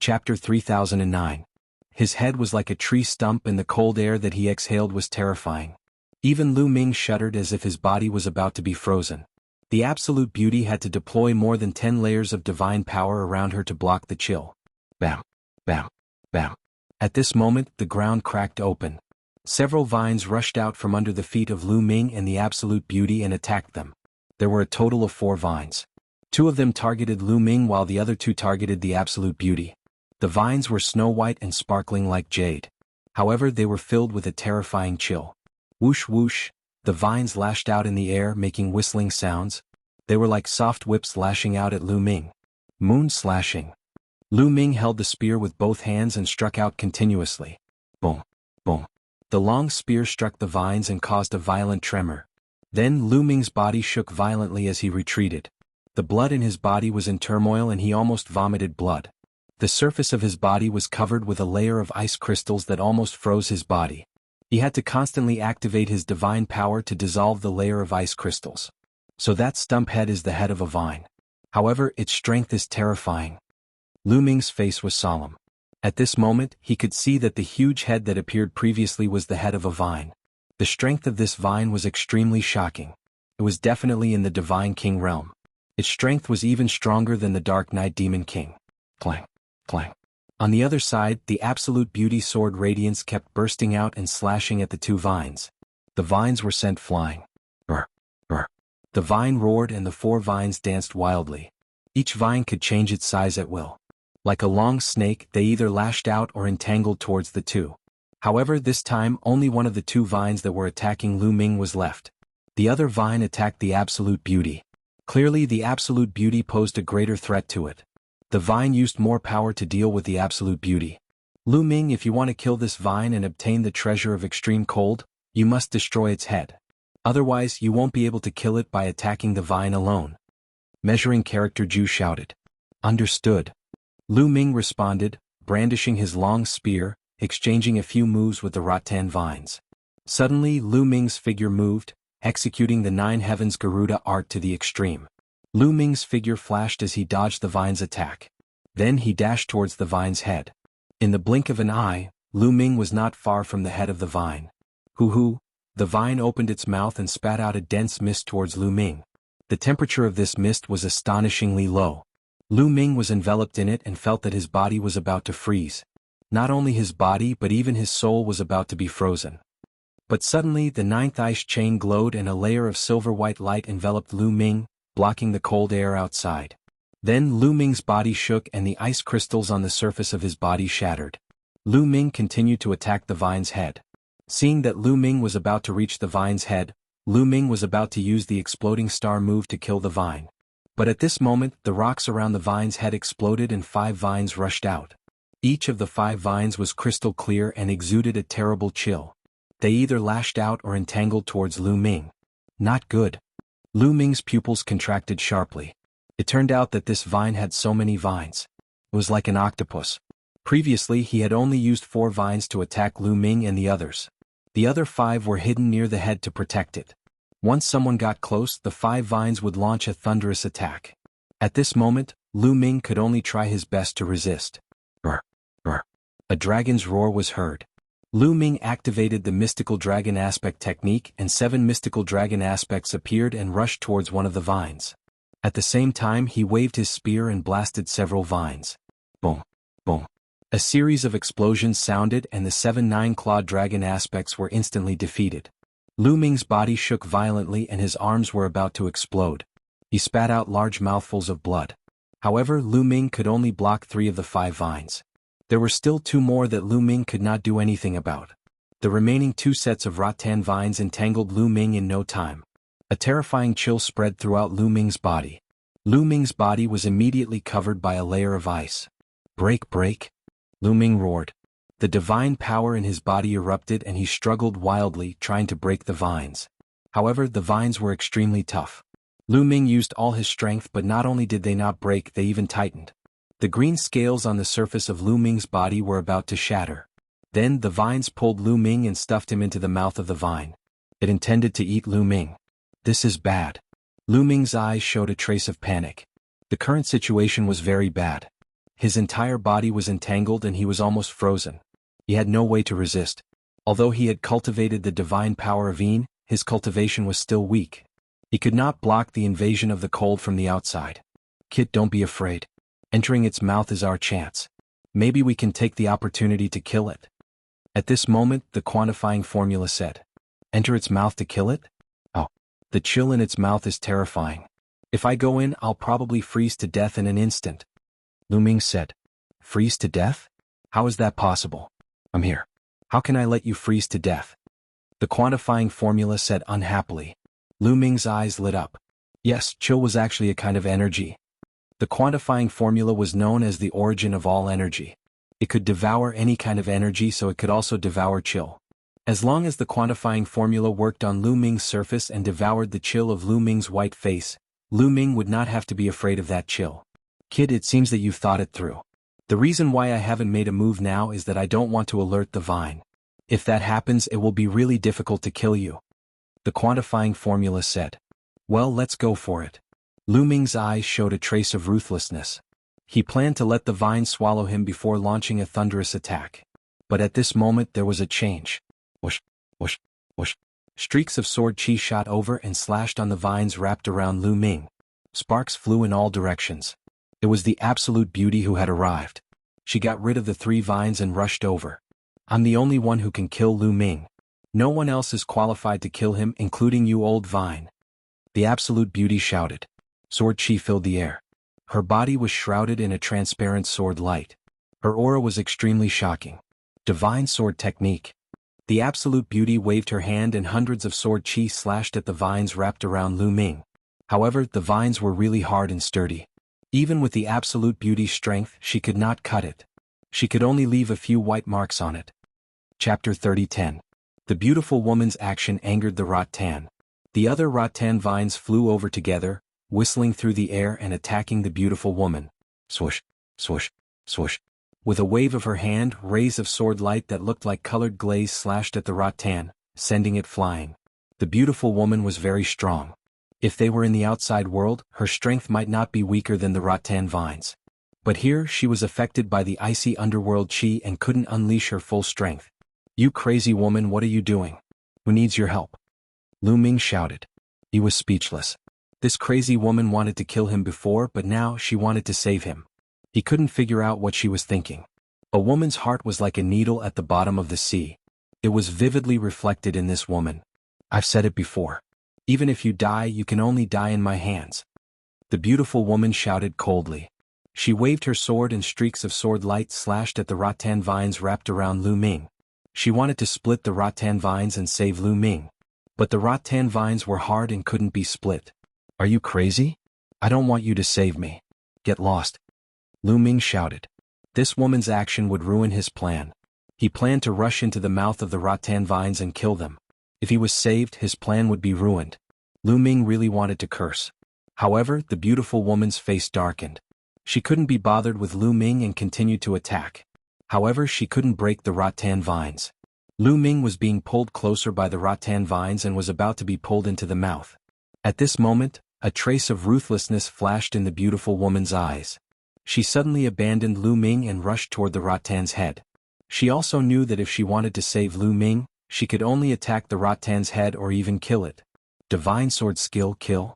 Chapter 3009. His head was like a tree stump and the cold air that he exhaled was terrifying. Even Lu Ming shuddered as if his body was about to be frozen. The absolute beauty had to deploy more than 10 layers of divine power around her to block the chill. Bam, bam, bam. At this moment, the ground cracked open. Several vines rushed out from under the feet of Lu Ming and the absolute beauty and attacked them. There were a total of 4 vines. 2 of them targeted Lu Ming while the other 2 targeted the absolute beauty. The vines were snow-white and sparkling like jade. However, they were filled with a terrifying chill. Whoosh whoosh, the vines lashed out in the air making whistling sounds. They were like soft whips lashing out at Lu Ming. Moon slashing. Lu Ming held the spear with both hands and struck out continuously. Boom, boom. The long spear struck the vines and caused a violent tremor. Then Lu Ming's body shook violently as he retreated. The blood in his body was in turmoil and he almost vomited blood. The surface of his body was covered with a layer of ice crystals that almost froze his body. He had to constantly activate his divine power to dissolve the layer of ice crystals. So that stump head is the head of a vine. However, its strength is terrifying. Lu Ming's face was solemn. At this moment, he could see that the huge head that appeared previously was the head of a vine. The strength of this vine was extremely shocking. It was definitely in the Divine King realm. Its strength was even stronger than the Dark Knight Demon King. Clang, clang. On the other side, the absolute beauty sword radiance kept bursting out and slashing at the 2 vines. The vines were sent flying. Brr, brr. The vine roared and the 4 vines danced wildly. Each vine could change its size at will. Like a long snake, they either lashed out or entangled towards the 2. However, this time only one of the 2 vines that were attacking Lu Ming was left. The other vine attacked the absolute beauty. Clearly, the absolute beauty posed a greater threat to it. The vine used more power to deal with the absolute beauty. Lu Ming, if you want to kill this vine and obtain the treasure of extreme cold, you must destroy its head. Otherwise, you won't be able to kill it by attacking the vine alone. Measuring character Ju shouted. Understood. Lu Ming responded, brandishing his long spear, exchanging a few moves with the rattan vines. Suddenly, Lu Ming's figure moved, executing the 9 heavens Garuda art to the extreme. Lu Ming's figure flashed as he dodged the vine's attack. Then he dashed towards the vine's head. In the blink of an eye, Lu Ming was not far from the head of the vine. Hoo-hoo, the vine opened its mouth and spat out a dense mist towards Lu Ming. The temperature of this mist was astonishingly low. Lu Ming was enveloped in it and felt that his body was about to freeze. Not only his body but even his soul was about to be frozen. But suddenly the 9th ice chain glowed and a layer of silver-white light enveloped Lu Ming, blocking the cold air outside. Then Lu Ming's body shook and the ice crystals on the surface of his body shattered. Lu Ming continued to attack the vine's head. Seeing that Lu Ming was about to reach the vine's head, Lu Ming was about to use the exploding star move to kill the vine. But at this moment, the rocks around the vine's head exploded and 5 vines rushed out. Each of the 5 vines was crystal clear and exuded a terrible chill. They either lashed out or entangled towards Lu Ming. Not good. Lu Ming's pupils contracted sharply. It turned out that this vine had so many vines. It was like an octopus. Previously he had only used 4 vines to attack Lu Ming and the others. The other 5 were hidden near the head to protect it. Once someone got close, the 5 vines would launch a thunderous attack. At this moment, Lu Ming could only try his best to resist. Brr, brr. A dragon's roar was heard. Lu Ming activated the mystical dragon aspect technique and 7 mystical dragon aspects appeared and rushed towards one of the vines. At the same time he waved his spear and blasted several vines. Boom, boom. A series of explosions sounded and the 7 9-clawed dragon aspects were instantly defeated. Lu Ming's body shook violently and his arms were about to explode. He spat out large mouthfuls of blood. However, Lu Ming could only block 3 of the 5 vines. There were still 2 more that Lu Ming could not do anything about. The remaining 2 sets of rattan vines entangled Lu Ming in no time. A terrifying chill spread throughout Lu Ming's body. Lu Ming's body was immediately covered by a layer of ice. Break, break! Lu Ming roared. The divine power in his body erupted and he struggled wildly, trying to break the vines. However, the vines were extremely tough. Lu Ming used all his strength, but not only did they not break, they even tightened. The green scales on the surface of Lu Ming's body were about to shatter. Then the vines pulled Lu Ming and stuffed him into the mouth of the vine. It intended to eat Lu Ming. This is bad. Lu Ming's eyes showed a trace of panic. The current situation was very bad. His entire body was entangled and he was almost frozen. He had no way to resist. Although he had cultivated the divine power of Yin, his cultivation was still weak. He could not block the invasion of the cold from the outside. Kid, don't be afraid. Entering its mouth is our chance. Maybe we can take the opportunity to kill it. At this moment, the quantifying formula said. Enter its mouth to kill it? Oh. The chill in its mouth is terrifying. If I go in, I'll probably freeze to death in an instant. Lu Ming said. Freeze to death? How is that possible? I'm here. How can I let you freeze to death? The quantifying formula said unhappily. Lu Ming's eyes lit up. Yes, chill was actually a kind of energy. The quantifying formula was known as the origin of all energy. It could devour any kind of energy, so it could also devour chill. As long as the quantifying formula worked on Lu Ming's surface and devoured the chill of Lu Ming's white face, Lu Ming would not have to be afraid of that chill. Kid, it seems that you've thought it through. The reason why I haven't made a move now is that I don't want to alert the vine. If that happens, it will be really difficult to kill you. The quantifying formula said. Well, let's go for it. Lu Ming's eyes showed a trace of ruthlessness. He planned to let the vine swallow him before launching a thunderous attack. But at this moment there was a change. Whoosh, whoosh, whoosh. Streaks of sword chi shot over and slashed on the vines wrapped around Lu Ming. Sparks flew in all directions. It was the absolute beauty who had arrived. She got rid of the 3 vines and rushed over. I'm the only one who can kill Lu Ming. No one else is qualified to kill him, including you, old vine. The absolute beauty shouted. Sword chi filled the air. Her body was shrouded in a transparent sword light. Her aura was extremely shocking. Divine sword technique. The absolute beauty waved her hand and hundreds of sword chi slashed at the vines wrapped around Lu Ming. However, the vines were really hard and sturdy. Even with the absolute beauty's strength, she could not cut it. She could only leave a few white marks on it. Chapter 30:10. The beautiful woman's action angered the rattan. The other rattan vines flew over together, whistling through the air and attacking the beautiful woman. Swoosh, swoosh, swoosh. With a wave of her hand, rays of sword light that looked like colored glaze slashed at the rattan, sending it flying. The beautiful woman was very strong. If they were in the outside world, her strength might not be weaker than the rattan vines. But here she was affected by the icy underworld chi and couldn't unleash her full strength. You crazy woman, what are you doing? Who needs your help? Lu Ming shouted. He was speechless. This crazy woman wanted to kill him before, but now she wanted to save him. He couldn't figure out what she was thinking. A woman's heart was like a needle at the bottom of the sea. It was vividly reflected in this woman. I've said it before. Even if you die, you can only die in my hands. The beautiful woman shouted coldly. She waved her sword and streaks of sword light slashed at the rattan vines wrapped around Lu Ming. She wanted to split the rattan vines and save Lu Ming. But the rattan vines were hard and couldn't be split. Are you crazy? I don't want you to save me. Get lost. Lu Ming shouted. This woman's action would ruin his plan. He planned to rush into the mouth of the rattan vines and kill them. If he was saved, his plan would be ruined. Lu Ming really wanted to curse. However, the beautiful woman's face darkened. She couldn't be bothered with Lu Ming and continued to attack. However, she couldn't break the rattan vines. Lu Ming was being pulled closer by the rattan vines and was about to be pulled into the mouth. At this moment, a trace of ruthlessness flashed in the beautiful woman's eyes. She suddenly abandoned Lu Ming and rushed toward the rattan's head. She also knew that if she wanted to save Lu Ming, she could only attack the rattan's head or even kill it. Divine sword skill kill?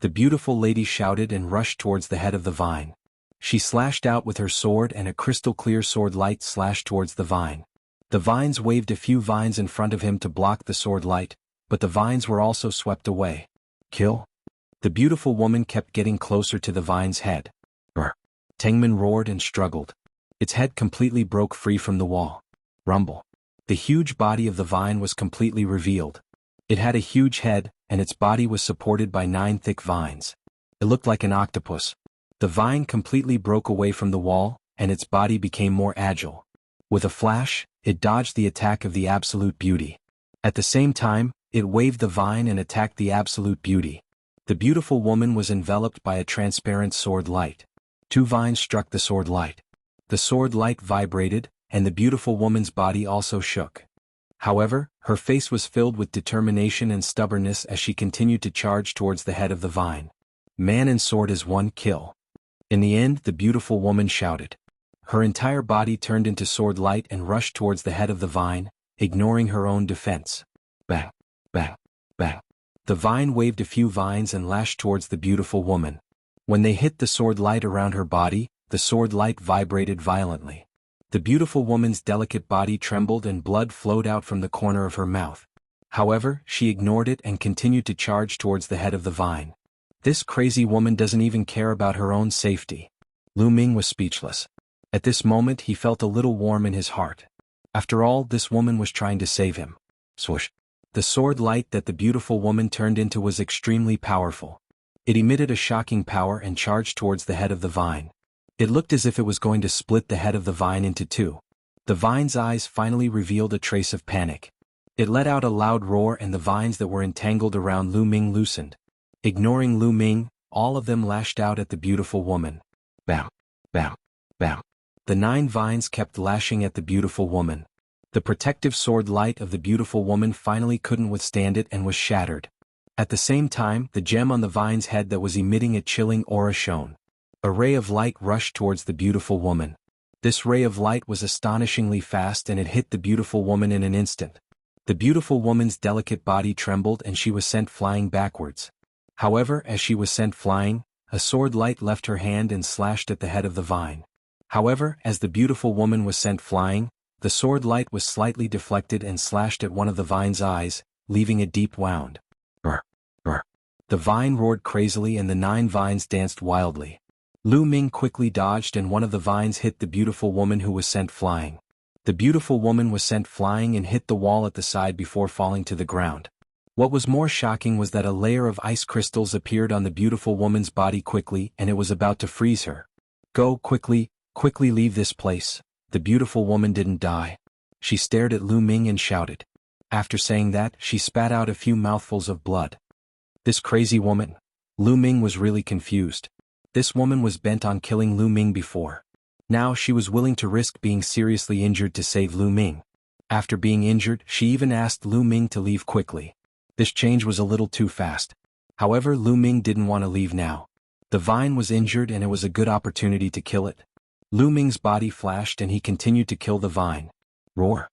The beautiful lady shouted and rushed towards the head of the vine. She slashed out with her sword and a crystal-clear sword light slashed towards the vine. The vines waved a few vines in front of him to block the sword light, but the vines were also swept away. Kill? The beautiful woman kept getting closer to the vine's head. Tengman roared and struggled. Its head completely broke free from the wall. Rumble. The huge body of the vine was completely revealed. It had a huge head, and its body was supported by 9 thick vines. It looked like an octopus. The vine completely broke away from the wall, and its body became more agile. With a flash, it dodged the attack of the absolute beauty. At the same time, it waved the vine and attacked the absolute beauty. The beautiful woman was enveloped by a transparent sword light. 2 vines struck the sword light. The sword light vibrated, and the beautiful woman's body also shook. However, her face was filled with determination and stubbornness as she continued to charge towards the head of the vine. Man and sword is one kill. In the end, the beautiful woman shouted. Her entire body turned into sword light and rushed towards the head of the vine, ignoring her own defense. Bang, bang, bang. The vine waved a few vines and lashed towards the beautiful woman. When they hit the sword light around her body, the sword light vibrated violently. The beautiful woman's delicate body trembled and blood flowed out from the corner of her mouth. However, she ignored it and continued to charge towards the head of the vine. This crazy woman doesn't even care about her own safety. Lu Ming was speechless. At this moment he felt a little warm in his heart. After all, this woman was trying to save him. Swoosh. The sword light that the beautiful woman turned into was extremely powerful. It emitted a shocking power and charged towards the head of the vine. It looked as if it was going to split the head of the vine into two. The vine's eyes finally revealed a trace of panic. It let out a loud roar and the vines that were entangled around Lu Ming loosened. Ignoring Lu Ming, all of them lashed out at the beautiful woman. Bam, bam, bam. The 9 vines kept lashing at the beautiful woman. The protective sword light of the beautiful woman finally couldn't withstand it and was shattered. At the same time, the gem on the vine's head that was emitting a chilling aura shone. A ray of light rushed towards the beautiful woman. This ray of light was astonishingly fast and it hit the beautiful woman in an instant. The beautiful woman's delicate body trembled and she was sent flying backwards. However, as she was sent flying, a sword light left her hand and slashed at the head of the vine. However, as the beautiful woman was sent flying, the sword light was slightly deflected and slashed at one of the vine's eyes, leaving a deep wound. Brr, brr. The vine roared crazily and the 9 vines danced wildly. Lu Ming quickly dodged and one of the vines hit the beautiful woman who was sent flying. The beautiful woman was sent flying and hit the wall at the side before falling to the ground. What was more shocking was that a layer of ice crystals appeared on the beautiful woman's body quickly and it was about to freeze her. Go, quickly leave this place. The beautiful woman didn't die. She stared at Lu Ming and shouted. After saying that, she spat out a few mouthfuls of blood. This crazy woman. Lu Ming was really confused. This woman was bent on killing Lu Ming before. Now she was willing to risk being seriously injured to save Lu Ming. After being injured, she even asked Lu Ming to leave quickly. This change was a little too fast. However, Lu Ming didn't want to leave now. The vine was injured and it was a good opportunity to kill it. Lu Ming's body flashed and he continued to kill the vine. Roar.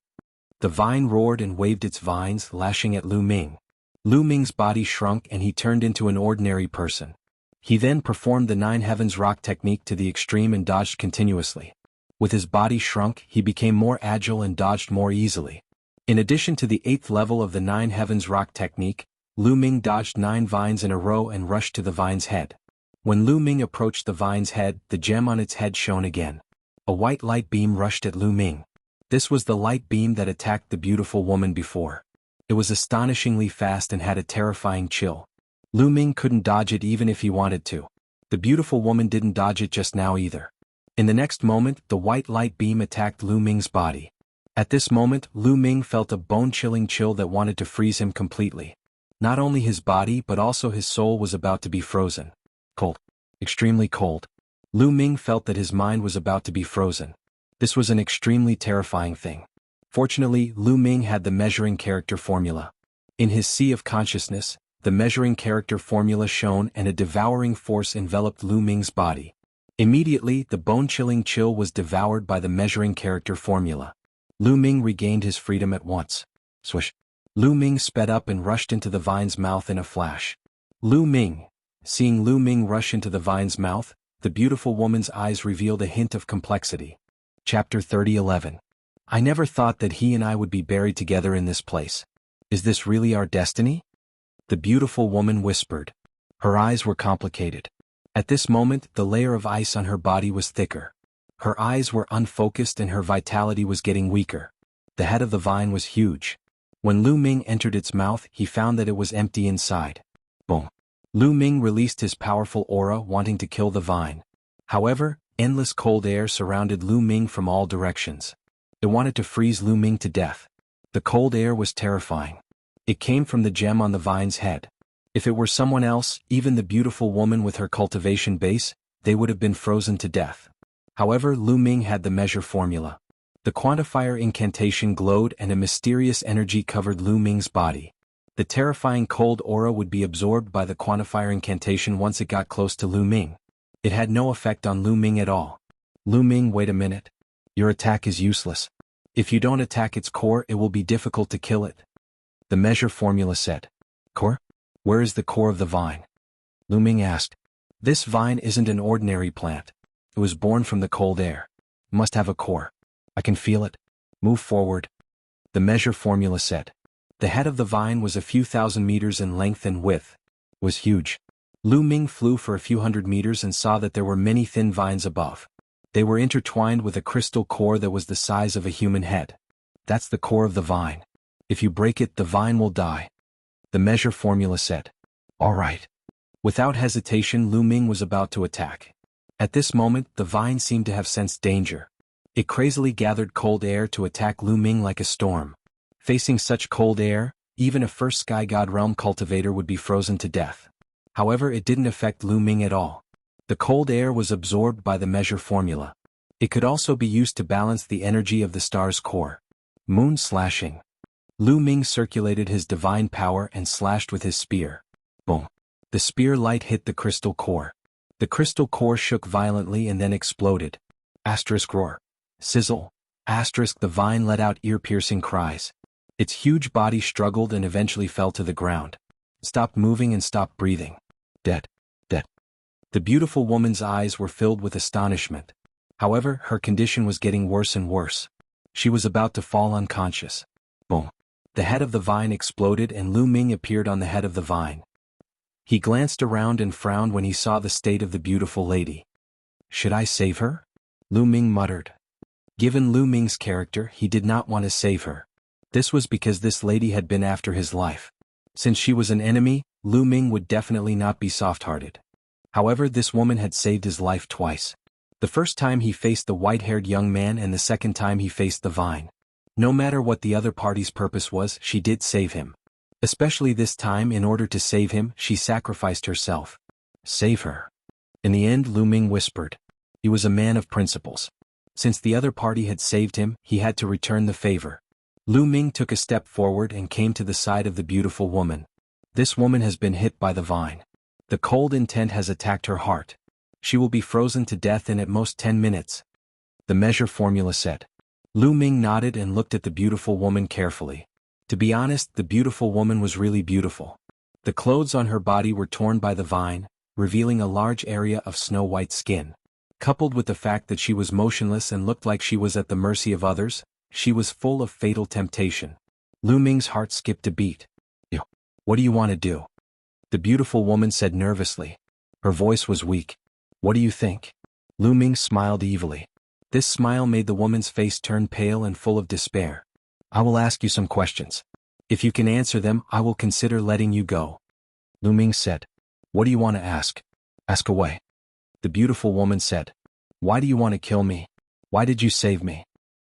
The vine roared and waved its vines, lashing at Lu Ming. Lu Ming's body shrunk and he turned into an ordinary person. He then performed the 9 heavens rock technique to the extreme and dodged continuously. With his body shrunk, he became more agile and dodged more easily. In addition to the 8th level of the 9 heavens rock technique, Lu Ming dodged 9 vines in a row and rushed to the vine's head. When Lu Ming approached the vine's head, the gem on its head shone again. A white light beam rushed at Lu Ming. This was the light beam that attacked the beautiful woman before. It was astonishingly fast and had a terrifying chill. Lu Ming couldn't dodge it even if he wanted to. The beautiful woman didn't dodge it just now either. In the next moment, the white light beam attacked Lu Ming's body. At this moment, Lu Ming felt a bone-chilling chill that wanted to freeze him completely. Not only his body but also his soul was about to be frozen. Cold. Extremely cold. Lu Ming felt that his mind was about to be frozen. This was an extremely terrifying thing. Fortunately, Lu Ming had the measuring character formula. In his sea of consciousness, the measuring character formula shone and a devouring force enveloped Lu Ming's body. Immediately, the bone-chilling chill was devoured by the measuring character formula. Lu Ming regained his freedom at once. Swish. Lu Ming sped up and rushed into the vine's mouth in a flash. Lu Ming. Seeing Lu Ming rush into the vine's mouth, the beautiful woman's eyes revealed a hint of complexity. Chapter 30:11. I never thought that he and I would be buried together in this place. Is this really our destiny? The beautiful woman whispered. Her eyes were complicated. At this moment, the layer of ice on her body was thicker. Her eyes were unfocused and her vitality was getting weaker. The head of the vine was huge. When Lu Ming entered its mouth, he found that it was empty inside. Boom. Lu Ming released his powerful aura, wanting to kill the vine. However, endless cold air surrounded Lu Ming from all directions. It wanted to freeze Lu Ming to death. The cold air was terrifying. It came from the gem on the vine's head. If it were someone else, even the beautiful woman with her cultivation base, they would have been frozen to death. However, Lu Ming had the measure formula. The quantifier incantation glowed and a mysterious energy covered Lu Ming's body. The terrifying cold aura would be absorbed by the quantifier incantation once it got close to Lu Ming. It had no effect on Lu Ming at all. Lu Ming, wait a minute. Your attack is useless. If you don't attack its core, it will be difficult to kill it. The measure formula said. Core? Where is the core of the vine? Lu Ming asked. This vine isn't an ordinary plant. It was born from the cold air. It must have a core. I can feel it. Move forward. The measure formula said. The head of the vine was a few thousand meters in length and width. It was huge. Lu Ming flew for a few hundred meters and saw that there were many thin vines above. They were intertwined with a crystal core that was the size of a human head. That's the core of the vine. If you break it, the vine will die. The measure formula said. All right. Without hesitation, Lu Ming was about to attack. At this moment, the vine seemed to have sensed danger. It crazily gathered cold air to attack Lu Ming like a storm. Facing such cold air, even a first Sky God Realm cultivator would be frozen to death. However, it didn't affect Lu Ming at all. The cold air was absorbed by the measure formula. It could also be used to balance the energy of the star's core. Moon slashing. Lu Ming circulated his divine power and slashed with his spear. Boom. The spear light hit the crystal core. The crystal core shook violently and then exploded. Asterisk roar. Sizzle. Asterisk the vine let out ear-piercing cries. Its huge body struggled and eventually fell to the ground. Stopped moving and stopped breathing. Dead. Dead. The beautiful woman's eyes were filled with astonishment. However, her condition was getting worse and worse. She was about to fall unconscious. Boom. The head of the vine exploded and Lu Ming appeared on the head of the vine. He glanced around and frowned when he saw the state of the beautiful lady. Should I save her? Lu Ming muttered. Given Lu Ming's character, he did not want to save her. This was because this lady had been after his life. Since she was an enemy, Lu Ming would definitely not be soft-hearted. However, this woman had saved his life twice. The first time he faced the white-haired young man and the second time he faced the vine. No matter what the other party's purpose was, she did save him. Especially this time, in order to save him, she sacrificed herself. Save her. In the end, Lu Ming whispered. He was a man of principles. Since the other party had saved him, he had to return the favor. Lu Ming took a step forward and came to the side of the beautiful woman. This woman has been hit by the vine. The cold intent has attacked her heart. She will be frozen to death in at most 10 minutes. The measure formula said. Lu Ming nodded and looked at the beautiful woman carefully. To be honest, the beautiful woman was really beautiful. The clothes on her body were torn by the vine, revealing a large area of snow-white skin. Coupled with the fact that she was motionless and looked like she was at the mercy of others, she was full of fatal temptation. Lu Ming's heart skipped a beat. What do you want to do? The beautiful woman said nervously. Her voice was weak. What do you think? Lu Ming smiled evilly. This smile made the woman's face turn pale and full of despair. I will ask you some questions. If you can answer them, I will consider letting you go. Lu Ming said. What do you want to ask? Ask away. The beautiful woman said. Why do you want to kill me? Why did you save me?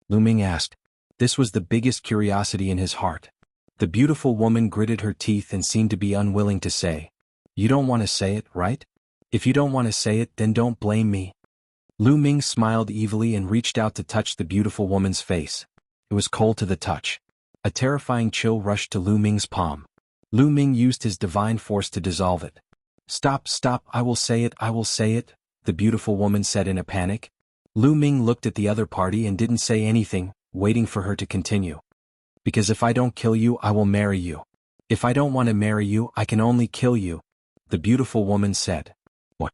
Lu Ming asked. This was the biggest curiosity in his heart. The beautiful woman gritted her teeth and seemed to be unwilling to say. You don't want to say it, right? If you don't want to say it, then don't blame me. Lu Ming smiled evilly and reached out to touch the beautiful woman's face. It was cold to the touch. A terrifying chill rushed to Lu Ming's palm. Lu Ming used his divine force to dissolve it. Stop, stop, I will say it, the beautiful woman said in a panic. Lu Ming looked at the other party and didn't say anything, waiting for her to continue. Because if I don't kill you, I will marry you. If I don't want to marry you, I can only kill you, the beautiful woman said. What?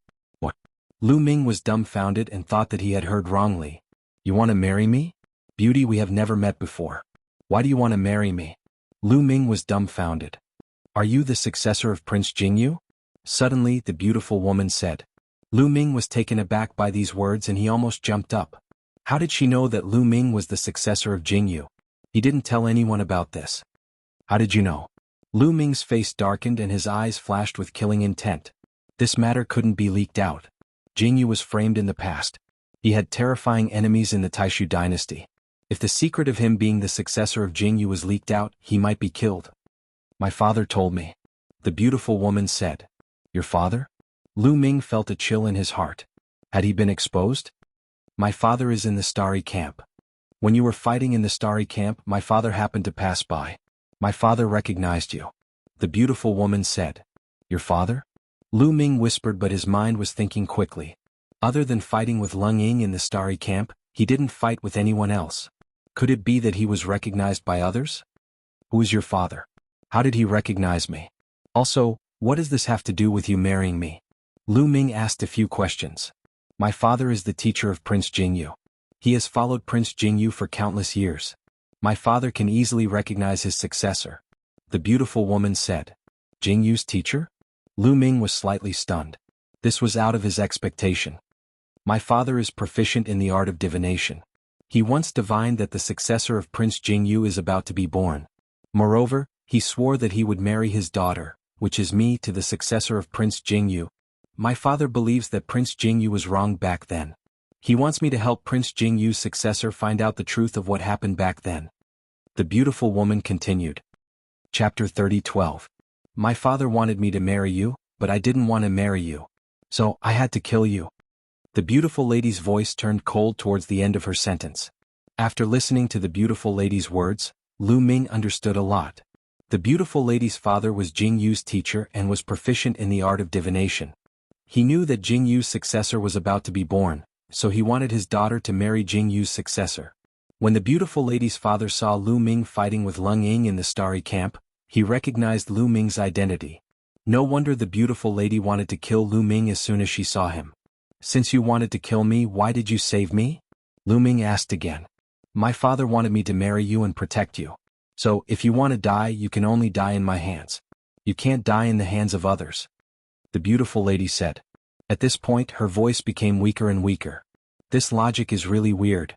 Lu Ming was dumbfounded and thought that he had heard wrongly. You want to marry me? Beauty, we have never met before. Why do you want to marry me? Lu Ming was dumbfounded. Are you the successor of Prince Jingyu? Suddenly, the beautiful woman said. Lu Ming was taken aback by these words and he almost jumped up. How did she know that Lu Ming was the successor of Jingyu? He didn't tell anyone about this. How did you know? Lu Ming's face darkened and his eyes flashed with killing intent. This matter couldn't be leaked out. Jingyu was framed in the past. He had terrifying enemies in the Taishu dynasty. If the secret of him being the successor of Jingyu was leaked out, he might be killed. My father told me. The beautiful woman said. Your father? Lu Ming felt a chill in his heart. Had he been exposed? My father is in the Starry Camp. When you were fighting in the Starry Camp, my father happened to pass by. My father recognized you. The beautiful woman said. Your father? Lu Ming whispered, but his mind was thinking quickly. Other than fighting with Lung Ying in the starry camp, he didn't fight with anyone else. Could it be that he was recognized by others? Who is your father? How did he recognize me? Also, what does this have to do with you marrying me? Lu Ming asked a few questions. My father is the teacher of Prince Jingyu. He has followed Prince Jingyu for countless years. My father can easily recognize his successor. The beautiful woman said. Jingyu's teacher? Lu Ming was slightly stunned. This was out of his expectation. My father is proficient in the art of divination. He once divined that the successor of Prince Jingyu is about to be born. Moreover, he swore that he would marry his daughter, which is me, to the successor of Prince Jingyu. My father believes that Prince Jingyu was wrong back then. He wants me to help Prince Jingyu's successor find out the truth of what happened back then. The beautiful woman continued. Chapter 30:12. My father wanted me to marry you, but I didn't want to marry you. So, I had to kill you. The beautiful lady's voice turned cold towards the end of her sentence. After listening to the beautiful lady's words, Lu Ming understood a lot. The beautiful lady's father was Jingyu's teacher and was proficient in the art of divination. He knew that Jingyu's successor was about to be born, so he wanted his daughter to marry Jingyu's successor. When the beautiful lady's father saw Lu Ming fighting with Lung Ying in the starry camp, he recognized Lu Ming's identity. No wonder the beautiful lady wanted to kill Lu Ming as soon as she saw him. Since you wanted to kill me, why did you save me? Lu Ming asked again. My father wanted me to marry you and protect you. So, if you want to die, you can only die in my hands. You can't die in the hands of others. The beautiful lady said. At this point, her voice became weaker and weaker. This logic is really weird.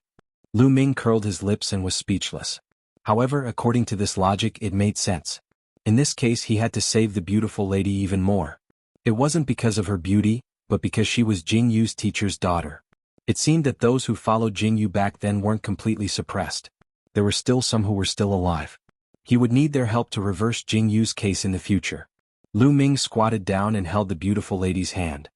Lu Ming curled his lips and was speechless. However, according to this logic, it made sense. In this case, he had to save the beautiful lady even more. It wasn't because of her beauty, but because she was Jingyu's teacher's daughter. It seemed that those who followed Jingyu back then weren't completely suppressed. There were still some who were still alive. He would need their help to reverse Jingyu's case in the future. Lu Ming squatted down and held the beautiful lady's hand.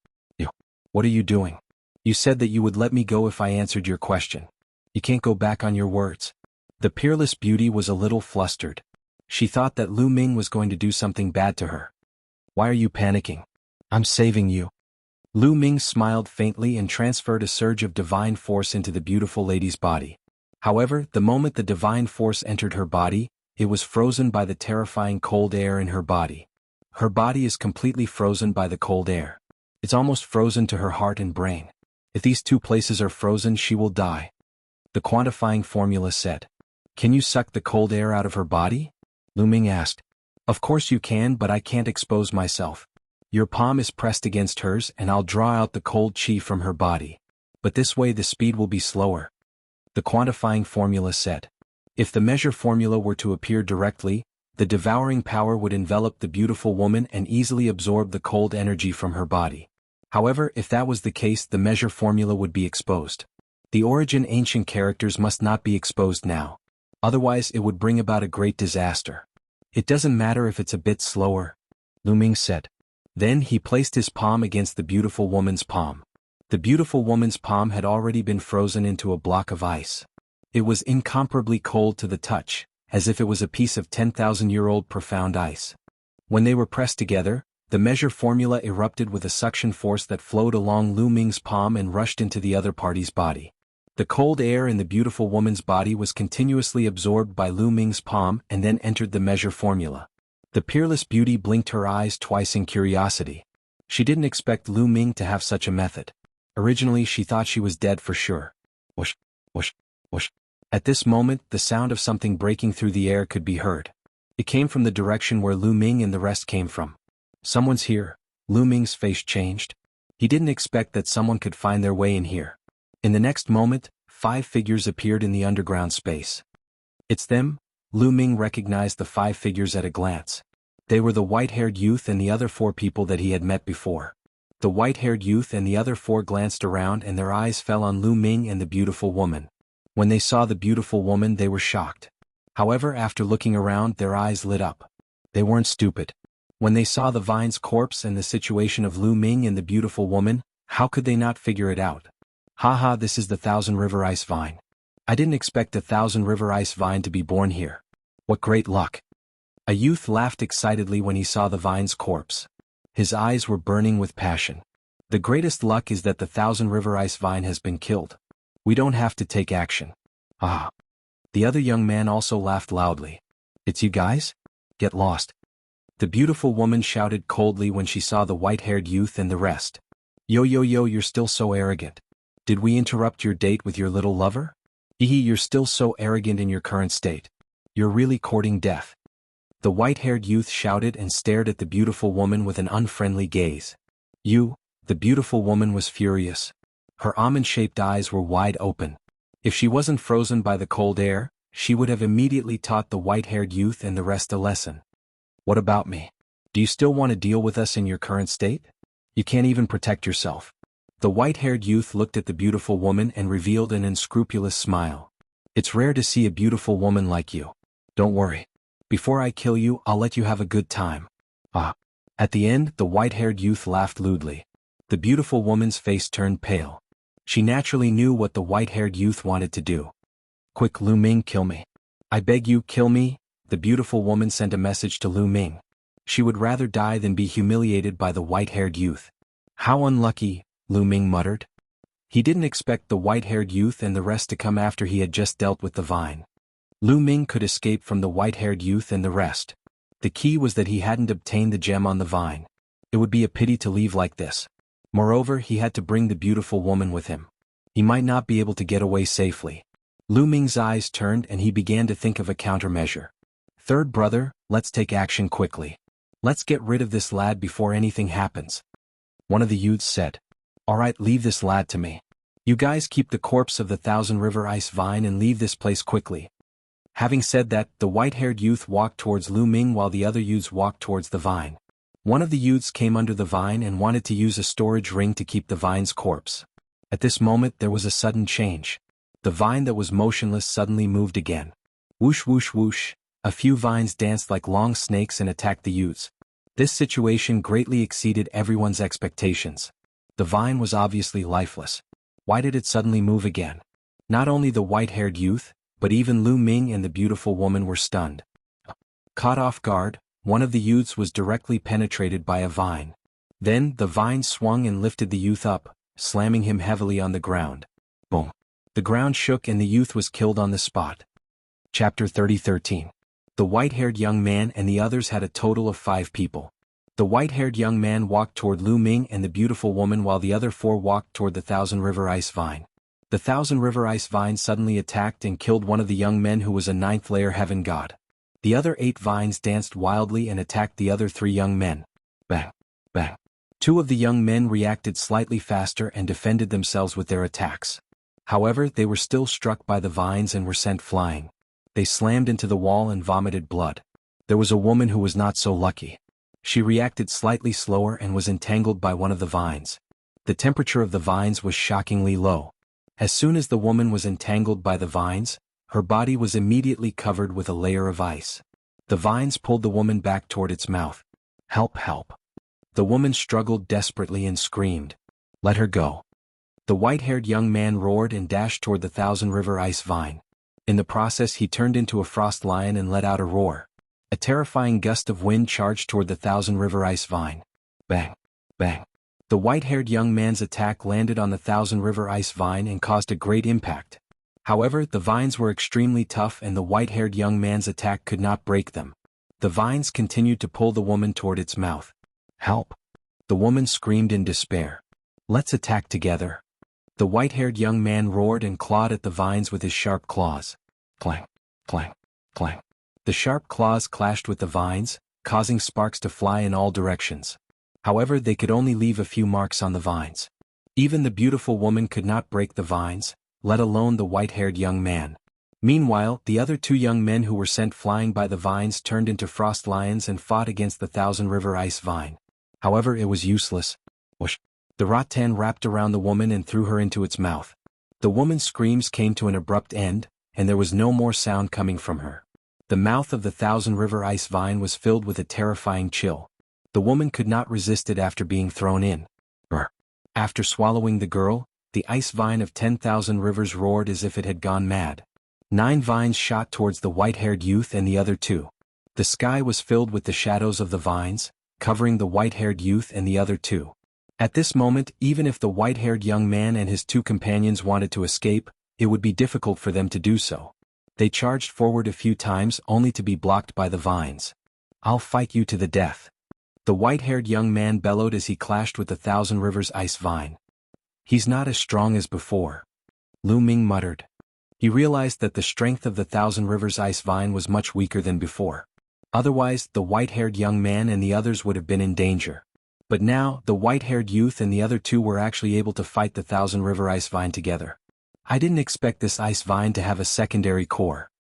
What are you doing? You said that you would let me go if I answered your question. You can't go back on your words. The peerless beauty was a little flustered. She thought that Lu Ming was going to do something bad to her. Why are you panicking? I'm saving you. Lu Ming smiled faintly and transferred a surge of divine force into the beautiful lady's body. However, the moment the divine force entered her body, it was frozen by the terrifying cold air in her body. Her body is completely frozen by the cold air. It's almost frozen to her heart and brain. If these two places are frozen, she will die. The quantifying formula said. Can you suck the cold air out of her body? Lu Ming asked. Of course you can, but I can't expose myself. Your palm is pressed against hers and I'll draw out the cold chi from her body. But this way the speed will be slower. The quantifying formula said. If the measure formula were to appear directly, the devouring power would envelop the beautiful woman and easily absorb the cold energy from her body. However, if that was the case, the measure formula would be exposed. The origin ancient characters must not be exposed now. Otherwise it would bring about a great disaster. It doesn't matter if it's a bit slower, Lu Ming said. Then he placed his palm against the beautiful woman's palm. The beautiful woman's palm had already been frozen into a block of ice. It was incomparably cold to the touch, as if it was a piece of 10,000-year-old profound ice. When they were pressed together, the measure formula erupted with a suction force that flowed along Lu Ming's palm and rushed into the other party's body. The cold air in the beautiful woman's body was continuously absorbed by Lu Ming's palm and then entered the measure formula. The peerless beauty blinked her eyes twice in curiosity. She didn't expect Lu Ming to have such a method. Originally she thought she was dead for sure. Whoosh, whoosh, whoosh. At this moment the sound of something breaking through the air could be heard. It came from the direction where Lu Ming and the rest came from. Someone's here. Lu Ming's face changed. He didn't expect that someone could find their way in here. In the next moment, 5 figures appeared in the underground space. It's them? Lu Ming recognized the 5 figures at a glance. They were the white-haired youth and the other 4 people that he had met before. The white-haired youth and the other 4 glanced around and their eyes fell on Lu Ming and the beautiful woman. When they saw the beautiful woman, they were shocked. However, after looking around, their eyes lit up. They weren't stupid. When they saw the vine's corpse and the situation of Lu Ming and the beautiful woman, how could they not figure it out? Haha, this is the 1,000 River Ice Vine. I didn't expect the 1,000 River Ice Vine to be born here. What great luck. A youth laughed excitedly when he saw the vine's corpse. His eyes were burning with passion. The greatest luck is that the Thousand River Ice Vine has been killed. We don't have to take action. Ah. The other young man also laughed loudly. It's you guys? Get lost. The beautiful woman shouted coldly when she saw the white-haired youth and the rest. Yo, you're still so arrogant. Did we interrupt your date with your little lover? You're still so arrogant in your current state. You're really courting death. The white-haired youth shouted and stared at the beautiful woman with an unfriendly gaze. The beautiful woman was furious. Her almond-shaped eyes were wide open. If she wasn't frozen by the cold air, she would have immediately taught the white-haired youth and the rest a lesson. What about me? Do you still want to deal with us in your current state? You can't even protect yourself. The white-haired youth looked at the beautiful woman and revealed an unscrupulous smile. It's rare to see a beautiful woman like you. Don't worry. Before I kill you, I'll let you have a good time. Ah. At the end, the white-haired youth laughed lewdly. The beautiful woman's face turned pale. She naturally knew what the white-haired youth wanted to do. Quick, Lu Ming, kill me. I beg you, kill me. The beautiful woman sent a message to Lu Ming. She would rather die than be humiliated by the white-haired youth. How unlucky, Lu Ming muttered. He didn't expect the white-haired youth and the rest to come after he had just dealt with the vine. Lu Ming could escape from the white-haired youth and the rest. The key was that he hadn't obtained the gem on the vine. It would be a pity to leave like this. Moreover, he had to bring the beautiful woman with him. He might not be able to get away safely. Lu Ming's eyes turned and he began to think of a countermeasure. Third brother, let's take action quickly. Let's get rid of this lad before anything happens. One of the youths said. All right, leave this lad to me. You guys keep the corpse of the Thousand River Ice Vine and leave this place quickly. Having said that, the white-haired youth walked towards Lu Ming while the other youths walked towards the vine. One of the youths came under the vine and wanted to use a storage ring to keep the vine's corpse. At this moment there was a sudden change. The vine that was motionless suddenly moved again. Whoosh whoosh whoosh, a few vines danced like long snakes and attacked the youths. This situation greatly exceeded everyone's expectations. The vine was obviously lifeless. Why did it suddenly move again? Not only the white-haired youth, but even Lu Ming and the beautiful woman were stunned. Caught off guard, one of the youths was directly penetrated by a vine. Then, the vine swung and lifted the youth up, slamming him heavily on the ground. Boom. The ground shook and the youth was killed on the spot. Chapter 30:13. The white-haired young man and the others had a total of 5 people. The white-haired young man walked toward Lu Ming and the beautiful woman while the other 4 walked toward the Thousand River Ice Vine. The Thousand River Ice Vine suddenly attacked and killed one of the young men who was a 9th-layer heaven god. The other 8 vines danced wildly and attacked the other 3 young men. Bang! Bang! 2 of the young men reacted slightly faster and defended themselves with their attacks. However, they were still struck by the vines and were sent flying. They slammed into the wall and vomited blood. There was a woman who was not so lucky. She reacted slightly slower and was entangled by one of the vines. The temperature of the vines was shockingly low. As soon as the woman was entangled by the vines, her body was immediately covered with a layer of ice. The vines pulled the woman back toward its mouth. Help, help. The woman struggled desperately and screamed. Let her go. The white-haired young man roared and dashed toward the Thousand River Ice Vine. In the process he turned into a frost lion and let out a roar. A terrifying gust of wind charged toward the Thousand River Ice Vine. Bang! Bang! The white-haired young man's attack landed on the Thousand River Ice Vine and caused a great impact. However, the vines were extremely tough and the white-haired young man's attack could not break them. The vines continued to pull the woman toward its mouth. Help! The woman screamed in despair. Let's attack together. The white-haired young man roared and clawed at the vines with his sharp claws. Clang! Clang! Clang! The sharp claws clashed with the vines, causing sparks to fly in all directions. However, they could only leave a few marks on the vines. Even the beautiful woman could not break the vines, let alone the white-haired young man. Meanwhile, the other 2 young men who were sent flying by the vines turned into frost lions and fought against the Thousand River Ice Vine. However, it was useless. Whoosh! The rattan wrapped around the woman and threw her into its mouth. The woman's screams came to an abrupt end, and there was no more sound coming from her. The mouth of the Thousand River Ice Vine was filled with a terrifying chill. The woman could not resist it after being thrown in. Brr. After swallowing the girl, the ice vine of 10,000 rivers roared as if it had gone mad. 9 vines shot towards the white-haired youth and the other 2. The sky was filled with the shadows of the vines, covering the white-haired youth and the other 2. At this moment, even if the white-haired young man and his two companions wanted to escape, it would be difficult for them to do so. They charged forward a few times only to be blocked by the vines. "I'll fight you to the death," the white-haired young man bellowed as he clashed with the Thousand Rivers ice vine. "He's not as strong as before," Lu Ming muttered. He realized that the strength of the Thousand Rivers ice vine was much weaker than before. Otherwise, the white-haired young man and the others would have been in danger. But now, the white-haired youth and the other two were actually able to fight the Thousand River ice vine together. "I didn't expect this ice vine to have a secondary core,"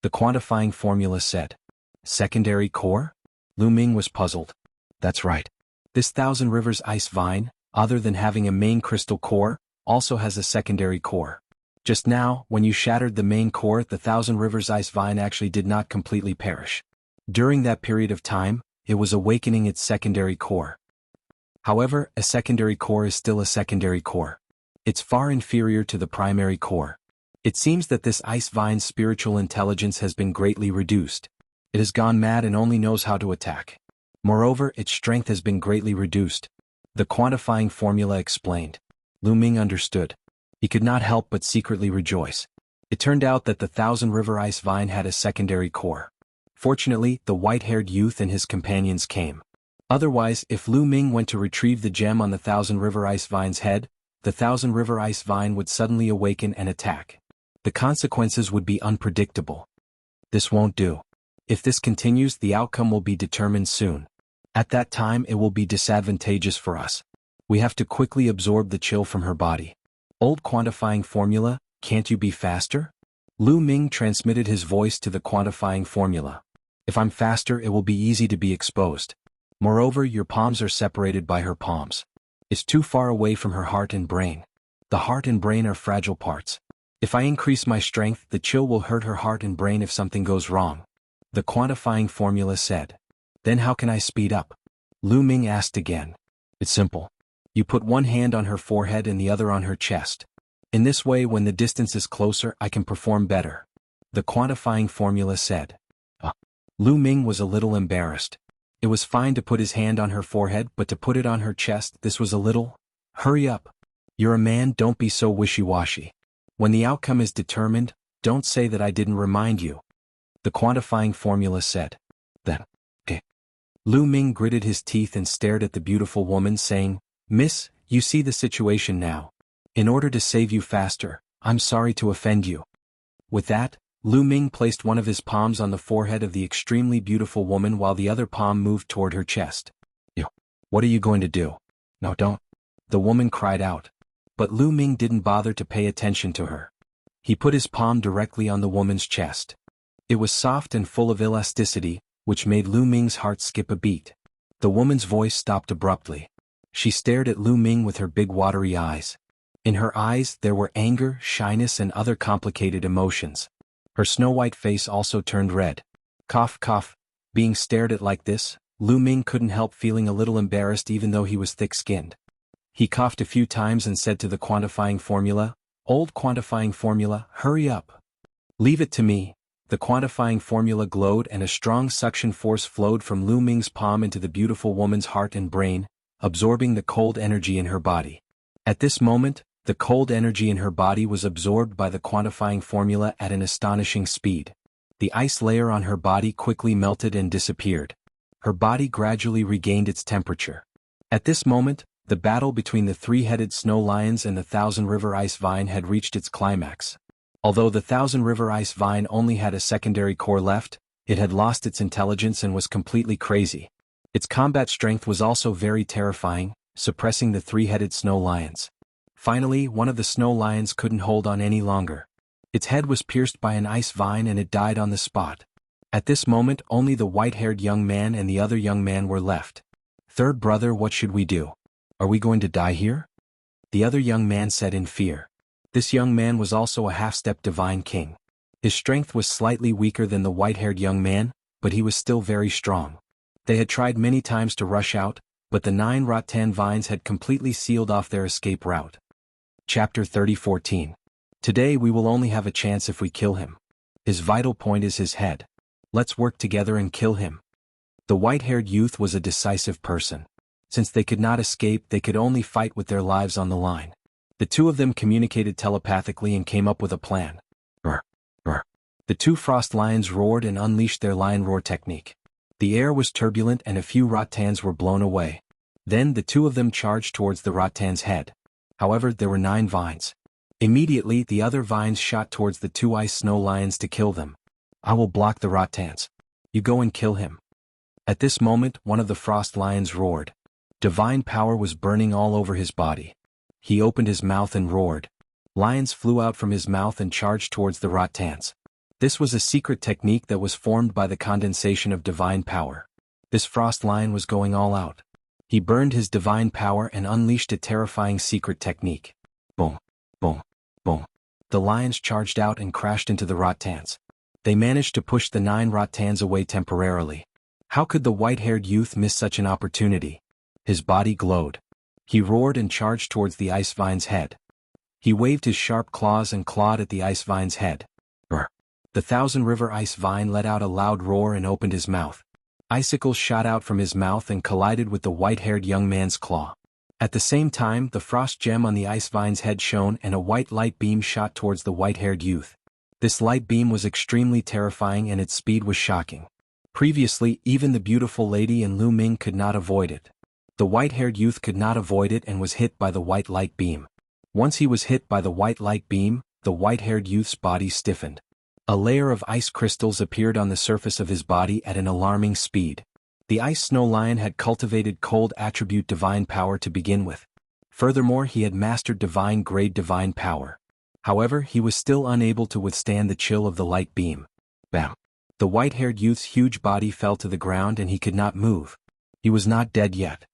the quantifying formula said. "Secondary core?" Lu Ming was puzzled. "That's right. This Thousand Rivers ice vine, other than having a main crystal core, also has a secondary core. Just now, when you shattered the main core, the Thousand Rivers ice vine actually did not completely perish. During that period of time, it was awakening its secondary core. However, a secondary core is still a secondary core. It's far inferior to the primary core. It seems that this ice vine's spiritual intelligence has been greatly reduced. It has gone mad and only knows how to attack. Moreover, its strength has been greatly reduced," the quantifying formula explained. Lu Ming understood. He could not help but secretly rejoice. It turned out that the Thousand River ice vine had a secondary core. Fortunately, the white-haired youth and his companions came. Otherwise, if Lu Ming went to retrieve the gem on the Thousand River ice vine's head, the Thousand River ice vine would suddenly awaken and attack. The consequences would be unpredictable. "This won't do. If this continues, the outcome will be determined soon. At that time, it will be disadvantageous for us. We have to quickly absorb the chill from her body." Old quantifying formula, "Can't you be faster?" Lu Ming transmitted his voice to the quantifying formula. "If I'm faster, it will be easy to be exposed. Moreover, your palms are separated by her palms. It's too far away from her heart and brain. The heart and brain are fragile parts. If I increase my strength, the chill will hurt her heart and brain if something goes wrong," the quantifying formula said. "Then how can I speed up?" Lu Ming asked again. "It's simple. You put one hand on her forehead and the other on her chest. In this way, when the distance is closer, I can perform better," the quantifying formula said. Lu Ming was a little embarrassed. It was fine to put his hand on her forehead, but to put it on her chest, this was a little... "Hurry up. You're a man, don't be so wishy-washy. When the outcome is determined, don't say that I didn't remind you," the quantifying formula said. "Then, okay." Lu Ming gritted his teeth and stared at the beautiful woman, saying, "Miss, you see the situation now. In order to save you faster, I'm sorry to offend you." With that, Lu Ming placed one of his palms on the forehead of the extremely beautiful woman while the other palm moved toward her chest. "Yo, what are you going to do?" "No, don't," the woman cried out. But Lu Ming didn't bother to pay attention to her. He put his palm directly on the woman's chest. It was soft and full of elasticity, which made Lu Ming's heart skip a beat. The woman's voice stopped abruptly. She stared at Lu Ming with her big watery eyes. In her eyes there were anger, shyness and other complicated emotions. Her snow-white face also turned red. Cough, cough. Being stared at like this, Lu Ming couldn't help feeling a little embarrassed even though he was thick-skinned. He coughed a few times and said to the quantifying formula, "Old quantifying formula, hurry up. Leave it to me." The quantifying formula glowed and a strong suction force flowed from Lu Ming's palm into the beautiful woman's heart and brain, absorbing the cold energy in her body. At this moment, the cold energy in her body was absorbed by the quantifying formula at an astonishing speed. The ice layer on her body quickly melted and disappeared. Her body gradually regained its temperature. At this moment, the battle between the three-headed snow lions and the Thousand River ice vine had reached its climax. Although the Thousand River ice vine only had a secondary core left, it had lost its intelligence and was completely crazy. Its combat strength was also very terrifying, suppressing the three-headed snow lions. Finally, one of the snow lions couldn't hold on any longer. Its head was pierced by an ice vine and it died on the spot. At this moment, only the white-haired young man and the other young man were left. "Third brother, what should we do? Are we going to die here?" the other young man said in fear. This young man was also a half-step divine king. His strength was slightly weaker than the white-haired young man, but he was still very strong. They had tried many times to rush out, but the 9 rattan vines had completely sealed off their escape route. Chapter 30:14. Today we will only have a chance if we kill him. His vital point is his head. Let's work together and kill him. The white-haired youth was a decisive person. Since they could not escape, they could only fight with their lives on the line. The two of them communicated telepathically and came up with a plan. Roar, roar. The two frost lions roared and unleashed their lion roar technique. The air was turbulent and a few rattans were blown away. Then the two of them charged towards the rattan's head. However, there were 9 vines. Immediately, the other vines shot towards the 2 ice snow lions to kill them. I will block the rattans. You go and kill him. At this moment, one of the frost lions roared. Divine power was burning all over his body. He opened his mouth and roared. Lions flew out from his mouth and charged towards the rattans. This was a secret technique that was formed by the condensation of divine power. This frost lion was going all out. He burned his divine power and unleashed a terrifying secret technique. Boom, boom, boom. The lions charged out and crashed into the rattans. They managed to push the 9 rattans away temporarily. How could the white-haired youth miss such an opportunity? His body glowed. He roared and charged towards the ice vine's head. He waved his sharp claws and clawed at the ice vine's head. Brr. The Thousand River Ice Vine let out a loud roar and opened his mouth. Icicles shot out from his mouth and collided with the white-haired young man's claw. At the same time, the frost gem on the ice vine's head shone and a white light beam shot towards the white-haired youth. This light beam was extremely terrifying and its speed was shocking. Previously, even the beautiful lady and Lu Ming could not avoid it. The white-haired youth could not avoid it and was hit by the white light beam. Once he was hit by the white light beam, the white-haired youth's body stiffened. A layer of ice crystals appeared on the surface of his body at an alarming speed. The ice snow lion had cultivated cold attribute divine power to begin with. Furthermore, he had mastered divine grade divine power. However, he was still unable to withstand the chill of the light beam. Bam! The white-haired youth's huge body fell to the ground and he could not move. He was not dead yet.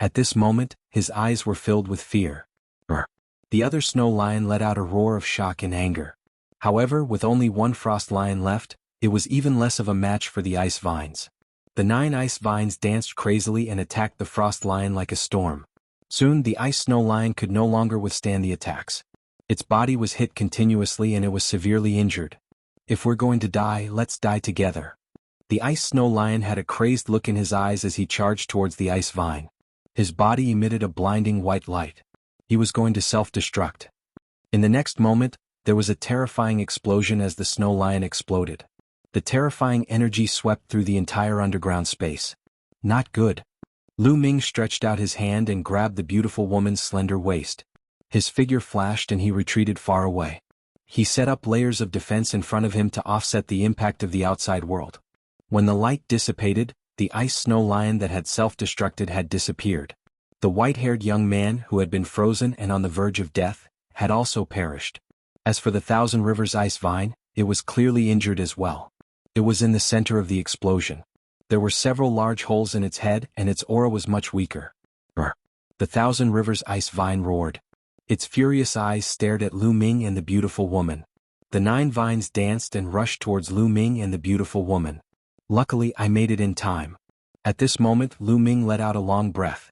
At this moment, his eyes were filled with fear. Brr. The other snow lion let out a roar of shock and anger. However, with only 1 frost lion left, it was even less of a match for the ice vines. The 9 ice vines danced crazily and attacked the frost lion like a storm. Soon the ice snow lion could no longer withstand the attacks. Its body was hit continuously and it was severely injured. If we're going to die, let's die together. The ice snow lion had a crazed look in his eyes as he charged towards the ice vine. His body emitted a blinding white light. He was going to self-destruct. In the next moment, there was a terrifying explosion as the snow lion exploded. The terrifying energy swept through the entire underground space. Not good. Lu Ming stretched out his hand and grabbed the beautiful woman's slender waist. His figure flashed and he retreated far away. He set up layers of defense in front of him to offset the impact of the outside world. When the light dissipated, the ice snow lion that had self-destructed had disappeared. The white-haired young man who had been frozen and on the verge of death had also perished. As for the Thousand Rivers Ice Vine, it was clearly injured as well. It was in the center of the explosion. There were several large holes in its head and its aura was much weaker. Brr. The Thousand Rivers Ice Vine roared. Its furious eyes stared at Lu Ming and the beautiful woman. The 9 vines danced and rushed towards Lu Ming and the beautiful woman. Luckily, I made it in time. At this moment, Lu Ming let out a long breath.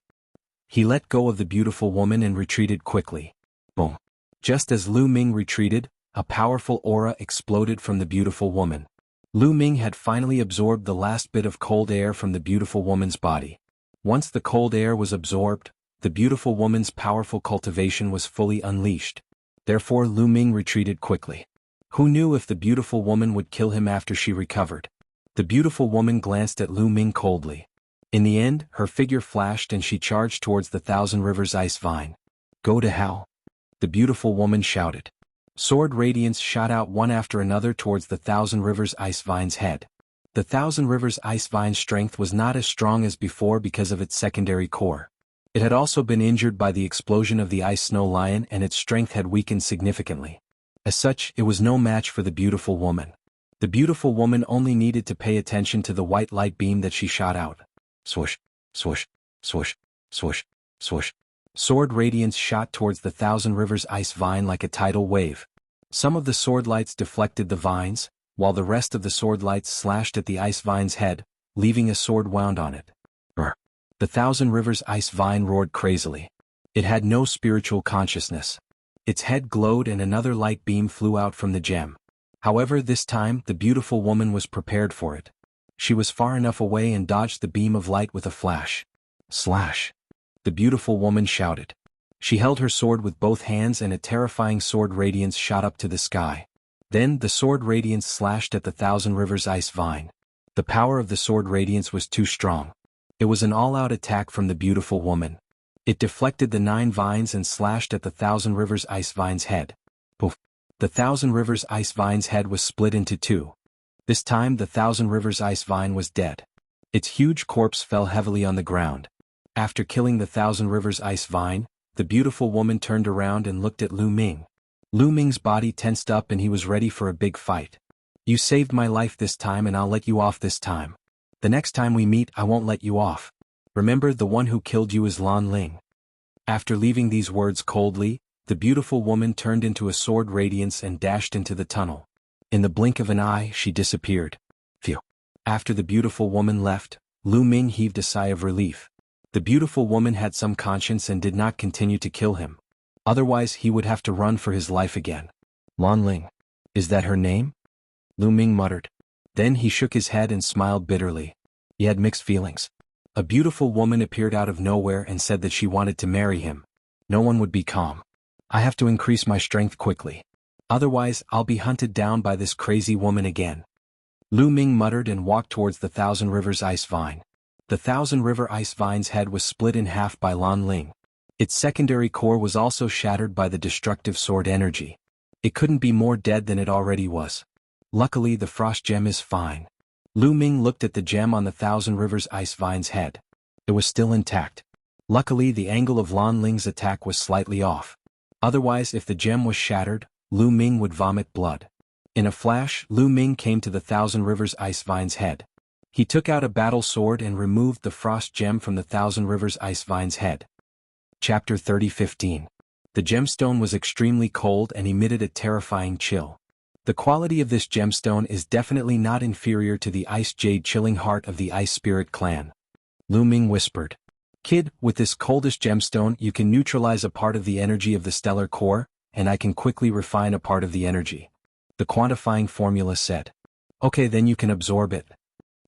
He let go of the beautiful woman and retreated quickly. Boom. Just as Lu Ming retreated, a powerful aura exploded from the beautiful woman. Lu Ming had finally absorbed the last bit of cold air from the beautiful woman's body. Once the cold air was absorbed, the beautiful woman's powerful cultivation was fully unleashed. Therefore Lu Ming retreated quickly. Who knew if the beautiful woman would kill him after she recovered? The beautiful woman glanced at Lu Ming coldly. In the end, her figure flashed and she charged towards the Thousand Rivers Ice Vine. Go to hell! The beautiful woman shouted. Sword radiance shot out one after another towards the Thousand Rivers Ice Vine's head. The Thousand Rivers Ice Vine's strength was not as strong as before because of its secondary core. It had also been injured by the explosion of the ice snow lion and its strength had weakened significantly. As such, it was no match for the beautiful woman. The beautiful woman only needed to pay attention to the white light beam that she shot out. Swoosh, swoosh, swoosh, swoosh, swoosh. Sword radiance shot towards the Thousand Rivers Ice Vine like a tidal wave. Some of the sword lights deflected the vines, while the rest of the sword lights slashed at the ice vine's head, leaving a sword wound on it. Brr. The Thousand Rivers Ice Vine roared crazily. It had no spiritual consciousness. Its head glowed and another light beam flew out from the gem. However, this time, the beautiful woman was prepared for it. She was far enough away and dodged the beam of light with a flash. Slash. the beautiful woman shouted. She held her sword with both hands and a terrifying sword radiance shot up to the sky. Then the sword radiance slashed at the Thousand Rivers ice vine. The power of the sword radiance was too strong. It was an all-out attack from the beautiful woman. It deflected the 9 vines and slashed at the Thousand Rivers ice vine's head. Poof! The Thousand Rivers ice vine's head was split into 2. This time the Thousand Rivers ice vine was dead. Its huge corpse fell heavily on the ground. After killing the Thousand Rivers ice vine, the beautiful woman turned around and looked at Lu Ming. Lu Ming's body tensed up and he was ready for a big fight. You saved my life this time and I'll let you off this time. The next time we meet I won't let you off. Remember, the one who killed you is Lan Ling. After leaving these words coldly, the beautiful woman turned into a sword radiance and dashed into the tunnel. In the blink of an eye she disappeared. Phew. After the beautiful woman left, Lu Ming heaved a sigh of relief. The beautiful woman had some conscience and did not continue to kill him. Otherwise he would have to run for his life again. Lan Ling. Is that her name? Lu Ming muttered. Then he shook his head and smiled bitterly. He had mixed feelings. A beautiful woman appeared out of nowhere and said that she wanted to marry him. No one would be calm. I have to increase my strength quickly. Otherwise I'll be hunted down by this crazy woman again. Lu Ming muttered and walked towards the Thousand Rivers ice vine. The Thousand River ice vine's head was split in half by Lan Ling. Its secondary core was also shattered by the destructive sword energy. It couldn't be more dead than it already was. Luckily the frost gem is fine. Lu Ming looked at the gem on the Thousand Rivers ice vine's head. It was still intact. Luckily the angle of Lan Ling's attack was slightly off. Otherwise if the gem was shattered, Lu Ming would vomit blood. In a flash, Lu Ming came to the Thousand Rivers ice vine's head. He took out a battle sword and removed the frost gem from the Thousand Rivers ice vine's head. Chapter 30:15. The gemstone was extremely cold and emitted a terrifying chill. The quality of this gemstone is definitely not inferior to the Ice Jade Chilling Heart of the Ice Spirit clan. Lu Ming whispered. Kid, with this coldest gemstone you can neutralize a part of the energy of the stellar core, and I can quickly refine a part of the energy. The quantifying formula said. Okay, then you can absorb it.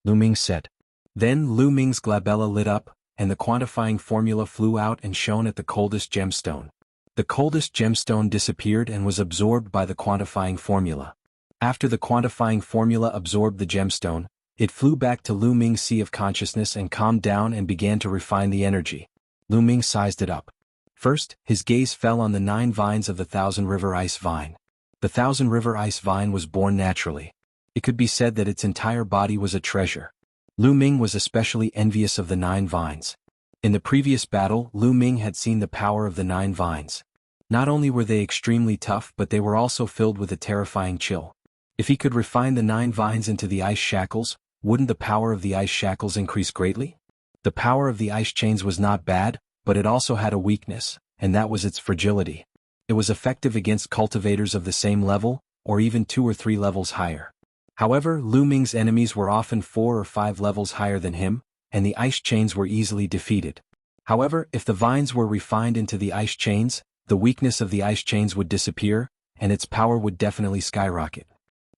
Lu Ming said. Then Lu Ming's glabella lit up, and the quantifying formula flew out and shone at the coldest gemstone. The coldest gemstone disappeared and was absorbed by the quantifying formula. After the quantifying formula absorbed the gemstone, it flew back to Lu Ming's sea of consciousness and calmed down and began to refine the energy. Lu Ming sized it up. First, his gaze fell on the 9 vines of the Thousand River ice vine. The Thousand River ice vine was born naturally. It could be said that its entire body was a treasure. Lu Ming was especially envious of the 9 vines. In the previous battle, Lu Ming had seen the power of the 9 vines. Not only were they extremely tough, but they were also filled with a terrifying chill. If he could refine the 9 vines into the ice shackles, wouldn't the power of the ice shackles increase greatly? The power of the ice chains was not bad, but it also had a weakness, and that was its fragility. It was effective against cultivators of the same level, or even 2 or 3 levels higher. However, Lu Ming's enemies were often 4 or 5 levels higher than him, and the ice chains were easily defeated. However, if the vines were refined into the ice chains, the weakness of the ice chains would disappear, and its power would definitely skyrocket.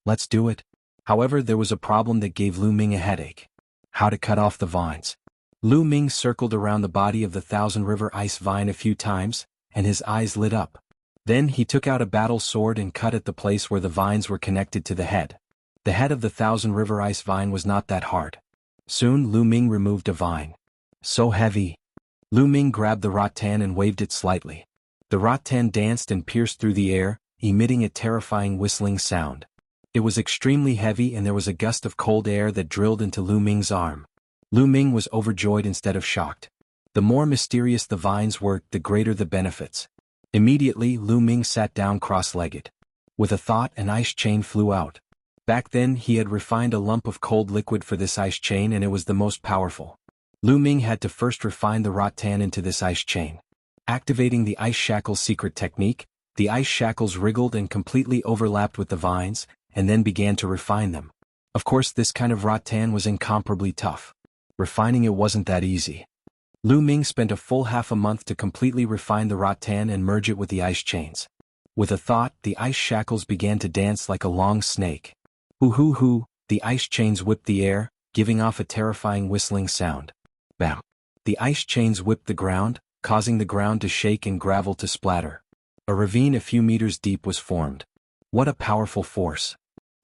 Let's do it. However, there was a problem that gave Lu Ming a headache. How to cut off the vines. Lu Ming circled around the body of the Thousand River ice vine a few times, and his eyes lit up. Then he took out a battle sword and cut at the place where the vines were connected to the head. The head of the Thousand River ice vine was not that hard. Soon Lu Ming removed a vine. So heavy. Lu Ming grabbed the rattan and waved it slightly. The rattan danced and pierced through the air, emitting a terrifying whistling sound. It was extremely heavy and there was a gust of cold air that drilled into Lu Ming's arm. Lu Ming was overjoyed instead of shocked. The more mysterious the vines were, the greater the benefits. Immediately Lu Ming sat down cross-legged. With a thought, an ice chain flew out. Back then he had refined a lump of cold liquid for this ice chain and it was the most powerful. Lu Ming had to first refine the rattan into this ice chain. Activating the ice shackles secret technique, the ice shackles wriggled and completely overlapped with the vines, and then began to refine them. Of course this kind of rattan was incomparably tough. Refining it wasn't that easy. Lu Ming spent a full half a month to completely refine the rattan and merge it with the ice chains. With a thought, the ice shackles began to dance like a long snake. Hoo-hoo-hoo, the ice chains whipped the air, giving off a terrifying whistling sound. Bam! The ice chains whipped the ground, causing the ground to shake and gravel to splatter. A ravine a few meters deep was formed. What a powerful force!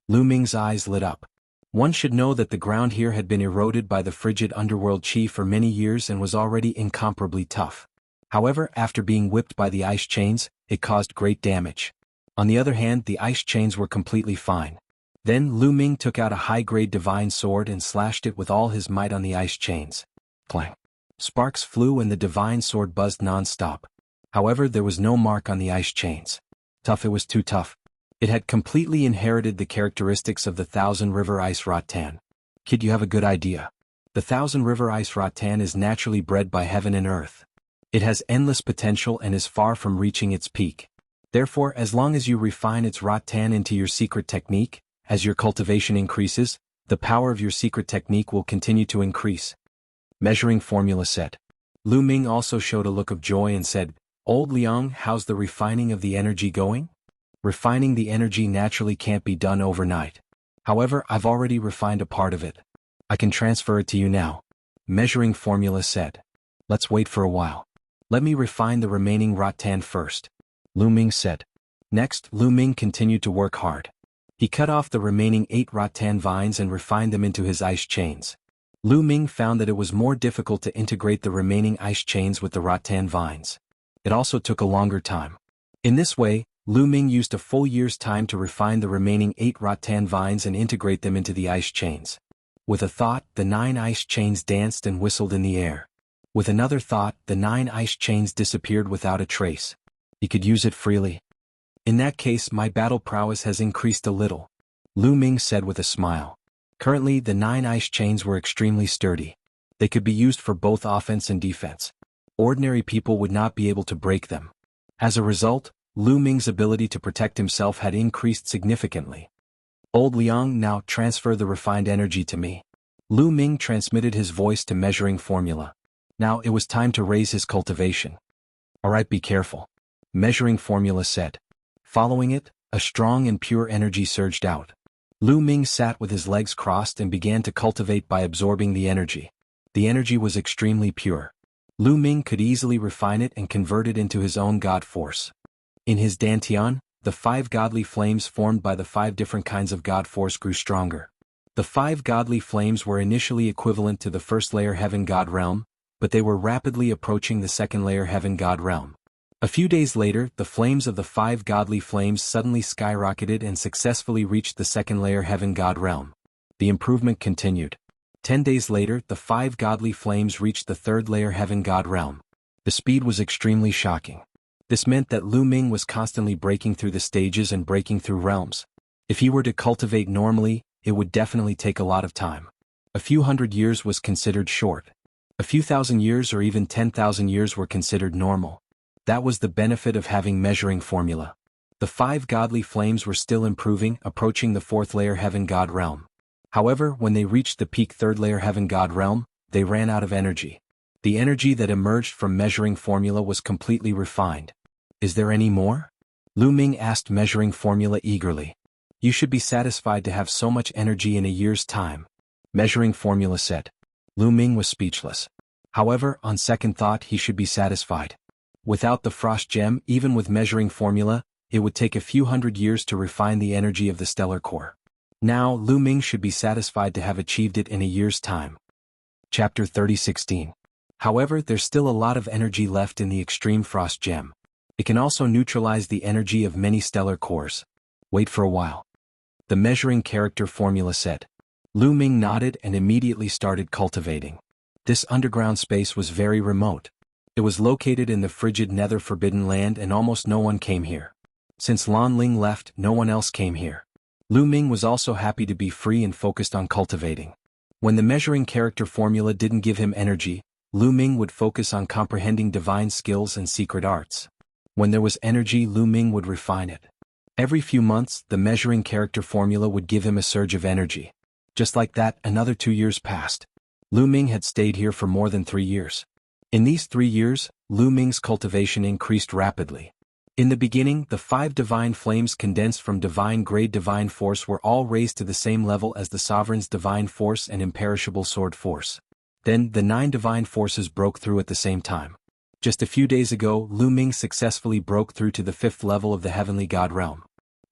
Lu Ming's eyes lit up. One should know that the ground here had been eroded by the frigid underworld chi for many years and was already incomparably tough. However, after being whipped by the ice chains, it caused great damage. On the other hand, the ice chains were completely fine. Then Lu Ming took out a high-grade divine sword and slashed it with all his might on the ice chains. Clang! Sparks flew and the divine sword buzzed non-stop. However, there was no mark on the ice chains. Tough, it was too tough. It had completely inherited the characteristics of the Thousand River Ice Rattan. Kid, you have a good idea. The Thousand River Ice Rattan is naturally bred by heaven and earth. It has endless potential and is far from reaching its peak. Therefore, as long as you refine its rattan into your secret technique, as your cultivation increases, the power of your secret technique will continue to increase. Measuring formula said. Lu Ming also showed a look of joy and said, Old Liang, how's the refining of the energy going? Refining the energy naturally can't be done overnight. However, I've already refined a part of it. I can transfer it to you now. Measuring formula said. Let's wait for a while. Let me refine the remaining rattan first. Lu Ming said. Next, Lu Ming continued to work hard. He cut off the remaining 8 rattan vines and refined them into his ice chains. Lu Ming found that it was more difficult to integrate the remaining ice chains with the rattan vines. It also took a longer time. In this way, Lu Ming used a full year's time to refine the remaining 8 rattan vines and integrate them into the ice chains. With a thought, the 9 ice chains danced and whistled in the air. With another thought, the 9 ice chains disappeared without a trace. He could use it freely. In that case, my battle prowess has increased a little, Lu Ming said with a smile. Currently, the 9 ice chains were extremely sturdy. They could be used for both offense and defense. Ordinary people would not be able to break them. As a result, Lu Ming's ability to protect himself had increased significantly. Old Liang, now transfer the refined energy to me. Lu Ming transmitted his voice to measuring formula. Now it was time to raise his cultivation. Alright, be careful. Measuring formula said. Following it, a strong and pure energy surged out. Lu Ming sat with his legs crossed and began to cultivate by absorbing the energy. The energy was extremely pure. Lu Ming could easily refine it and convert it into his own god force. In his dantian, the 5 godly flames formed by the 5 different kinds of god force grew stronger. The 5 godly flames were initially equivalent to the first layer heaven god realm, but they were rapidly approaching the second layer heaven god realm. A few days later, the flames of the 5 godly flames suddenly skyrocketed and successfully reached the second layer heaven god realm. The improvement continued. 10 days later, the 5 godly flames reached the third layer heaven god realm. The speed was extremely shocking. This meant that Lu Ming was constantly breaking through the stages and breaking through realms. If he were to cultivate normally, it would definitely take a lot of time. A few hundred years was considered short. A few thousand years or even 10,000 years were considered normal. That was the benefit of having measuring formula. The 5 godly flames were still improving, approaching the 4th layer heaven god realm. However, when they reached the peak 3rd layer heaven god realm, they ran out of energy. The energy that emerged from measuring formula was completely refined. Is there any more? Lu Ming asked measuring formula eagerly. You should be satisfied to have so much energy in a year's time, measuring formula said. Lu Ming was speechless. However, on second thought, he should be satisfied. Without the frost gem, even with measuring formula, it would take a few hundred years to refine the energy of the stellar core. Now, Lu Ming should be satisfied to have achieved it in a year's time. Chapter 30:16. However, there's still a lot of energy left in the extreme frost gem. It can also neutralize the energy of many stellar cores. Wait for a while. The measuring character formula said. Lu Ming nodded and immediately started cultivating. This underground space was very remote. It was located in the frigid nether forbidden land and almost no one came here. Since Lan Ling left, no one else came here. Lu Ming was also happy to be free and focused on cultivating. When the measuring character formula didn't give him energy, Lu Ming would focus on comprehending divine skills and secret arts. When there was energy, Lu Ming would refine it. Every few months, the measuring character formula would give him a surge of energy. Just like that, another 2 years passed. Lu Ming had stayed here for more than 3 years. In these 3 years, Lu Ming's cultivation increased rapidly. In the beginning, the 5 divine flames condensed from divine grade divine force were all raised to the same level as the sovereign's divine force and imperishable sword force. Then, the 9 divine forces broke through at the same time. Just a few days ago, Lu Ming successfully broke through to the 5th level of the Heavenly God realm.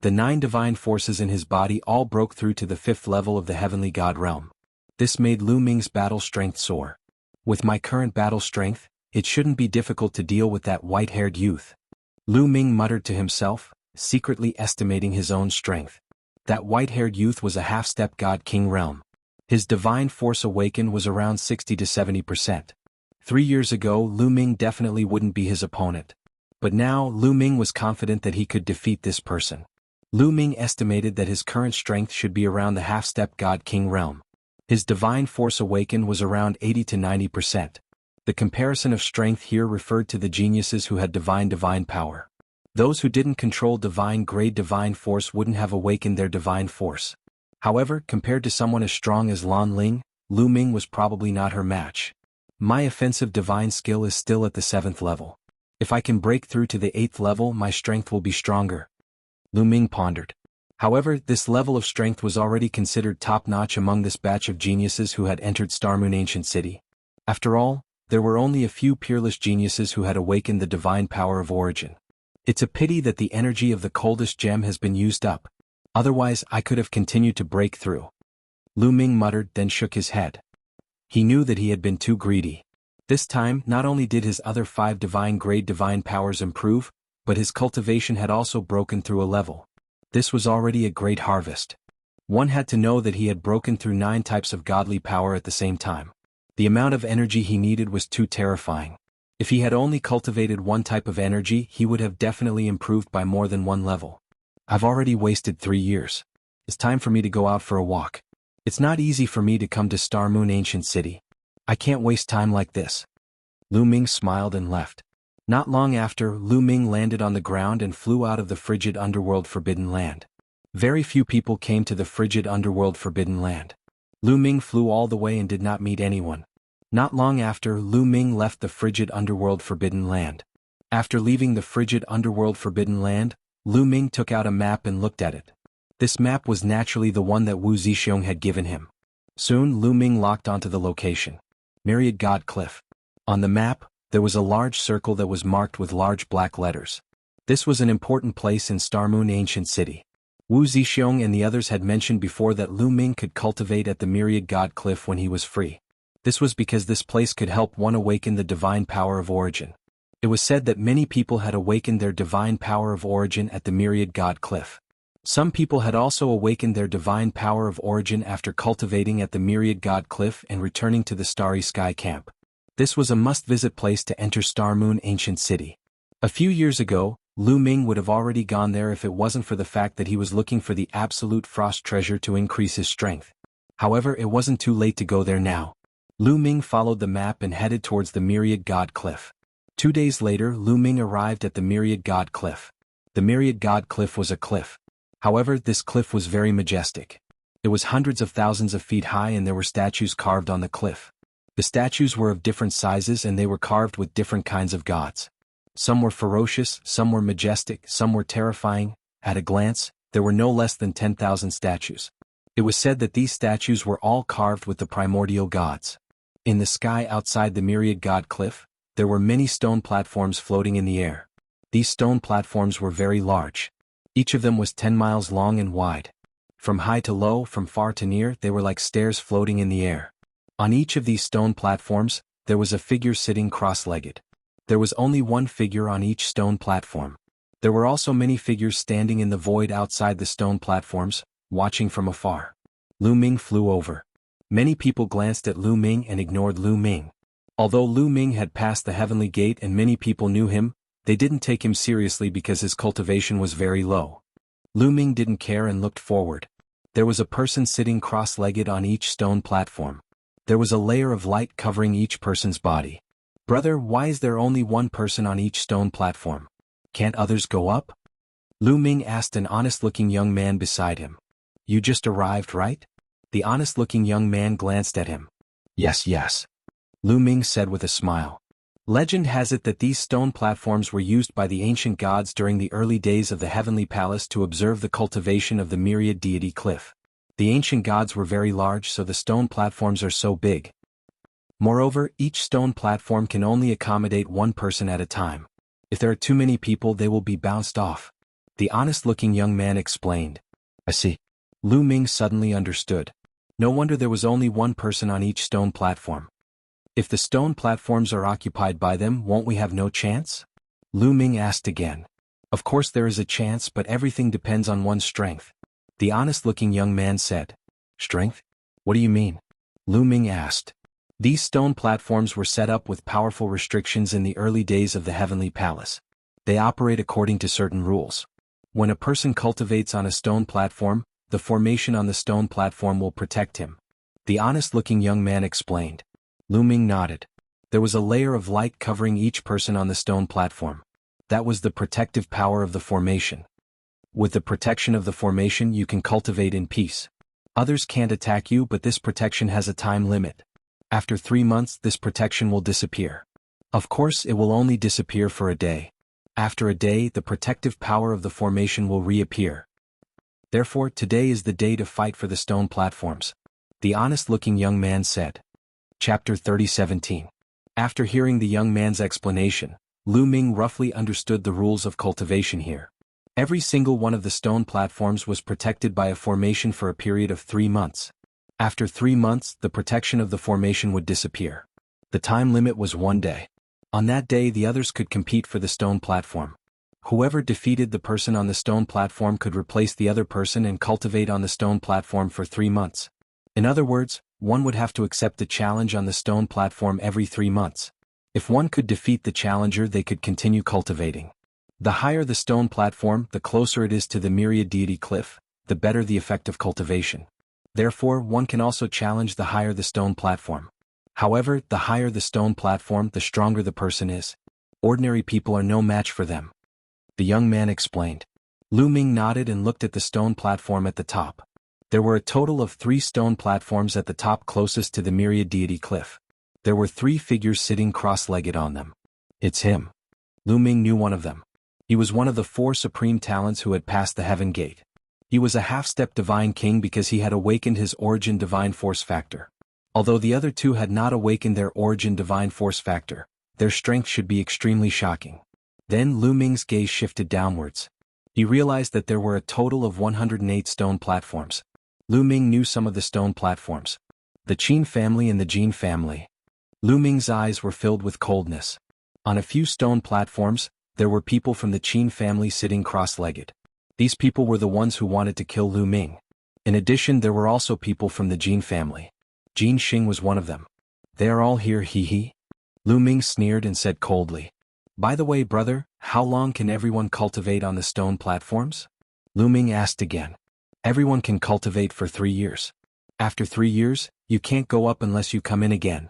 The 9 divine forces in his body all broke through to the 5th level of the Heavenly God realm. This made Lu Ming's battle strength soar. With my current battle strength, it shouldn't be difficult to deal with that white-haired youth. Lu Ming muttered to himself, secretly estimating his own strength. That white-haired youth was a half-step God King realm. His divine force awakened was around 60 to 70%. 3 years ago, Lu Ming definitely wouldn't be his opponent. But now, Lu Ming was confident that he could defeat this person. Lu Ming estimated that his current strength should be around the half-step God King realm. His divine force awakened was around 80 to 90%. The comparison of strength here referred to the geniuses who had divine power. Those who didn't control divine grade divine force wouldn't have awakened their divine force. However, compared to someone as strong as Lan Ling, Lu Ming was probably not her match. My offensive divine skill is still at the 7th level. If I can break through to the 8th level, my strength will be stronger. Lu Ming pondered. However, this level of strength was already considered top-notch among this batch of geniuses who had entered Starmoon Ancient City. After all, there were only a few peerless geniuses who had awakened the divine power of origin. It's a pity that the energy of the coldest gem has been used up. Otherwise, I could have continued to break through. Lu Ming muttered, then shook his head. He knew that he had been too greedy. This time, not only did his other 5 divine grade divine powers improve, but his cultivation had also broken through a level. This was already a great harvest. One had to know that he had broken through 9 types of godly power at the same time. The amount of energy he needed was too terrifying. If he had only cultivated one type of energy, he would have definitely improved by more than 1 level. I've already wasted 3 years. It's time for me to go out for a walk. It's not easy for me to come to Starmoon Ancient City. I can't waste time like this. Lu Ming smiled and left. Not long after, Lu Ming landed on the ground and flew out of the frigid underworld Forbidden Land. Very few people came to the frigid underworld Forbidden Land. Lu Ming flew all the way and did not meet anyone. Not long after, Lu Ming left the frigid underworld Forbidden Land. After leaving the frigid underworld Forbidden Land, Lu Ming took out a map and looked at it. This map was naturally the one that Wu Zixiong had given him. Soon Lu Ming locked onto the location. Myriad God Cliff. On the map, there was a large circle that was marked with large black letters. This was an important place in Starmoon Ancient City. Wu Zixiong and the others had mentioned before that Lu Ming could cultivate at the Myriad God Cliff when he was free. This was because this place could help one awaken the divine power of origin. It was said that many people had awakened their divine power of origin at the Myriad God Cliff. Some people had also awakened their divine power of origin after cultivating at the Myriad God Cliff and returning to the Starry Sky Camp. This was a must-visit place to enter Starmoon Ancient City. A few years ago, Lu Ming would have already gone there if it wasn't for the fact that he was looking for the absolute frost treasure to increase his strength. However, it wasn't too late to go there now. Lu Ming followed the map and headed towards the Myriad God Cliff. 2 days later, Lu Ming arrived at the Myriad God Cliff. The Myriad God Cliff was a cliff. However, this cliff was very majestic. It was hundreds of thousands of feet high and there were statues carved on the cliff. The statues were of different sizes and they were carved with different kinds of gods. Some were ferocious, some were majestic, some were terrifying. At a glance, there were no less than 10,000 statues. It was said that these statues were all carved with the primordial gods. In the sky outside the Myriad God Cliff, there were many stone platforms floating in the air. These stone platforms were very large. Each of them was 10 miles long and wide. From high to low, from far to near, they were like stairs floating in the air. On each of these stone platforms, there was a figure sitting cross-legged. There was only one figure on each stone platform. There were also many figures standing in the void outside the stone platforms, watching from afar. Lu Ming flew over. Many people glanced at Lu Ming and ignored Lu Ming. Although Lu Ming had passed the heavenly gate and many people knew him, they didn't take him seriously because his cultivation was very low. Lu Ming didn't care and looked forward. There was a person sitting cross-legged on each stone platform. There was a layer of light covering each person's body. Brother, why is there only one person on each stone platform? Can't others go up? Lu Ming asked an honest-looking young man beside him. You just arrived, right? The honest-looking young man glanced at him. Yes. Lu Ming said with a smile. Legend has it that these stone platforms were used by the ancient gods during the early days of the Heavenly Palace to observe the cultivation of the Myriad Deity Cliff. The ancient gods were very large, so the stone platforms are so big. Moreover, each stone platform can only accommodate one person at a time. If there are too many people, they will be bounced off. The honest-looking young man explained. I see. Lu Ming suddenly understood. No wonder there was only one person on each stone platform. If the stone platforms are occupied by them, won't we have no chance? Lu Ming asked again. Of course there is a chance, but everything depends on one's strength. The honest-looking young man said. Strength? What do you mean? Lu Ming asked. These stone platforms were set up with powerful restrictions in the early days of the Heavenly Palace. They operate according to certain rules. When a person cultivates on a stone platform, the formation on the stone platform will protect him. The honest-looking young man explained. Lu Ming nodded. There was a layer of light covering each person on the stone platform. That was the protective power of the formation. With the protection of the formation, you can cultivate in peace. Others can't attack you, but this protection has a time limit. After 3 months, this protection will disappear. Of course, it will only disappear for a day. After a day, the protective power of the formation will reappear. Therefore, today is the day to fight for the stone platforms. The honest-looking young man said. Chapter 30:17. After hearing the young man's explanation, Lu Ming roughly understood the rules of cultivation here. Every single one of the stone platforms was protected by a formation for a period of 3 months. After 3 months, the protection of the formation would disappear. The time limit was 1 day. On that day, the others could compete for the stone platform. Whoever defeated the person on the stone platform could replace the other person and cultivate on the stone platform for 3 months. In other words, one would have to accept the challenge on the stone platform every 3 months. If one could defeat the challenger, they could continue cultivating. The higher the stone platform, the closer it is to the myriad deity cliff, the better the effect of cultivation. Therefore, one can also challenge the higher the stone platform. However, the higher the stone platform, the stronger the person is. Ordinary people are no match for them. The young man explained. Lu Ming nodded and looked at the stone platform at the top. There were a total of 3 stone platforms at the top closest to the myriad deity cliff. There were 3 figures sitting cross-legged on them. It's him. Lu Ming knew one of them. He was one of the 4 supreme talents who had passed the heaven gate. He was a half-step divine king because he had awakened his origin divine force factor. Although the other 2 had not awakened their origin divine force factor, their strength should be extremely shocking. Then Lu Ming's gaze shifted downwards. He realized that there were a total of 108 stone platforms. Lu Ming knew some of the stone platforms. The Qin family and the Jin family. Lu Ming's eyes were filled with coldness. On a few stone platforms, there were people from the Qin family sitting cross-legged. These people were the ones who wanted to kill Lu Ming. In addition, there were also people from the Jin family. Jin Xing was one of them. They are all here, hee. Lu Ming sneered and said coldly. By the way, brother, how long can everyone cultivate on the stone platforms? Lu Ming asked again. Everyone can cultivate for 3 years. After 3 years, you can't go up unless you come in again.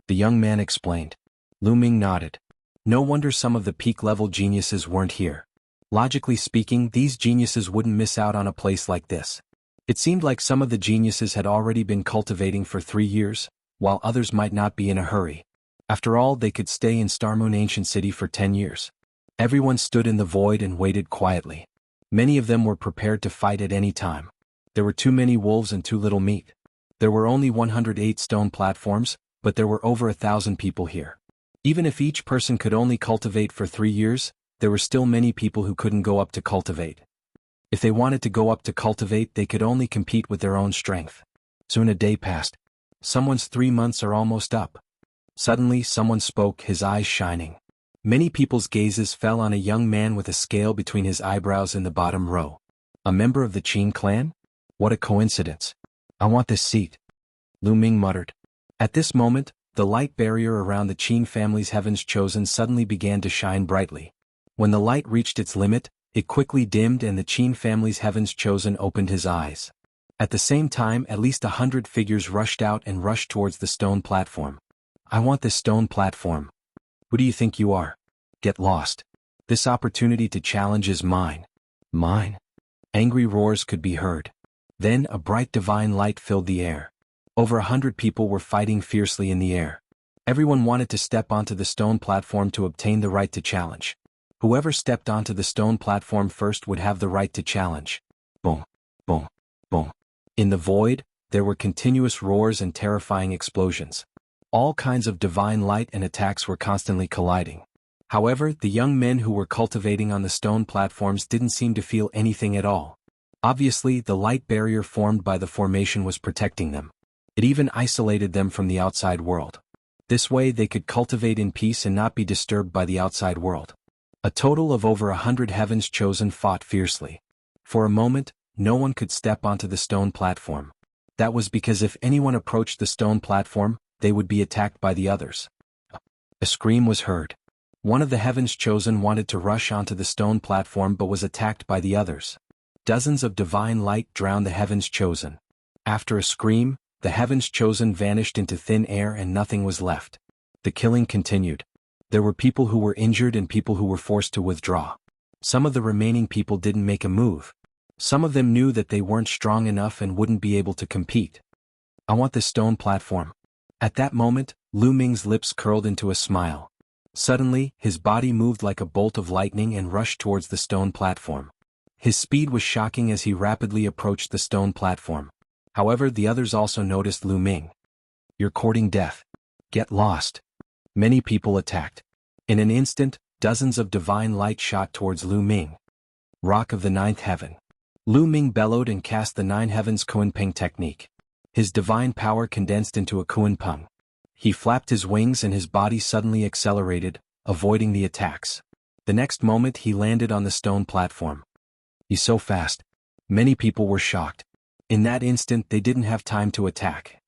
The young man explained. Lu Ming nodded. No wonder some of the peak-level geniuses weren't here. Logically speaking, these geniuses wouldn't miss out on a place like this. It seemed like some of the geniuses had already been cultivating for 3 years, while others might not be in a hurry. After all, they could stay in Starmoon Ancient City for 10 years. Everyone stood in the void and waited quietly. Many of them were prepared to fight at any time. There were too many wolves and too little meat. There were only 108 stone platforms, but there were over 1,000 people here. Even if each person could only cultivate for 3 years, there were still many people who couldn't go up to cultivate. If they wanted to go up to cultivate, they could only compete with their own strength. Soon a day passed. Someone's 3 months are almost up. Suddenly, someone spoke, his eyes shining. Many people's gazes fell on a young man with a scale between his eyebrows in the bottom row. A member of the Qin clan? What a coincidence. I want this seat. Lu Ming muttered. At this moment, the light barrier around the Qin family's heavens chosen suddenly began to shine brightly. When the light reached its limit, it quickly dimmed and the Qin family's heavens chosen opened his eyes. At the same time, at least 100 figures rushed out and rushed towards the stone platform. I want this stone platform. Who do you think you are? Get lost. This opportunity to challenge is mine. Mine? Angry roars could be heard. Then a bright divine light filled the air. Over 100 people were fighting fiercely in the air. Everyone wanted to step onto the stone platform to obtain the right to challenge. Whoever stepped onto the stone platform first would have the right to challenge. Boom, boom, boom. In the void, there were continuous roars and terrifying explosions. All kinds of divine light and attacks were constantly colliding. However, the young men who were cultivating on the stone platforms didn't seem to feel anything at all. Obviously, the light barrier formed by the formation was protecting them. It even isolated them from the outside world. This way they could cultivate in peace and not be disturbed by the outside world. A total of over 100 heavens chosen fought fiercely. For a moment, no one could step onto the stone platform. That was because if anyone approached the stone platform, they would be attacked by the others. A scream was heard. One of the heavens chosen wanted to rush onto the stone platform but was attacked by the others. Dozens of divine light drowned the heavens chosen. After a scream, the heavens chosen vanished into thin air and nothing was left. The killing continued. There were people who were injured and people who were forced to withdraw. Some of the remaining people didn't make a move. Some of them knew that they weren't strong enough and wouldn't be able to compete. I want this stone platform. At that moment, Lu Ming's lips curled into a smile. Suddenly, his body moved like a bolt of lightning and rushed towards the stone platform. His speed was shocking as he rapidly approached the stone platform. However, the others also noticed Lu Ming. You're courting death. Get lost. Many people attacked. In an instant, dozens of divine light shot towards Lu Ming. Rock of the Ninth Heaven. Lu Ming bellowed and cast the Nine Heavens Kunpeng technique. His divine power condensed into a Kunpeng. He flapped his wings and his body suddenly accelerated, avoiding the attacks. The next moment he landed on the stone platform. He's so fast. Many people were shocked. In that instant they didn't have time to attack.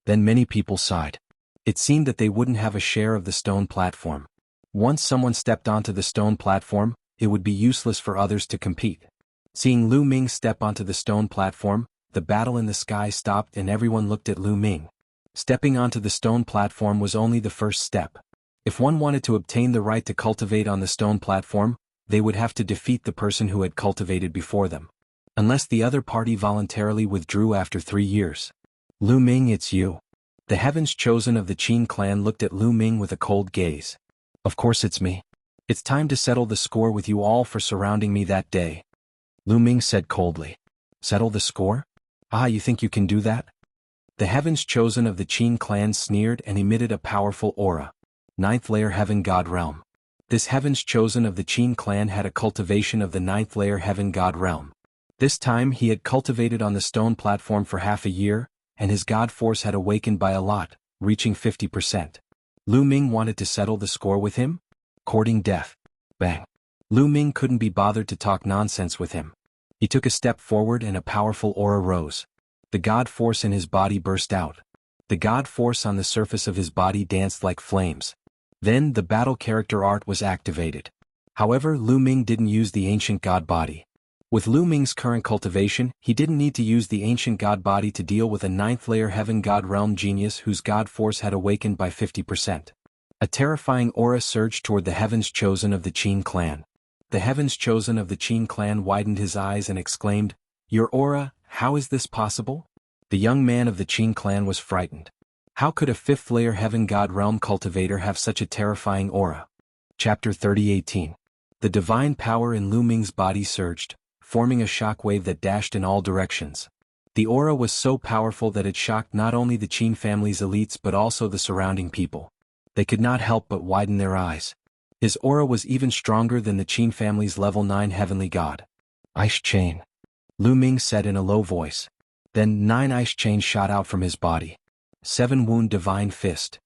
Then many people sighed. It seemed that they wouldn't have a share of the stone platform. Once someone stepped onto the stone platform, it would be useless for others to compete. Seeing Lu Ming step onto the stone platform, the battle in the sky stopped and everyone looked at Lu Ming. Stepping onto the stone platform was only the first step. If one wanted to obtain the right to cultivate on the stone platform, they would have to defeat the person who had cultivated before them. Unless the other party voluntarily withdrew after 3 years. Lu Ming, it's you. The heavens chosen of the Qin clan looked at Lu Ming with a cold gaze. Of course it's me. It's time to settle the score with you all for surrounding me that day. Lu Ming said coldly. Settle the score? Ah, you think you can do that? The heavens chosen of the Qin clan sneered and emitted a powerful aura. 9th layer Heaven God Realm. This heavens chosen of the Qin clan had a cultivation of the 9th layer Heaven God Realm. This time he had cultivated on the stone platform for half a year, and his god force had awakened by a lot, reaching 50%. Lu Ming wanted to settle the score with him? Courting death. Bang. Lu Ming couldn't be bothered to talk nonsense with him. He took a step forward and a powerful aura rose. The god force in his body burst out. The god force on the surface of his body danced like flames. Then the battle character art was activated. However, Lu Ming didn't use the ancient god body. With Lu Ming's current cultivation, he didn't need to use the ancient god body to deal with a 9th layer Heaven God Realm genius whose god force had awakened by 50%. A terrifying aura surged toward the heavens chosen of the Qin clan. The heavens chosen of the Qin clan widened his eyes and exclaimed, Your aura, how is this possible? The young man of the Qin clan was frightened. How could a 5th layer Heaven God Realm cultivator have such a terrifying aura? Chapter 30:18. The divine power in Lu Ming's body surged, forming a shockwave that dashed in all directions. The aura was so powerful that it shocked not only the Qin family's elites but also the surrounding people. They could not help but widen their eyes. His aura was even stronger than the Qin family's level 9 heavenly god. Ice chain. Lu Ming said in a low voice. Then 9 ice chains shot out from his body. 7 wound divine fist.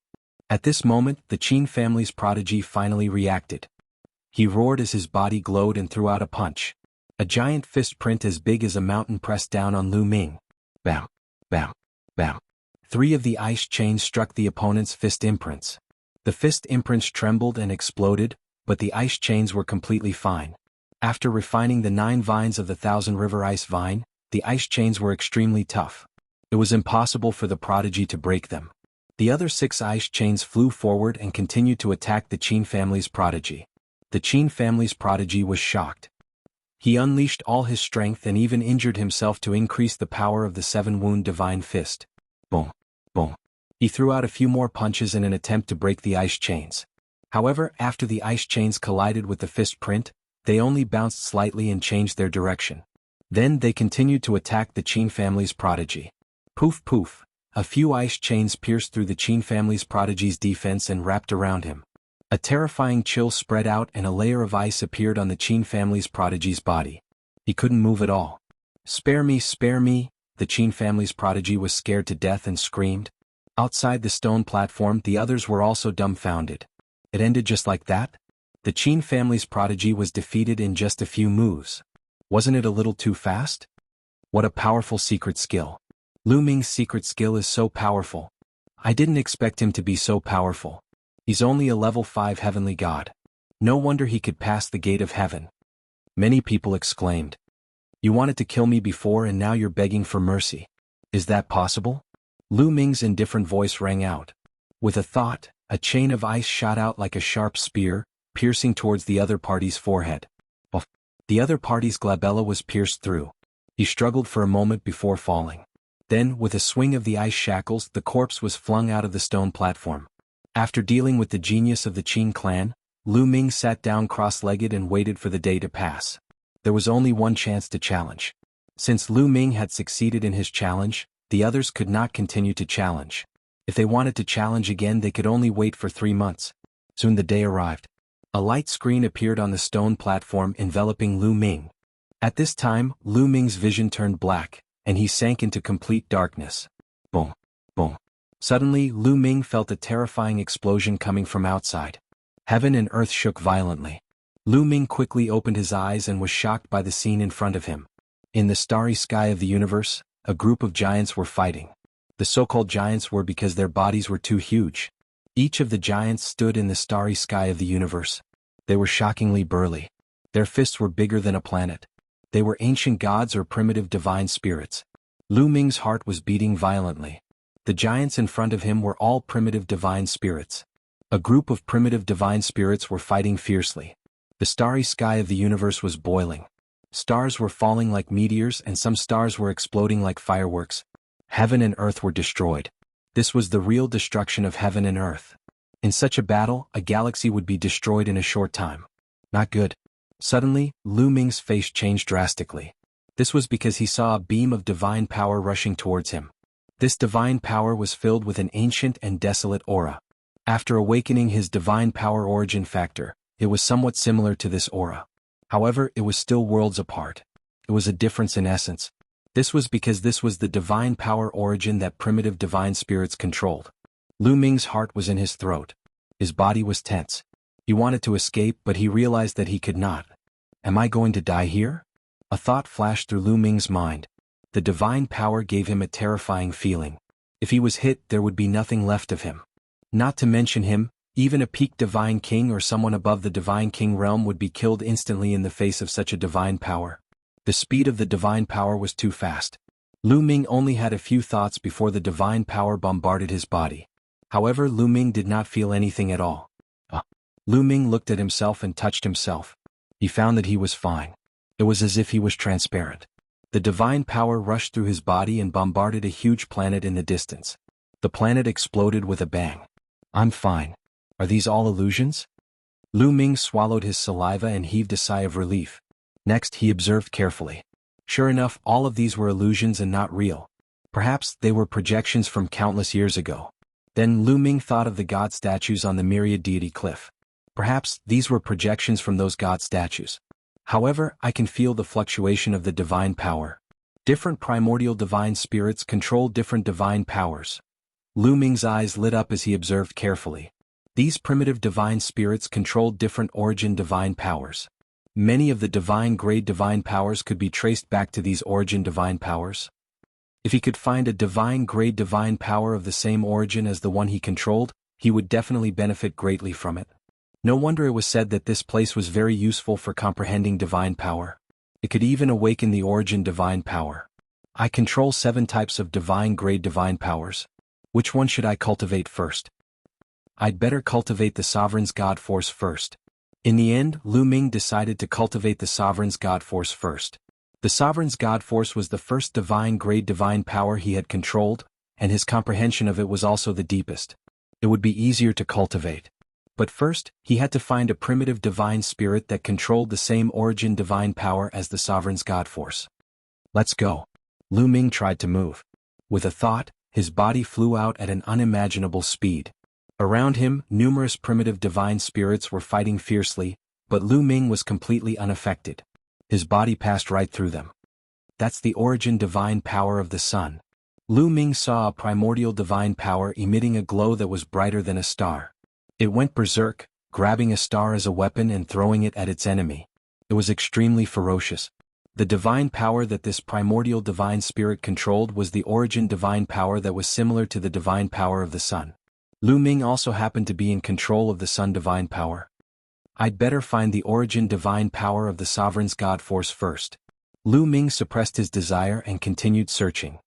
At this moment, the Qin family's prodigy finally reacted. He roared as his body glowed and threw out a punch. A giant fist print as big as a mountain pressed down on Lu Ming. Bam, bam, bam. 3 of the ice chains struck the opponent's fist imprints. The fist imprints trembled and exploded, but the ice chains were completely fine. After refining the 9 vines of the Thousand River Ice Vine, the ice chains were extremely tough. It was impossible for the prodigy to break them. The other 6 ice chains flew forward and continued to attack the Qin family's prodigy. The Qin family's prodigy was shocked. He unleashed all his strength and even injured himself to increase the power of the 7-wound divine fist. Boom, boom. He threw out a few more punches in an attempt to break the ice chains. However, after the ice chains collided with the fist print, they only bounced slightly and changed their direction. Then they continued to attack the Qin family's prodigy. Poof poof, A few ice chains pierced through the Qin family's prodigy's defense and wrapped around him. A terrifying chill spread out and a layer of ice appeared on the Qin family's prodigy's body. He couldn't move at all. Spare me, spare me, the Qin family's prodigy was scared to death and screamed. Outside the stone platform, the others were also dumbfounded. It ended just like that? The Qin family's prodigy was defeated in just a few moves. Wasn't it a little too fast? What a powerful secret skill. Lu Ming's secret skill is so powerful. I didn't expect him to be so powerful. He's only a level 5 heavenly god. No wonder he could pass the gate of heaven. Many people exclaimed. You wanted to kill me before and now you're begging for mercy. Is that possible? Lu Ming's indifferent voice rang out. With a thought, a chain of ice shot out like a sharp spear, piercing towards the other party's forehead. The other party's glabella was pierced through. He struggled for a moment before falling. Then, with a swing of the ice shackles, the corpse was flung out of the stone platform. After dealing with the genius of the Qin clan, Lu Ming sat down cross-legged and waited for the day to pass. There was only one chance to challenge. Since Lu Ming had succeeded in his challenge, the others could not continue to challenge. If they wanted to challenge again, they could only wait for 3 months. Soon the day arrived. A light screen appeared on the stone platform enveloping Lu Ming. At this time, Lu Ming's vision turned black, and he sank into complete darkness. Boom, boom. Suddenly, Lu Ming felt a terrifying explosion coming from outside. Heaven and earth shook violently. Lu Ming quickly opened his eyes and was shocked by the scene in front of him. In the starry sky of the universe, a group of giants were fighting. The so-called giants were because their bodies were too huge. Each of the giants stood in the starry sky of the universe. They were shockingly burly. Their fists were bigger than a planet. They were ancient gods or primitive divine spirits. Lu Ming's heart was beating violently. The giants in front of him were all primitive divine spirits. A group of primitive divine spirits were fighting fiercely. The starry sky of the universe was boiling. Stars were falling like meteors and some stars were exploding like fireworks. Heaven and earth were destroyed. This was the real destruction of heaven and earth. In such a battle, a galaxy would be destroyed in a short time. Not good. Suddenly, Lu Ming's face changed drastically. This was because he saw a beam of divine power rushing towards him. This divine power was filled with an ancient and desolate aura. After awakening his divine power origin factor, it was somewhat similar to this aura. However, it was still worlds apart. It was a difference in essence. This was because this was the divine power origin that primitive divine spirits controlled. Lu Ming's heart was in his throat. His body was tense. He wanted to escape, but he realized that he could not. Am I going to die here? A thought flashed through Lu Ming's mind. The divine power gave him a terrifying feeling. If he was hit, there would be nothing left of him. Not to mention him, even a peak divine king or someone above the divine king realm would be killed instantly in the face of such a divine power. The speed of the divine power was too fast. Lu Ming only had a few thoughts before the divine power bombarded his body. However, Lu Ming did not feel anything at all. Lu Ming looked at himself and touched himself. He found that he was fine. It was as if he was transparent. The divine power rushed through his body and bombarded a huge planet in the distance. The planet exploded with a bang. I'm fine. Are these all illusions? Lu Ming swallowed his saliva and heaved a sigh of relief. Next, he observed carefully. Sure enough, all of these were illusions and not real. Perhaps they were projections from countless years ago. Then Lu Ming thought of the god statues on the Myriad Deity Cliff. Perhaps these were projections from those god statues. However, I can feel the fluctuation of the divine power. Different primordial divine spirits control different divine powers. Lu Ming's eyes lit up as he observed carefully. These primitive divine spirits controlled different origin divine powers. Many of the divine-grade divine powers could be traced back to these origin divine powers. If he could find a divine-grade divine power of the same origin as the one he controlled, he would definitely benefit greatly from it. No wonder it was said that this place was very useful for comprehending divine power. It could even awaken the origin divine power. I control 7 types of divine-grade divine powers. Which one should I cultivate first? I'd better cultivate the Sovereign's God Force first. In the end, Lu Ming decided to cultivate the Sovereign's God Force first. The Sovereign's God Force was the first divine-grade divine power he had controlled, and his comprehension of it was also the deepest. It would be easier to cultivate. But first, he had to find a primitive divine spirit that controlled the same origin divine power as the Sovereign's God Force. Let's go. Lu Ming tried to move. With a thought, his body flew out at an unimaginable speed. Around him, numerous primitive divine spirits were fighting fiercely, but Lu Ming was completely unaffected. His body passed right through them. That's the origin divine power of the sun. Lu Ming saw a primordial divine power emitting a glow that was brighter than a star. It went berserk, grabbing a star as a weapon and throwing it at its enemy. It was extremely ferocious. The divine power that this primordial divine spirit controlled was the origin divine power that was similar to the divine power of the sun. Lu Ming also happened to be in control of the sun divine power. I'd better find the origin divine power of the sovereign's god force first. Lu Ming suppressed his desire and continued searching.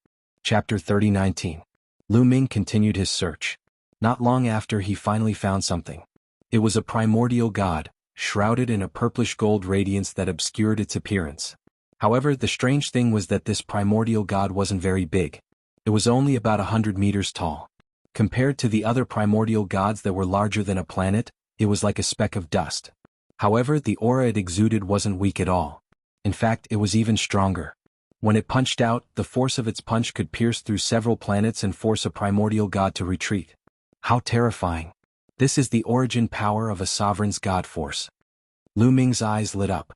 Chapter 30:19. Lu Ming continued his search. Not long after, he finally found something. It was a primordial god, shrouded in a purplish gold radiance that obscured its appearance. However, the strange thing was that this primordial god wasn't very big. It was only about 100 meters tall. Compared to the other primordial gods that were larger than a planet, it was like a speck of dust. However, the aura it exuded wasn't weak at all. In fact, it was even stronger. When it punched out, the force of its punch could pierce through several planets and force a primordial god to retreat. How terrifying. This is the origin power of a sovereign's god force. Lu Ming's eyes lit up.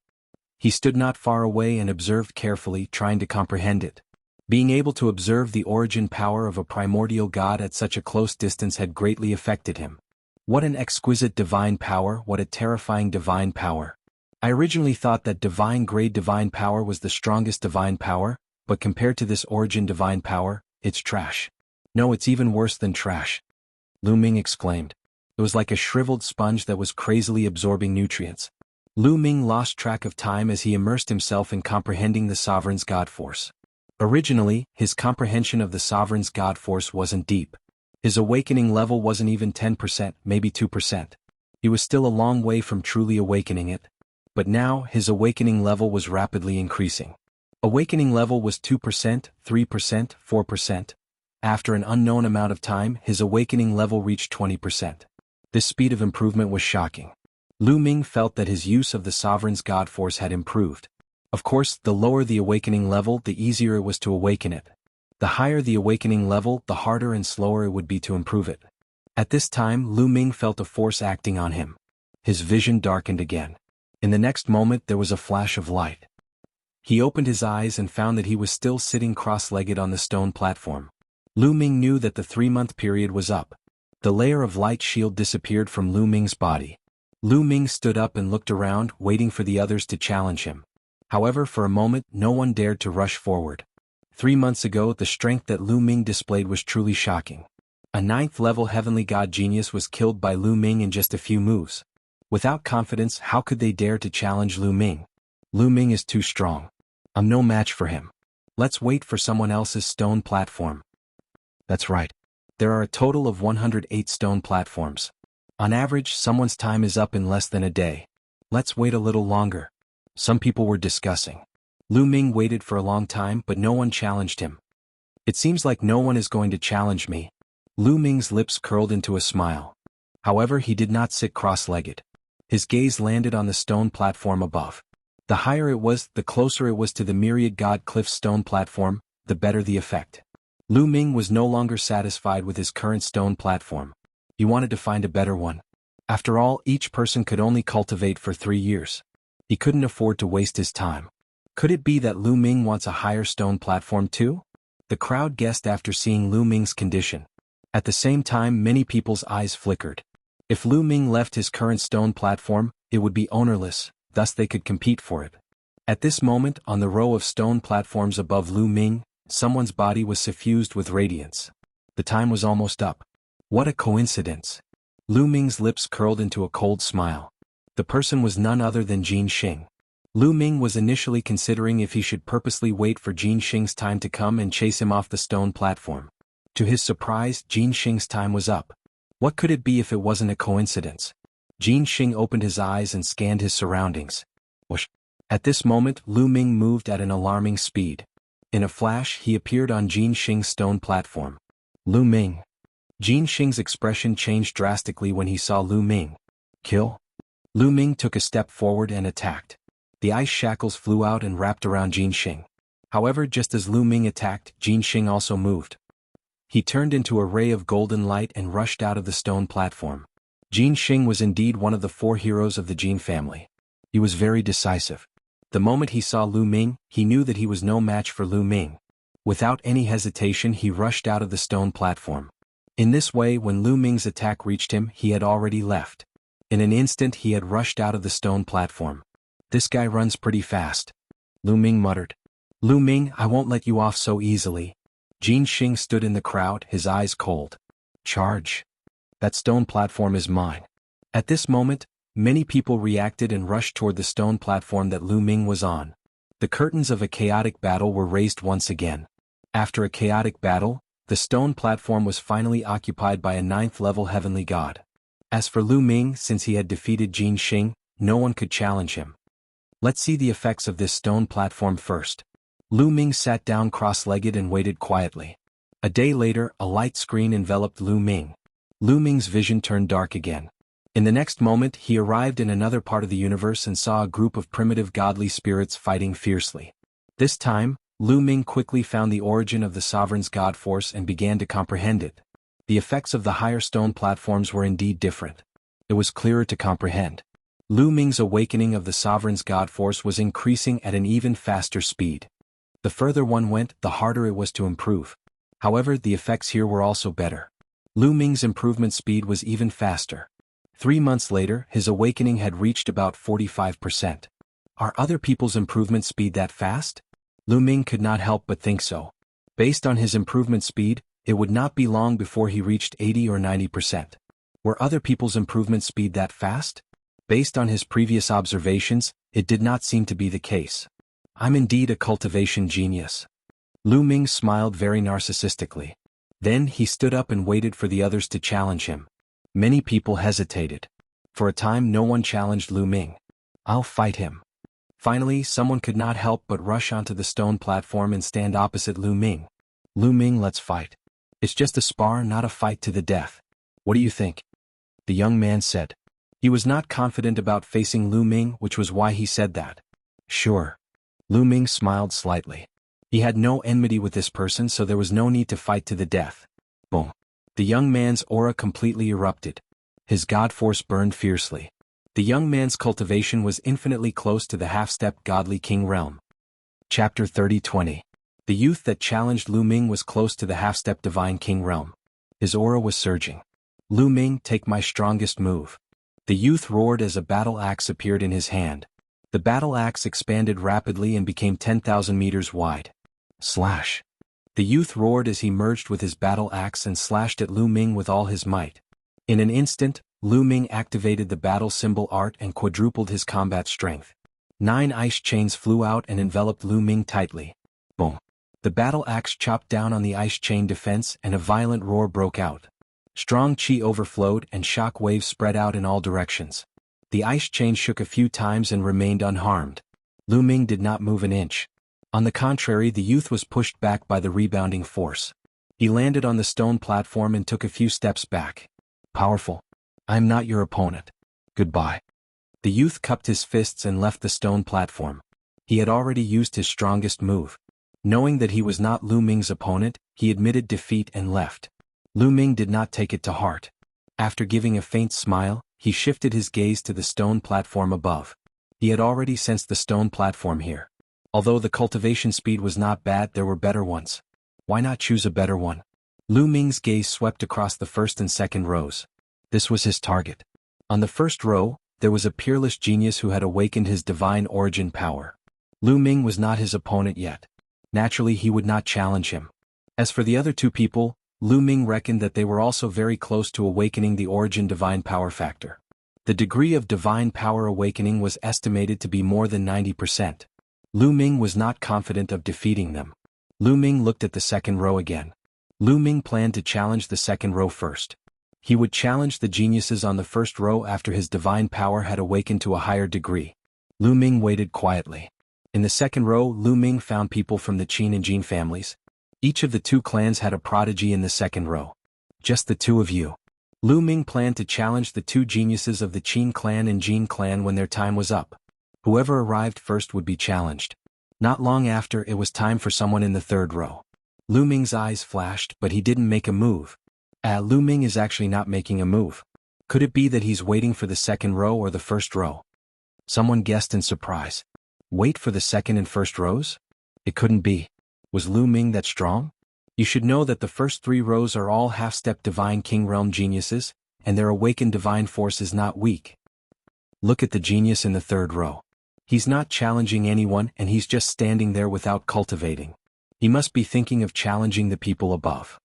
He stood not far away and observed carefully, trying to comprehend it. Being able to observe the origin power of a primordial god at such a close distance had greatly affected him. What an exquisite divine power, what a terrifying divine power. I originally thought that divine-grade divine power was the strongest divine power, but compared to this origin divine power, it's trash. No, it's even worse than trash. Lu Ming exclaimed. It was like a shriveled sponge that was crazily absorbing nutrients. Lu Ming lost track of time as he immersed himself in comprehending the sovereign's god force. Originally, his comprehension of the sovereign's god force wasn't deep. His awakening level wasn't even 10%, maybe 2%. He was still a long way from truly awakening it. But now, his awakening level was rapidly increasing. Awakening level was 2%, 3%, 4%. After an unknown amount of time, his awakening level reached 20%. This speed of improvement was shocking. Lu Ming felt that his use of the sovereign's god force had improved. Of course, the lower the awakening level, the easier it was to awaken it. The higher the awakening level, the harder and slower it would be to improve it. At this time, Lu Ming felt a force acting on him. His vision darkened again. In the next moment, there was a flash of light. He opened his eyes and found that he was still sitting cross-legged on the stone platform. Lu Ming knew that the 3-month period was up. The layer of light shield disappeared from Lu Ming's body. Lu Ming stood up and looked around, waiting for the others to challenge him. However, for a moment, no one dared to rush forward. 3 months ago, the strength that Lu Ming displayed was truly shocking. A 9th-level heavenly god genius was killed by Lu Ming in just a few moves. Without confidence, how could they dare to challenge Lu Ming? Lu Ming is too strong. I'm no match for him. Let's wait for someone else's stone platform. That's right. There are a total of 108 stone platforms. On average, someone's time is up in less than a day. Let's wait a little longer. Some people were discussing. Lu Ming waited for a long time, but no one challenged him. It seems like no one is going to challenge me. Lu Ming's lips curled into a smile. However, he did not sit cross-legged. His gaze landed on the stone platform above. The higher it was, the closer it was to the myriad god cliff stone platform, the better the effect. Lu Ming was no longer satisfied with his current stone platform. He wanted to find a better one. After all, each person could only cultivate for 3 years. He couldn't afford to waste his time. Could it be that Lu Ming wants a higher stone platform too? The crowd guessed after seeing Lu Ming's condition. At the same time, many people's eyes flickered. If Lu Ming left his current stone platform, it would be ownerless, thus they could compete for it. At this moment, on the row of stone platforms above Lu Ming, someone's body was suffused with radiance. The time was almost up. What a coincidence. Lu Ming's lips curled into a cold smile. The person was none other than Jin Xing. Lu Ming was initially considering if he should purposely wait for Jin Xing's time to come and chase him off the stone platform. To his surprise, Jin Xing's time was up. What could it be if it wasn't a coincidence? Jin Xing opened his eyes and scanned his surroundings. Whoosh. At this moment, Lu Ming moved at an alarming speed. In a flash, he appeared on Jin Xing's stone platform. Lu Ming. Jin Xing's expression changed drastically when he saw Lu Ming. Kill? Lu Ming took a step forward and attacked. The ice shackles flew out and wrapped around Jin Xing. However, just as Lu Ming attacked, Jin Xing also moved. He turned into a ray of golden light and rushed out of the stone platform. Jin Xing was indeed one of the 4 heroes of the Jin family. He was very decisive. The moment he saw Lu Ming, he knew that he was no match for Lu Ming. Without any hesitation, he rushed out of the stone platform. In this way, when Lu Ming's attack reached him, he had already left. In an instant, he had rushed out of the stone platform. This guy runs pretty fast. Lu Ming muttered. Lu Ming, I won't let you off so easily. Jin Xing stood in the crowd, his eyes cold. Charge. That stone platform is mine. At this moment, many people reacted and rushed toward the stone platform that Lu Ming was on. The curtains of a chaotic battle were raised once again. After a chaotic battle, the stone platform was finally occupied by a 9th-level heavenly god. As for Lu Ming, since he had defeated Jin Xing, no one could challenge him. Let's see the effects of this stone platform first. Lu Ming sat down cross-legged and waited quietly. A day later, a light screen enveloped Lu Ming. Lu Ming's vision turned dark again. In the next moment, he arrived in another part of the universe and saw a group of primitive godly spirits fighting fiercely. This time, Lu Ming quickly found the origin of the sovereign's god force and began to comprehend it. The effects of the higher stone platforms were indeed different. It was clearer to comprehend. Lu Ming's awakening of the sovereign's god force was increasing at an even faster speed. The further one went, the harder it was to improve. However, the effects here were also better. Lu Ming's improvement speed was even faster. 3 months later, his awakening had reached about 45%. Are other people's improvement speed that fast? Lu Ming could not help but think so. Based on his improvement speed, it would not be long before he reached 80 or 90%. Were other people's improvement speed that fast? Based on his previous observations, it did not seem to be the case. I'm indeed a cultivation genius. Lu Ming smiled very narcissistically. Then he stood up and waited for the others to challenge him. Many people hesitated. For a time no one challenged Lu Ming. I'll fight him. Finally, someone could not help but rush onto the stone platform and stand opposite Lu Ming. Lu Ming, let's fight. It's just a spar, not a fight to the death. What do you think? The young man said. He was not confident about facing Lu Ming, which was why he said that. Sure. Lu Ming smiled slightly. He had no enmity with this person, so there was no need to fight to the death. Boom. The young man's aura completely erupted. His god force burned fiercely. The young man's cultivation was infinitely close to the half-step godly king realm. Chapter 30-20. The youth that challenged Lu Ming was close to the half-step divine king realm. His aura was surging. Lu Ming, take my strongest move. The youth roared as a battle axe appeared in his hand. The battle axe expanded rapidly and became 10,000 meters wide. Slash. The youth roared as he merged with his battle axe and slashed at Lu Ming with all his might. In an instant, Lu Ming activated the battle symbol art and quadrupled his combat strength. 9 ice chains flew out and enveloped Lu Ming tightly. Boom. The battle axe chopped down on the ice chain defense and a violent roar broke out. Strong chi overflowed and shock waves spread out in all directions. The ice chain shook a few times and remained unharmed. Lu Ming did not move an inch. On the contrary, the youth was pushed back by the rebounding force. He landed on the stone platform and took a few steps back. Powerful. I am not your opponent. Goodbye. The youth cupped his fists and left the stone platform. He had already used his strongest move. Knowing that he was not Lu Ming's opponent, he admitted defeat and left. Lu Ming did not take it to heart. After giving a faint smile, he shifted his gaze to the stone platform above. He had already sensed the stone platform here. Although the cultivation speed was not bad, there were better ones. Why not choose a better one? Lu Ming's gaze swept across the first and second rows. This was his target. On the first row, there was a peerless genius who had awakened his divine origin power. Lu Ming was not his opponent yet. Naturally, he would not challenge him. As for the other 2 people, Lu Ming reckoned that they were also very close to awakening the origin divine power factor. The degree of divine power awakening was estimated to be more than 90%. Lu Ming was not confident of defeating them. Lu Ming looked at the second row again. Lu Ming planned to challenge the second row first. He would challenge the geniuses on the first row after his divine power had awakened to a higher degree. Lu Ming waited quietly. In the second row, Lu Ming found people from the Qin and Jin families. Each of the 2 clans had a prodigy in the second row. Just the 2 of you. Lu Ming planned to challenge the 2 geniuses of the Qin clan and Jin clan when their time was up. Whoever arrived first would be challenged. Not long after, it was time for someone in the third row. Lu Ming's eyes flashed, but he didn't make a move. Lu Ming is actually not making a move. Could it be that he's waiting for the second row or the first row? Someone guessed in surprise. Wait for the second and first rows? It couldn't be. Was Lu Ming that strong? You should know that the first 3 rows are all half-step divine king realm geniuses, and their awakened divine force is not weak. Look at the genius in the 3rd row. He's not challenging anyone and he's just standing there without cultivating. He must be thinking of challenging the people above.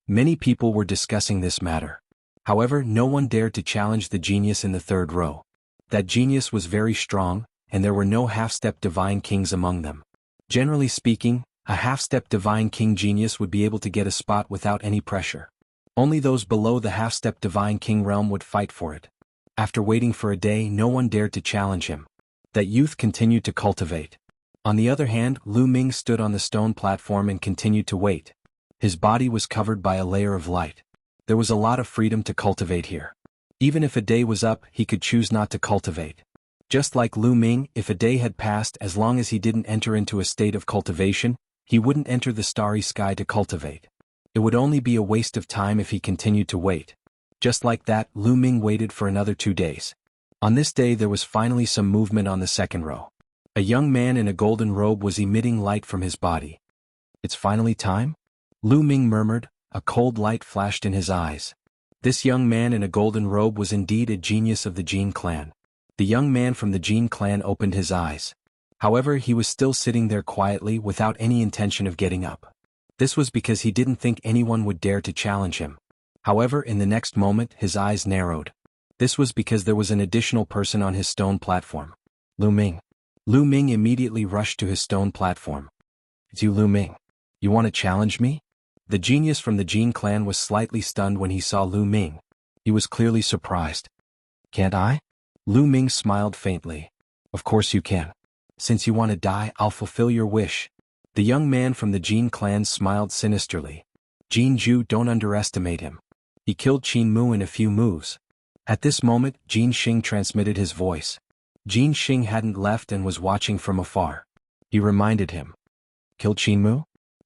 Many people were discussing this matter. However, no one dared to challenge the genius in the 3rd row. That genius was very strong, and there were no half-step divine kings among them. Generally speaking, a half-step divine king genius would be able to get a spot without any pressure. Only those below the half-step divine king realm would fight for it. After waiting for a day, no one dared to challenge him. That youth continued to cultivate. On the other hand, Lu Ming stood on the stone platform and continued to wait. His body was covered by a layer of light. There was a lot of freedom to cultivate here. Even if a day was up, he could choose not to cultivate. Just like Lu Ming, if a day had passed, as long as he didn't enter into a state of cultivation, he wouldn't enter the starry sky to cultivate. It would only be a waste of time if he continued to wait. Just like that, Lu Ming waited for another 2 days. On this day there was finally some movement on the 2nd row. A young man in a golden robe was emitting light from his body. It's finally time? Lu Ming murmured. A cold light flashed in his eyes. This young man in a golden robe was indeed a genius of the Jin clan. The young man from the Jin clan opened his eyes. However, he was still sitting there quietly without any intention of getting up. This was because he didn't think anyone would dare to challenge him. However, in the next moment, his eyes narrowed. This was because there was an additional person on his stone platform. Lu Ming. Lu Ming immediately rushed to his stone platform. It's you, Lu Ming. You want to challenge me? The genius from the Jin clan was slightly stunned when he saw Lu Ming. He was clearly surprised. Can't I? Lu Ming smiled faintly. Of course you can. Since you want to die, I'll fulfill your wish. The young man from the Jin clan smiled sinisterly. Jin Ju, don't underestimate him. He killed Qin Mu in a few moves. At this moment, Jin Xing transmitted his voice. Jin Xing hadn't left and was watching from afar. He reminded him. Killed Qin Mu?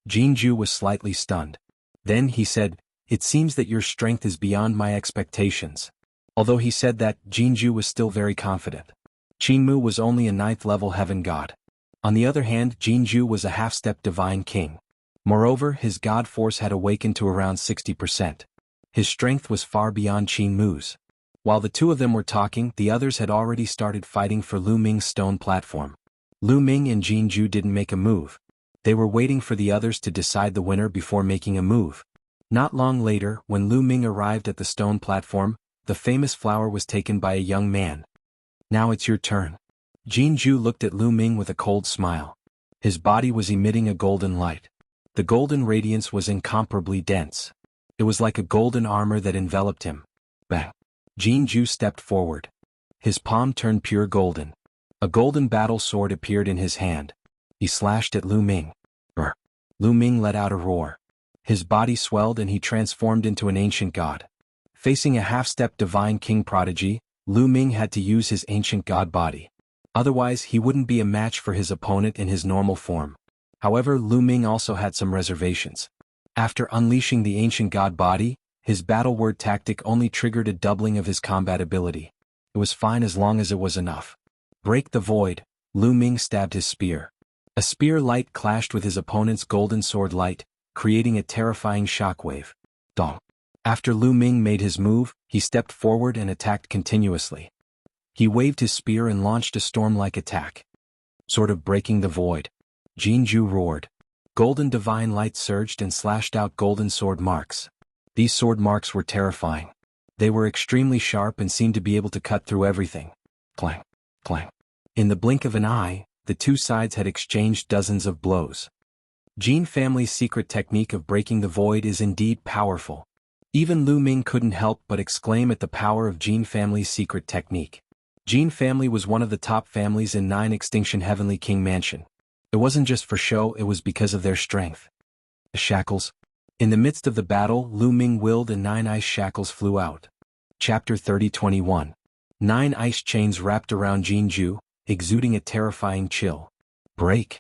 Jin Ju was slightly stunned. Then he said, it seems that your strength is beyond my expectations. Although he said that, Jin Ju was still very confident. Qin Mu was only a 9th level heaven god. On the other hand, Jin Ju was a half-step divine king. Moreover, his god force had awakened to around 60%. His strength was far beyond Qin Mu's. While the 2 of them were talking, the others had already started fighting for Lu Ming's stone platform. Lu Ming and Jin Ju didn't make a move. They were waiting for the others to decide the winner before making a move. Not long later, when Lu Ming arrived at the stone platform, the famous flower was taken by a young man. Now it's your turn. Jin Ju looked at Lu Ming with a cold smile. His body was emitting a golden light. The golden radiance was incomparably dense. It was like a golden armor that enveloped him. Bang! Jin Ju stepped forward. His palm turned pure golden. A golden battle sword appeared in his hand. He slashed at Lu Ming. Brr! Lu Ming let out a roar. His body swelled and he transformed into an ancient god. Facing a half-step divine king prodigy, Lu Ming had to use his ancient god body. Otherwise, he wouldn't be a match for his opponent in his normal form. However, Lu Ming also had some reservations. After unleashing the ancient god body, his battle word tactic only triggered a doubling of his combat ability. It was fine as long as it was enough. Break the void. Lu Ming stabbed his spear. A spear light clashed with his opponent's golden sword light, creating a terrifying shockwave. Dong. After Lu Ming made his move, he stepped forward and attacked continuously. He waved his spear and launched a storm-like attack. Sort of breaking the void. Jin Ju roared. Golden divine light surged and slashed out golden sword marks. These sword marks were terrifying. They were extremely sharp and seemed to be able to cut through everything. Clang, clang. In the blink of an eye, the 2 sides had exchanged dozens of blows. Jin family's secret technique of breaking the void is indeed powerful. Even Lu Ming couldn't help but exclaim at the power of Jin family's secret technique. Jin family was one of the top families in 9 Extinction Heavenly King Mansion. It wasn't just for show, it was because of their strength. The shackles. In the midst of the battle, Lu Ming willed and 9 ice shackles flew out. Chapter 30-21. 9 ice chains wrapped around Jin Ju, exuding a terrifying chill. Break!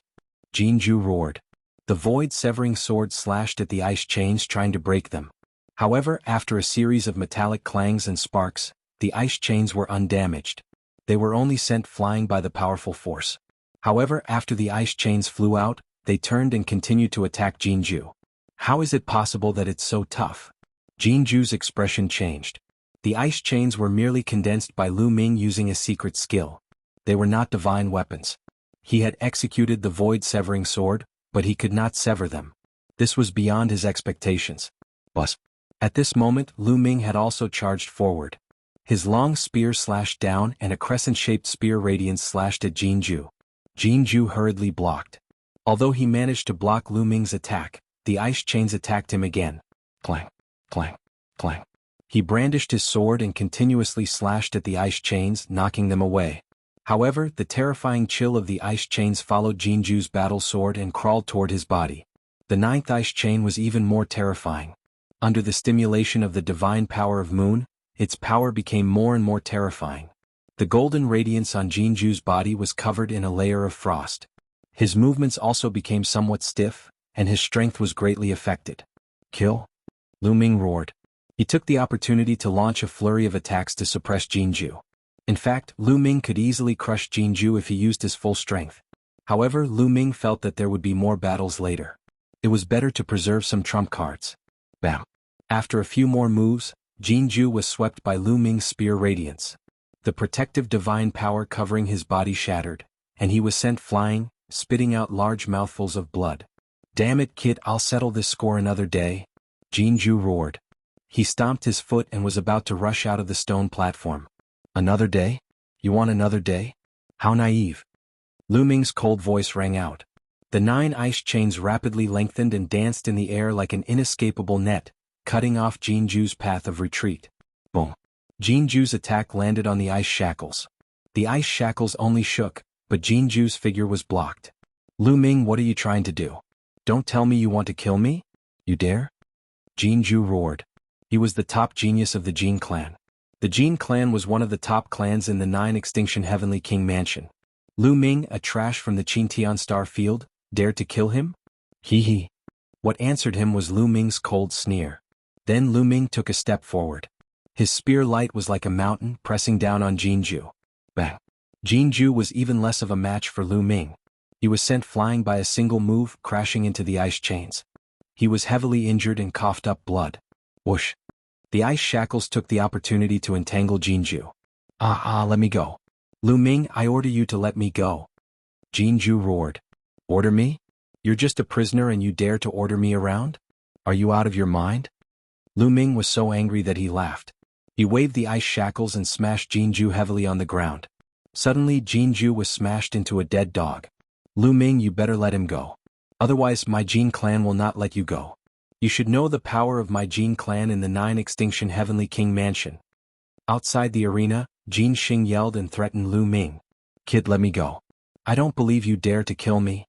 Jin Ju roared. The void-severing sword slashed at the ice chains trying to break them. However, after a series of metallic clangs and sparks, the ice chains were undamaged. They were only sent flying by the powerful force. However, after the ice chains flew out, they turned and continued to attack Jinju. How is it possible that it's so tough? Jinju's expression changed. The ice chains were merely condensed by Lu Ming using a secret skill. They were not divine weapons. He had executed the void-severing sword, but he could not sever them. This was beyond his expectations. But at this moment, Lu Ming had also charged forward. His long spear slashed down and a crescent-shaped spear radiance slashed at Jinju. Jinju hurriedly blocked. Although he managed to block Lu Ming's attack, the ice chains attacked him again. Clang, clang, clang. He brandished his sword and continuously slashed at the ice chains, knocking them away. However, the terrifying chill of the ice chains followed Jinju's battle sword and crawled toward his body. The ninth ice chain was even more terrifying. Under the stimulation of the divine power of Moon, its power became more and more terrifying. The golden radiance on Jinju's body was covered in a layer of frost. His movements also became somewhat stiff, and his strength was greatly affected. Kill? Lu Ming roared. He took the opportunity to launch a flurry of attacks to suppress Jinju. In fact, Lu Ming could easily crush Jinju if he used his full strength. However, Lu Ming felt that there would be more battles later. It was better to preserve some trump cards. Bam! After a few more moves, Jinju was swept by Lu Ming's spear radiance. The protective divine power covering his body shattered, and he was sent flying, spitting out large mouthfuls of blood. Damn it, kid, I'll settle this score another day. Jinju roared. He stomped his foot and was about to rush out of the stone platform. Another day? You want another day? How naive. Lu Ming's cold voice rang out. The 9 ice chains rapidly lengthened and danced in the air like an inescapable net, cutting off Jinju's path of retreat. Boom. Jinju's attack landed on the ice shackles. The ice shackles only shook, but Jinju's figure was blocked. Lu Ming, what are you trying to do? Don't tell me you want to kill me? You dare? Jinju roared. He was the top genius of the Jin clan. The Jin clan was one of the top clans in the 9 Extinction Heavenly King Mansion. Lu Ming, a trash from the Qintian Star Field, dared to kill him? Hee hee. What answered him was Lu Ming's cold sneer. Then Lu Ming took a step forward. His spear light was like a mountain pressing down on Jinju. Bang. Jinju was even less of a match for Lu Ming. He was sent flying by a single move, crashing into the ice chains. He was heavily injured and coughed up blood. Whoosh. The ice shackles took the opportunity to entangle Jinju. Let me go. Lu Ming, I order you to let me go. Jinju roared. Order me? You're just a prisoner and you dare to order me around? Are you out of your mind? Lu Ming was so angry that he laughed. He waved the ice shackles and smashed Jinju heavily on the ground. Suddenly, Jinju was smashed into a dead dog. Lu Ming, you better let him go. Otherwise, my Jin clan will not let you go. You should know the power of my Jin clan in the 9 Extinction Heavenly King Mansion. Outside the arena, Jin Xing yelled and threatened Lu Ming. Kid, let me go. I don't believe you dare to kill me.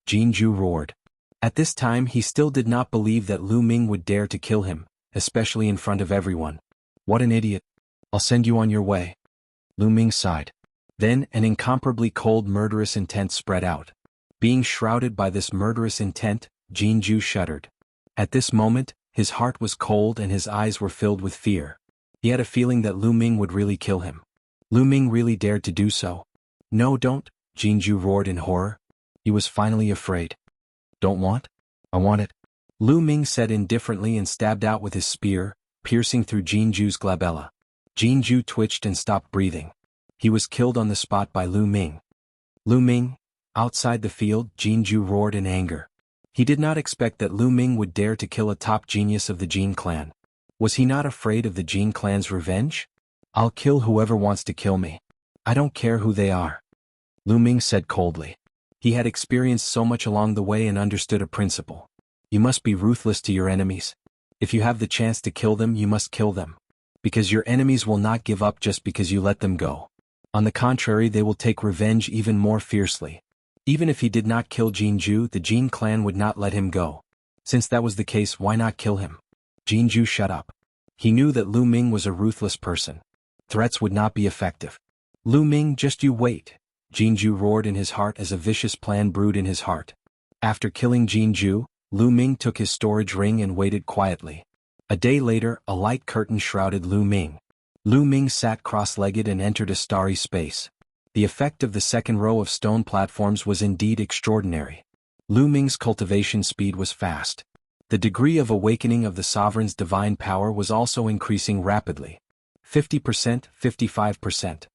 Jinju roared. At this time he still did not believe that Lu Ming would dare to kill him, especially in front of everyone. What an idiot. I'll send you on your way. Lu Ming sighed. Then an incomparably cold murderous intent spread out. Being shrouded by this murderous intent, Jinju shuddered. At this moment, his heart was cold and his eyes were filled with fear. He had a feeling that Lu Ming would really kill him. Lu Ming really dared to do so. No, don't, Jinju roared in horror. He was finally afraid. Don't want? I want it. Lu Ming said indifferently and stabbed out with his spear, piercing through Jinju's glabella. Jinju twitched and stopped breathing. He was killed on the spot by Lu Ming. Lu Ming? Outside the field, Jinju roared in anger. He did not expect that Lu Ming would dare to kill a top genius of the Jin clan. Was he not afraid of the Jin clan's revenge? I'll kill whoever wants to kill me. I don't care who they are. Lu Ming said coldly. He had experienced so much along the way and understood a principle. You must be ruthless to your enemies. If you have the chance to kill them, you must kill them. Because your enemies will not give up just because you let them go. On the contrary, they will take revenge even more fiercely. Even if he did not kill Jinju, the Jin clan would not let him go. Since that was the case, why not kill him? Jinju shut up. He knew that Lu Ming was a ruthless person. Threats would not be effective. Lu Ming, just you wait, Jinju roared in his heart as a vicious plan brewed in his heart. After killing Jinju, Lu Ming took his storage ring and waited quietly. A day later, a light curtain shrouded Lu Ming. Lu Ming sat cross-legged and entered a starry space. The effect of the second row of stone platforms was indeed extraordinary. Lu Ming's cultivation speed was fast. The degree of awakening of the sovereign's divine power was also increasing rapidly. 50%, 55%.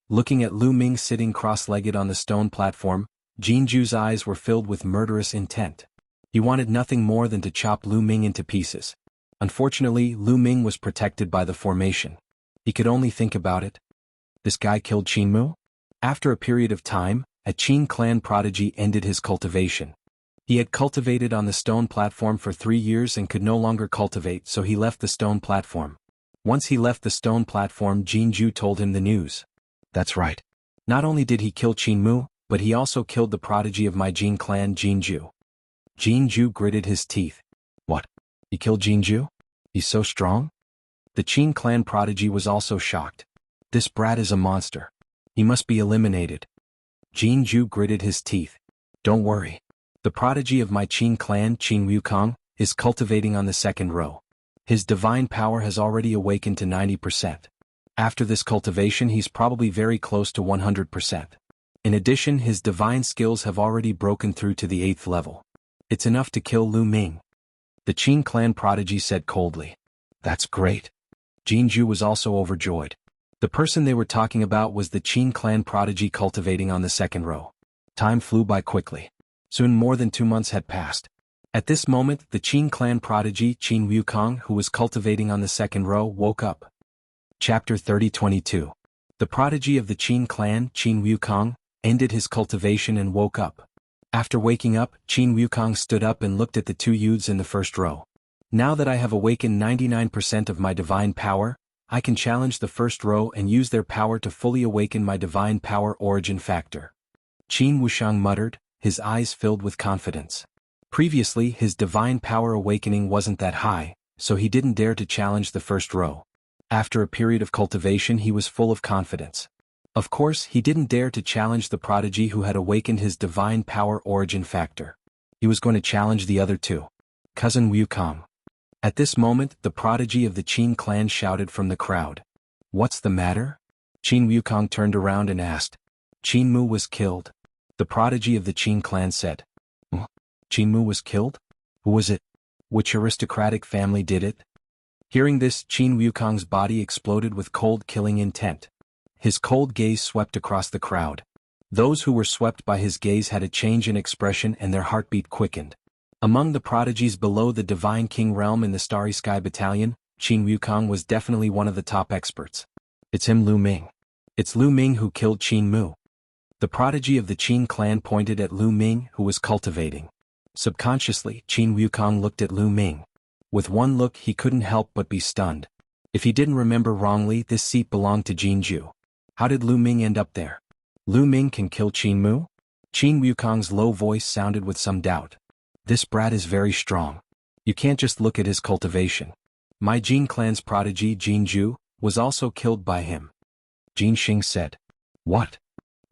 Looking at Lu Ming sitting cross-legged on the stone platform, Jinju's eyes were filled with murderous intent. He wanted nothing more than to chop Lu Ming into pieces. Unfortunately, Lu Ming was protected by the formation. He could only think about it. This guy killed Qinmu? After a period of time, a Qin clan prodigy ended his cultivation. He had cultivated on the stone platform for 3 years and could no longer cultivate, so he left the stone platform. Once he left the stone platform, Jinju told him the news. That's right. Not only did he kill Qinmu, but he also killed the prodigy of my Jin clan, Jinju. Jinju gritted his teeth. What? He killed Jinju? He's so strong? The Qin clan prodigy was also shocked. This brat is a monster. He must be eliminated. Jinju gritted his teeth. Don't worry. The prodigy of my Qin clan, Qin Wukong, is cultivating on the second row. His divine power has already awakened to 90%. After this cultivation, he's probably very close to 100%. In addition, his divine skills have already broken through to the 8th level. It's enough to kill Lu Ming. The Qin clan prodigy said coldly. That's great. Jinju was also overjoyed. The person they were talking about was the Qin clan prodigy cultivating on the second row. Time flew by quickly. Soon more than 2 months had passed. At this moment, the Qin clan prodigy, Qin Wukong, who was cultivating on the second row, woke up. Chapter 30:22. The prodigy of the Qin clan, Qin Wukong, ended his cultivation and woke up. After waking up, Qin Wukong stood up and looked at the 2 youths in the first row. Now that I have awakened 99% of my divine power, I can challenge the first row and use their power to fully awaken my divine power origin factor. Qin Wushang muttered, his eyes filled with confidence. Previously, his divine power awakening wasn't that high, so he didn't dare to challenge the first row. After a period of cultivation, he was full of confidence. Of course, he didn't dare to challenge the prodigy who had awakened his divine power origin factor. He was going to challenge the other two. Cousin Wukong. At this moment, the prodigy of the Qin clan shouted from the crowd. What's the matter? Qin Wukong turned around and asked. Qinmu was killed. The prodigy of the Qin clan said. Qinmu was killed? Who was it? Which aristocratic family did it? Hearing this, Qin Wukong's body exploded with cold killing intent. His cold gaze swept across the crowd. Those who were swept by his gaze had a change in expression and their heartbeat quickened. Among the prodigies below the Divine King realm in the Starry Sky Battalion, Qin Wukong was definitely one of the top experts. It's him, Lu Ming. It's Lu Ming who killed Qinmu. The prodigy of the Qin clan pointed at Lu Ming, who was cultivating. Subconsciously, Qin Wukong looked at Lu Ming. With one look, he couldn't help but be stunned. If he didn't remember wrongly, this seat belonged to Jinju. How did Lu Ming end up there? Lu Ming can kill Qinmu? Qin Wukong's low voice sounded with some doubt. This brat is very strong. You can't just look at his cultivation. My Jin clan's prodigy, Jinju, was also killed by him. Jin Xing said. What?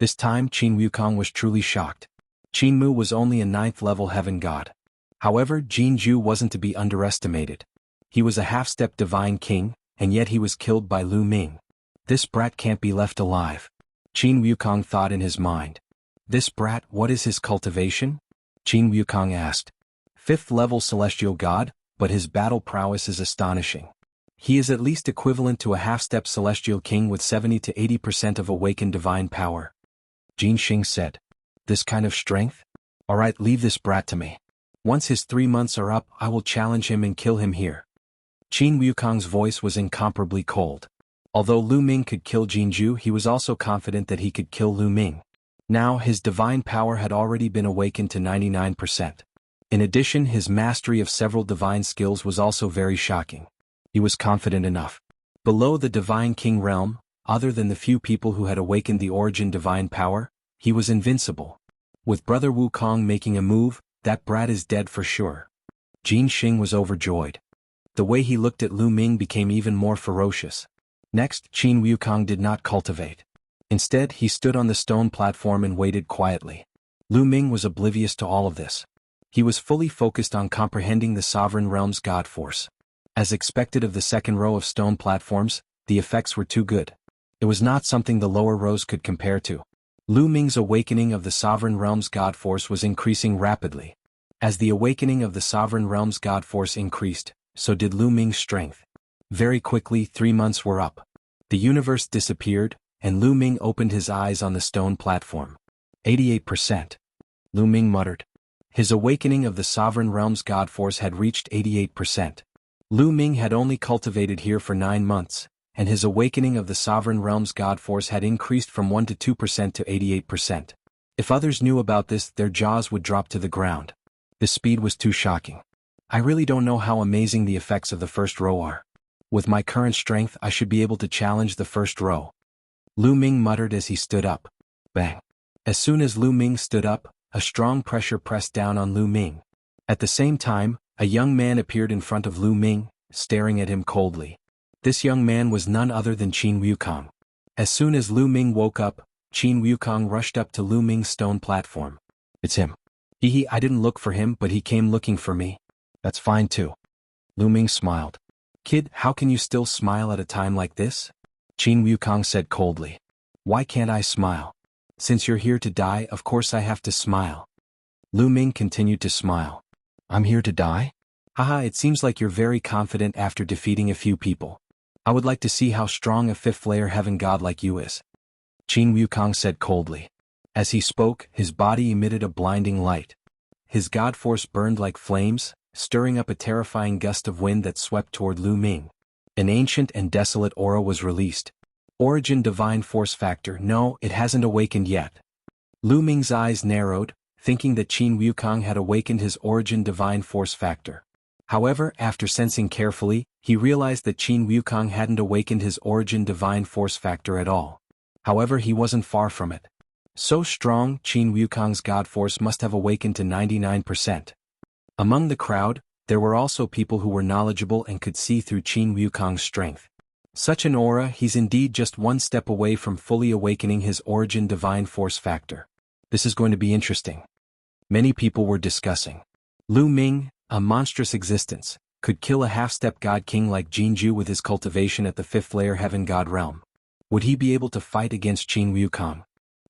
This time, Qin Wukong was truly shocked. Qinmu was only a 9th level heaven god. However, Jinju wasn't to be underestimated. He was a half-step divine king, and yet he was killed by Lu Ming. This brat can't be left alive. Qin Wukong thought in his mind. This brat, what is his cultivation? Qin Wukong asked. 5th level celestial god, but his battle prowess is astonishing. He is at least equivalent to a half-step celestial king with 70 to 80% of awakened divine power. Jin Xing said. This kind of strength? Alright, leave this brat to me. Once his 3 months are up, I will challenge him and kill him here. Qin Wukong's voice was incomparably cold. Although Lu Ming could kill Jinju, he was also confident that he could kill Lu Ming. Now, his divine power had already been awakened to 99%. In addition, his mastery of several divine skills was also very shocking. He was confident enough. Below the Divine King realm, other than the few people who had awakened the origin divine power, he was invincible. With Brother Wukong making a move, that brat is dead for sure. Jin Xing was overjoyed. The way he looked at Lu Ming became even more ferocious. Next, Qin Wukong did not cultivate. Instead, he stood on the stone platform and waited quietly. Lu Ming was oblivious to all of this. He was fully focused on comprehending the sovereign realm's god force. As expected of the second row of stone platforms, the effects were too good. It was not something the lower rows could compare to. Lu Ming's awakening of the sovereign realm's god force was increasing rapidly. As the awakening of the sovereign realm's god force increased, so did Lu Ming's strength. Very quickly 3 months were up. The universe disappeared, and Lu Ming opened his eyes on the stone platform. 88%. Lu Ming muttered. His awakening of the sovereign realm's god force had reached 88%. Lu Ming had only cultivated here for 9 months, and his awakening of the sovereign realm's god force had increased from 1 to 2% to 88%. If others knew about this, their jaws would drop to the ground. The speed was too shocking. I really don't know how amazing the effects of the first row are. With my current strength, I should be able to challenge the first row. Lu Ming muttered as he stood up. Bang. As soon as Lu Ming stood up, a strong pressure pressed down on Lu Ming. At the same time, a young man appeared in front of Lu Ming, staring at him coldly. This young man was none other than Qin Wukong. As soon as Lu Ming woke up, Qin Wukong rushed up to Lu Ming's stone platform. It's him. I didn't look for him, but he came looking for me. That's fine too. Lu Ming smiled. Kid, how can you still smile at a time like this? Qin Wukong said coldly. Why can't I smile? Since you're here to die, of course I have to smile. Lu Ming continued to smile. I'm here to die? Haha, it seems like you're very confident after defeating a few people. I would like to see how strong a fifth-layer heaven god like you is. Qin Wukong said coldly. As he spoke, his body emitted a blinding light. His god force burned like flames, stirring up a terrifying gust of wind that swept toward Lu Ming. An ancient and desolate aura was released. Origin Divine Force Factor. No, it hasn't awakened yet. Lu Ming's eyes narrowed, thinking that Qin Wukong had awakened his Origin Divine Force Factor. However, after sensing carefully, he realized that Qin Wukong hadn't awakened his Origin Divine Force Factor at all. However, he wasn't far from it. So strong, Qin Wukong's god force must have awakened to 99%. Among the crowd, there were also people who were knowledgeable and could see through Qin Wukong's strength. Such an aura, he's indeed just one step away from fully awakening his Origin Divine Force Factor. This is going to be interesting. Many people were discussing. Lu Ming, a monstrous existence, could kill a half-step god king like Jinju with his cultivation at the fifth-layer heaven god realm. Would he be able to fight against Qin Wukong?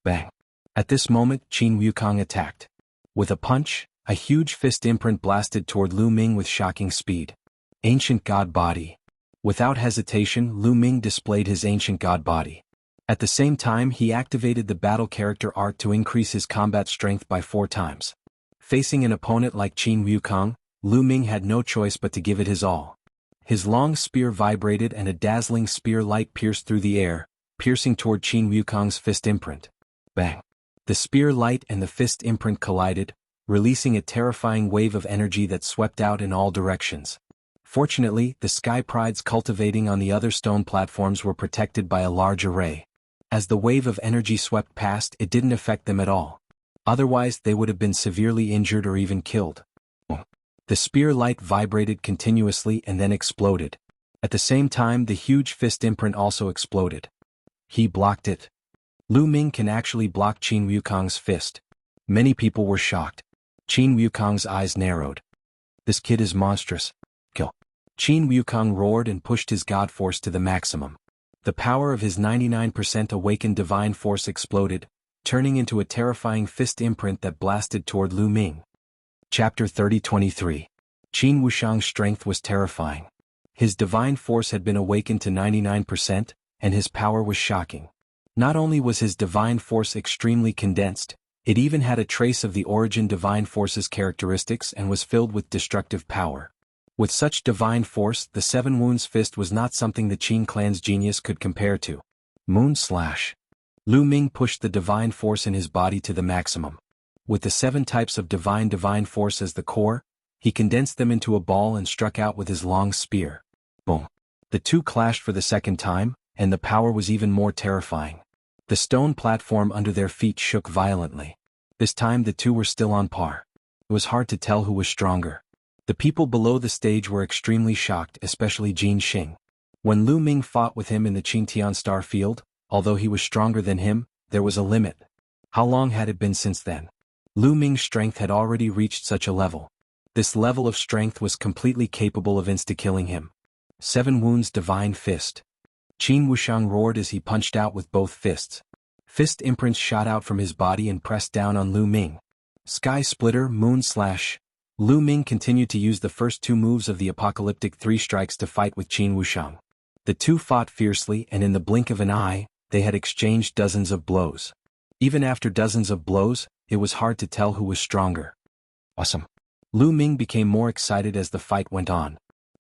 Bang. At this moment, Qin Wukong attacked. With a punch, a huge fist imprint blasted toward Lu Ming with shocking speed. Ancient God Body. Without hesitation, Lu Ming displayed his ancient god body. At the same time, he activated the battle character art to increase his combat strength by 4 times. Facing an opponent like Qin Wukong, Lu Ming had no choice but to give it his all. His long spear vibrated and a dazzling spear light pierced through the air, piercing toward Qin Wukong's fist imprint. Bang! The spear light and the fist imprint collided, releasing a terrifying wave of energy that swept out in all directions. Fortunately, the Sky Prides cultivating on the other stone platforms were protected by a large array. As the wave of energy swept past, it didn't affect them at all. Otherwise, they would have been severely injured or even killed. The spear light vibrated continuously and then exploded. At the same time, the huge fist imprint also exploded. He blocked it. Lu Ming can actually block Qin Wukong's fist. Many people were shocked. Qin Wukong's eyes narrowed. This kid is monstrous. Kill. Qin Wukong roared and pushed his god force to the maximum. The power of his 99% awakened divine force exploded, turning into a terrifying fist imprint that blasted toward Lu Ming. Chapter 30-23. Qin Wushang's strength was terrifying. His divine force had been awakened to 99%, and his power was shocking. Not only was his divine force extremely condensed, it even had a trace of the Origin Divine Force's characteristics and was filled with destructive power. With such divine force, the Seven Wounds Fist was not something the Qin clan's genius could compare to. Moon Slash. Lu Ming pushed the divine force in his body to the maximum. With the 7 types of divine force as the core, he condensed them into a ball and struck out with his long spear. Boom. The two clashed for the second time, and the power was even more terrifying. The stone platform under their feet shook violently. This time the two were still on par. It was hard to tell who was stronger. The people below the stage were extremely shocked, especially Jin Xing. When Lu Ming fought with him in the Qingtian Star Field, although he was stronger than him, there was a limit. How long had it been since then? Lu Ming's strength had already reached such a level. This level of strength was completely capable of insta-killing him. 7 wounds divine fist. Qin Wuxiang roared as he punched out with both fists. Fist imprints shot out from his body and pressed down on Lu Ming. Sky Splitter, Moon Slash. Lu Ming continued to use the first 2 moves of the apocalyptic 3 strikes to fight with Qin Wuxiang. The two fought fiercely, and in the blink of an eye, they had exchanged dozens of blows. Even after dozens of blows, it was hard to tell who was stronger. Awesome. Lu Ming became more excited as the fight went on.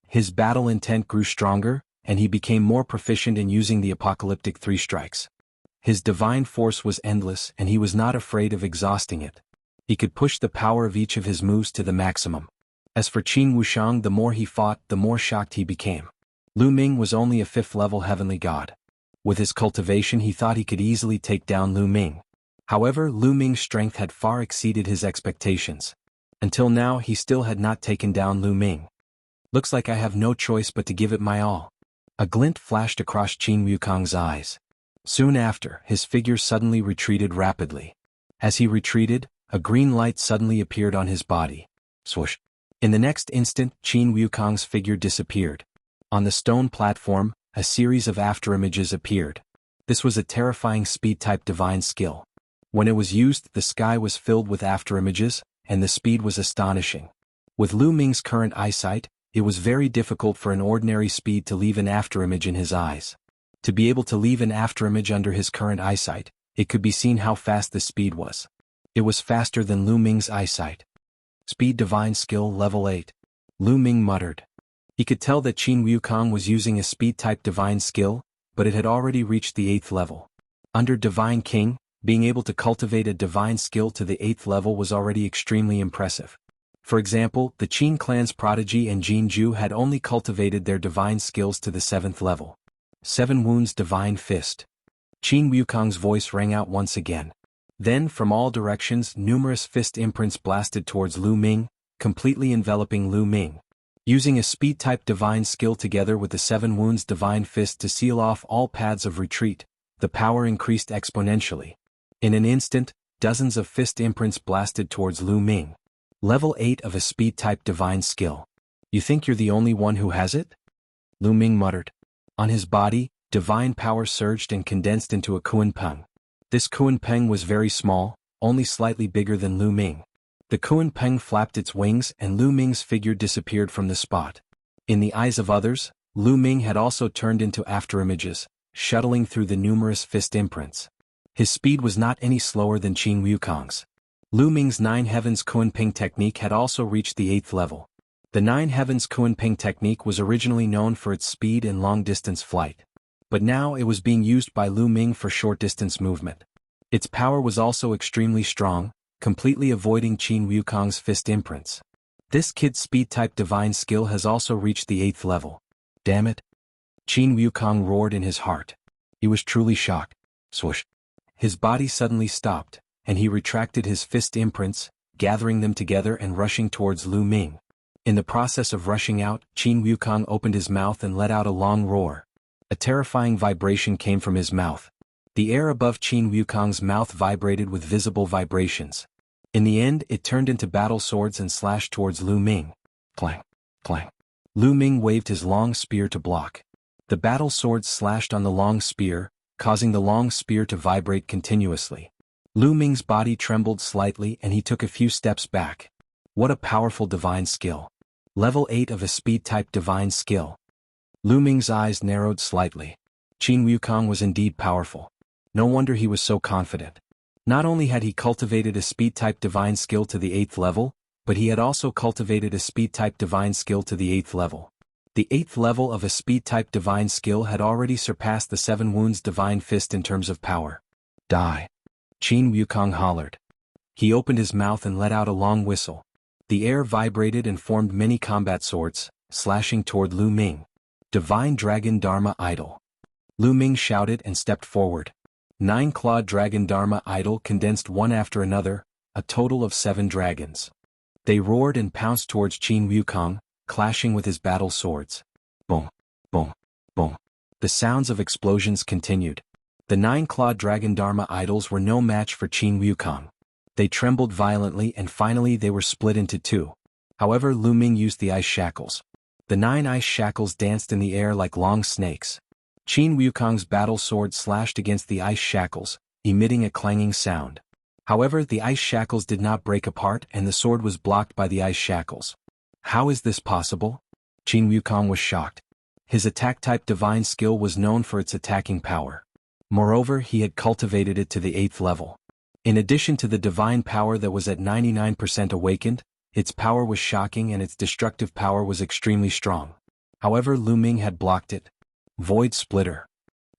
His battle intent grew stronger, and he became more proficient in using the apocalyptic 3 strikes. His divine force was endless, and he was not afraid of exhausting it. He could push the power of each of his moves to the maximum. As for Qin Wuxiang, the more he fought, the more shocked he became. Lu Ming was only a 5th-level heavenly god. With his cultivation, he thought he could easily take down Lu Ming. However, Lu Ming's strength had far exceeded his expectations. Until now, he still had not taken down Lu Ming. Looks like I have no choice but to give it my all. A glint flashed across Qin Wuxiang's eyes. Soon after, his figure suddenly retreated rapidly. As he retreated, a green light suddenly appeared on his body. Swoosh. In the next instant, Qin Wuxiang's figure disappeared. On the stone platform, a series of afterimages appeared. This was a terrifying speed-type divine skill. When it was used, the sky was filled with afterimages, and the speed was astonishing. With Lu Ming's current eyesight, it was very difficult for an ordinary speed to leave an afterimage in his eyes. To be able to leave an afterimage under his current eyesight, it could be seen how fast the speed was. It was faster than Lu Ming's eyesight. Speed divine skill level 8. Lu Ming muttered. He could tell that Qin Wuxiang was using a speed-type divine skill, but it had already reached the 8th level. Under Divine King, being able to cultivate a divine skill to the 8th level was already extremely impressive. For example, the Qin clan's prodigy and Jinju had only cultivated their divine skills to the 7th level. 7 wounds divine fist. Qin Wuxiang's voice rang out once again. Then, from all directions, numerous fist imprints blasted towards Lu Ming, completely enveloping Lu Ming. Using a speed-type divine skill together with the 7 wounds divine fist to seal off all paths of retreat, the power increased exponentially. In an instant, dozens of fist imprints blasted towards Lu Ming. Level 8 of a speed-type divine skill. You think you're the only one who has it? Lu Ming muttered. On his body, divine power surged and condensed into a Kunpeng. This Kunpeng was very small, only slightly bigger than Lu Ming. The Kunpeng flapped its wings and Lu Ming's figure disappeared from the spot. In the eyes of others, Lu Ming had also turned into afterimages, shuttling through the numerous fist imprints. His speed was not any slower than Qin Wuxiang's. Lu Ming's 9 Heavens Kunpeng technique had also reached the 8th level. The 9 Heavens Kunpeng technique was originally known for its speed and long-distance flight. But now it was being used by Lu Ming for short-distance movement. Its power was also extremely strong, completely avoiding Qin Wuxiang's fist imprints. This kid's speed-type divine skill has also reached the 8th level. Damn it. Qin Wuxiang roared in his heart. He was truly shocked. Swoosh. His body suddenly stopped, and he retracted his fist imprints, gathering them together and rushing towards Lu Ming. In the process of rushing out, Qin Wuxiang opened his mouth and let out a long roar. A terrifying vibration came from his mouth. The air above Qin Wuxiang's mouth vibrated with visible vibrations. In the end, it turned into battle swords and slashed towards Lu Ming. Clang, clang. Lu Ming waved his long spear to block. The battle swords slashed on the long spear, causing the long spear to vibrate continuously. Lu Ming's body trembled slightly and he took a few steps back. What a powerful divine skill. Level 8 of a speed-type divine skill. Lu Ming's eyes narrowed slightly. Qin Wuxiang was indeed powerful. No wonder he was so confident. Not only had he cultivated a speed-type divine skill to the 8th level, but he had also cultivated a speed-type divine skill to the 8th level. The 8th level of a speed-type divine skill had already surpassed the 7 wounds divine fist in terms of power. Die. Qin Wuxiang hollered. He opened his mouth and let out a long whistle. The air vibrated and formed many combat swords, slashing toward Lu Ming. Divine Dragon Dharma Idol. Lu Ming shouted and stepped forward. 9-clawed Dragon Dharma Idol condensed one after another, a total of 7 dragons. They roared and pounced towards Qin Wuxiang, clashing with his battle swords. Boom, boom, boom. The sounds of explosions continued. The 9-clawed Dragon Dharma idols were no match for Qin Wuxiang. They trembled violently and finally they were split into two. However, Lu Ming used the ice shackles. The 9 ice shackles danced in the air like long snakes. Qin Wukong's battle sword slashed against the ice shackles, emitting a clanging sound. However, the ice shackles did not break apart and the sword was blocked by the ice shackles. How is this possible? Qin Wukong was shocked. His attack-type divine skill was known for its attacking power. Moreover, he had cultivated it to the 8th level. In addition to the divine power that was at 99% awakened, its power was shocking and its destructive power was extremely strong. However, Lu Ming had blocked it. Void Splitter.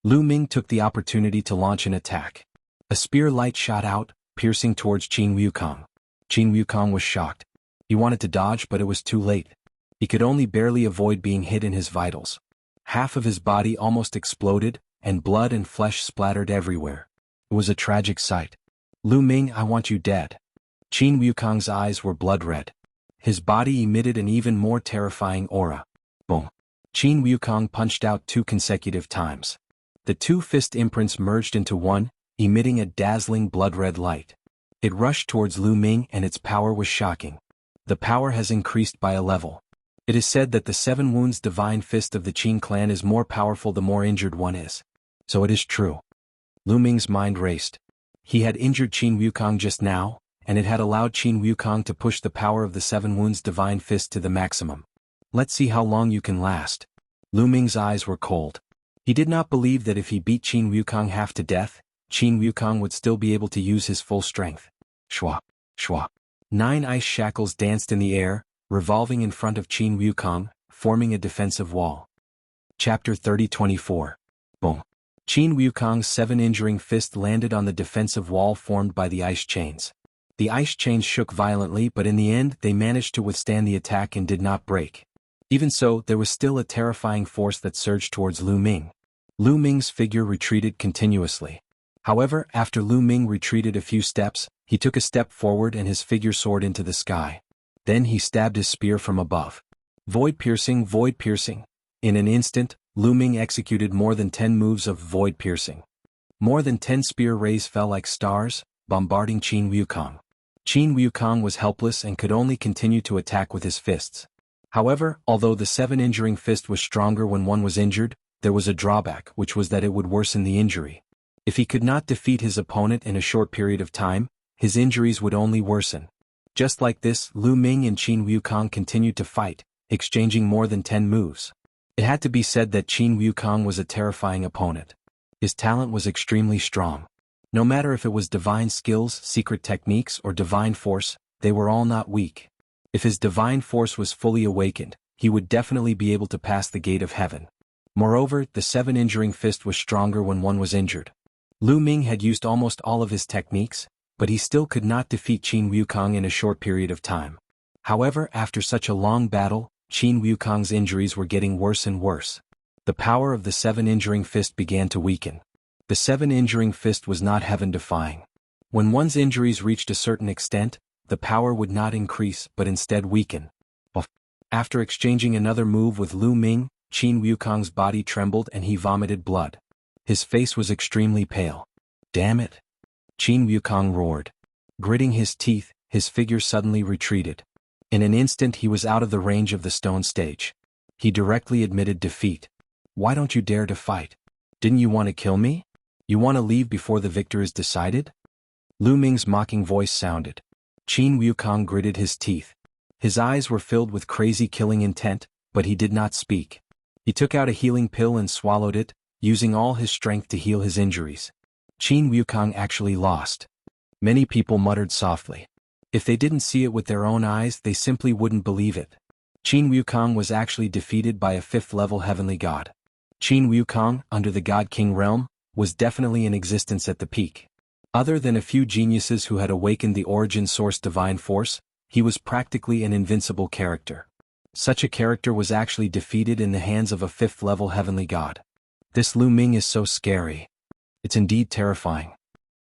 Lu Ming took the opportunity to launch an attack. A spear light shot out, piercing towards Qin Wukong. Qin Wukong was shocked. He wanted to dodge but it was too late. He could only barely avoid being hit in his vitals. Half of his body almost exploded, and blood and flesh splattered everywhere. It was a tragic sight. Lu Ming, I want you dead. Qin Wukong's eyes were blood red. His body emitted an even more terrifying aura. Boom. Qin Wukong punched out 2 consecutive times. The 2 fist imprints merged into one, emitting a dazzling blood-red light. It rushed towards Lu Ming and its power was shocking. The power has increased by a level. It is said that the 7 wounds divine fist of the Qin clan is more powerful the more injured one is. So it is true. Lu Ming's mind raced. He had injured Qin Wukong just now, and it had allowed Qin Wukong to push the power of the 7 wounds divine fist to the maximum. Let's see how long you can last. Lu Ming's eyes were cold. He did not believe that if he beat Qin Wukong half to death, Qin Wukong would still be able to use his full strength. Shwa, shwa. 9 ice shackles danced in the air, revolving in front of Qin Wukong, forming a defensive wall. Chapter 30-24. Boom. Qin Wukong's 7 injuring fist landed on the defensive wall formed by the ice chains. The ice chains shook violently but in the end they managed to withstand the attack and did not break. Even so, there was still a terrifying force that surged towards Lu Ming. Lu Ming's figure retreated continuously. However, after Lu Ming retreated a few steps, he took a step forward and his figure soared into the sky. Then he stabbed his spear from above. Void piercing, void piercing. In an instant, Lu Ming executed more than 10 moves of void piercing. More than 10 spear rays fell like stars, bombarding Qin Wukong. Qin Wukong was helpless and could only continue to attack with his fists. However, although the 7 injuring fist was stronger when one was injured, there was a drawback, which was that it would worsen the injury. If he could not defeat his opponent in a short period of time, his injuries would only worsen. Just like this, Lu Ming and Qin Wukong continued to fight, exchanging more than 10 moves. It had to be said that Qin Wukong was a terrifying opponent. His talent was extremely strong. No matter if it was divine skills, secret techniques, or divine force, they were all not weak. If his divine force was fully awakened, he would definitely be able to pass the gate of heaven. Moreover, the 7 injuring fist was stronger when one was injured. Lu Ming had used almost all of his techniques, but he still could not defeat Qin Wukong in a short period of time. However, after such a long battle, Qin Wukong's injuries were getting worse and worse. The power of the 7 injuring fist began to weaken. The 7 injuring fist was not heaven-defying. When one's injuries reached a certain extent, the power would not increase but instead weaken. After exchanging another move with Lu Ming, Qin Wukong's body trembled and he vomited blood. His face was extremely pale. Damn it! Qin Wukong roared. Gritting his teeth, his figure suddenly retreated. In an instant he was out of the range of the stone stage. He directly admitted defeat. Why don't you dare to fight? Didn't you want to kill me? You want to leave before the victor is decided? Lu Ming's mocking voice sounded. Qin Wukong gritted his teeth. His eyes were filled with crazy killing intent, but he did not speak. He took out a healing pill and swallowed it, using all his strength to heal his injuries. Qin Wukong actually lost. Many people muttered softly. If they didn't see it with their own eyes, they simply wouldn't believe it. Qin Wukong was actually defeated by a 5th-level heavenly god. Qin Wukong, under the God King realm, was definitely in existence at the peak. Other than a few geniuses who had awakened the origin source divine force, he was practically an invincible character. Such a character was actually defeated in the hands of a 5th-level heavenly god. This Lu Ming is so scary. It's indeed terrifying.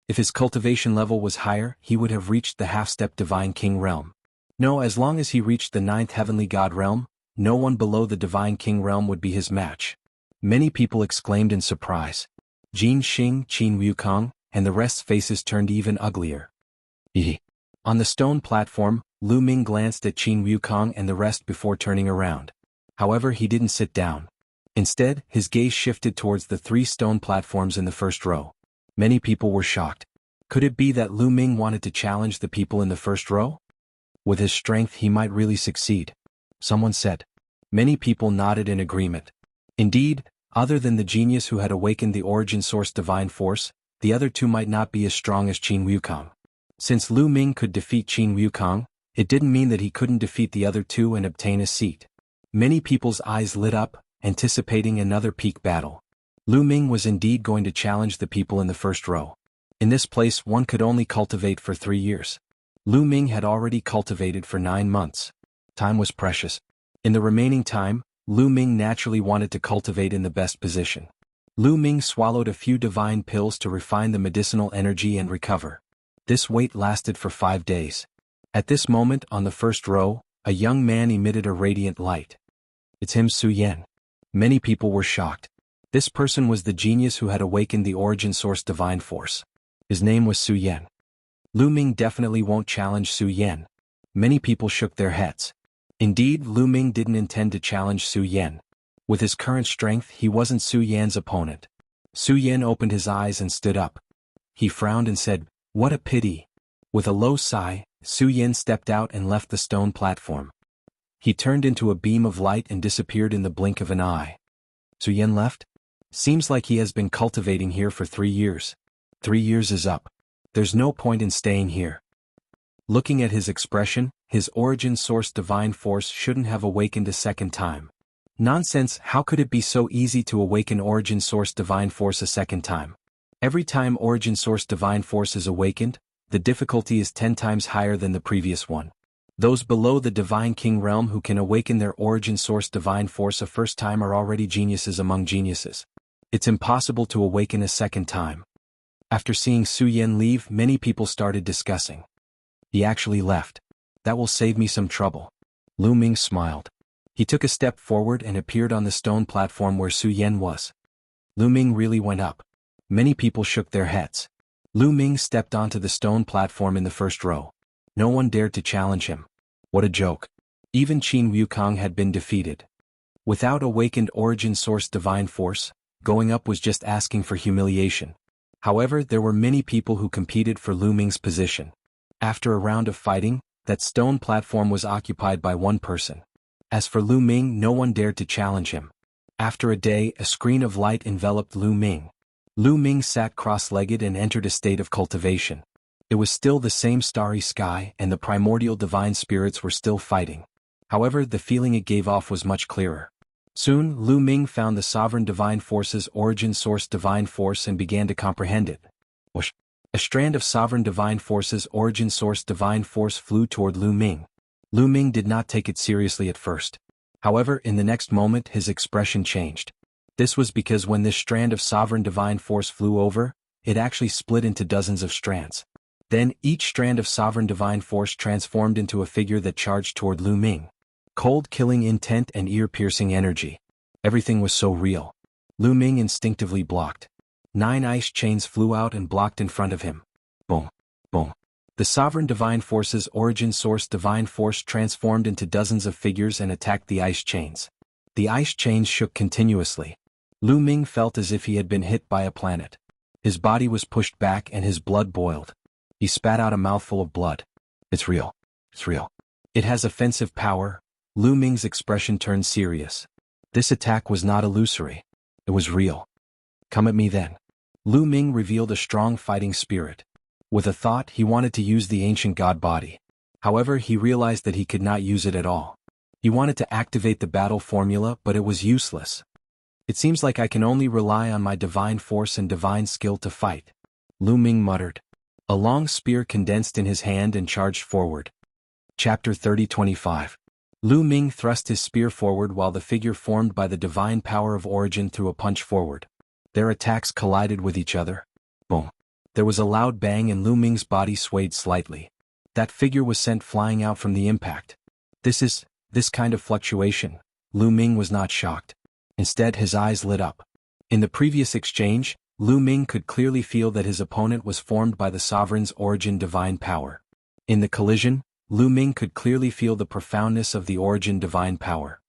If his cultivation level was higher, he would have reached the half-step divine king realm. No, as long as he reached the 9th heavenly god realm, no one below the divine king realm would be his match. Many people exclaimed in surprise. Jin Xing, Qin Wukong, and the rest's faces turned even uglier. On the stone platform, Lu Ming glanced at Qin Wukong and the rest before turning around. However, he didn't sit down. Instead, his gaze shifted towards the 3 stone platforms in the first row. Many people were shocked. Could it be that Lu Ming wanted to challenge the people in the first row? With his strength, he might really succeed, someone said. Many people nodded in agreement. Indeed, other than the genius who had awakened the origin source divine force, the other 2 might not be as strong as Qin Wukong. Since Lu Ming could defeat Qin Wukong, it didn't mean that he couldn't defeat the other 2 and obtain a seat. Many people's eyes lit up, anticipating another peak battle. Lu Ming was indeed going to challenge the people in the first row. In this place, one could only cultivate for 3 years. Lu Ming had already cultivated for 9 months. Time was precious. In the remaining time, Lu Ming naturally wanted to cultivate in the best position. Lu Ming swallowed a few divine pills to refine the medicinal energy and recover. This wait lasted for 5 days. At this moment on the first row, a young man emitted a radiant light. It's him, Su Yan. Many people were shocked. This person was the genius who had awakened the origin source divine force. His name was Su Yan. Lu Ming definitely won't challenge Su Yan. Many people shook their heads. Indeed, Lu Ming didn't intend to challenge Su Yan. With his current strength, he wasn't Su Yan's opponent. Su Yan opened his eyes and stood up. He frowned and said, "What a pity." With a low sigh, Su Yan stepped out and left the stone platform. He turned into a beam of light and disappeared in the blink of an eye. Su Yan left? Seems like he has been cultivating here for 3 years. 3 years is up. There's no point in staying here. Looking at his expression, his origin source divine force shouldn't have awakened a second time. Nonsense, how could it be so easy to awaken origin source divine force a second time? Every time origin source divine force is awakened, the difficulty is 10 times higher than the previous one. Those below the divine king realm who can awaken their origin source divine force a first time are already geniuses among geniuses. It's impossible to awaken a second time. After seeing Su Yan leave, many people started discussing. He actually left. That will save me some trouble. Lu Ming smiled. He took a step forward and appeared on the stone platform where Su Yan was. Lu Ming really went up. Many people shook their heads. Lu Ming stepped onto the stone platform in the first row. No one dared to challenge him. What a joke. Even Qin Wukong had been defeated. Without awakened origin source divine force, going up was just asking for humiliation. However, there were many people who competed for Lu Ming's position. After a round of fighting, that stone platform was occupied by one person. As for Lu Ming, no one dared to challenge him. After a day, a screen of light enveloped Lu Ming. Lu Ming sat cross-legged and entered a state of cultivation. It was still the same starry sky and the primordial divine spirits were still fighting. However, the feeling it gave off was much clearer. Soon, Lu Ming found the sovereign divine force's origin source divine force and began to comprehend it. Whoosh! A strand of sovereign divine force's origin source divine force flew toward Lu Ming. Lu Ming did not take it seriously at first. However, in the next moment his expression changed. This was because when this strand of sovereign divine force flew over, it actually split into dozens of strands. Then, each strand of sovereign divine force transformed into a figure that charged toward Lu Ming. Cold killing intent and ear-piercing energy. Everything was so real. Lu Ming instinctively blocked. 9 ice chains flew out and blocked in front of him. Boom. Boom. The sovereign divine force's origin source divine force transformed into dozens of figures and attacked the ice chains. The ice chains shook continuously. Lu Ming felt as if he had been hit by a planet. His body was pushed back and his blood boiled. He spat out a mouthful of blood. It's real. It's real. It has offensive power. Lu Ming's expression turned serious. This attack was not illusory. It was real. Come at me then. Lu Ming revealed a strong fighting spirit. With a thought, he wanted to use the ancient god body. However, he realized that he could not use it at all. He wanted to activate the battle formula, but it was useless. It seems like I can only rely on my divine force and divine skill to fight. Lu Ming muttered. A long spear condensed in his hand and charged forward. Chapter 30-25. Lu Ming thrust his spear forward while the figure formed by the divine power of origin threw a punch forward. Their attacks collided with each other. Boom. There was a loud bang and Lu Ming's body swayed slightly. That figure was sent flying out from the impact. This kind of fluctuation. Lu Ming was not shocked. Instead, his eyes lit up. In the previous exchange, Lu Ming could clearly feel that his opponent was formed by the sovereign's origin divine power. In the collision, Lu Ming could clearly feel the profoundness of the origin divine power.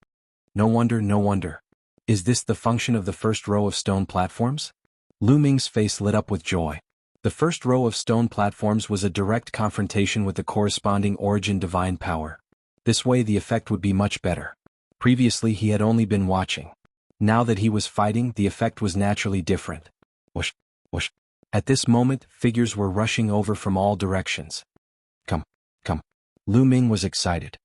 No wonder, no wonder. Is this the function of the first row of stone platforms? Lu Ming's face lit up with joy. The first row of stone platforms was a direct confrontation with the corresponding origin divine power. This way the effect would be much better. Previously he had only been watching. Now that he was fighting, the effect was naturally different. Whoosh, whoosh. At this moment, figures were rushing over from all directions. Come, come. Lu Ming was excited.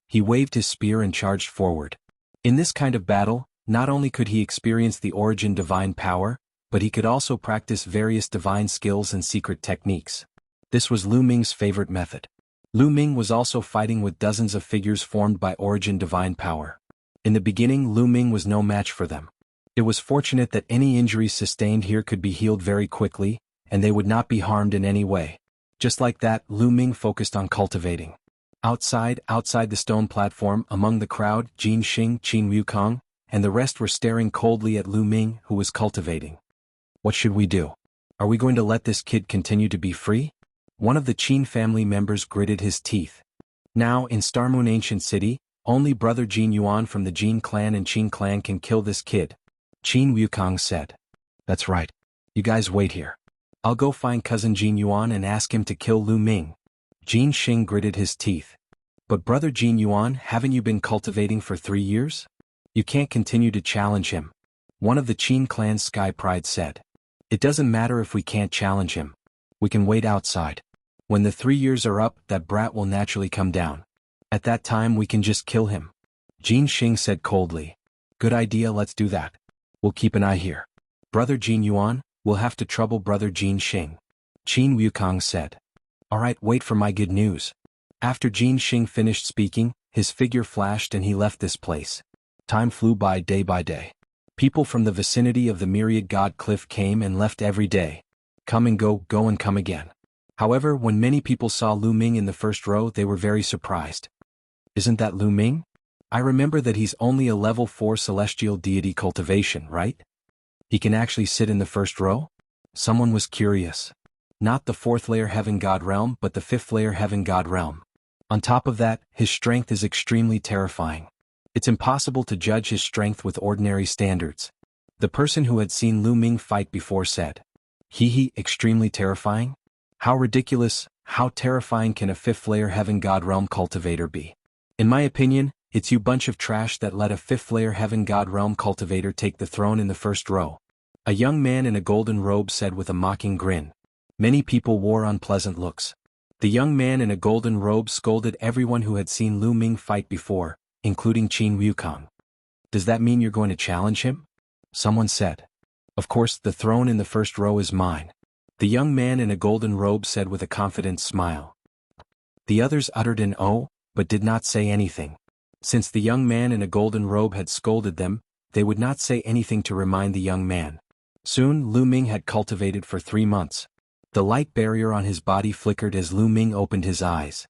He waved his spear and charged forward. In this kind of battle, not only could he experience the origin divine power, but he could also practice various divine skills and secret techniques. This was Lu Ming's favorite method. Lu Ming was also fighting with dozens of figures formed by origin divine power. In the beginning, Lu Ming was no match for them. It was fortunate that any injuries sustained here could be healed very quickly, and they would not be harmed in any way. Just like that, Lu Ming focused on cultivating. Outside the stone platform, among the crowd, Jin Xing, Qin Wukong, and the rest were staring coldly at Lu Ming, who was cultivating. What should we do? Are we going to let this kid continue to be free? One of the Qin family members gritted his teeth. Now, in Starmoon Ancient City, only brother Jin Yuan from the Jin clan and Qin clan can kill this kid. Qin Wukong said. That's right. You guys wait here. I'll go find cousin Jin Yuan and ask him to kill Lu Ming. Jin Xing gritted his teeth. But brother Jin Yuan, haven't you been cultivating for 3 years? You can't continue to challenge him. One of the Qin clan's Sky Pride said. It doesn't matter if we can't challenge him. We can wait outside. When the 3 years are up, that brat will naturally come down. At that time we can just kill him. Jin Xing said coldly. Good idea, let's do that. We'll keep an eye here. Brother Jin Yuan, we'll have to trouble brother Jin Xing. Qin Wukong said. Alright, wait for my good news. After Jin Xing finished speaking, his figure flashed and he left this place. Time flew by day. People from the vicinity of the Myriad God Cliff came and left every day. Come and go and come again. However, when many people saw Lu Ming in the first row, they were very surprised. Isn't that Lu Ming? I remember that he's only a level 4 celestial deity cultivation, right? He can actually sit in the first row? Someone was curious. Not the 4th layer Heaven God Realm, but the 5th layer Heaven God Realm. On top of that, his strength is extremely terrifying. It's impossible to judge his strength with ordinary standards. The person who had seen Lu Ming fight before said. Extremely terrifying? How ridiculous, how terrifying can a 5th layer Heaven God Realm cultivator be? In my opinion, it's you bunch of trash that let a 5th layer Heaven God Realm cultivator take the throne in the first row. A young man in a golden robe said with a mocking grin. Many people wore unpleasant looks. The young man in a golden robe scolded everyone who had seen Lu Ming fight before, including Qin Wukong. Does that mean you're going to challenge him? Someone said. Of course, the throne in the first row is mine. The young man in a golden robe said with a confident smile. The others uttered an "oh," but did not say anything. Since the young man in a golden robe had scolded them, they would not say anything to remind the young man. Soon Lu Ming had cultivated for 3 months. The light barrier on his body flickered as Lu Ming opened his eyes.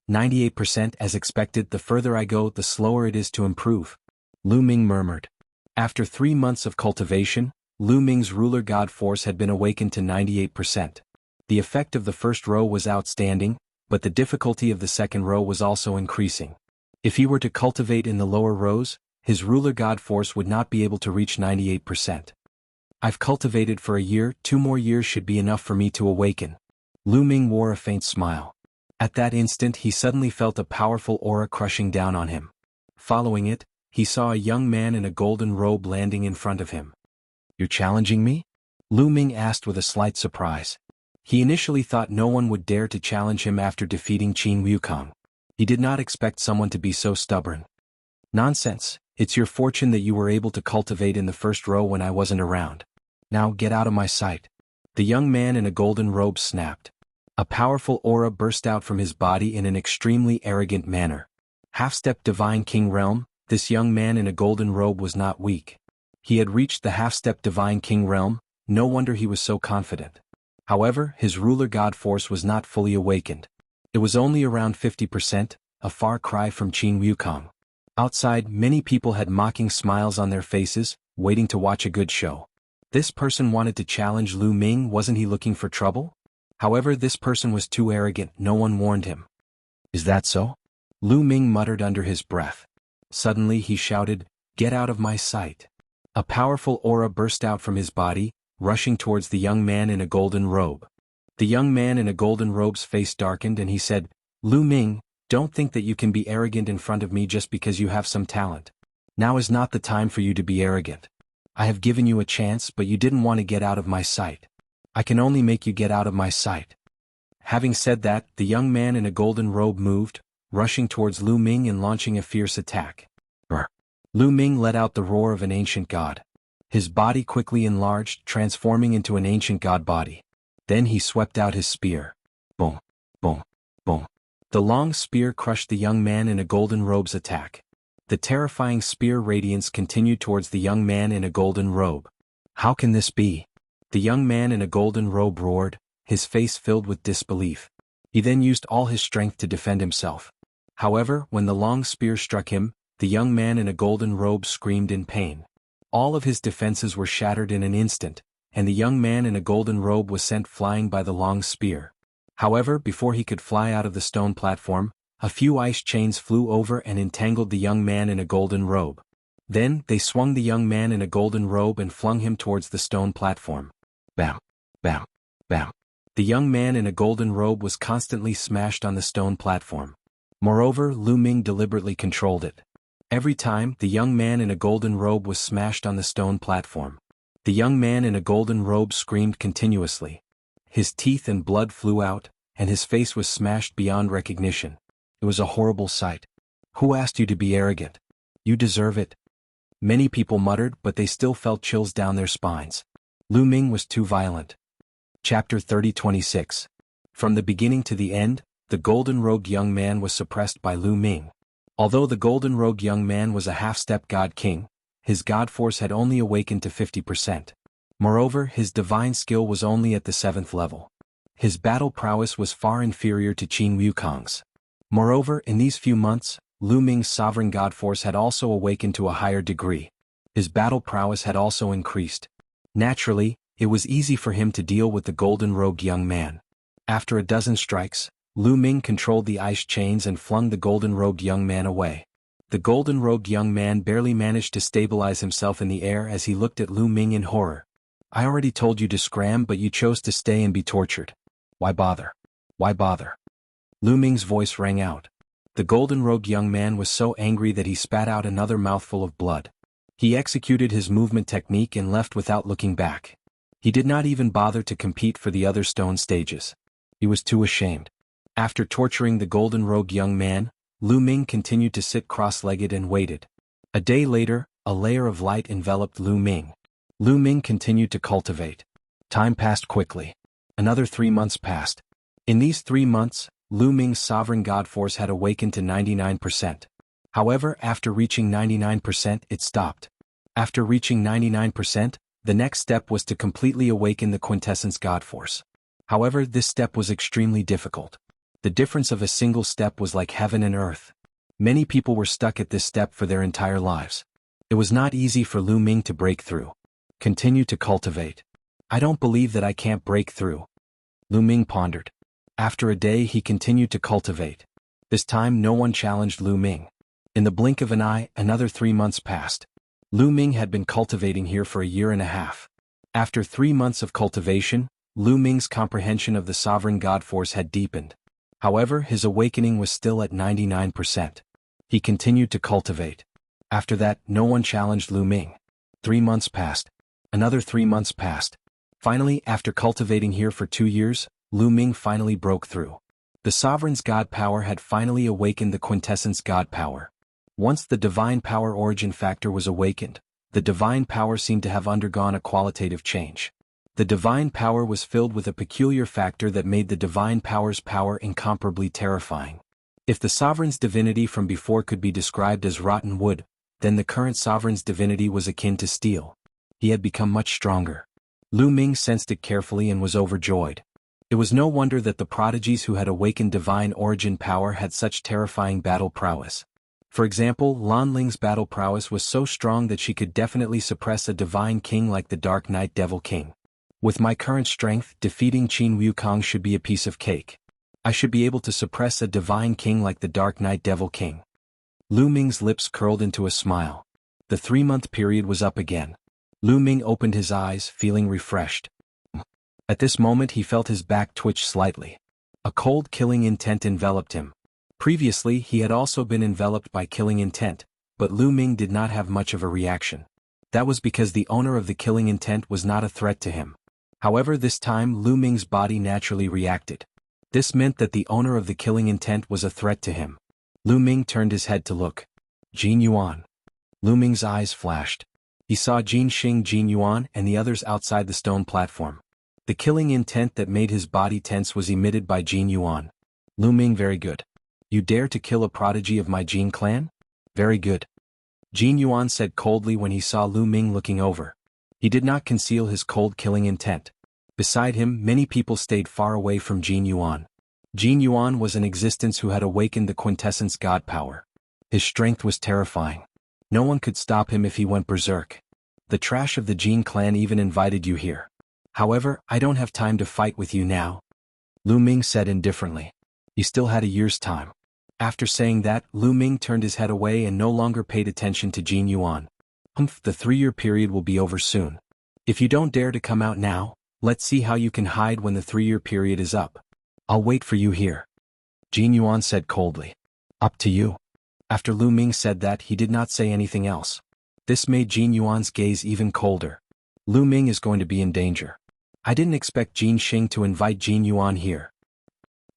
98% as expected. The further I go, the slower it is to improve. Lu Ming murmured. After 3 months of cultivation, Lu Ming's ruler god force had been awakened to 98%. The effect of the first row was outstanding, but the difficulty of the second row was also increasing. If he were to cultivate in the lower rows, his ruler god force would not be able to reach 98%. I've cultivated for a year, 2 more years should be enough for me to awaken. Lu Ming wore a faint smile. At that instant he suddenly felt a powerful aura crushing down on him. Following it, he saw a young man in a golden robe landing in front of him. You're challenging me? Lu Ming asked with a slight surprise. He initially thought no one would dare to challenge him after defeating Qin Wukong. He did not expect someone to be so stubborn. Nonsense, it's your fortune that you were able to cultivate in the first row when I wasn't around. Now get out of my sight. The young man in a golden robe snapped. A powerful aura burst out from his body in an extremely arrogant manner. Half-step Divine King Realm, this young man in a golden robe was not weak. He had reached the half-step Divine King Realm, no wonder he was so confident. However, his ruler god force was not fully awakened. It was only around 50%, a far cry from Qin Wukong. Outside, many people had mocking smiles on their faces, waiting to watch a good show. This person wanted to challenge Lu Ming, wasn't he looking for trouble? However, this person was too arrogant, no one warned him. Is that so? Lu Ming muttered under his breath. Suddenly he shouted, "Get out of my sight." A powerful aura burst out from his body, rushing towards the young man in a golden robe. The young man in a golden robe's face darkened and he said, "Lu Ming, don't think that you can be arrogant in front of me just because you have some talent. Now is not the time for you to be arrogant. I have given you a chance, but you didn't want to get out of my sight. I can only make you get out of my sight." Having said that, the young man in a golden robe moved, rushing towards Lu Ming and launching a fierce attack. Lu Ming let out the roar of an ancient god. His body quickly enlarged, transforming into an ancient god body. Then he swept out his spear. Boom, boom, boom. The long spear crushed the young man in a golden robe's attack. The terrifying spear radiance continued towards the young man in a golden robe. How can this be? The young man in a golden robe roared, his face filled with disbelief. He then used all his strength to defend himself. However, when the long spear struck him, the young man in a golden robe screamed in pain. All of his defenses were shattered in an instant, and the young man in a golden robe was sent flying by the long spear. However, before he could fly out of the stone platform, a few ice chains flew over and entangled the young man in a golden robe. Then, they swung the young man in a golden robe and flung him towards the stone platform. Bam, bam, bam. The young man in a golden robe was constantly smashed on the stone platform. Moreover, Lu Ming deliberately controlled it. Every time, the young man in a golden robe was smashed on the stone platform. The young man in a golden robe screamed continuously. His teeth and blood flew out, and his face was smashed beyond recognition. It was a horrible sight. Who asked you to be arrogant? You deserve it. Many people muttered, but they still felt chills down their spines. Lu Ming was too violent. Chapter 30-26. From the beginning to the end, the golden-robed young man was suppressed by Lu Ming. Although the golden-robed young man was a half-step god king, his god force had only awakened to 50%. Moreover, his divine skill was only at the 7th level. His battle prowess was far inferior to Qin Wukong's. Moreover, in these few months, Lu Ming's sovereign god force had also awakened to a higher degree. His battle prowess had also increased. Naturally, it was easy for him to deal with the golden-robed young man. After a dozen strikes, Lu Ming controlled the ice chains and flung the golden-robed young man away. The golden-robed young man barely managed to stabilize himself in the air as he looked at Lu Ming in horror. "I already told you to scram, but you chose to stay and be tortured. Why bother? Why bother?" Lu Ming's voice rang out. The golden-robed young man was so angry that he spat out another mouthful of blood. He executed his movement technique and left without looking back. He did not even bother to compete for the other stone stages. He was too ashamed. After torturing the golden-robed young man, Lu Ming continued to sit cross-legged and waited. A day later, a layer of light enveloped Lu Ming. Lu Ming continued to cultivate. Time passed quickly. Another 3 months passed. In these 3 months, Lu Ming's sovereign god force had awakened to 99%. However, after reaching 99%, it stopped. After reaching 99%, the next step was to completely awaken the quintessence god force. However, this step was extremely difficult. The difference of a single step was like heaven and earth. Many people were stuck at this step for their entire lives. It was not easy for Lu Ming to break through. Continue to cultivate. I don't believe that I can't break through. Lu Ming pondered. After a day he continued to cultivate. This time no one challenged Lu Ming. In the blink of an eye, another 3 months passed. Lu Ming had been cultivating here for a year and a half. After 3 months of cultivation, Lu Ming's comprehension of the sovereign god force had deepened. However, his awakening was still at 99%. He continued to cultivate. After that, no one challenged Lu Ming. 3 months passed. Another 3 months passed. Finally, after cultivating here for 2 years, Lu Ming finally broke through. The sovereign's god power had finally awakened the quintessence god power. Once the divine power origin factor was awakened, the divine power seemed to have undergone a qualitative change. The divine power was filled with a peculiar factor that made the divine power's power incomparably terrifying. If the sovereign's divinity from before could be described as rotten wood, then the current sovereign's divinity was akin to steel. He had become much stronger. Lu Ming sensed it carefully and was overjoyed. It was no wonder that the prodigies who had awakened divine origin power had such terrifying battle prowess. For example, Lan Ling's battle prowess was so strong that she could definitely suppress a divine king like the Dark Knight Devil King. With my current strength, defeating Qin Wukong should be a piece of cake. I should be able to suppress a divine king like the Dark Knight Devil King. Lu Ming's lips curled into a smile. The 3-month period was up again. Lu Ming opened his eyes, feeling refreshed. At this moment he felt his back twitch slightly. A cold killing intent enveloped him. Previously he had also been enveloped by killing intent, but Lu Ming did not have much of a reaction. That was because the owner of the killing intent was not a threat to him. However, this time Lu Ming's body naturally reacted. This meant that the owner of the killing intent was a threat to him. Lu Ming turned his head to look. Jin Yuan. Lu Ming's eyes flashed. He saw Jin Xing, Jin Yuan, and the others outside the stone platform. The killing intent that made his body tense was emitted by Jin Yuan. Lu Ming, very good. You dare to kill a prodigy of my Jin clan? Very good. Jin Yuan said coldly when he saw Lu Ming looking over. He did not conceal his cold killing intent. Beside him, many people stayed far away from Jin Yuan. Jin Yuan was an existence who had awakened the quintessence god power. His strength was terrifying. No one could stop him if he went berserk. The trash of the Jin clan even invited you here. However, I don't have time to fight with you now. Lu Ming said indifferently. He still had a year's time. After saying that, Lu Ming turned his head away and no longer paid attention to Jin Yuan. The 3-year period will be over soon. If you don't dare to come out now, let's see how you can hide when the 3-year period is up. I'll wait for you here. Jin Yuan said coldly. Up to you. After Lu Ming said that, he did not say anything else. This made Jin Yuan's gaze even colder. Lu Ming is going to be in danger. I didn't expect Jin Xing to invite Jin Yuan here.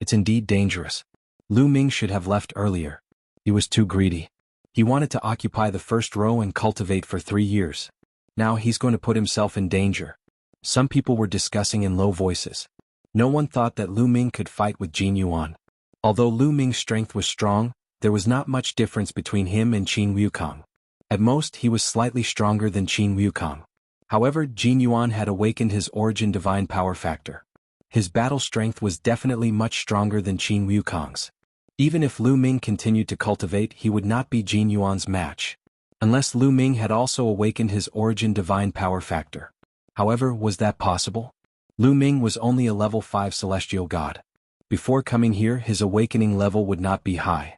It's indeed dangerous. Lu Ming should have left earlier. He was too greedy. He wanted to occupy the first row and cultivate for 3 years. Now he's going to put himself in danger. Some people were discussing in low voices. No one thought that Lu Ming could fight with Jin Yuan. Although Lu Ming's strength was strong, there was not much difference between him and Qin Wukong. At most, he was slightly stronger than Qin Wukong. However, Jin Yuan had awakened his origin divine power factor. His battle strength was definitely much stronger than Qin Wukong's. Even if Lu Ming continued to cultivate, he would not be Jin Yuan's match. Unless Lu Ming had also awakened his origin divine power factor. However, was that possible? Lu Ming was only a level 5 celestial god. Before coming here, his awakening level would not be high.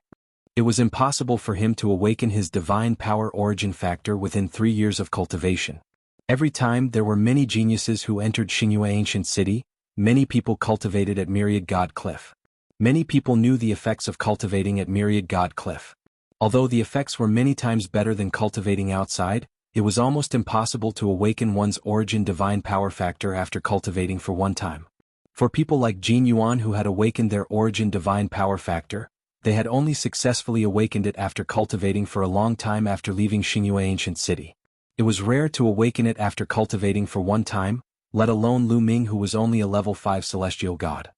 It was impossible for him to awaken his divine power origin factor within 3 years of cultivation. Every time there were many geniuses who entered Xingyue Ancient City, many people cultivated at Myriad God Cliff. Many people knew the effects of cultivating at Myriad God Cliff. Although the effects were many times better than cultivating outside, it was almost impossible to awaken one's origin divine power factor after cultivating for one time. For people like Jin Yuan who had awakened their origin divine power factor, they had only successfully awakened it after cultivating for a long time after leaving Xingyue Ancient City. It was rare to awaken it after cultivating for one time, let alone Lu Ming who was only a level 5 celestial god.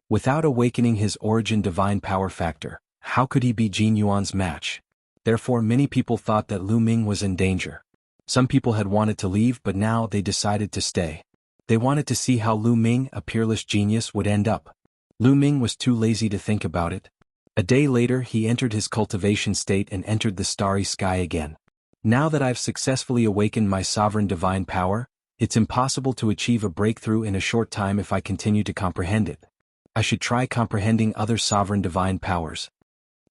Without awakening his origin divine power factor, how could he be Jin Yuan's match? Therefore many people thought that Lu Ming was in danger. Some people had wanted to leave but now they decided to stay. They wanted to see how Lu Ming, a peerless genius, would end up. Lu Ming was too lazy to think about it. A day later he entered his cultivation state and entered the starry sky again. Now that I've successfully awakened my sovereign divine power, it's impossible to achieve a breakthrough in a short time if I continue to comprehend it. I should try comprehending other sovereign divine powers.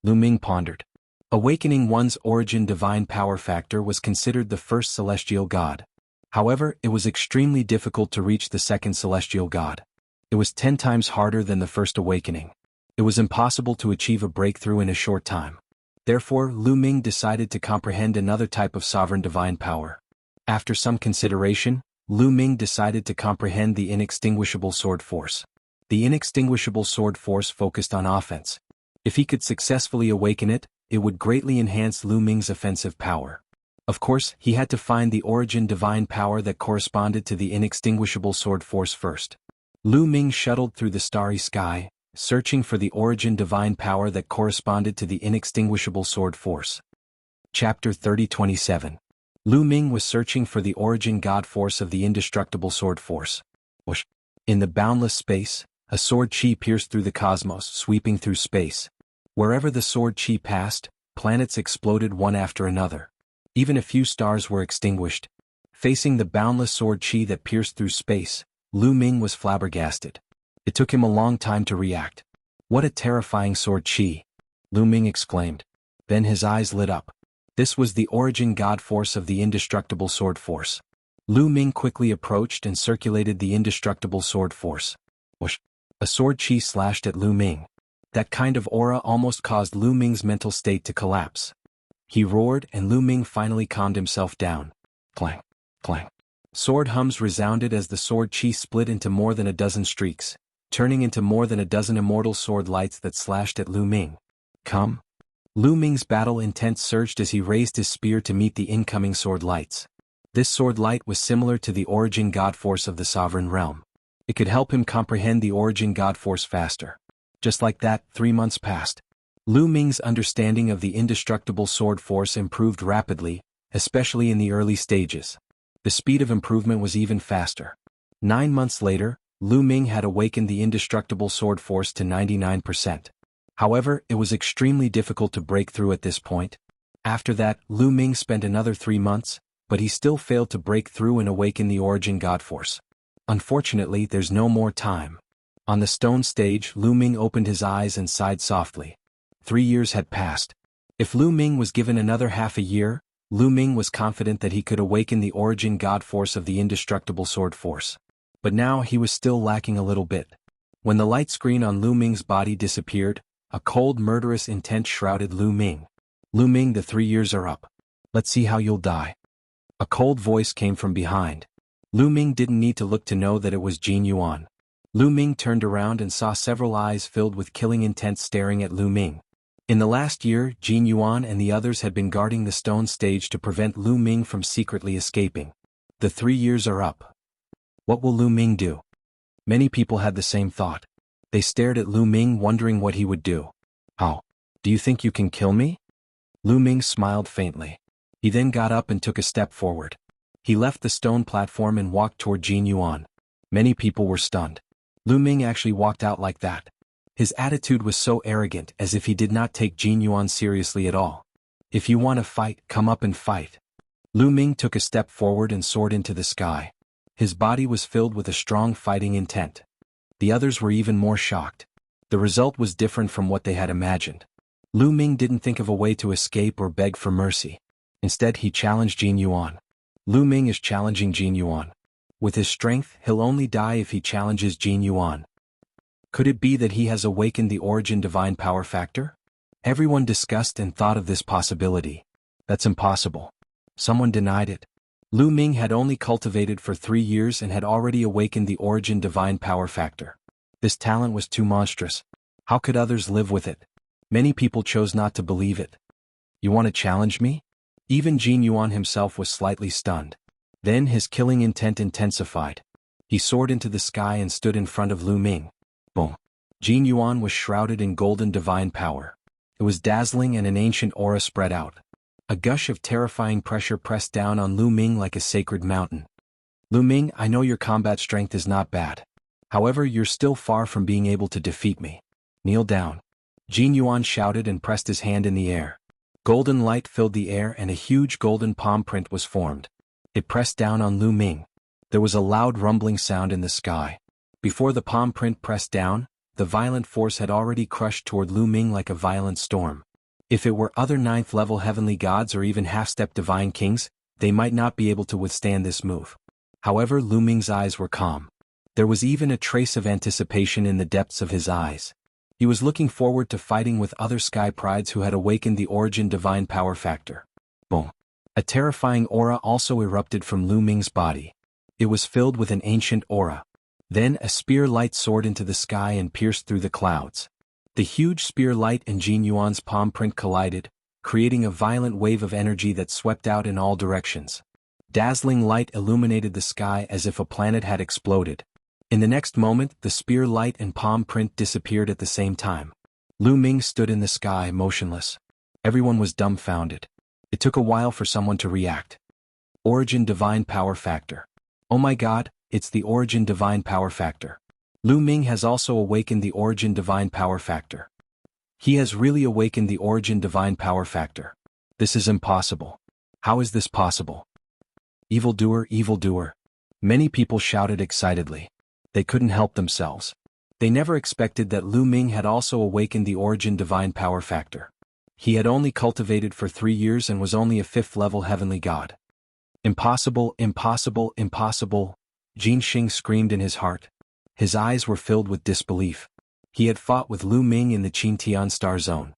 Lu Ming pondered. Awakening one's origin divine power factor was considered the first celestial god. However, it was extremely difficult to reach the second celestial god. It was 10 times harder than the first awakening. It was impossible to achieve a breakthrough in a short time. Therefore, Lu Ming decided to comprehend another type of sovereign divine power. After some consideration, Lu Ming decided to comprehend the inextinguishable sword force. The inextinguishable sword force focused on offense. If he could successfully awaken it, it would greatly enhance Lu Ming's offensive power. Of course, he had to find the origin divine power that corresponded to the inextinguishable sword force first. Lu Ming shuttled through the starry sky, searching for the origin divine power that corresponded to the inextinguishable sword force. Chapter 30:27. Lu Ming was searching for the origin god force of the indestructible sword force. In the boundless space, a sword chi pierced through the cosmos, sweeping through space. Wherever the sword chi passed, planets exploded one after another. Even a few stars were extinguished. Facing the boundless sword chi that pierced through space, Lu Ming was flabbergasted. It took him a long time to react. "What a terrifying sword chi!" Lu Ming exclaimed. Then his eyes lit up. This was the origin god force of the indestructible sword force. Lu Ming quickly approached and circulated the indestructible sword force. Whoosh! A sword chi slashed at Lu Ming. That kind of aura almost caused Lu Ming's mental state to collapse. He roared, and Lu Ming finally calmed himself down. Clang! Clang! Sword hums resounded as the sword chi split into more than a dozen streaks, turning into more than a dozen immortal sword lights that slashed at Lu Ming. Come! Lu Ming's battle intent surged as he raised his spear to meet the incoming sword lights. This sword light was similar to the origin god force of the sovereign realm. It could help him comprehend the origin god force faster. Just like that, 3 months passed. Lu Ming's understanding of the indestructible sword force improved rapidly, especially in the early stages. The speed of improvement was even faster. 9 months later, Lu Ming had awakened the indestructible sword force to 99%. However, it was extremely difficult to break through at this point. After that, Lu Ming spent another 3 months, but he still failed to break through and awaken the origin god force. Unfortunately, there's no more time. On the stone stage, Lu Ming opened his eyes and sighed softly. 3 years had passed. If Lu Ming was given another half a year, Lu Ming was confident that he could awaken the origin god force of the indestructible sword force. But now he was still lacking a little bit. When the light screen on Lu Ming's body disappeared, a cold, murderous intent shrouded Lu Ming. "Lu Ming, the 3 years are up. Let's see how you'll die." A cold voice came from behind. Lu Ming didn't need to look to know that it was Jin Yuan. Lu Ming turned around and saw several eyes filled with killing intent staring at Lu Ming. In the last year, Jin Yuan and the others had been guarding the stone stage to prevent Lu Ming from secretly escaping. The 3 years are up. What will Lu Ming do? Many people had the same thought. They stared at Lu Ming wondering what he would do. "How? Do you think you can kill me?" Lu Ming smiled faintly. He then got up and took a step forward. He left the stone platform and walked toward Jin Yuan. Many people were stunned. Lu Ming actually walked out like that. His attitude was so arrogant, as if he did not take Jin Yuan seriously at all. "If you want to fight, come up and fight." Lu Ming took a step forward and soared into the sky. His body was filled with a strong fighting intent. The others were even more shocked. The result was different from what they had imagined. Lu Ming didn't think of a way to escape or beg for mercy. Instead, he challenged Jin Yuan. Lu Ming is challenging Jin Yuan. With his strength, he'll only die if he challenges Jin Yuan. Could it be that he has awakened the origin divine power factor? Everyone discussed and thought of this possibility. That's impossible. Someone denied it. Lu Ming had only cultivated for 3 years and had already awakened the origin divine power factor. This talent was too monstrous. How could others live with it? Many people chose not to believe it. "You want to challenge me?" Even Jin Yuan himself was slightly stunned. Then his killing intent intensified. He soared into the sky and stood in front of Lu Ming. Boom. Jin Yuan was shrouded in golden divine power. It was dazzling and an ancient aura spread out. A gush of terrifying pressure pressed down on Lu Ming like a sacred mountain. "Lu Ming, I know your combat strength is not bad. However, you're still far from being able to defeat me. Kneel down." Jin Yuan shouted and pressed his hand in the air. Golden light filled the air and a huge golden palm print was formed. It pressed down on Lu Ming. There was a loud rumbling sound in the sky. Before the palm print pressed down, the violent force had already crushed toward Lu Ming like a violent storm. If it were other 9th-level heavenly gods or even half-step divine kings, they might not be able to withstand this move. However, Lu Ming's eyes were calm. There was even a trace of anticipation in the depths of his eyes. He was looking forward to fighting with other sky prides who had awakened the origin divine power factor. Boom. A terrifying aura also erupted from Lu Ming's body. It was filled with an ancient aura. Then a spear light soared into the sky and pierced through the clouds. The huge spear light and Jin Yuan's palm print collided, creating a violent wave of energy that swept out in all directions. Dazzling light illuminated the sky as if a planet had exploded. In the next moment, the spear light and palm print disappeared at the same time. Lu Ming stood in the sky, motionless. Everyone was dumbfounded. It took a while for someone to react. Origin divine power factor. Oh my god, it's the origin divine power factor. Lu Ming has also awakened the origin divine power factor. He has really awakened the origin divine power factor. This is impossible. How is this possible? Evildoer, evildoer. Many people shouted excitedly. They couldn't help themselves. They never expected that Lu Ming had also awakened the origin divine power factor. He had only cultivated for 3 years and was only a 5th-level heavenly god. Impossible, impossible, impossible, Jin Xing screamed in his heart. His eyes were filled with disbelief. He had fought with Lu Ming in the Qintian Star Zone.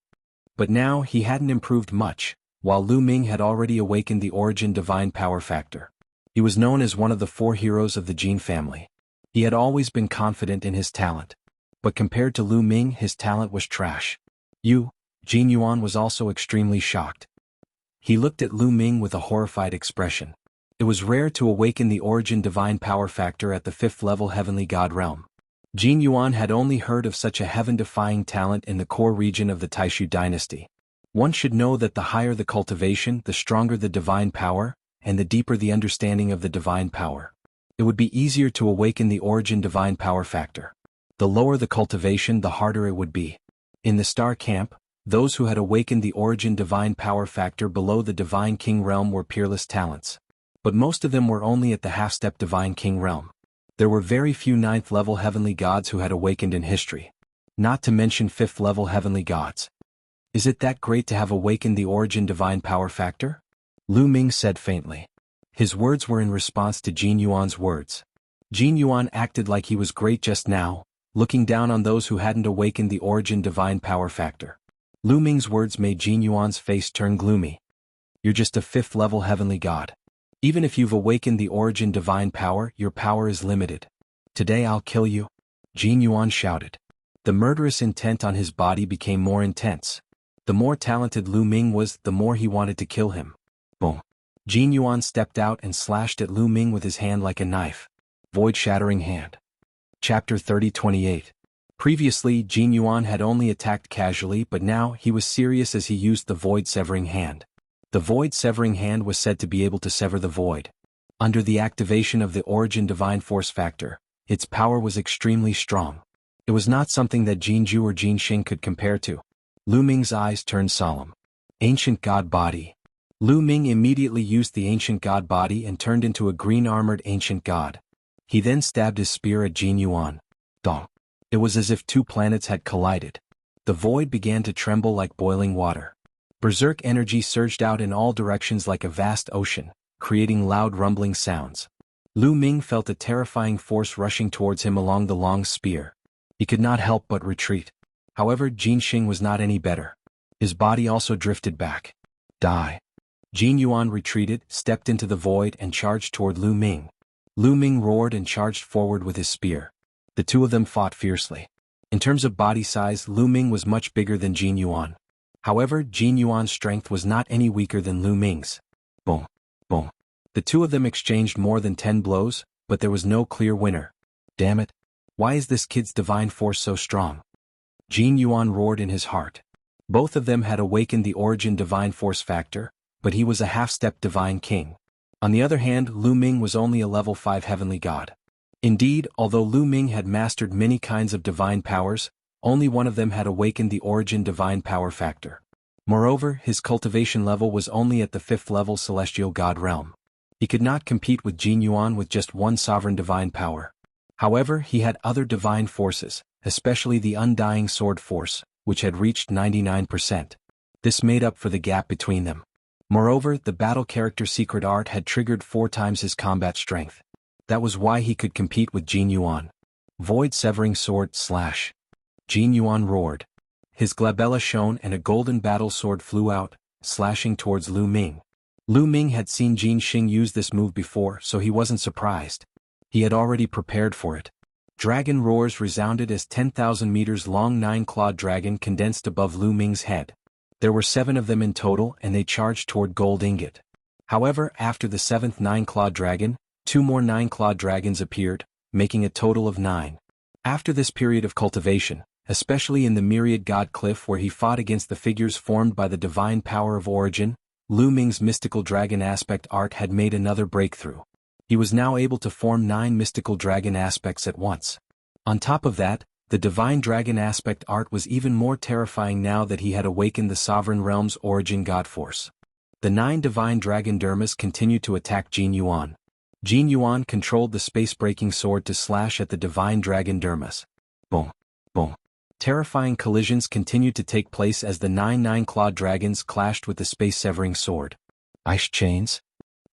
But now he hadn't improved much, while Lu Ming had already awakened the origin divine power factor. He was known as one of the 4 heroes of the Jin family. He had always been confident in his talent. But compared to Lu Ming, his talent was trash. Jin Yuan was also extremely shocked. He looked at Lu Ming with a horrified expression. It was rare to awaken the origin divine power factor at the 5th-level heavenly god realm. Jin Yuan had only heard of such a heaven-defying talent in the core region of the Taishu dynasty. One should know that the higher the cultivation, the stronger the divine power, and the deeper the understanding of the divine power. It would be easier to awaken the origin divine power factor. The lower the cultivation, the harder it would be. In the star camp, those who had awakened the origin divine power factor below the divine king realm were peerless talents. But most of them were only at the half-step divine king realm. There were very few 9th-level heavenly gods who had awakened in history. Not to mention 5th-level heavenly gods. Is it that great to have awakened the origin divine power factor? Lu Ming said faintly. His words were in response to Jin Yuan's words. Jin Yuan acted like he was great just now, looking down on those who hadn't awakened the origin divine power factor. Lu Ming's words made Jin Yuan's face turn gloomy. You're just a 5th-level heavenly god. Even if you've awakened the origin divine power, your power is limited. Today I'll kill you, Jin Yuan shouted. The murderous intent on his body became more intense. The more talented Lu Ming was, the more he wanted to kill him. Boom. Jin Yuan stepped out and slashed at Lu Ming with his hand like a knife. Void-shattering hand. Chapter 30-28. Previously, Jin Yuan had only attacked casually, but now he was serious as he used the void-severing hand. The void-severing hand was said to be able to sever the void. Under the activation of the origin divine force factor, its power was extremely strong. It was not something that Jin Ju or Jin Xing could compare to. Lu Ming's eyes turned solemn. Ancient God Body. Lu Ming immediately used the ancient god body and turned into a green-armored ancient god. He then stabbed his spear at Jin Yuan. Dong. It was as if 2 planets had collided. The void began to tremble like boiling water. Berserk energy surged out in all directions like a vast ocean, creating loud rumbling sounds. Lu Ming felt a terrifying force rushing towards him along the long spear. He could not help but retreat. However, Jin Xing was not any better. His body also drifted back. Die. Jin Yuan retreated, stepped into the void and charged toward Lu Ming. Lu Ming roared and charged forward with his spear. The 2 of them fought fiercely. In terms of body size, Lu Ming was much bigger than Jin Yuan. However, Jin Yuan's strength was not any weaker than Lu Ming's. Boom. Boom. The 2 of them exchanged more than 10 blows, but there was no clear winner. Damn it. Why is this kid's divine force so strong? Jin Yuan roared in his heart. Both of them had awakened the origin divine force factor, but he was a half-step divine king. On the other hand, Lu Ming was only a level 5 heavenly god. Indeed, although Lu Ming had mastered many kinds of divine powers, only one of them had awakened the origin divine power factor. Moreover, his cultivation level was only at the 5th-level celestial god realm. He could not compete with Jin Yuan with just one sovereign divine power. However, he had other divine forces, especially the undying sword force, which had reached 99%. This made up for the gap between them. Moreover, the battle character secret art had triggered 4 times his combat strength. That was why he could compete with Jin Yuan. Void-severing sword slash. Jin Yuan roared. His glabella shone and a golden battle sword flew out, slashing towards Lu Ming. Lu Ming had seen Jin Xing use this move before, so he wasn't surprised. He had already prepared for it. Dragon roars resounded as 10,000 meters long 9-clawed dragon condensed above Lu Ming's head. There were 7 of them in total and they charged toward Gold Ingot. However, after the 7th 9-clawed dragon, 2 more 9-clawed dragons appeared, making a total of 9. After this period of cultivation, especially in the Myriad God Cliff where he fought against the figures formed by the divine power of origin, Lu Ming's mystical dragon aspect art had made another breakthrough. He was now able to form 9 mystical dragon aspects at once. On top of that, the divine dragon aspect art was even more terrifying now that he had awakened the sovereign realm's origin god force. The 9 divine dragon dermis continued to attack Jin Yuan. Jin Yuan controlled the space-breaking sword to slash at the divine dragon Dermis. Boom. Boom. Terrifying collisions continued to take place as the 9-clawed dragons clashed with the space-severing sword. Ice chains?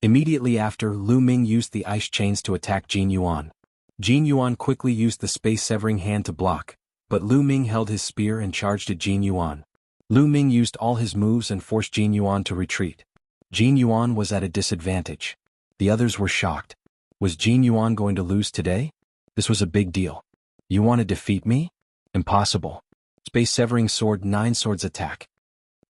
Immediately after, Lu Ming used the ice chains to attack Jin Yuan. Jin Yuan quickly used the space-severing hand to block, but Lu Ming held his spear and charged at Jin Yuan. Lu Ming used all his moves and forced Jin Yuan to retreat. Jin Yuan was at a disadvantage. The others were shocked. Was Jin Yuan going to lose today? This was a big deal. You want to defeat me? Impossible. Space-severing sword 9 swords attack.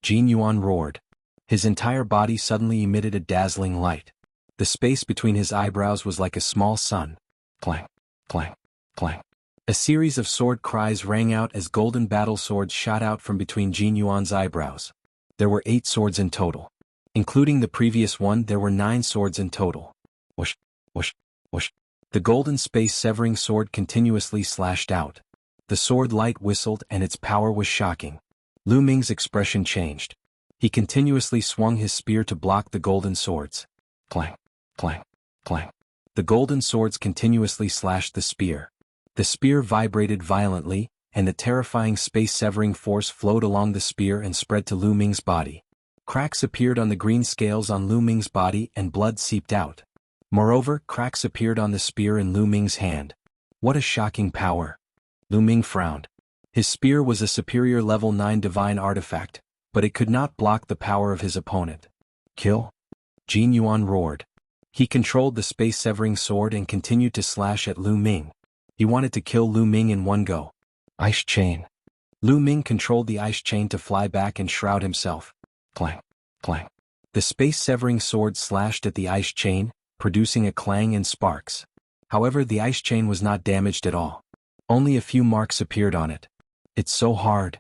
Jin Yuan roared. His entire body suddenly emitted a dazzling light. The space between his eyebrows was like a small sun. Clang, clang, clang. A series of sword cries rang out as golden battle swords shot out from between Jin Yuan's eyebrows. There were 8 swords in total. Including the previous one, there were 9 swords in total. Whoosh, whoosh, whoosh. The golden space-severing sword continuously slashed out. The sword light whistled and its power was shocking. Lu Ming's expression changed. He continuously swung his spear to block the golden swords. Clang, clang, clang. The golden swords continuously slashed the spear. The spear vibrated violently, and the terrifying space-severing force flowed along the spear and spread to Lu Ming's body. Cracks appeared on the green scales on Lu Ming's body and blood seeped out. Moreover, cracks appeared on the spear in Lu Ming's hand. What a shocking power! Lu Ming frowned. His spear was a superior level 9 divine artifact, but it could not block the power of his opponent. Kill? Jin Yuan roared. He controlled the space-severing sword and continued to slash at Lu Ming. He wanted to kill Lu Ming in one go. Ice chain. Lu Ming controlled the ice chain to fly back and shroud himself. Clang, clang. The space-severing sword slashed at the ice chain, producing a clang and sparks. However, the ice chain was not damaged at all. Only a few marks appeared on it. It's so hard.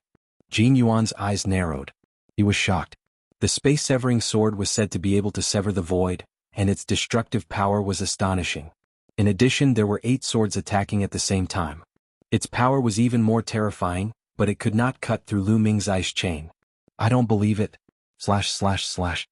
Jin Yuan's eyes narrowed. He was shocked. The space-severing sword was said to be able to sever the void, and its destructive power was astonishing. In addition, there were 8 swords attacking at the same time. Its power was even more terrifying, but it could not cut through Lu Ming's ice chain. I don't believe it. Slash slash slash.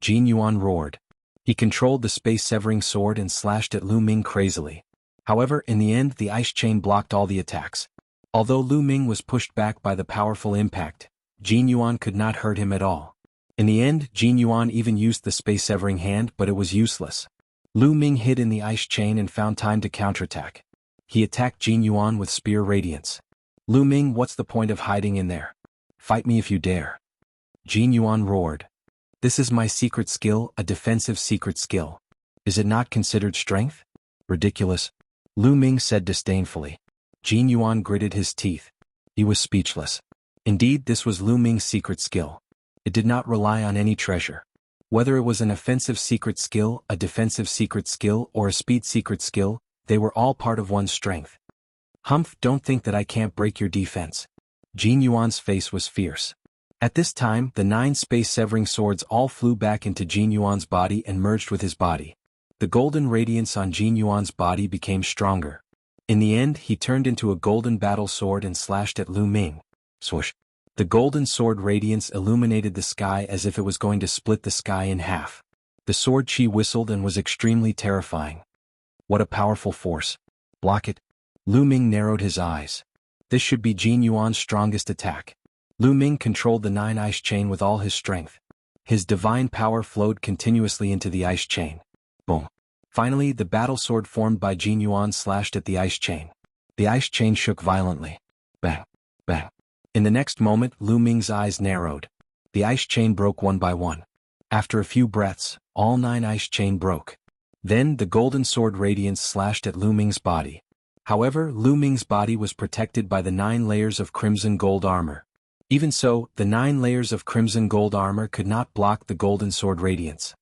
Jin Yuan roared. He controlled the space-severing sword and slashed at Lu Ming crazily. However, in the end, the ice chain blocked all the attacks. Although Lu Ming was pushed back by the powerful impact, Jin Yuan could not hurt him at all. In the end, Jin Yuan even used the space-severing hand, but it was useless. Lu Ming hid in the ice chain and found time to counterattack. He attacked Jin Yuan with spear radiance. Lu Ming, what's the point of hiding in there? Fight me if you dare. Jin Yuan roared. This is my secret skill, a defensive secret skill. Is it not considered strength? Ridiculous. Lu Ming said disdainfully. Jin Yuan gritted his teeth. He was speechless. Indeed, this was Lu Ming's secret skill. It did not rely on any treasure. Whether it was an offensive secret skill, a defensive secret skill, or a speed secret skill, they were all part of one's strength. Humph, don't think that I can't break your defense. Jin Yuan's face was fierce. At this time, the 9 space-severing swords all flew back into Jin Yuan's body and merged with his body. The golden radiance on Jin Yuan's body became stronger. In the end, he turned into a golden battle sword and slashed at Lu Ming. Swoosh. The golden sword radiance illuminated the sky as if it was going to split the sky in half. The sword chi whistled and was extremely terrifying. What a powerful force. Block it. Lu Ming narrowed his eyes. This should be Jin Yuan's strongest attack. Lu Ming controlled the 9 ice chain with all his strength. His divine power flowed continuously into the ice chain. Boom. Finally, the battle sword formed by Jin Yuan slashed at the ice chain. The ice chain shook violently. Bang, bang. In the next moment, Lu Ming's eyes narrowed. The ice chain broke one by one. After a few breaths, all 9 ice chain broke. Then, the golden sword radiance slashed at Lu Ming's body. However, Lu Ming's body was protected by the 9 layers of crimson gold armor. Even so, the 9 layers of crimson gold armor could not block the golden sword radiance.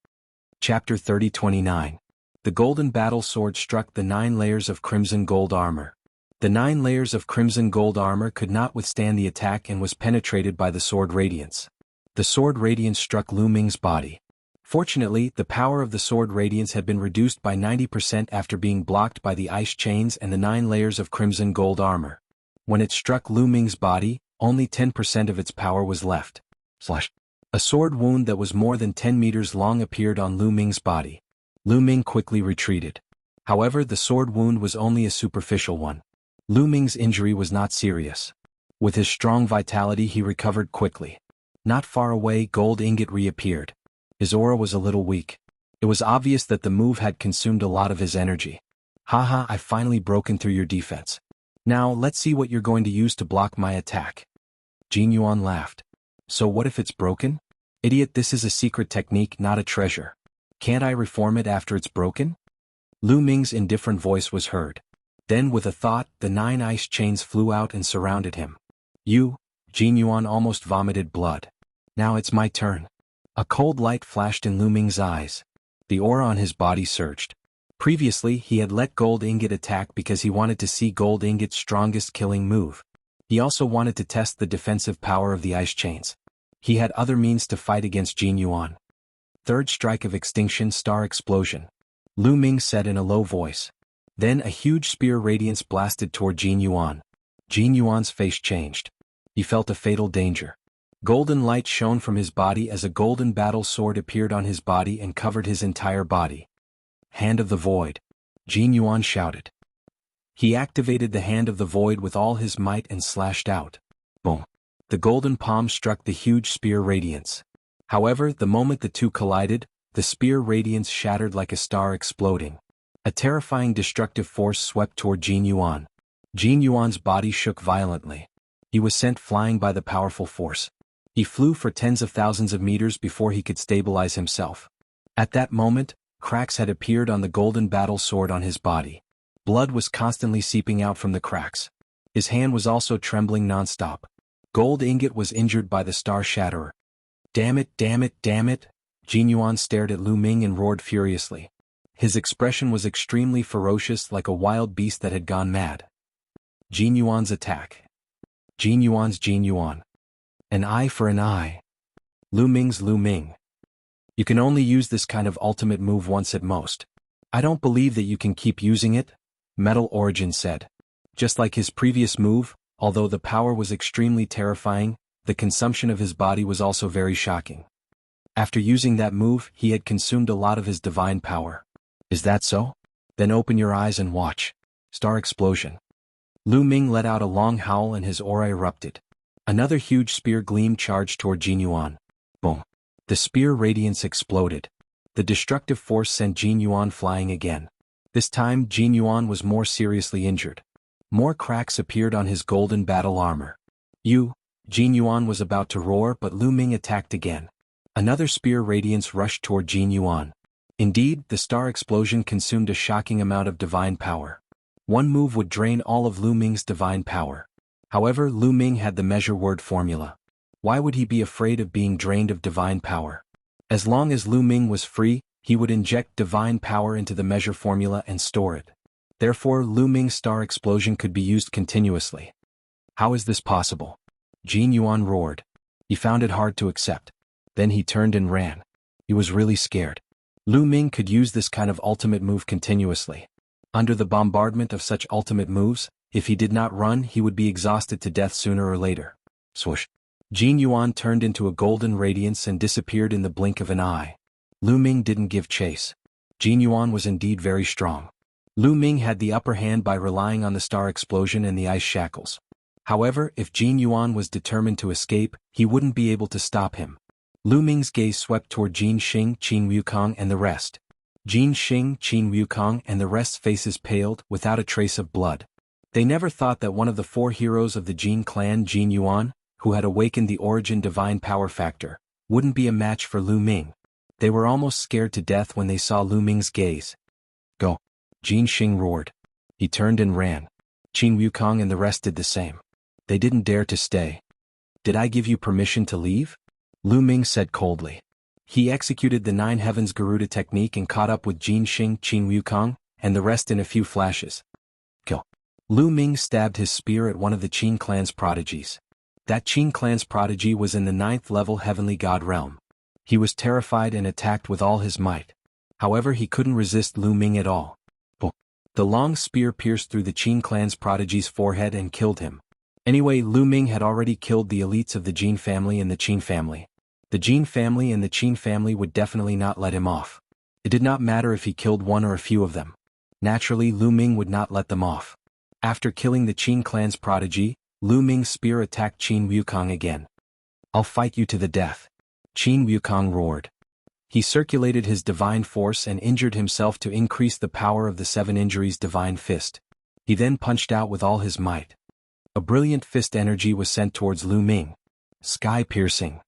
Chapter 30-29. The golden battle sword struck the 9 layers of crimson gold armor. The 9 layers of crimson gold armor could not withstand the attack and was penetrated by the sword radiance. The sword radiance struck Lu Ming's body. Fortunately, the power of the sword radiance had been reduced by 90% after being blocked by the ice chains and the 9 layers of crimson gold armor. When it struck Lu Ming's body, only 10% of its power was left. Slash. A sword wound that was more than 10 meters long appeared on Lu Ming's body. Lu Ming quickly retreated. However, the sword wound was only a superficial one. Lu Ming's injury was not serious. With his strong vitality he recovered quickly. Not far away, Gold Ingot reappeared. His aura was a little weak. It was obvious that the move had consumed a lot of his energy. Haha, I've finally broken through your defense. Now, let's see what you're going to use to block my attack. Jin Yuan laughed. So what if it's broken? Idiot, this is a secret technique, not a treasure. Can't I reform it after it's broken? Lu Ming's indifferent voice was heard. Then with a thought, the 9 ice chains flew out and surrounded him. Jin Yuan almost vomited blood. Now it's my turn. A cold light flashed in Lu Ming's eyes. The aura on his body surged. Previously, he had let Gold Ingot attack because he wanted to see Gold Ingot's strongest killing move. He also wanted to test the defensive power of the ice chains. He had other means to fight against Jin Yuan. Third strike of extinction, star explosion. Lu Ming said in a low voice. Then a huge spear radiance blasted toward Jin Yuan. Jin Yuan's face changed. He felt a fatal danger. Golden light shone from his body as a golden battle sword appeared on his body and covered his entire body. Hand of the Void. Jin Yuan shouted. He activated the Hand of the Void with all his might and slashed out. Boom. The golden palm struck the huge spear radiance. However, the moment the two collided, the spear radiance shattered like a star exploding. A terrifying destructive force swept toward Jin Yuan. Jin Yuan's body shook violently. He was sent flying by the powerful force. He flew for tens of thousands of meters before he could stabilize himself. At that moment, cracks had appeared on the golden battle sword on his body. Blood was constantly seeping out from the cracks. His hand was also trembling non-stop. Gold Ingot was injured by the star shatterer. Damn it, damn it, damn it! Jin Yuan stared at Lu Ming and roared furiously. His expression was extremely ferocious, like a wild beast that had gone mad. Jin Yuan's attack. Jin Yuan. An eye for an eye. Lu Ming's Lu Ming. You can only use this kind of ultimate move once at most. I don't believe that you can keep using it, Metal Origin said. Just like his previous move, although the power was extremely terrifying, the consumption of his body was also very shocking. After using that move, he had consumed a lot of his divine power. Is that so? Then open your eyes and watch. Star explosion. Lu Ming let out a long howl and his aura erupted. Another huge spear gleam charged toward Jin Yuan. Boom. The spear radiance exploded. The destructive force sent Jin Yuan flying again. This time, Jin Yuan was more seriously injured. More cracks appeared on his golden battle armor. Jin Yuan was about to roar, but Lu Ming attacked again. Another spear radiance rushed toward Jin Yuan. Indeed, the star explosion consumed a shocking amount of divine power. One move would drain all of Lu Ming's divine power. However, Lu Ming had the measure word formula. Why would he be afraid of being drained of divine power? As long as Lu Ming was free, he would inject divine power into the measure formula and store it. Therefore, Lu Ming's star explosion could be used continuously. How is this possible? Jin Yuan roared. He found it hard to accept. Then he turned and ran. He was really scared. Lu Ming could use this kind of ultimate move continuously. Under the bombardment of such ultimate moves, if he did not run, he would be exhausted to death sooner or later. Swoosh. Jin Yuan turned into a golden radiance and disappeared in the blink of an eye. Lu Ming didn't give chase. Jin Yuan was indeed very strong. Lu Ming had the upper hand by relying on the star explosion and the ice shackles. However, if Jin Yuan was determined to escape, he wouldn't be able to stop him. Lu Ming's gaze swept toward Jin Xing, Qin Wukong and the rest. Jin Xing, Qin Wukong and the rest's faces paled, without a trace of blood. They never thought that one of the 4 heroes of the Jin clan, Jin Yuan, who had awakened the origin divine power factor, wouldn't be a match for Lu Ming. They were almost scared to death when they saw Lu Ming's gaze. Go! Jin Xing roared. He turned and ran. Qin Wukong and the rest did the same. They didn't dare to stay. Did I give you permission to leave? Lu Ming said coldly. He executed the 9 Heavens Garuda technique and caught up with Jin Xing, Qin Wukong, and the rest in a few flashes. Kill. Lu Ming stabbed his spear at one of the Qin clan's prodigies. That Qin clan's prodigy was in the 9th level heavenly god realm. He was terrified and attacked with all his might. However, he couldn't resist Lu Ming at all. The long spear pierced through the Qin clan's prodigy's forehead and killed him. Anyway, Lu Ming had already killed the elites of the Jin family and the Qin family. The Jin family and the Qin family would definitely not let him off. It did not matter if he killed one or a few of them. Naturally, Lu Ming would not let them off. After killing the Qin clan's prodigy, Lu Ming's spear attacked Qin Wukong again. "I'll fight you to the death," Qin Wukong roared. He circulated his divine force and injured himself to increase the power of the seven injuries divine fist. He then punched out with all his might. A brilliant fist energy was sent towards Lu Ming. "Sky-piercing,"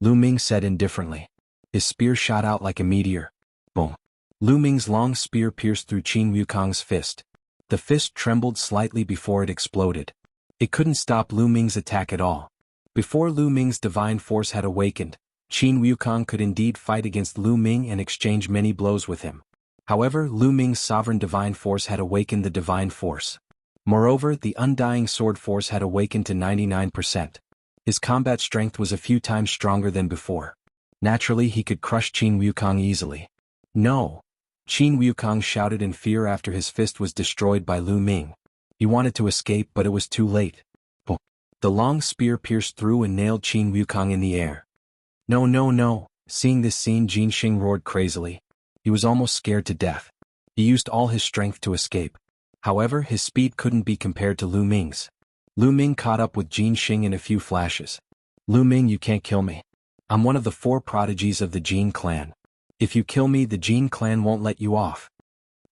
Lu Ming said indifferently. His spear shot out like a meteor. Boom. Lu Ming's long spear pierced through Qin Wukong's fist. The fist trembled slightly before it exploded. It couldn't stop Lu Ming's attack at all. Before Lu Ming's divine force had awakened, Qin Wukong could indeed fight against Lu Ming and exchange many blows with him. However, Lu Ming's sovereign divine force had awakened the divine force. Moreover, the undying sword force had awakened to 99%. His combat strength was a few times stronger than before. Naturally, he could crush Qin Wukong easily. "No!" Qin Wukong shouted in fear after his fist was destroyed by Lu Ming. He wanted to escape, but it was too late. Oh. The long spear pierced through and nailed Qin Wukong in the air. "No, no, no!" Seeing this scene, Jin Xing roared crazily. He was almost scared to death. He used all his strength to escape. However, his speed couldn't be compared to Lu Ming's. Lu Ming caught up with Jin Xing in a few flashes. "Lu Ming, you can't kill me. I'm one of the 4 prodigies of the Jin clan. If you kill me, the Jin clan won't let you off."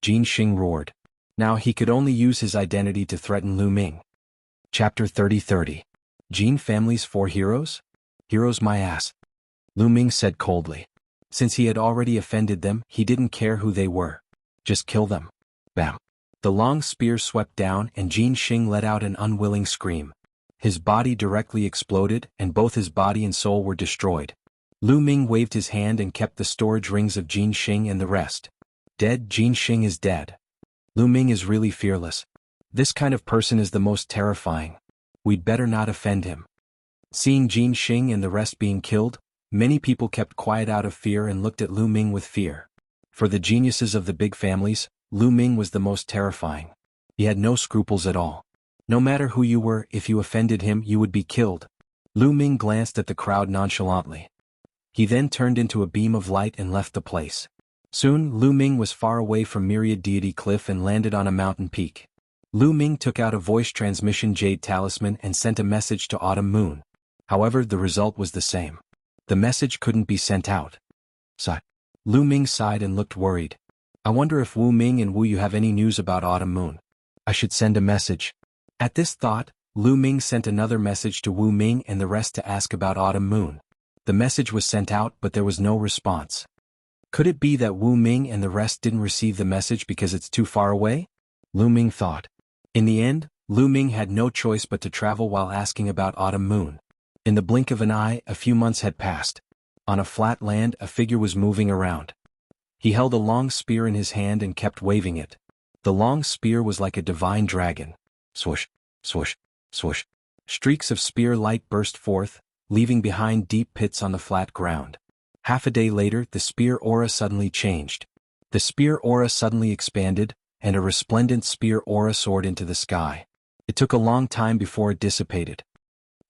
Jin Xing roared. Now he could only use his identity to threaten Lu Ming. Chapter 30. Jin family's 4 heroes? "Heroes my ass," Lu Ming said coldly. Since he had already offended them, he didn't care who they were. Just kill them. Bam. The long spear swept down and Jin Xing let out an unwilling scream. His body directly exploded and both his body and soul were destroyed. Lu Ming waved his hand and kept the storage rings of Jin Xing and the rest. Dead. Jin Xing is dead. Lu Ming is really fearless. This kind of person is the most terrifying. We'd better not offend him. Seeing Jin Xing and the rest being killed, many people kept quiet out of fear and looked at Lu Ming with fear. For the geniuses of the big families, Lu Ming was the most terrifying. He had no scruples at all. No matter who you were, if you offended him, you would be killed. Lu Ming glanced at the crowd nonchalantly. He then turned into a beam of light and left the place. Soon, Lu Ming was far away from Myriad Deity Cliff and landed on a mountain peak. Lu Ming took out a voice transmission jade talisman and sent a message to Autumn Moon. However, the result was the same. The message couldn't be sent out. Lu Ming sighed and looked worried. "I wonder if Wu Ming and Wu Yu have any news about Autumn Moon. I should send a message." At this thought, Lu Ming sent another message to Wu Ming and the rest to ask about Autumn Moon. The message was sent out, but there was no response. Could it be that Wu Ming and the rest didn't receive the message because it's too far away? Lu Ming thought. In the end, Lu Ming had no choice but to travel while asking about Autumn Moon. In the blink of an eye, a few months had passed. On a flat land, a figure was moving around. He held a long spear in his hand and kept waving it. The long spear was like a divine dragon. Swoosh, swoosh, swoosh. Streaks of spear light burst forth, leaving behind deep pits on the flat ground. Half a day later, the spear aura suddenly changed. The spear aura suddenly expanded, and a resplendent spear aura soared into the sky. It took a long time before it dissipated.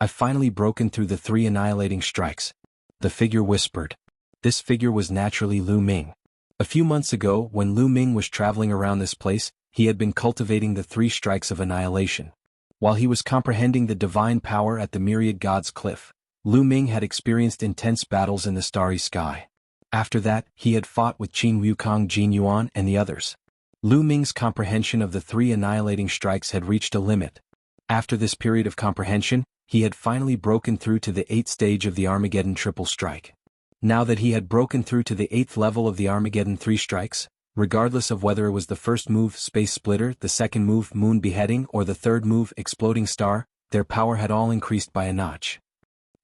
"I've finally broken through the 3 annihilating strikes," the figure whispered. This figure was naturally Lu Ming. A few months ago, when Lu Ming was traveling around this place, he had been cultivating the 3 strikes of annihilation. While he was comprehending the divine power at the Myriad Gods Cliff, Lu Ming had experienced intense battles in the starry sky. After that, he had fought with Qin Wukong, Jin Yuan, and the others. Lu Ming's comprehension of the 3 annihilating strikes had reached a limit. After this period of comprehension, he had finally broken through to the 8th stage of the Armageddon triple strike. Now that he had broken through to the 8th level of the Armageddon 3 strikes, regardless of whether it was the first move, Space Splitter, the second move, Moon Beheading, or the third move, Exploding Star, their power had all increased by a notch.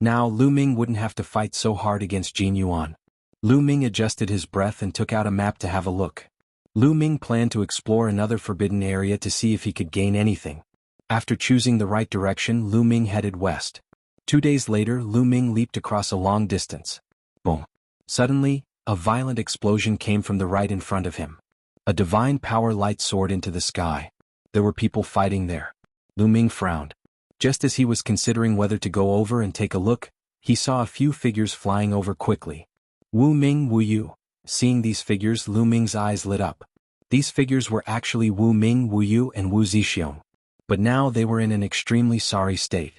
Now Lu Ming wouldn't have to fight so hard against Jin Yuan. Lu Ming adjusted his breath and took out a map to have a look. Lu Ming planned to explore another forbidden area to see if he could gain anything. After choosing the right direction, Lu Ming headed west. 2 days later, Lu Ming leaped across a long distance. Boom. Suddenly, a violent explosion came from the right in front of him. A divine power light soared into the sky. There were people fighting there. Lu Ming frowned. Just as he was considering whether to go over and take a look, he saw a few figures flying over quickly. "Wu Ming, Wu Yu," Seeing these figures, Lu Ming's eyes lit up. These figures were actually Wu Ming, Wu Yu, and Wu Zixiong. But now they were in an extremely sorry state.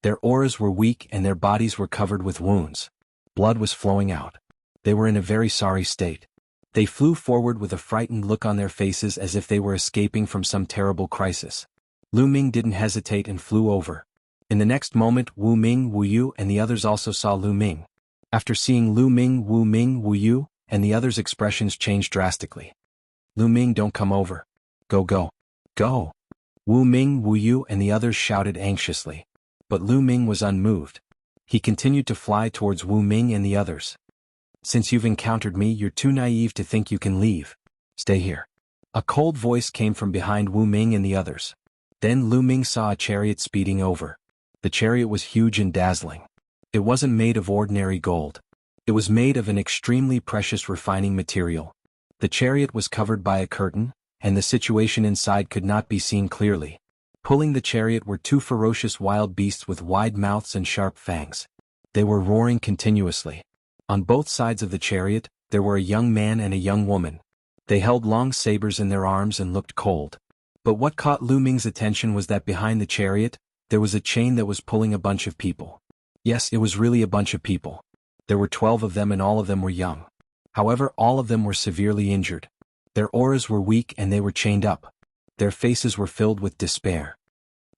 Their auras were weak and their bodies were covered with wounds. Blood was flowing out. They were in a very sorry state. They flew forward with a frightened look on their faces as if they were escaping from some terrible crisis. Lu Ming didn't hesitate and flew over. In the next moment, Wu Ming, Wu Yu, and the others also saw Lu Ming. After seeing Lu Ming, Wu Yu, and the others' expressions changed drastically. Lu Ming, don't come over. Go, go. Go. Wu Ming, Wu Yu, and the others shouted anxiously. But Lu Ming was unmoved. He continued to fly towards Wu Ming and the others. Since you've encountered me, you're too naive to think you can leave. Stay here. A cold voice came from behind Wu Ming and the others. Then Lu Ming saw a chariot speeding over. The chariot was huge and dazzling. It wasn't made of ordinary gold. It was made of an extremely precious refining material. The chariot was covered by a curtain, and the situation inside could not be seen clearly. Pulling the chariot were two ferocious wild beasts with wide mouths and sharp fangs. They were roaring continuously. On both sides of the chariot, there were a young man and a young woman. They held long sabers in their arms and looked cold. But what caught Lu Ming's attention was that behind the chariot, there was a chain that was pulling a bunch of people. Yes, it was really a bunch of people. There were 12 of them and all of them were young. However, all of them were severely injured. Their auras were weak and they were chained up. Their faces were filled with despair.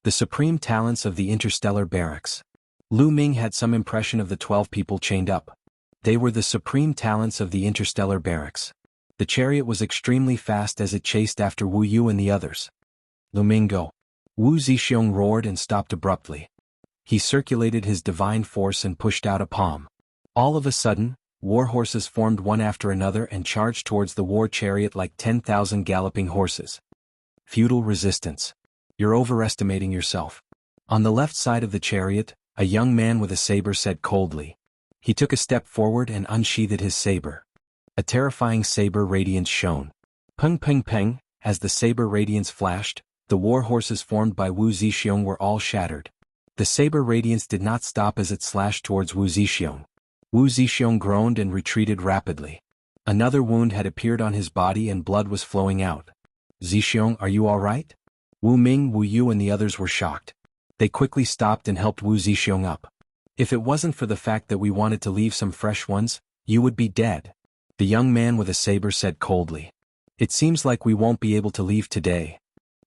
The supreme talents of the interstellar barracks. Lu Ming had some impression of the 12 people chained up. They were the supreme talents of the interstellar barracks. The chariot was extremely fast as it chased after Wu Yu and the others. Lu Ming, go. Wu Zixiong roared and stopped abruptly. He circulated his divine force and pushed out a palm. All of a sudden, war horses formed one after another and charged towards the war chariot like 10,000 galloping horses. Feudal resistance. You're overestimating yourself. On the left side of the chariot, a young man with a saber said coldly. He took a step forward and unsheathed his saber. A terrifying saber radiance shone. Peng peng peng, as the saber radiance flashed, the war horses formed by Wu Zixiong were all shattered. The saber radiance did not stop as it slashed towards Wu Zixiong. Wu Zixiong groaned and retreated rapidly. Another wound had appeared on his body and blood was flowing out. Zixiong, are you all right? Wu Ming, Wu Yu and the others were shocked. They quickly stopped and helped Wu Zixiong up. If it wasn't for the fact that we wanted to leave some fresh ones, you would be dead. The young man with a saber said coldly. It seems like we won't be able to leave today.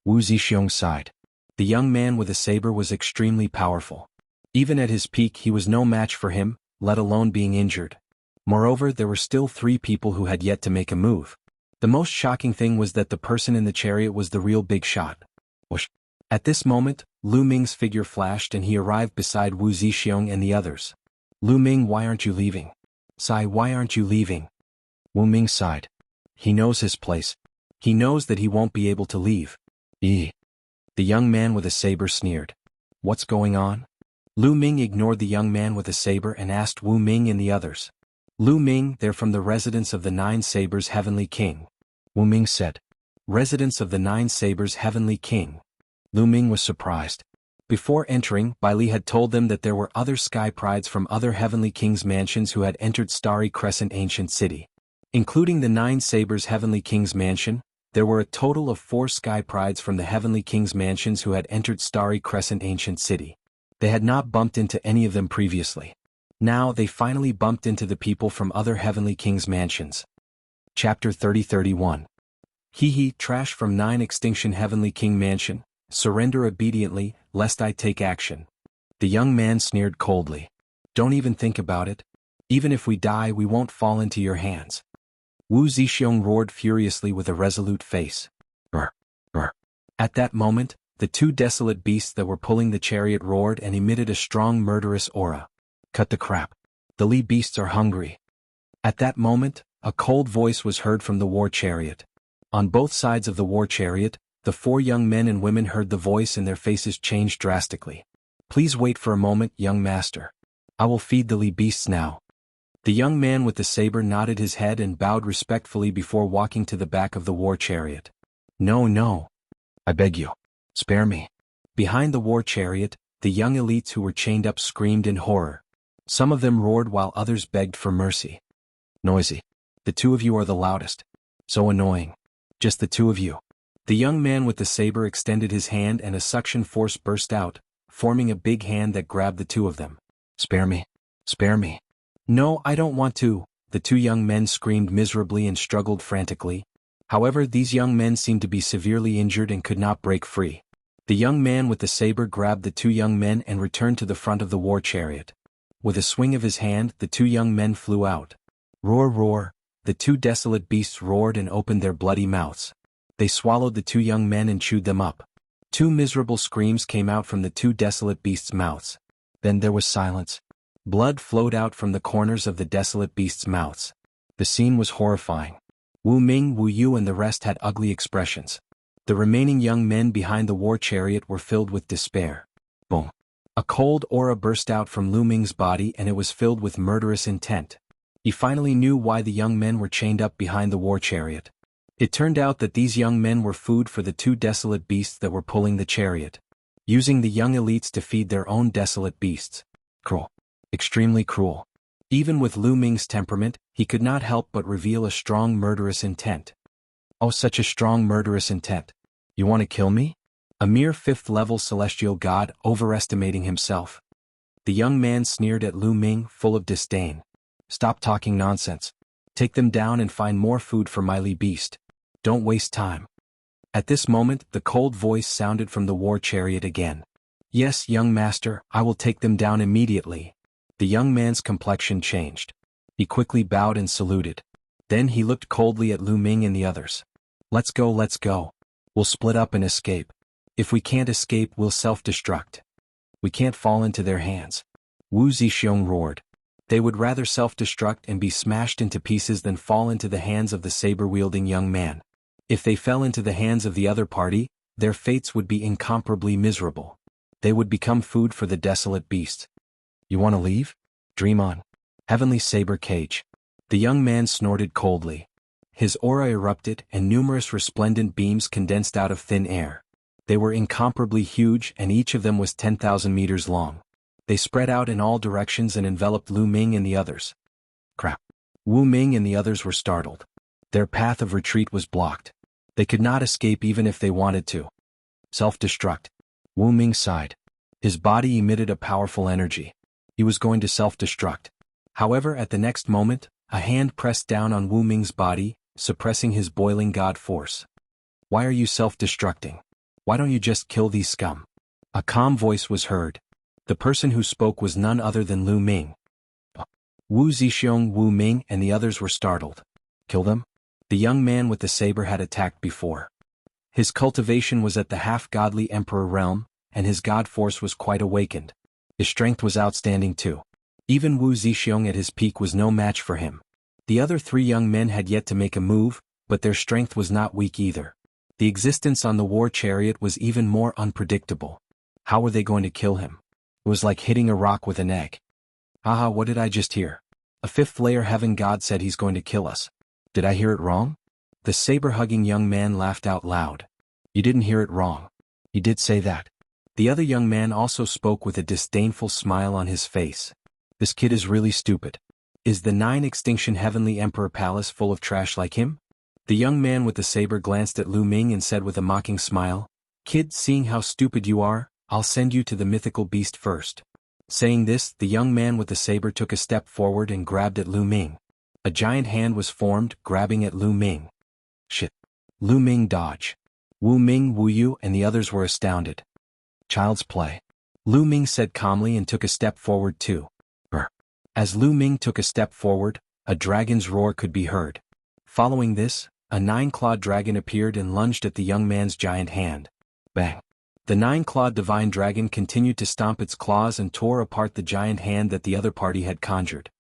Wu Zixiong sighed. The young man with a saber was extremely powerful. Even at his peak he was no match for him, let alone being injured. Moreover, there were still 3 people who had yet to make a move. The most shocking thing was that the person in the chariot was the real big shot. Whoosh. At this moment, Lu Ming's figure flashed and he arrived beside Wu Zixiong and the others. Lu Ming, why aren't you leaving? Sai, why aren't you leaving? Wu Ming sighed. He knows his place. He knows that he won't be able to leave. The young man with a saber sneered. What's going on? Lu Ming ignored the young man with a saber and asked Wu Ming and the others. Lu Ming, they're from the residence of the 9 Sabers Heavenly King. Wu Ming said. Residence of the 9 Sabers Heavenly King. Lu Ming was surprised. Before entering, Bai Li had told them that there were other sky prides from other Heavenly King's mansions who had entered Starry Crescent Ancient City. Including the 9 Sabers Heavenly King's mansion, there were a total of 4 sky prides from the Heavenly King's mansions who had entered Starry Crescent Ancient City. They had not bumped into any of them previously. Now they finally bumped into the people from other Heavenly King's mansions. Chapter 30-31. Hee trash from 9 Extinction Heavenly King Mansion, surrender obediently, lest I take action. The young man sneered coldly. Don't even think about it. Even if we die we won't fall into your hands. Wu Zixiong roared furiously with a resolute face. Brr, brr. At that moment, the 2 desolate beasts that were pulling the chariot roared and emitted a strong murderous aura. Cut the crap. The Li beasts are hungry. At that moment, a cold voice was heard from the war chariot. On both sides of the war chariot, the 4 young men and women heard the voice and their faces changed drastically. Please wait for a moment, young master. I will feed the Li beasts now. The young man with the saber nodded his head and bowed respectfully before walking to the back of the war chariot. No, no. I beg you. Spare me. Behind the war chariot, the young elites who were chained up screamed in horror. Some of them roared while others begged for mercy. Noisy. The two of you are the loudest. So annoying. Just the two of you. The young man with the saber extended his hand and a suction force burst out, forming a big hand that grabbed the two of them. Spare me. Spare me. No, I don't want to, the two young men screamed miserably and struggled frantically. However, these young men seemed to be severely injured and could not break free. The young man with the saber grabbed the two young men and returned to the front of the war chariot. With a swing of his hand, the two young men flew out. Roar, roar, the two desolate beasts roared and opened their bloody mouths. They swallowed the two young men and chewed them up. Two miserable screams came out from the two desolate beasts' mouths. Then there was silence. Blood flowed out from the corners of the desolate beasts' mouths. The scene was horrifying. Wu Ming, Wu Yu and the rest had ugly expressions. The remaining young men behind the war chariot were filled with despair. Boom. A cold aura burst out from Lu Ming's body and it was filled with murderous intent. He finally knew why the young men were chained up behind the war chariot. It turned out that these young men were food for the two desolate beasts that were pulling the chariot, using the young elites to feed their own desolate beasts. Cruel. Extremely cruel. Even with Lu Ming's temperament, he could not help but reveal a strong murderous intent. Oh, such a strong murderous intent. You want to kill me? A mere fifth-level celestial god overestimating himself. The young man sneered at Lu Ming, full of disdain. Stop talking nonsense. Take them down and find more food for my beast. Don't waste time. At this moment, the cold voice sounded from the war chariot again. Yes, young master, I will take them down immediately. The young man's complexion changed. He quickly bowed and saluted. Then he looked coldly at Lu Ming and the others. Let's go, let's go. We'll split up and escape. If we can't escape, we'll self-destruct. We can't fall into their hands. Wu Zixiong roared. They would rather self-destruct and be smashed into pieces than fall into the hands of the saber-wielding young man. If they fell into the hands of the other party, their fates would be incomparably miserable. They would become food for the desolate beast. You want to leave? Dream on. Heavenly Saber Cage. The young man snorted coldly. His aura erupted and numerous resplendent beams condensed out of thin air. They were incomparably huge and each of them was 10,000 meters long. They spread out in all directions and enveloped Lu Ming and the others. Crap. Wu Ming and the others were startled. Their path of retreat was blocked. They could not escape even if they wanted to. Self-destruct. Wu Ming sighed. His body emitted a powerful energy. He was going to self-destruct. However, at the next moment, a hand pressed down on Wu Ming's body, suppressing his boiling god force. Why are you self-destructing? Why don't you just kill these scum? A calm voice was heard. The person who spoke was none other than Lu Ming. Wu Zixiong, Wu Ming and the others were startled. Kill them? The young man with the saber had attacked before. His cultivation was at the half-godly emperor realm, and his god force was quite awakened. His strength was outstanding too. Even Wu Zixiong at his peak was no match for him. The other three young men had yet to make a move, but their strength was not weak either. The existence on the war chariot was even more unpredictable. How were they going to kill him? It was like hitting a rock with an egg. Haha, what did I just hear? A fifth-layer heaven god said he's going to kill us. Did I hear it wrong? The saber-hugging young man laughed out loud. You didn't hear it wrong. He did say that. The other young man also spoke with a disdainful smile on his face. This kid is really stupid. Is the 9-extinction heavenly emperor palace full of trash like him? The young man with the saber glanced at Lu Ming and said with a mocking smile, Kid, seeing how stupid you are, I'll send you to the mythical beast first. Saying this, the young man with the saber took a step forward and grabbed at Lu Ming. A giant hand was formed, grabbing at Lu Ming. Shit. Lu Ming dodge. Wu Ming, Wu Yu and the others were astounded. Child's play. Lu Ming said calmly and took a step forward too. Brr. As Lu Ming took a step forward, a dragon's roar could be heard. Following this, a 9-clawed dragon appeared and lunged at the young man's giant hand. Bang. The 9-clawed divine dragon continued to stomp its claws and tore apart the giant hand that the other party had conjured.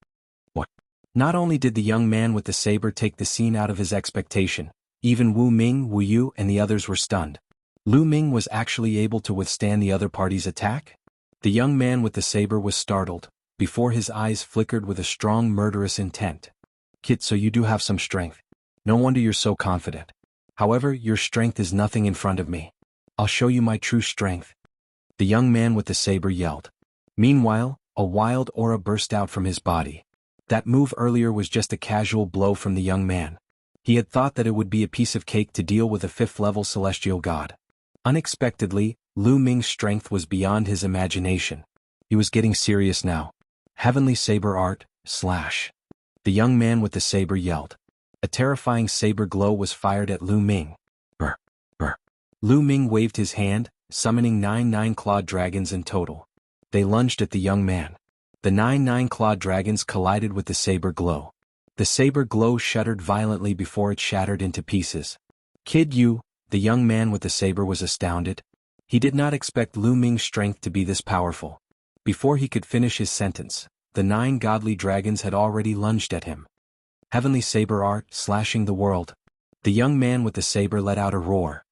What? Not only did the young man with the saber take the scene out of his expectation, even Wu Ming, Wu Yu and the others were stunned. Lu Ming was actually able to withstand the other party's attack? The young man with the saber was startled, before his eyes flickered with a strong murderous intent. Kid, so you do have some strength. No wonder you're so confident. However, your strength is nothing in front of me. I'll show you my true strength. The young man with the saber yelled. Meanwhile, a wild aura burst out from his body. That move earlier was just a casual blow from the young man. He had thought that it would be a piece of cake to deal with a 5th-level celestial god. Unexpectedly, Lu Ming's strength was beyond his imagination. He was getting serious now. Heavenly Saber Art, slash. The young man with the saber yelled. A terrifying saber glow was fired at Lu Ming. Brr, brr. Lu Ming waved his hand, summoning 9 clawed dragons in total. They lunged at the young man. The 9 clawed dragons collided with the saber glow. The saber glow shuddered violently before it shattered into pieces. Kid you, the young man with the saber was astounded. He did not expect Lu Ming's strength to be this powerful. Before he could finish his sentence, the 9 godly dragons had already lunged at him. Heavenly Saber Art, slashing the world. The young man with the saber let out a roar.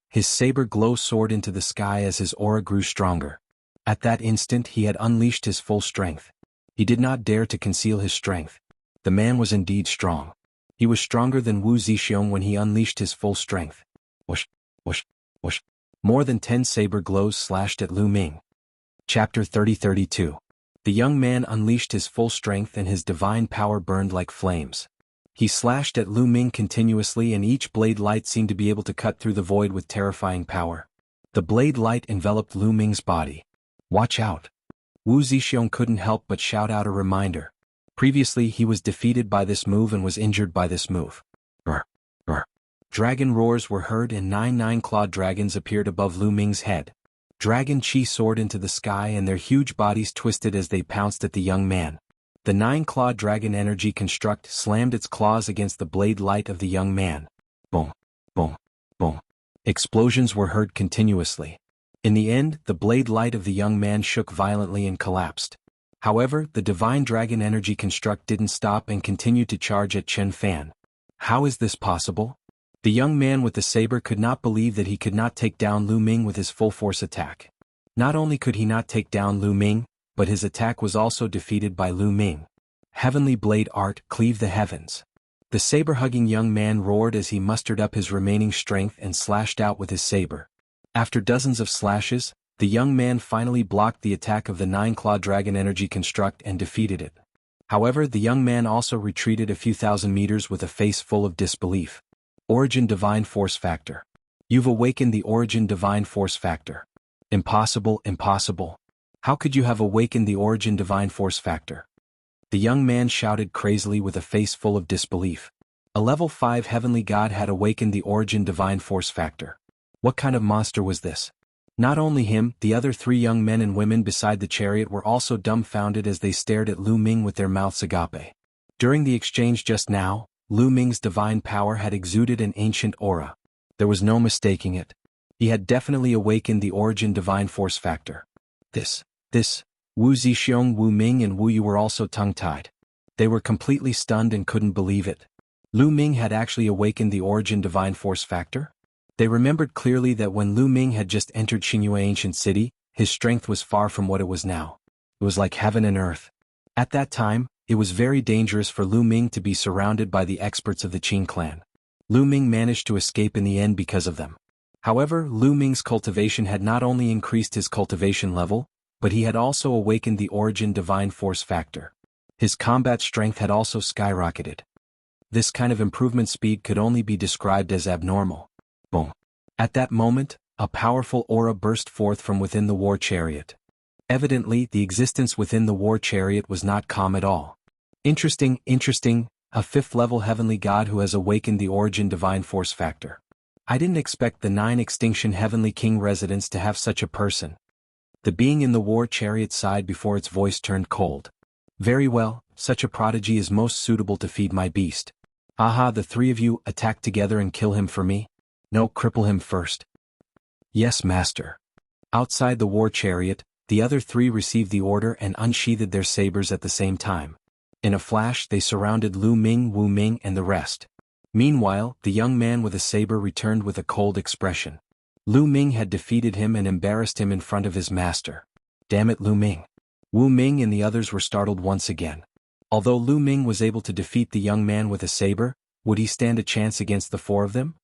His saber glow soared into the sky as his aura grew stronger. At that instant he had unleashed his full strength. He did not dare to conceal his strength. The man was indeed strong. He was stronger than Wu Zixiong when he unleashed his full strength. Whoosh, whoosh, whoosh. More than 10 saber glows slashed at Lu Ming. Chapter 30-32. The young man unleashed his full strength and his divine power burned like flames. He slashed at Lu Ming continuously and each blade light seemed to be able to cut through the void with terrifying power. The blade light enveloped Lu Ming's body. Watch out. Wu Zixiong couldn't help but shout out a reminder. Previously he was defeated by this move and was injured by this move. Brr, brr. Dragon roars were heard and 9 clawed dragons appeared above Lu Ming's head. Dragon chi soared into the sky and their huge bodies twisted as they pounced at the young man. The 9-clawed dragon energy construct slammed its claws against the blade light of the young man. Boom, boom, boom. Explosions were heard continuously. In the end, the blade light of the young man shook violently and collapsed. However, the divine dragon energy construct didn't stop and continued to charge at Chen Fan. How is this possible? The young man with the saber could not believe that he could not take down Lu Ming with his full force attack. Not only could he not take down Lu Ming, but his attack was also defeated by Lu Ming. Heavenly Blade Art, cleave the heavens. The saber-hugging young man roared as he mustered up his remaining strength and slashed out with his saber. After dozens of slashes, the young man finally blocked the attack of the 9-clawed dragon energy construct and defeated it. However, the young man also retreated a few thousand meters with a face full of disbelief. Origin Divine Force Factor. You've awakened the Origin Divine Force Factor. Impossible, impossible. How could you have awakened the Origin Divine Force Factor? The young man shouted crazily with a face full of disbelief. A level 5 heavenly god had awakened the Origin Divine Force Factor. What kind of monster was this? Not only him, the other 3 young men and women beside the chariot were also dumbfounded as they stared at Lu Ming with their mouths agape. During the exchange just now, Lu Ming's divine power had exuded an ancient aura. There was no mistaking it. He had definitely awakened the Origin Divine Force Factor. This, Wu Zixiong, Wu Ming and Wu Yu were also tongue-tied. They were completely stunned and couldn't believe it. Lu Ming had actually awakened the Origin Divine Force Factor? They remembered clearly that when Lu Ming had just entered Xingyue Ancient City, his strength was far from what it was now. It was like heaven and earth. At that time, it was very dangerous for Lu Ming to be surrounded by the experts of the Qin clan. Lu Ming managed to escape in the end because of them. However, Lu Ming's cultivation had not only increased his cultivation level, but he had also awakened the Origin Divine Force Factor. His combat strength had also skyrocketed. This kind of improvement speed could only be described as abnormal. Boom. At that moment, a powerful aura burst forth from within the war chariot. Evidently, the existence within the war chariot was not calm at all. Interesting, a 5th-level heavenly god who has awakened the Origin Divine Force Factor. I didn't expect the 9 Extinction Heavenly King residents to have such a person. The being in the war chariot sighed before its voice turned cold. Very well, such a prodigy is most suitable to feed my beast. Aha, the 3 of you attack together and kill him for me? No, cripple him first. Yes, master. Outside the war chariot, the other 3 received the order and unsheathed their sabers at the same time. In a flash they surrounded Lu Ming, Wu Ming and the rest. Meanwhile, the young man with a saber returned with a cold expression. Lu Ming had defeated him and embarrassed him in front of his master. Damn it, Lu Ming. Wu Ming and the others were startled once again. Although Lu Ming was able to defeat the young man with a saber, would he stand a chance against the 4 of them?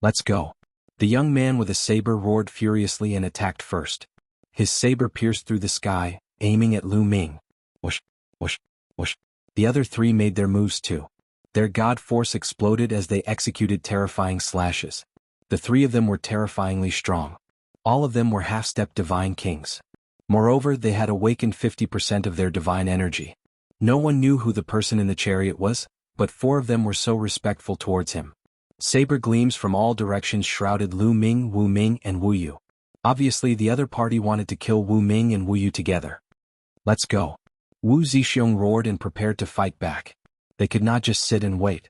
Let's go. The young man with a saber roared furiously and attacked first. His saber pierced through the sky, aiming at Lu Ming. Whoosh, whoosh, whoosh. The other three made their moves too. Their god force exploded as they executed terrifying slashes. The three of them were terrifyingly strong. All of them were half-step divine kings. Moreover, they had awakened 50% of their divine energy. No one knew who the person in the chariot was, but four of them were so respectful towards him. Saber gleams from all directions shrouded Lu Ming, Wu Ming, and Wu Yu. Obviously, the other party wanted to kill Wu Ming and Wu Yu together. Let's go. Wu Zixiong roared and prepared to fight back. They could not just sit and wait.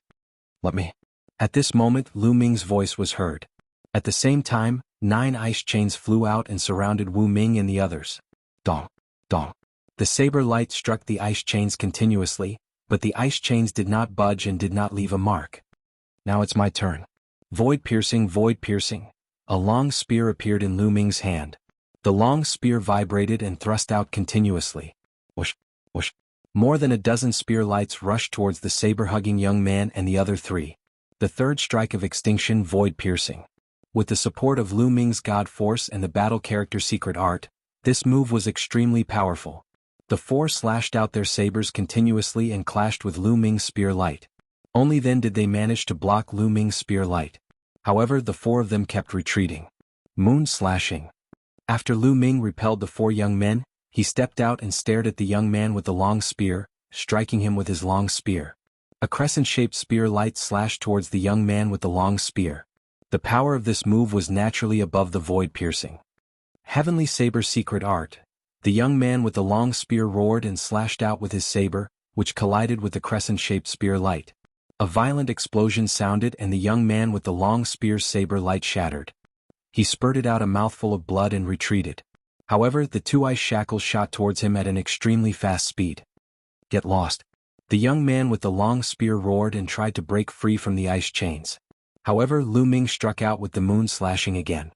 Let me. At this moment, Lu Ming's voice was heard. At the same time, 9 ice chains flew out and surrounded Wu Ming and the others. Dong, dong. The saber light struck the ice chains continuously, but the ice chains did not budge and did not leave a mark. Now it's my turn. Void piercing, void piercing. A long spear appeared in Lu Ming's hand. The long spear vibrated and thrust out continuously. Whoosh, whoosh. More than a dozen spear lights rushed towards the saber-hugging young man and the other three. The third strike of extinction, void piercing. With the support of Lu Ming's god force and the battle character secret art, this move was extremely powerful. The four slashed out their sabers continuously and clashed with Lu Ming's spear light. Only then did they manage to block Lu Ming's spear light. However, the four of them kept retreating. Moon slashing. After Lu Ming repelled the four young men, he stepped out and stared at the young man with the long spear, striking him with his long spear. A crescent-shaped spear light slashed towards the young man with the long spear. The power of this move was naturally above the void piercing. Heavenly Saber secret art. The young man with the long spear roared and slashed out with his saber, which collided with the crescent-shaped spear light. A violent explosion sounded and the young man with the long spear's saber light shattered. He spurted out a mouthful of blood and retreated. However, the 2 ice shackles shot towards him at an extremely fast speed. Get lost. The young man with the long spear roared and tried to break free from the ice chains. However, Lu Ming struck out with the moon slashing again.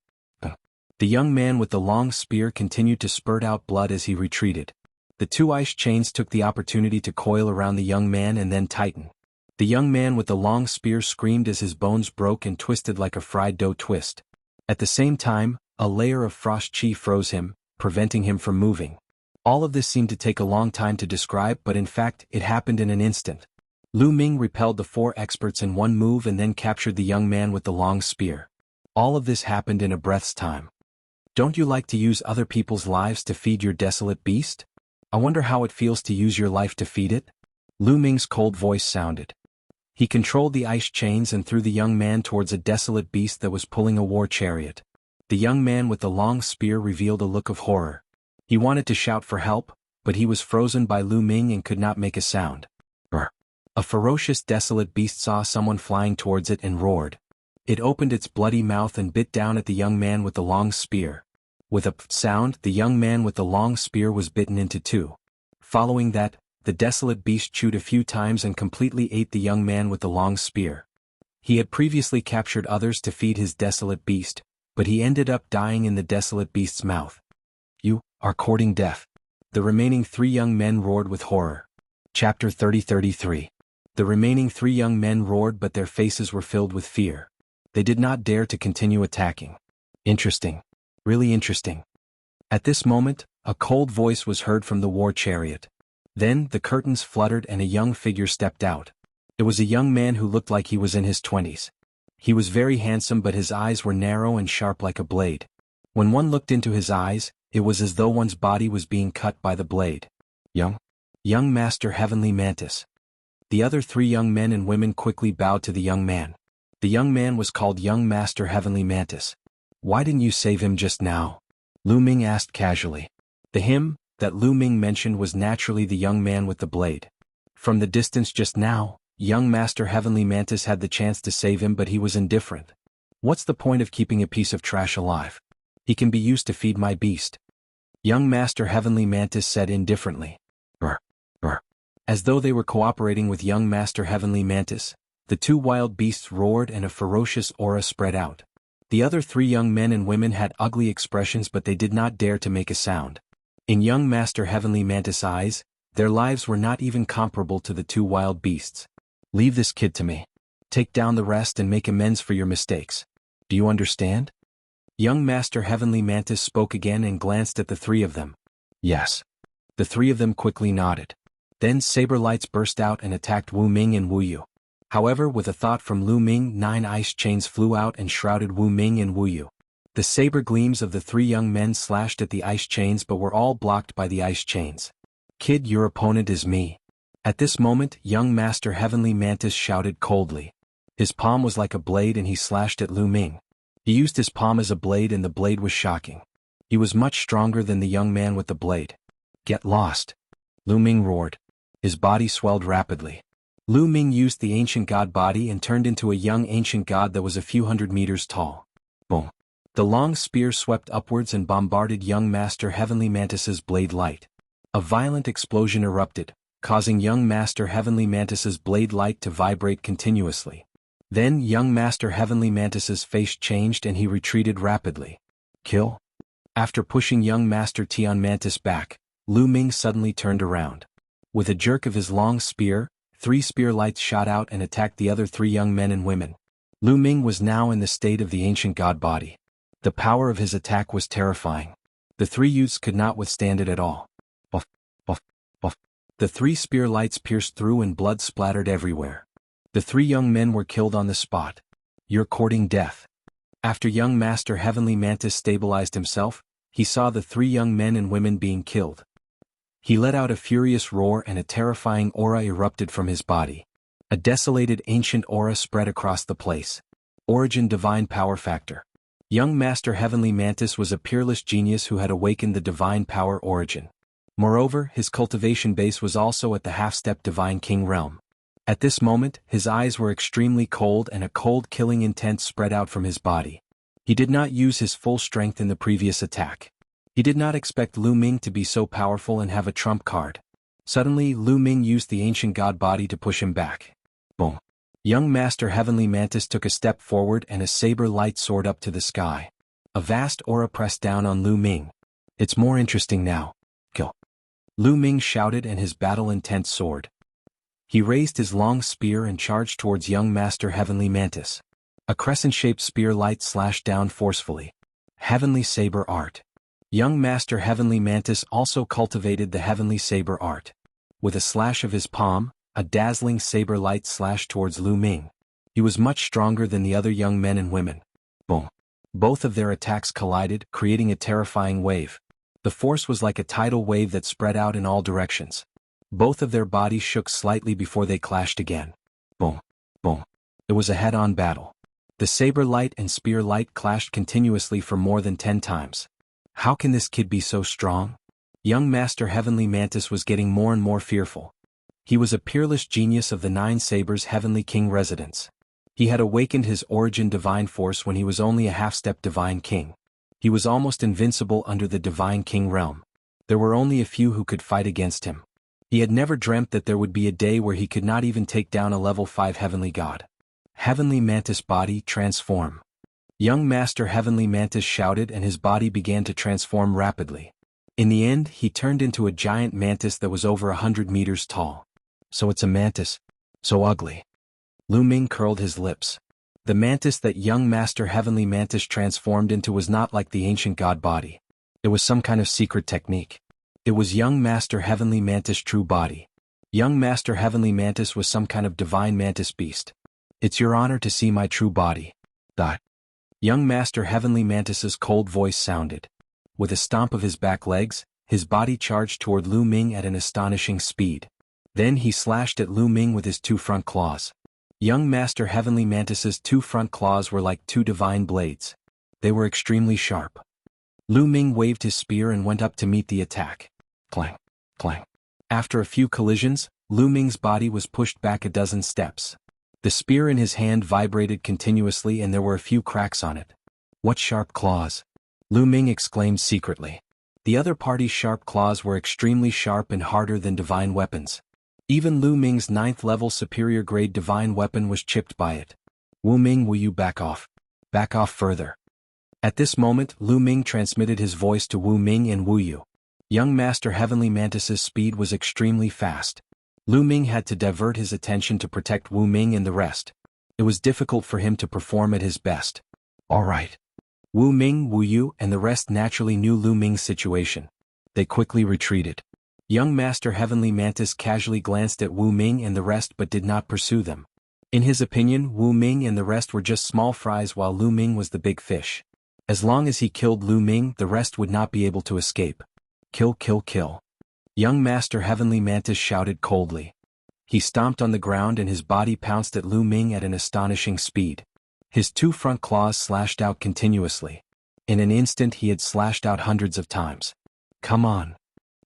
The young man with the long spear continued to spurt out blood as he retreated. The 2 ice chains took the opportunity to coil around the young man and then tighten. The young man with the long spear screamed as his bones broke and twisted like a fried dough twist. At the same time, a layer of frost chi froze him, preventing him from moving. All of this seemed to take a long time to describe, but in fact, it happened in an instant. Lu Ming repelled the 4 experts in one move and then captured the young man with the long spear. All of this happened in a breath's time. Don't you like to use other people's lives to feed your desolate beast? I wonder how it feels to use your life to feed it? Lu Ming's cold voice sounded. He controlled the ice chains and threw the young man towards a desolate beast that was pulling a war chariot. The young man with the long spear revealed a look of horror. He wanted to shout for help, but he was frozen by Lu Ming and could not make a sound. A ferocious desolate beast saw someone flying towards it and roared. It opened its bloody mouth and bit down at the young man with the long spear. With a sound, the young man with the long spear was bitten into 2. Following that, the desolate beast chewed a few times and completely ate the young man with the long spear. He had previously captured others to feed his desolate beast, but he ended up dying in the desolate beast's mouth. You are courting death. The remaining 3 young men roared with horror. Chapter 30-33. The remaining 3 young men roared, but their faces were filled with fear. They did not dare to continue attacking. Interesting. Really interesting. At this moment, a cold voice was heard from the war chariot. Then, the curtains fluttered and a young figure stepped out. It was a young man who looked like he was in his 20s. He was very handsome, but his eyes were narrow and sharp like a blade. When one looked into his eyes, it was as though one's body was being cut by the blade. Young Master Heavenly Mantis. The other 3 young men and women quickly bowed to the young man. The young man was called Young Master Heavenly Mantis. Why didn't you save him just now? Lu Ming asked casually. The him that Lu Ming mentioned was naturally the young man with the blade. From the distance just now, Young Master Heavenly Mantis had the chance to save him, but he was indifferent. What's the point of keeping a piece of trash alive? He can be used to feed my beast. Young Master Heavenly Mantis said indifferently. As though they were cooperating with Young Master Heavenly Mantis, the 2 wild beasts roared and a ferocious aura spread out. The other 3 young men and women had ugly expressions, but they did not dare to make a sound. In Young Master Heavenly Mantis' eyes, their lives were not even comparable to the 2 wild beasts. Leave this kid to me. Take down the rest and make amends for your mistakes. Do you understand? Young Master Heavenly Mantis spoke again and glanced at the 3 of them. Yes. The 3 of them quickly nodded. Then saber lights burst out and attacked Wu Ming and Wu Yu. However, with a thought from Lu Ming, 9 ice chains flew out and shrouded Wu Ming and Wu Yu. The saber gleams of the 3 young men slashed at the ice chains but were all blocked by the ice chains. "Kid, your opponent is me." At this moment, young Master Heavenly Mantis shouted coldly. His palm was like a blade and he slashed at Lu Ming. He used his palm as a blade and the blade was shocking. He was much stronger than the young man with the blade. "Get lost!" Lu Ming roared. His body swelled rapidly. Lu Ming used the ancient god body and turned into a young ancient god that was a few hundred meters tall. Boom! The long spear swept upwards and bombarded young Master Heavenly Mantis's blade light. A violent explosion erupted, causing young Master Heavenly Mantis's blade light to vibrate continuously. Then young Master Heavenly Mantis's face changed and he retreated rapidly. "Kill?" After pushing young Master Tian Mantis back, Lu Ming suddenly turned around. With a jerk of his long spear, 3 spear lights shot out and attacked the other 3 young men and women. Lu Ming was now in the state of the ancient god body. The power of his attack was terrifying. The 3 youths could not withstand it at all. Buff, buff, buff. The 3 spear lights pierced through and blood splattered everywhere. The 3 young men were killed on the spot. "You're courting death." After young Master Heavenly Mantis stabilized himself, he saw the 3 young men and women being killed. He let out a furious roar and a terrifying aura erupted from his body. A desolated ancient aura spread across the place. Origin Divine Power Factor. Young Master Heavenly Mantis was a peerless genius who had awakened the divine power origin. Moreover, his cultivation base was also at the half-step Divine King realm. At this moment, his eyes were extremely cold and a cold killing intent spread out from his body. He did not use his full strength in the previous attack. He did not expect Lu Ming to be so powerful and have a trump card. Suddenly, Lu Ming used the ancient god body to push him back. Boom! Young Master Heavenly Mantis took a step forward and a saber light soared up to the sky. A vast aura pressed down on Lu Ming. "It's more interesting now. Kill!" Lu Ming shouted and his battle intent soared. He raised his long spear and charged towards young Master Heavenly Mantis. A crescent-shaped spear light slashed down forcefully. Heavenly Saber Art. Young Master Heavenly Mantis also cultivated the Heavenly Saber Art. With a slash of his palm, a dazzling saber light slashed towards Lu Ming. He was much stronger than the other young men and women. Boom! Both of their attacks collided, creating a terrifying wave. The force was like a tidal wave that spread out in all directions. Both of their bodies shook slightly before they clashed again. Boom! Boom! It was a head-on battle. The saber light and spear light clashed continuously for more than 10 times. How can this kid be so strong? Young Master Heavenly Mantis was getting more and more fearful. He was a peerless genius of the 9 Sabers Heavenly King residence. He had awakened his origin divine force when he was only a half-step Divine King. He was almost invincible under the Divine King realm. There were only a few who could fight against him. He had never dreamt that there would be a day where he could not even take down a level 5 heavenly god. Heavenly Mantis body transform. Young Master Heavenly Mantis shouted and his body began to transform rapidly. In the end, he turned into a giant mantis that was over 100 meters tall. So it's a mantis. So ugly. Lu Ming curled his lips. The mantis that young Master Heavenly Mantis transformed into was not like the ancient god body. It was some kind of secret technique. It was young Master Heavenly Mantis' true body. Young Master Heavenly Mantis was some kind of divine mantis beast. "It's your honor to see my true body." Young Master Heavenly Mantis's cold voice sounded. With a stomp of his back legs, his body charged toward Lu Ming at an astonishing speed. Then he slashed at Lu Ming with his 2 front claws. Young Master Heavenly Mantis's 2 front claws were like 2 divine blades. They were extremely sharp. Lu Ming waved his spear and went up to meet the attack. Clang, clang. After a few collisions, Lu Ming's body was pushed back a dozen steps. The spear in his hand vibrated continuously and there were a few cracks on it. "What sharp claws!" Lu Ming exclaimed secretly. The other party's sharp claws were extremely sharp and harder than divine weapons. Even Lu Ming's 9th level superior grade divine weapon was chipped by it. "Wu Ming, will you back off? Back off further." At this moment, Lu Ming transmitted his voice to Wu Ming and Wu Yu. Young Master Heavenly Mantis's speed was extremely fast. Lu Ming had to divert his attention to protect Wu Ming and the rest. It was difficult for him to perform at his best. All right. Wu Ming, Wu Yu, and the rest naturally knew Lu Ming's situation. They quickly retreated. Young Master Heavenly Mantis casually glanced at Wu Ming and the rest but did not pursue them. In his opinion, Wu Ming and the rest were just small fries while Lu Ming was the big fish. As long as he killed Lu Ming, the rest would not be able to escape. Kill, kill, kill. Young Master Heavenly Mantis shouted coldly. He stomped on the ground and his body pounced at Lu Ming at an astonishing speed. His two front claws slashed out continuously. In an instant he had slashed out hundreds of times. Come on.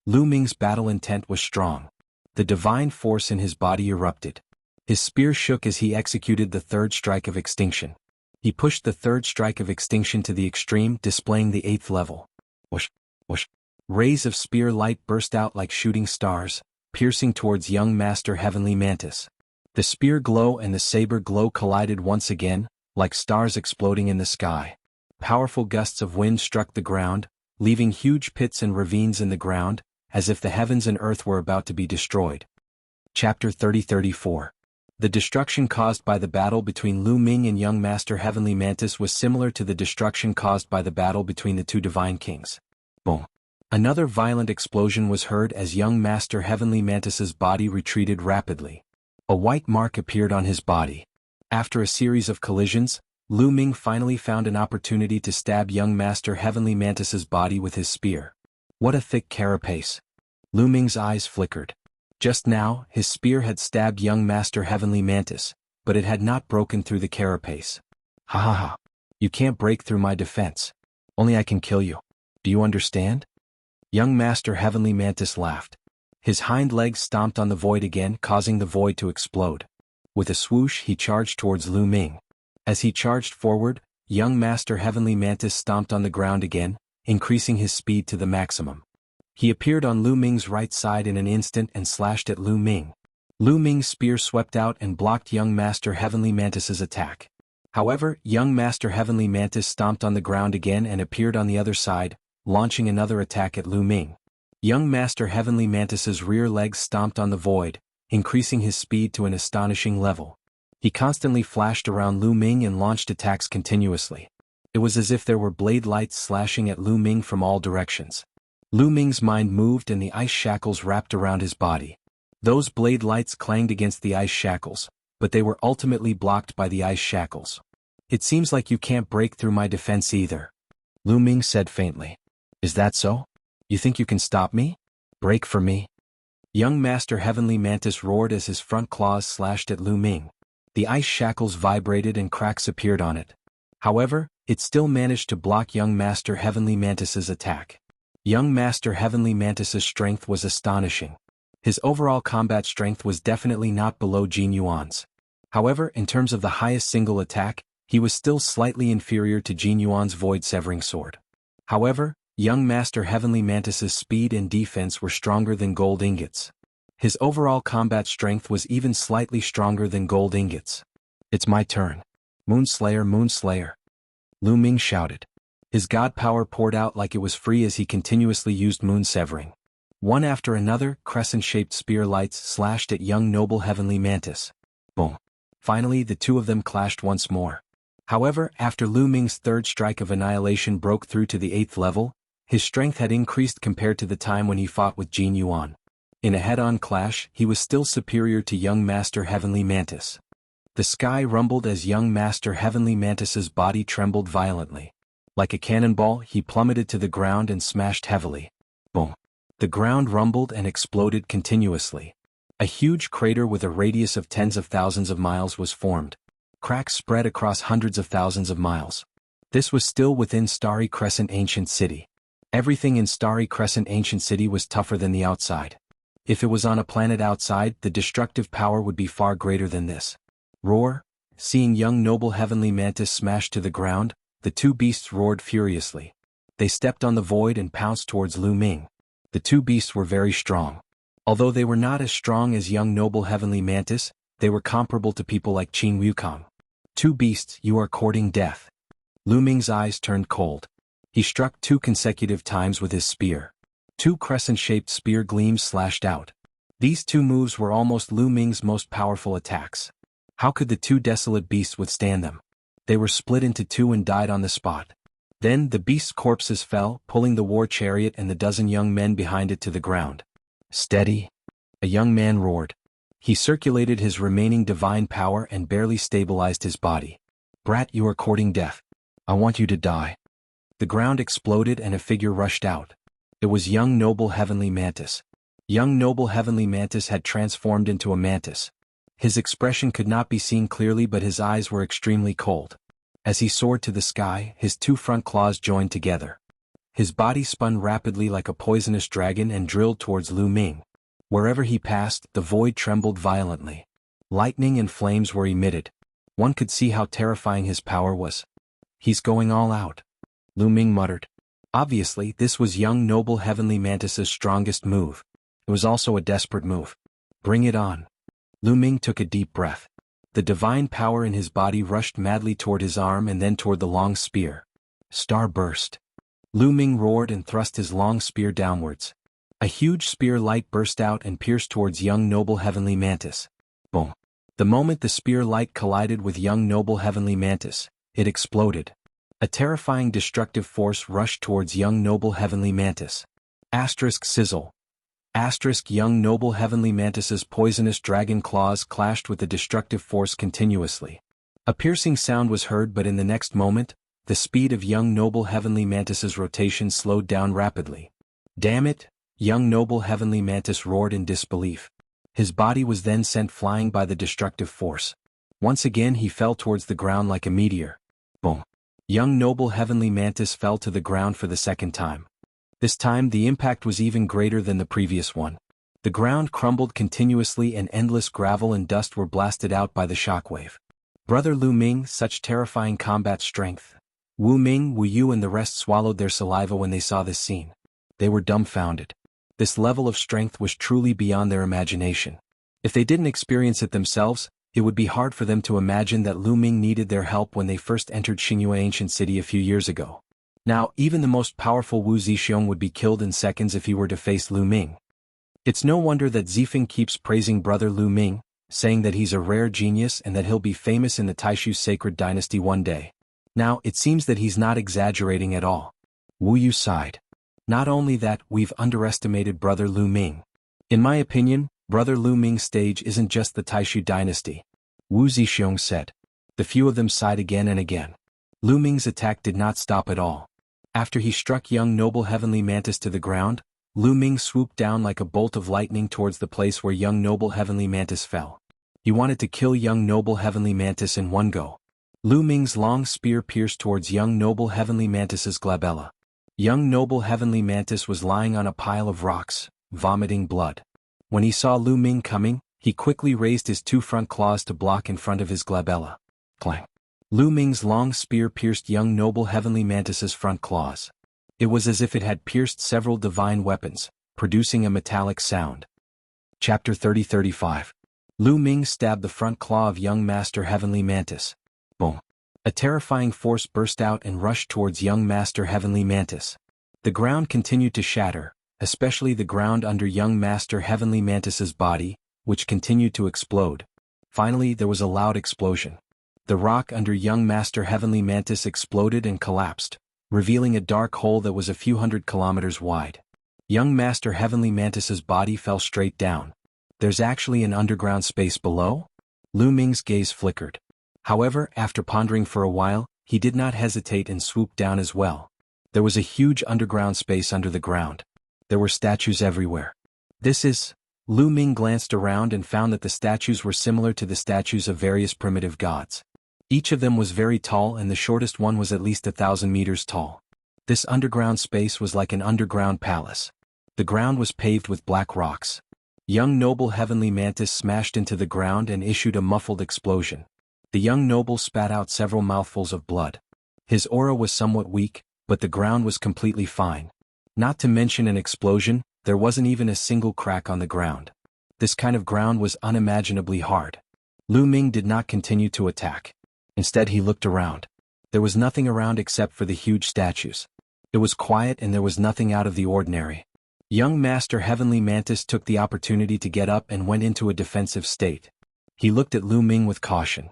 Lu Ming's battle intent was strong. The divine force in his body erupted. His spear shook as he executed the third strike of extinction. He pushed the third strike of extinction to the extreme, displaying the 8th level. Whoosh, whoosh. Rays of spear light burst out like shooting stars, piercing towards young Master Heavenly Mantis. The spear glow and the saber glow collided once again, like stars exploding in the sky. Powerful gusts of wind struck the ground, leaving huge pits and ravines in the ground, as if the heavens and earth were about to be destroyed. Chapter 30-34. The destruction caused by the battle between Lu Ming and young Master Heavenly Mantis was similar to the destruction caused by the battle between the two divine kings. Boom. Another violent explosion was heard as young Master Heavenly Mantis's body retreated rapidly. A white mark appeared on his body. After a series of collisions, Lu Ming finally found an opportunity to stab young Master Heavenly Mantis's body with his spear. What a thick carapace. Lu Ming's eyes flickered. Just now, his spear had stabbed young Master Heavenly Mantis, but it had not broken through the carapace. Ha ha ha. You can't break through my defense. Only I can kill you. Do you understand? Young Master Heavenly Mantis laughed. His hind legs stomped on the void again, causing the void to explode. With a swoosh, he charged towards Lu Ming. As he charged forward, young Master Heavenly Mantis stomped on the ground again, increasing his speed to the maximum. He appeared on Lu Ming's right side in an instant and slashed at Lu Ming. Lu Ming's spear swept out and blocked young Master Heavenly Mantis's attack. However, young Master Heavenly Mantis stomped on the ground again and appeared on the other side, launching another attack at Lu Ming. Young Master Heavenly Mantis's rear legs stomped on the void, increasing his speed to an astonishing level. He constantly flashed around Lu Ming and launched attacks continuously. It was as if there were blade lights slashing at Lu Ming from all directions. Lu Ming's mind moved and the ice shackles wrapped around his body. Those blade lights clanged against the ice shackles, but they were ultimately blocked by the ice shackles. It seems like you can't break through my defense either. Lu Ming said faintly. Is that so? You think you can stop me? Break for me? Young Master Heavenly Mantis roared as his front claws slashed at Lu Ming. The ice shackles vibrated and cracks appeared on it. However, it still managed to block young Master Heavenly Mantis's attack. Young Master Heavenly Mantis's strength was astonishing. His overall combat strength was definitely not below Jin Yuan's. However, in terms of the highest single attack, he was still slightly inferior to Jin Yuan's void-severing sword. However, young Master Heavenly Mantis's speed and defense were stronger than gold ingots. His overall combat strength was even slightly stronger than gold ingots. It's my turn. Moonslayer, Moonslayer. Lu Ming shouted. His god power poured out like it was free as he continuously used moon severing. One after another, crescent-shaped spear lights slashed at young noble Heavenly Mantis. Boom. Finally, the two of them clashed once more. However, after Lu Ming's third strike of annihilation broke through to the 8th level, his strength had increased compared to the time when he fought with Jin Yuan. In a head-on clash, he was still superior to young Master Heavenly Mantis. The sky rumbled as young Master Heavenly Mantis's body trembled violently. Like a cannonball, he plummeted to the ground and smashed heavily. Boom. The ground rumbled and exploded continuously. A huge crater with a radius of tens of thousands of miles was formed. Cracks spread across hundreds of thousands of miles. This was still within Starry Crescent Ancient City. Everything in Starry Crescent Ancient City was tougher than the outside. If it was on a planet outside, the destructive power would be far greater than this. Roar! Seeing young noble Heavenly Mantis smashed to the ground, the two beasts roared furiously. They stepped on the void and pounced towards Lu Ming. The two beasts were very strong. Although they were not as strong as young noble Heavenly Mantis, they were comparable to people like Qin Wukong. Two beasts, you are courting death. Lu Ming's eyes turned cold. He struck 2 consecutive times with his spear. 2 crescent-shaped spear gleams slashed out. These 2 moves were almost Lu Ming's most powerful attacks. How could the 2 desolate beasts withstand them? They were split into 2 and died on the spot. Then the beasts' corpses fell, pulling the war chariot and the dozen young men behind it to the ground. Steady. A young man roared. He circulated his remaining divine power and barely stabilized his body. Brat, you are courting death. I want you to die. The ground exploded and a figure rushed out. It was young noble heavenly mantis. Young noble heavenly mantis had transformed into a mantis. His expression could not be seen clearly, but his eyes were extremely cold. As he soared to the sky, his two front claws joined together. His body spun rapidly like a poisonous dragon and drilled towards Lu Ming. Wherever he passed, the void trembled violently. Lightning and flames were emitted. One could see how terrifying his power was. He's going all out, Lu Ming muttered. Obviously, this was young noble heavenly mantis's strongest move. It was also a desperate move. Bring it on. Lu Ming took a deep breath. The divine power in his body rushed madly toward his arm and then toward the long spear. Star burst. Lu Ming roared and thrust his long spear downwards. A huge spear light burst out and pierced towards young noble heavenly mantis. Boom. The moment the spear light collided with young noble heavenly mantis, it exploded. A terrifying destructive force rushed towards young noble heavenly mantis. Asterisk sizzle. Asterisk young noble heavenly mantis's poisonous dragon claws clashed with the destructive force continuously. A piercing sound was heard, but in the next moment, the speed of young noble heavenly mantis's rotation slowed down rapidly. Damn it! Young noble heavenly mantis roared in disbelief. His body was then sent flying by the destructive force. Once again he fell towards the ground like a meteor. Boom. Young noble heavenly mantis fell to the ground for the second time. This time the impact was even greater than the previous one. The ground crumbled continuously and endless gravel and dust were blasted out by the shockwave. Brother Lu Ming, such terrifying combat strength. Wu Ming, Wu Yu and the rest swallowed their saliva when they saw this scene. They were dumbfounded. This level of strength was truly beyond their imagination. If they didn't experience it themselves, it would be hard for them to imagine that Lu Ming needed their help when they first entered Xingyue Ancient City a few years ago. Now, even the most powerful Wu Zixiong would be killed in seconds if he were to face Lu Ming. It's no wonder that Zifeng keeps praising brother Lu Ming, saying that he's a rare genius and that he'll be famous in the Taishu sacred dynasty one day. Now, it seems that he's not exaggerating at all. Wu Yu sighed. Not only that, we've underestimated brother Lu Ming. In my opinion, brother Lu Ming's stage isn't just the Taishu dynasty. Wu Zixiong said. The few of them sighed again and again. Lu Ming's attack did not stop at all. After he struck young noble heavenly mantis to the ground, Lu Ming swooped down like a bolt of lightning towards the place where young noble heavenly mantis fell. He wanted to kill young noble heavenly mantis in one go. Lu Ming's long spear pierced towards young noble heavenly mantis's glabella. Young noble heavenly mantis was lying on a pile of rocks, vomiting blood. When he saw Lu Ming coming, he quickly raised his two front claws to block in front of his glabella. Clang. Lu Ming's long spear pierced young noble heavenly mantis's front claws. It was as if it had pierced several divine weapons, producing a metallic sound. Chapter 30-35. Lu Ming stabbed the front claw of young master heavenly mantis. Boom. A terrifying force burst out and rushed towards young master heavenly mantis. The ground continued to shatter, especially the ground under young master heavenly mantis's body, which continued to explode. Finally, there was a loud explosion. The rock under young master heavenly mantis exploded and collapsed, revealing a dark hole that was a few hundred kilometers wide. Young master heavenly mantis's body fell straight down. There's actually an underground space below? Lu Ming's gaze flickered. However, after pondering for a while, he did not hesitate and swooped down as well. There was a huge underground space under the ground. There were statues everywhere. This is... Lu Ming glanced around and found that the statues were similar to the statues of various primitive gods. Each of them was very tall and the shortest one was at least 1,000 meters tall. This underground space was like an underground palace. The ground was paved with black rocks. Young noble heavenly mantis smashed into the ground and issued a muffled explosion. The young noble spat out several mouthfuls of blood. His aura was somewhat weak, but the ground was completely fine. Not to mention an explosion, there wasn't even a single crack on the ground. This kind of ground was unimaginably hard. Lu Ming did not continue to attack. Instead he looked around. There was nothing around except for the huge statues. It was quiet and there was nothing out of the ordinary. Young Master Heavenly Mantis took the opportunity to get up and went into a defensive state. He looked at Lu Ming with caution.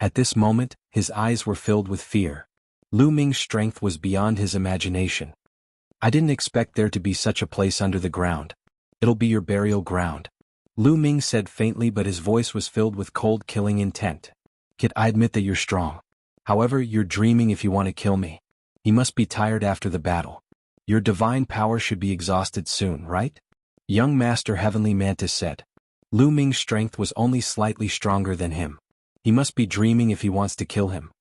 At this moment, his eyes were filled with fear. Lu Ming's strength was beyond his imagination. I didn't expect there to be such a place under the ground. It'll be your burial ground. Lu Ming said faintly, but his voice was filled with cold, killing intent. Kid, I admit that you're strong. However, you're dreaming if you want to kill me. You must be tired after the battle. Your divine power should be exhausted soon, right? Young Master Heavenly Mantis said. Lu Ming's strength was only slightly stronger than him. He must be dreaming if he wants to kill him.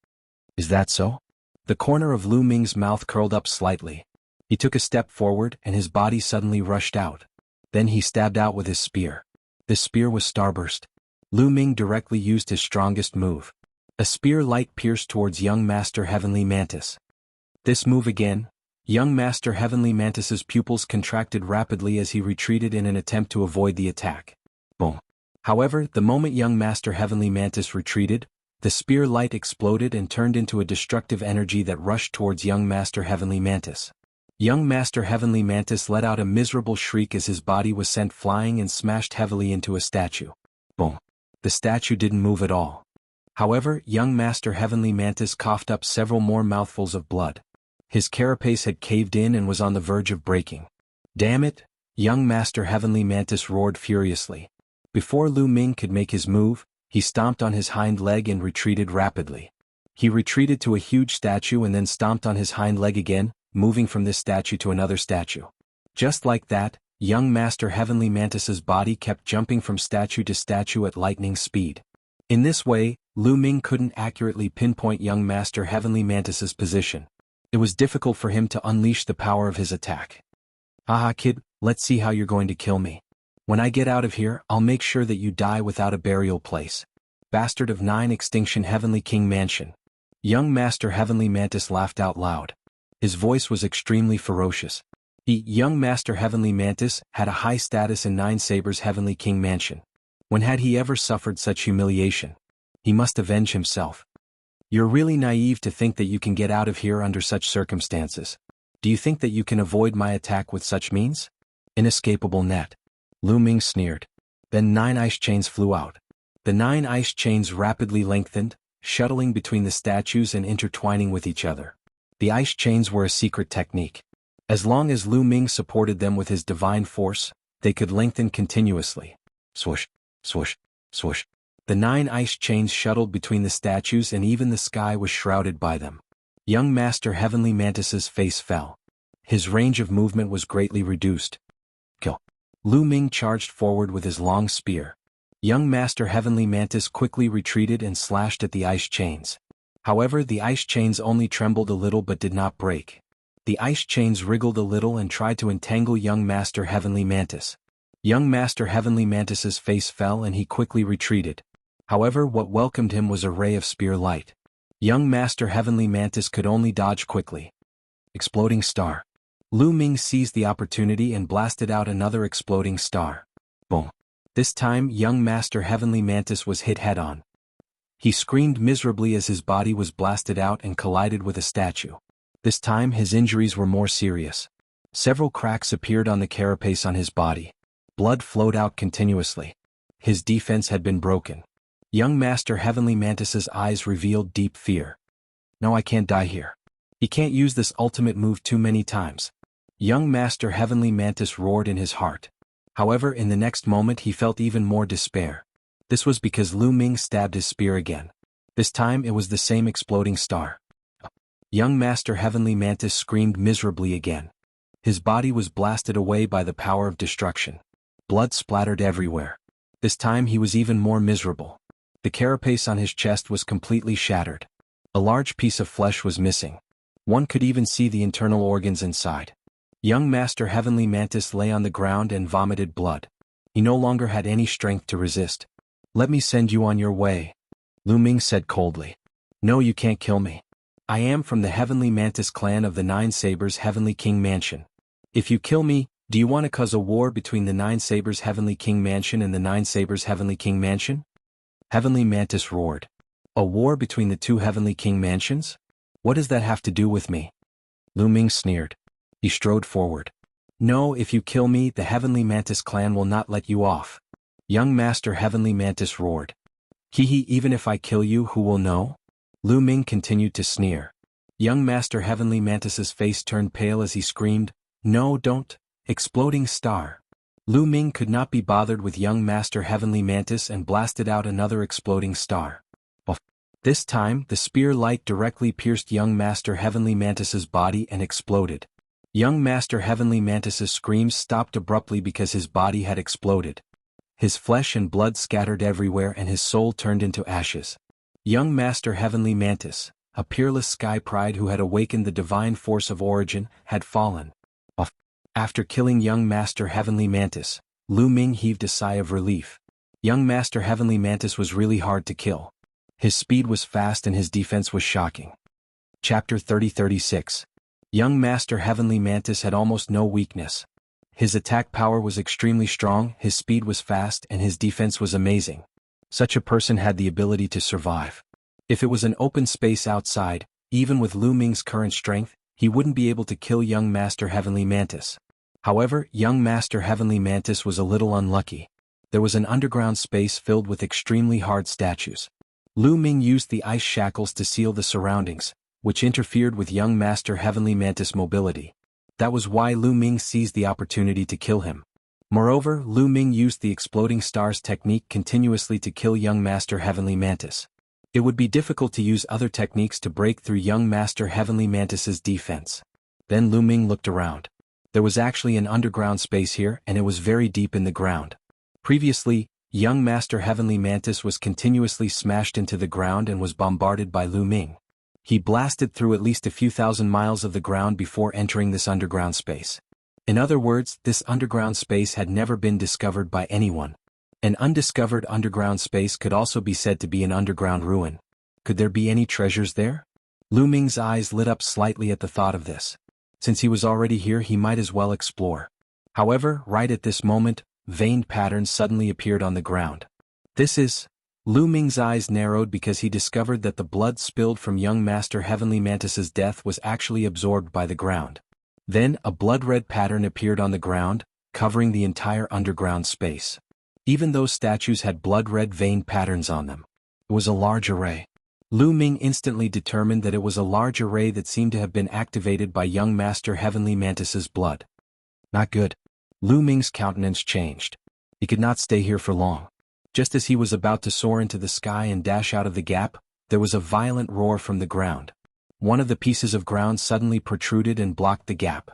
Is that so? The corner of Lu Ming's mouth curled up slightly. He took a step forward and his body suddenly rushed out. Then he stabbed out with his spear. This spear was Starburst. Lu Ming directly used his strongest move. A spear light pierced towards young Master Heavenly Mantis. This move again. Young Master Heavenly Mantis's pupils contracted rapidly as he retreated in an attempt to avoid the attack. Boom. However, the moment young Master Heavenly Mantis retreated, the spear light exploded and turned into a destructive energy that rushed towards young Master Heavenly Mantis. Young Master Heavenly Mantis let out a miserable shriek as his body was sent flying and smashed heavily into a statue. Boom. The statue didn't move at all. However, young Master Heavenly Mantis coughed up several more mouthfuls of blood. His carapace had caved in and was on the verge of breaking. Damn it! Young Master Heavenly Mantis roared furiously. Before Lu Ming could make his move, he stomped on his hind leg and retreated rapidly. He retreated to a huge statue and then stomped on his hind leg again, moving from this statue to another statue. Just like that, young Master Heavenly Mantis's body kept jumping from statue to statue at lightning speed. In this way, Lu Ming couldn't accurately pinpoint young Master Heavenly Mantis's position. It was difficult for him to unleash the power of his attack. Haha kid, let's see how you're going to kill me. When I get out of here, I'll make sure that you die without a burial place. Bastard of 9 Extinction Heavenly King Mansion. Young Master Heavenly Mantis laughed out loud. His voice was extremely ferocious. Young Master Heavenly Mantis had a high status in 9 Sabers Heavenly King Mansion. When had he ever suffered such humiliation? He must avenge himself. You're really naive to think that you can get out of here under such circumstances. Do you think that you can avoid my attack with such means? Inescapable net. Lu Ming sneered. Then 9 ice chains flew out. The 9 ice chains rapidly lengthened, shuttling between the statues and intertwining with each other. The ice chains were a secret technique. As long as Lu Ming supported them with his divine force, they could lengthen continuously. Swoosh, swoosh, swoosh. The 9 ice chains shuttled between the statues and even the sky was shrouded by them. Young Master Heavenly Mantis's face fell. His range of movement was greatly reduced. Kill. Lu Ming charged forward with his long spear. Young Master Heavenly Mantis quickly retreated and slashed at the ice chains. However, the ice chains only trembled a little but did not break. The ice chains wriggled a little and tried to entangle young Master Heavenly Mantis. Young Master Heavenly Mantis's face fell and he quickly retreated. However, what welcomed him was a ray of spear light. Young Master Heavenly Mantis could only dodge quickly. Exploding star. Lu Ming seized the opportunity and blasted out another exploding star. Boom. This time, young Master Heavenly Mantis was hit head-on. He screamed miserably as his body was blasted out and collided with a statue. This time, his injuries were more serious. Several cracks appeared on the carapace on his body. Blood flowed out continuously. His defense had been broken. Young Master Heavenly Mantis's eyes revealed deep fear. No, I can't die here. He can't use this ultimate move too many times. Young Master Heavenly Mantis roared in his heart. However, in the next moment he felt even more despair. This was because Lu Ming stabbed his spear again. This time it was the same exploding star. Young Master Heavenly Mantis screamed miserably again. His body was blasted away by the power of destruction. Blood splattered everywhere. This time he was even more miserable. The carapace on his chest was completely shattered. A large piece of flesh was missing. One could even see the internal organs inside. Young Master Heavenly Mantis lay on the ground and vomited blood. He no longer had any strength to resist. Let me send you on your way, Lu Ming said coldly. No, you can't kill me. I am from the Heavenly Mantis clan of the 9 Sabers Heavenly King Mansion. If you kill me, do you want to cause a war between the 9 Sabers Heavenly King Mansion and the 9 Sabers Heavenly King Mansion? Heavenly Mantis roared. A war between the 2 Heavenly King Mansions? What does that have to do with me? Lu Ming sneered. He strode forward. No, if you kill me, the Heavenly Mantis clan will not let you off. Young Master Heavenly Mantis roared. Hehe, even if I kill you, who will know? Lu Ming continued to sneer. Young Master Heavenly Mantis's face turned pale as he screamed, No, don't. Exploding star. Lu Ming could not be bothered with young Master Heavenly Mantis and blasted out another exploding star. This time, the spear light directly pierced young Master Heavenly Mantis's body and exploded. Young Master Heavenly Mantis's screams stopped abruptly because his body had exploded. His flesh and blood scattered everywhere and his soul turned into ashes. Young Master Heavenly Mantis, a peerless sky pride who had awakened the divine force of origin, had fallen. After killing young Master Heavenly Mantis, Lu Ming heaved a sigh of relief. Young Master Heavenly Mantis was really hard to kill. His speed was fast and his defense was shocking. Chapter 30-36. Young Master Heavenly Mantis had almost no weakness. His attack power was extremely strong, his speed was fast, and his defense was amazing. Such a person had the ability to survive. If it was an open space outside, even with Lu Ming's current strength, he wouldn't be able to kill young Master Heavenly Mantis. However, young Master Heavenly Mantis was a little unlucky. There was an underground space filled with extremely hard statues. Lu Ming used the ice shackles to seal the surroundings, which interfered with young Master Heavenly Mantis' mobility. That was why Lu Ming seized the opportunity to kill him. Moreover, Lu Ming used the exploding stars technique continuously to kill young Master Heavenly Mantis. It would be difficult to use other techniques to break through young Master Heavenly Mantis's defense. Then Lu Ming looked around. There was actually an underground space here and it was very deep in the ground. Previously, young Master Heavenly Mantis was continuously smashed into the ground and was bombarded by Lu Ming. He blasted through at least a few thousand miles of the ground before entering this underground space. In other words, this underground space had never been discovered by anyone. An undiscovered underground space could also be said to be an underground ruin. Could there be any treasures there? Lu Ming's eyes lit up slightly at the thought of this. Since he was already here, he might as well explore. However, right at this moment, veined patterns suddenly appeared on the ground. Lu Ming's eyes narrowed because he discovered that the blood spilled from young Master Heavenly Mantis's death was actually absorbed by the ground. Then, a blood-red pattern appeared on the ground, covering the entire underground space. Even those statues had blood-red veined patterns on them. It was a large array. Lu Ming instantly determined that it was a large array that seemed to have been activated by young Master Heavenly Mantis's blood. Not good. Lu Ming's countenance changed. He could not stay here for long. Just as he was about to soar into the sky and dash out of the gap, there was a violent roar from the ground. One of the pieces of ground suddenly protruded and blocked the gap.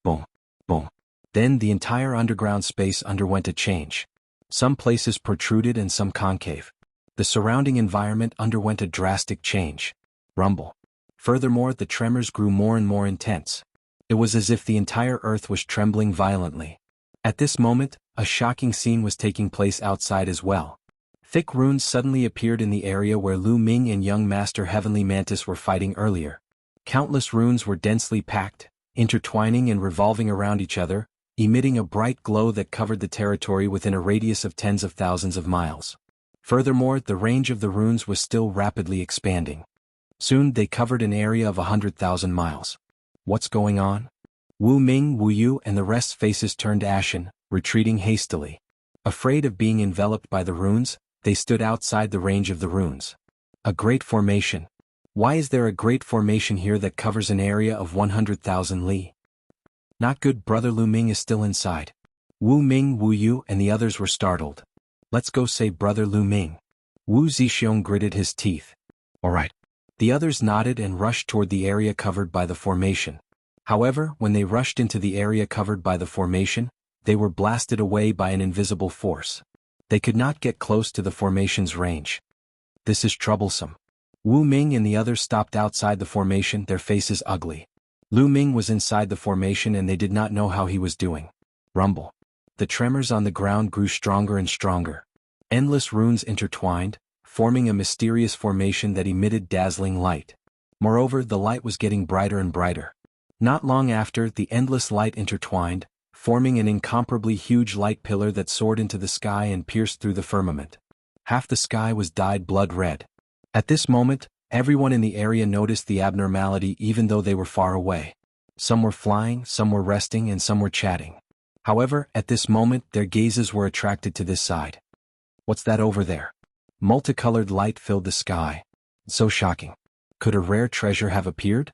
Boom, boom. Then the entire underground space underwent a change. Some places protruded and some concave. The surrounding environment underwent a drastic change. Rumble. Furthermore, the tremors grew more and more intense. It was as if the entire earth was trembling violently. At this moment, a shocking scene was taking place outside as well. Thick runes suddenly appeared in the area where Lu Ming and young Master Heavenly Mantis were fighting earlier. Countless runes were densely packed, intertwining and revolving around each other, emitting a bright glow that covered the territory within a radius of tens of thousands of miles. Furthermore, the range of the runes was still rapidly expanding. Soon they covered an area of 100,000 miles. What's going on? Wu Ming, Wu Yu and the rest's faces turned ashen, retreating hastily. Afraid of being enveloped by the runes, they stood outside the range of the runes. A great formation. Why is there a great formation here that covers an area of 100,000 li? Not good. Brother Lu Ming is still inside. Wu Ming, Wu Yu and the others were startled. Let's go save Brother Lu Ming. Wu Zixiong gritted his teeth. Alright. The others nodded and rushed toward the area covered by the formation. However, when they rushed into the area covered by the formation, they were blasted away by an invisible force. They could not get close to the formation's range. This is troublesome. Wu Ming and the others stopped outside the formation, their faces ugly. Lu Ming was inside the formation and they did not know how he was doing. Rumble. The tremors on the ground grew stronger and stronger. Endless runes intertwined, forming a mysterious formation that emitted dazzling light. Moreover, the light was getting brighter and brighter. Not long after, the endless light intertwined, forming an incomparably huge light pillar that soared into the sky and pierced through the firmament. Half the sky was dyed blood red. At this moment, everyone in the area noticed the abnormality even though they were far away. Some were flying, some were resting and some were chatting. However, at this moment their gazes were attracted to this side. What's that over there? Multicolored light filled the sky. So shocking. Could a rare treasure have appeared?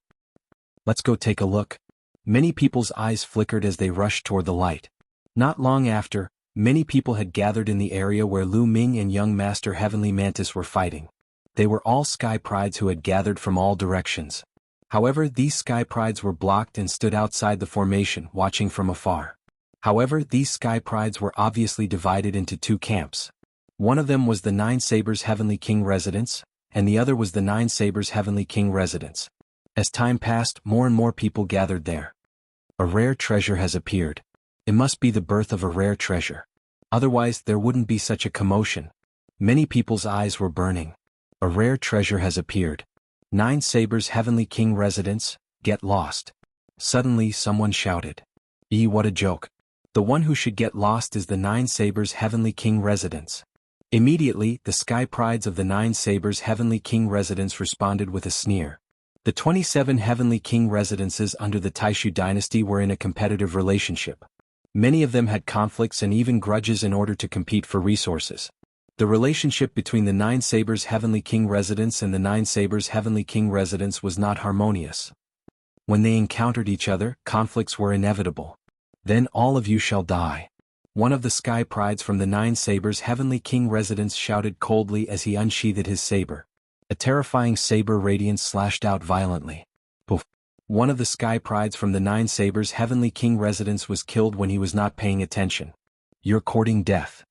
Let's go take a look. Many people's eyes flickered as they rushed toward the light. Not long after, many people had gathered in the area where Lu Ming and young Master Heavenly Mantis were fighting. They were all Sky Prides who had gathered from all directions. However, these Sky Prides were blocked and stood outside the formation, watching from afar. However, these Sky Prides were obviously divided into two camps. One of them was the Nine Sabers Heavenly King residence, and the other was the Nine Sabers Heavenly King residence. As time passed, more and more people gathered there. A rare treasure has appeared. It must be the birth of a rare treasure. Otherwise, there wouldn't be such a commotion. Many people's eyes were burning. A rare treasure has appeared. Nine Sabers Heavenly King residence, get lost. Suddenly someone shouted. What a joke. The one who should get lost is the Nine Sabers Heavenly King residence. Immediately, the Sky Prides of the Nine Sabers Heavenly King residence responded with a sneer. The 27 Heavenly King residences under the Taishu dynasty were in a competitive relationship. Many of them had conflicts and even grudges in order to compete for resources. The relationship between the Nine Sabers Heavenly King residence and the Nine Sabers Heavenly King residence was not harmonious. When they encountered each other, conflicts were inevitable. Then all of you shall die. One of the Sky Prides from the Nine Sabers Heavenly King residence shouted coldly as he unsheathed his saber. A terrifying saber radiance slashed out violently. Poof. One of the Sky Prides from the Nine Sabers Heavenly King residence was killed when he was not paying attention. You're courting death.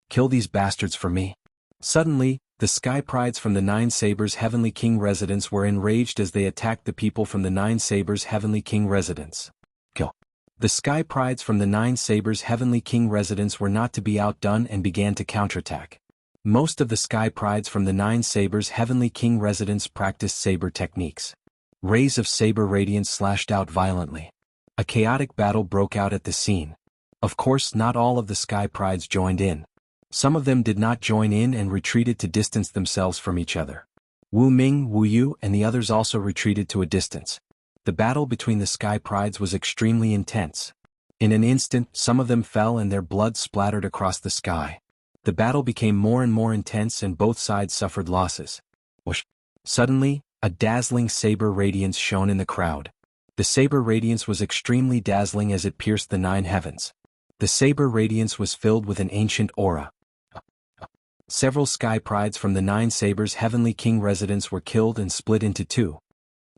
Kill these bastards for me. Suddenly, the Sky Prides from the Nine Sabers Heavenly King residence were enraged as they attacked the people from the Nine Sabers Heavenly King residence. Kill. The Sky Prides from the Nine Sabers Heavenly King residence were not to be outdone and began to counterattack. Most of the Sky Prides from the Nine Sabers Heavenly King residence practiced saber techniques. Rays of saber radiance slashed out violently. A chaotic battle broke out at the scene. Of course, not all of the Sky Prides joined in. Some of them did not join in and retreated to distance themselves from each other. Wu Ming, Wu Yu, and the others also retreated to a distance. The battle between the Sky Prides was extremely intense. In an instant, some of them fell and their blood splattered across the sky. The battle became more and more intense and both sides suffered losses. Whoosh. Suddenly, a dazzling saber radiance shone in the crowd. The saber radiance was extremely dazzling as it pierced the nine heavens. The saber radiance was filled with an ancient aura. Several Sky Prides from the Nine Sabers Heavenly King residence were killed and split into two.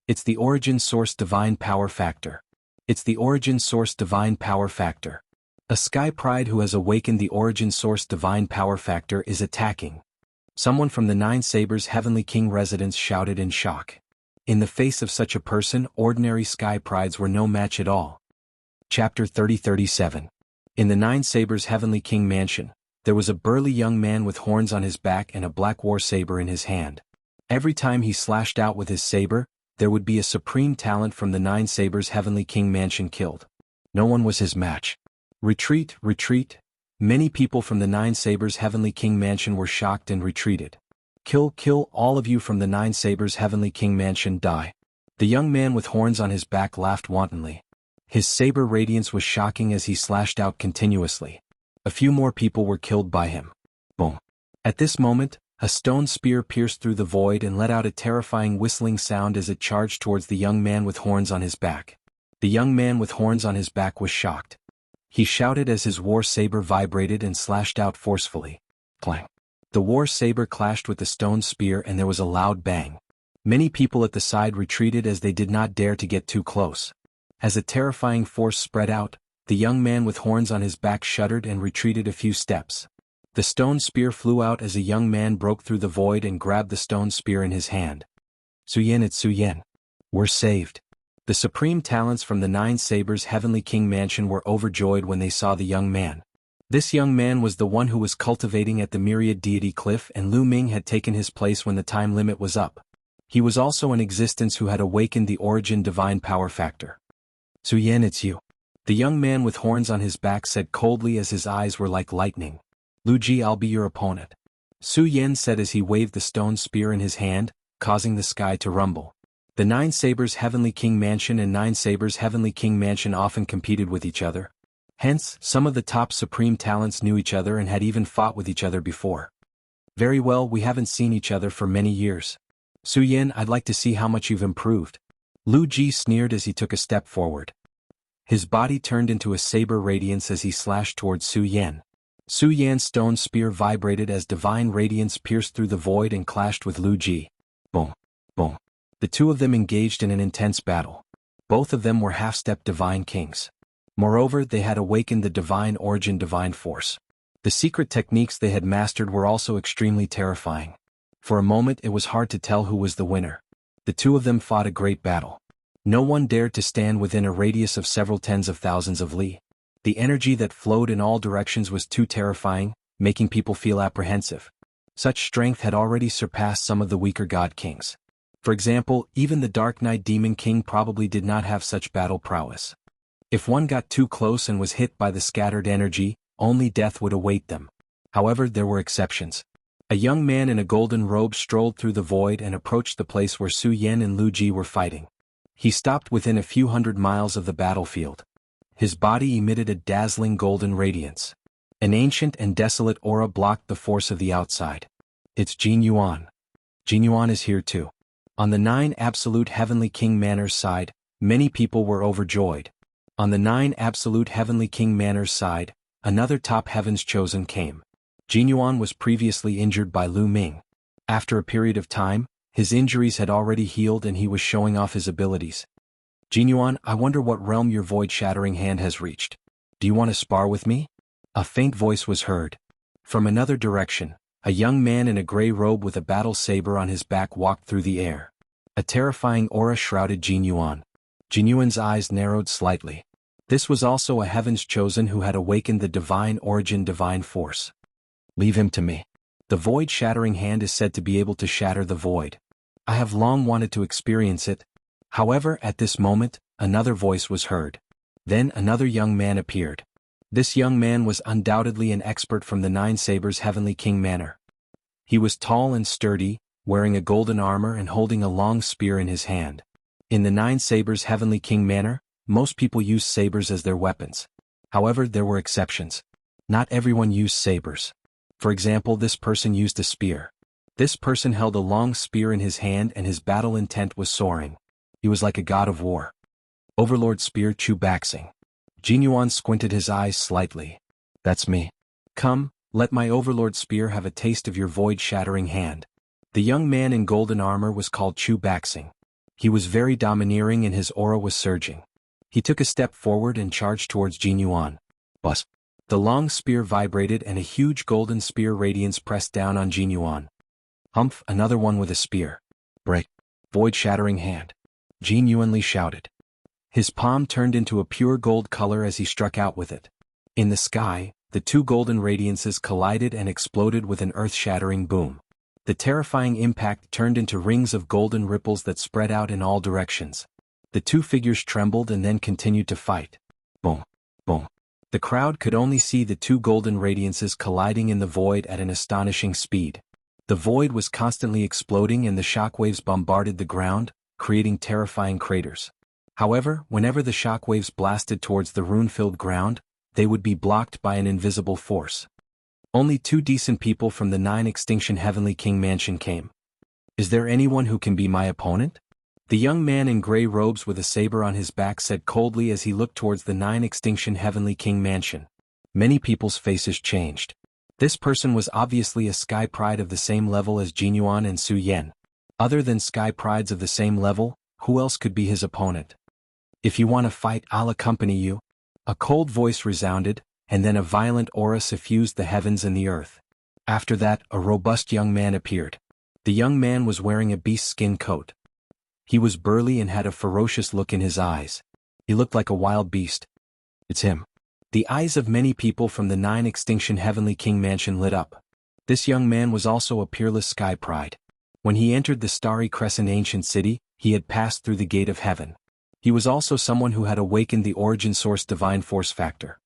It's the origin source divine power factor. It's the origin source divine power factor. A Sky Pride who has awakened the origin source divine power factor is attacking. Someone from the Nine Sabers Heavenly King residence shouted in shock. In the face of such a person, ordinary Sky Prides were no match at all. Chapter 30-37. In the Nine Sabers Heavenly King mansion, there was a burly young man with horns on his back and a black war saber in his hand. Every time he slashed out with his saber, there would be a supreme talent from the Nine Sabers Heavenly King mansion killed. No one was his match. Retreat, retreat. Many people from the Nine Sabers Heavenly King mansion were shocked and retreated. Kill, kill, all of you from the Nine Sabers Heavenly King mansion, die. The young man with horns on his back laughed wantonly. His saber radiance was shocking as he slashed out continuously. A few more people were killed by him. Boom. At this moment, a stone spear pierced through the void and let out a terrifying whistling sound as it charged towards the young man with horns on his back. The young man with horns on his back was shocked. He shouted as his war saber vibrated and slashed out forcefully. Clang. The war saber clashed with the stone spear and there was a loud bang. Many people at the side retreated as they did not dare to get too close. As a terrifying force spread out, the young man with horns on his back shuddered and retreated a few steps. The stone spear flew out as a young man broke through the void and grabbed the stone spear in his hand. Suyen, it's Suyen. We're saved. The supreme talents from the Nine Sabers Heavenly King mansion were overjoyed when they saw the young man. This young man was the one who was cultivating at the Myriad Deity Cliff, and Lu Ming had taken his place when the time limit was up. He was also an existence who had awakened the origin divine power factor. Suyen, it's you. The young man with horns on his back said coldly as his eyes were like lightning. Lu Ji, I'll be your opponent. Su Yen said as he waved the stone spear in his hand, causing the sky to rumble. The Nine Sabers Heavenly King Mansion and Nine Sabers Heavenly King Mansion often competed with each other. Hence, some of the top supreme talents knew each other and had even fought with each other before. Very well, we haven't seen each other for many years. Su Yen, I'd like to see how much you've improved. Lu Ji sneered as he took a step forward. His body turned into a saber radiance as he slashed towards Su Yan. Su Yan's stone spear vibrated as divine radiance pierced through the void and clashed with Lu Ji. Boom. Boom. The two of them engaged in an intense battle. Both of them were half-step divine kings. Moreover, they had awakened the divine origin divine force. The secret techniques they had mastered were also extremely terrifying. For a moment it was hard to tell who was the winner. The two of them fought a great battle. No one dared to stand within a radius of several tens of thousands of li. The energy that flowed in all directions was too terrifying, making people feel apprehensive. Such strength had already surpassed some of the weaker god kings. For example, even the Dark Knight Demon King probably did not have such battle prowess. If one got too close and was hit by the scattered energy, only death would await them. However, there were exceptions. A young man in a golden robe strolled through the void and approached the place where Su Yan and Lu Ji were fighting. He stopped within a few hundred miles of the battlefield. His body emitted a dazzling golden radiance. An ancient and desolate aura blocked the force of the outside. It's Jin Yuan. Jin Yuan is here too. On the 9 Absolute Heavenly King Manor's side, many people were overjoyed. On the 9 Absolute Heavenly King Manor's side, another top heavens chosen came. Jin Yuan was previously injured by Lu Ming. After a period of time, his injuries had already healed and he was showing off his abilities. Jin Yuan, I wonder what realm your void-shattering hand has reached. Do you want to spar with me? A faint voice was heard. From another direction, a young man in a gray robe with a battle saber on his back walked through the air. A terrifying aura shrouded Jin Yuan. Jin Yuan's eyes narrowed slightly. This was also a heaven's chosen who had awakened the divine origin divine force. Leave him to me. The void-shattering hand is said to be able to shatter the void. I have long wanted to experience it. However, at this moment, another voice was heard. Then another young man appeared. This young man was undoubtedly an expert from the 9 Sabers Heavenly King Manor. He was tall and sturdy, wearing a golden armor and holding a long spear in his hand. In the 9 Sabers Heavenly King Manor, most people used sabers as their weapons. However, there were exceptions. Not everyone used sabers. For example, this person used a spear. This person held a long spear in his hand and his battle intent was soaring. He was like a god of war. Overlord Spear Chu Baxing. Jin Yuan squinted his eyes slightly. That's me. Come, let my Overlord Spear have a taste of your void-shattering hand. The young man in golden armor was called Chu Baxing. He was very domineering and his aura was surging. He took a step forward and charged towards Jin Yuan. Buzz. The long spear vibrated and a huge golden spear radiance pressed down on Jin Yuan. Humph, another one with a spear. Break. Void-shattering hand. Jin Yuan shouted. His palm turned into a pure gold color as he struck out with it. In the sky, the two golden radiances collided and exploded with an earth-shattering boom. The terrifying impact turned into rings of golden ripples that spread out in all directions. The two figures trembled and then continued to fight. Boom. Boom. The crowd could only see the two golden radiances colliding in the void at an astonishing speed. The void was constantly exploding and the shockwaves bombarded the ground, creating terrifying craters. However, whenever the shockwaves blasted towards the rune-filled ground, they would be blocked by an invisible force. Only 2 decent people from the 9 Extinction Heavenly King Mansion came. Is there anyone who can be my opponent? The young man in gray robes with a saber on his back said coldly as he looked towards the 9 Extinction Heavenly King Mansion. Many people's faces changed. This person was obviously a Sky Pride of the same level as Jin Yuan and Su Yan. Other than Sky Prides of the same level, who else could be his opponent? If you want to fight, I'll accompany you. A cold voice resounded, and then a violent aura suffused the heavens and the earth. After that, a robust young man appeared. The young man was wearing a beast skin coat. He was burly and had a ferocious look in his eyes. He looked like a wild beast. It's him. The eyes of many people from the 9 Extinction Heavenly King Mansion lit up. This young man was also a peerless Sky Pride. When he entered the Starry Crescent ancient city, he had passed through the gate of heaven. He was also someone who had awakened the origin source divine force factor.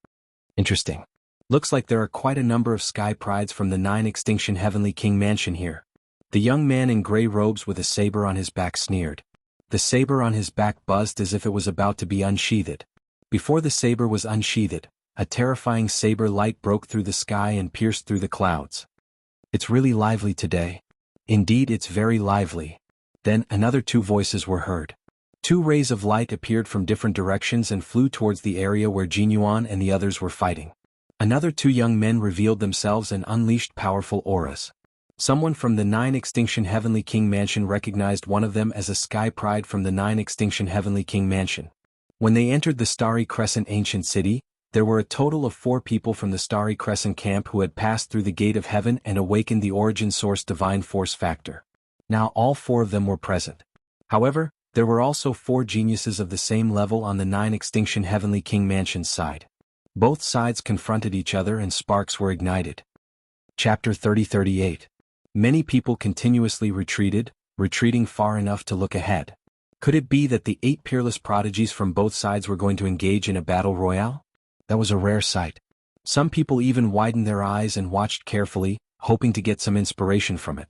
Interesting. Looks like there are quite a number of Sky Prides from the 9 Extinction Heavenly King Mansion here. The young man in gray robes with a saber on his back sneered. The saber on his back buzzed as if it was about to be unsheathed. Before the saber was unsheathed, a terrifying saber light broke through the sky and pierced through the clouds. It's really lively today. Indeed, it's very lively. Then another 2 voices were heard. Two rays of light appeared from different directions and flew towards the area where Jin Yuan and the others were fighting. Another two young men revealed themselves and unleashed powerful auras. Someone from the 9 Extinction Heavenly King Mansion recognized one of them as a Sky Pride from the 9 Extinction Heavenly King Mansion. When they entered the Starry Crescent Ancient City, there were a total of 4 people from the Starry Crescent camp who had passed through the Gate of Heaven and awakened the Origin Source Divine Force Factor. Now all 4 of them were present. However, there were also 4 geniuses of the same level on the 9 Extinction Heavenly King Mansion's side. Both sides confronted each other and sparks were ignited. Chapter 30-38. Many people continuously retreating far enough to look ahead. Could it be that the 8 peerless prodigies from both sides were going to engage in a battle royale? That was a rare sight. Some people even widened their eyes and watched carefully, hoping to get some inspiration from it.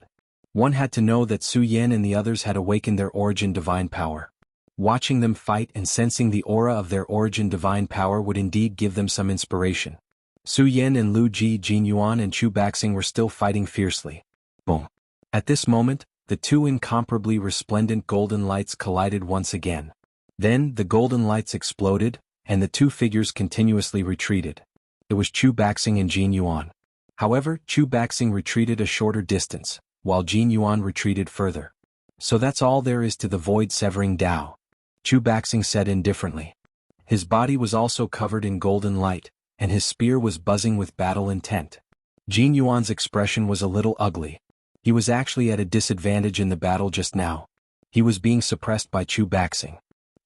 One had to know that Su Yan and the others had awakened their origin divine power. Watching them fight and sensing the aura of their origin divine power would indeed give them some inspiration. Su Yan and Lu Ji, Jin Yuan and Chu Baxing were still fighting fiercely. Boom. At this moment, the 2 incomparably resplendent golden lights collided once again. Then the golden lights exploded, and the 2 figures continuously retreated. It was Chu Baxing and Jin Yuan. However, Chu Baxing retreated a shorter distance, while Jin Yuan retreated further. So that's all there is to the void-severing Tao, Chu Baxing said indifferently. His body was also covered in golden light, and his spear was buzzing with battle intent. Jin Yuan's expression was a little ugly. He was actually at a disadvantage in the battle just now. He was being suppressed by Chu Baxing.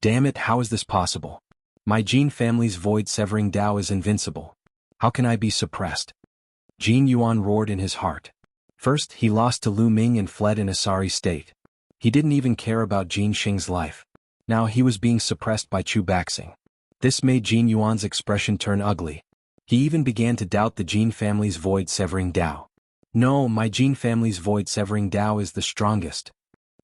Damn it, how is this possible? My Jin family's void-severing Tao is invincible. How can I be suppressed? Jin Yuan roared in his heart. First, he lost to Lu Ming and fled in a sorry state. He didn't even care about Jin Xing's life. Now he was being suppressed by Chu Baxing. This made Jin Yuan's expression turn ugly. He even began to doubt the Jin family's void-severing Tao. No, my Jin family's void-severing Tao is the strongest.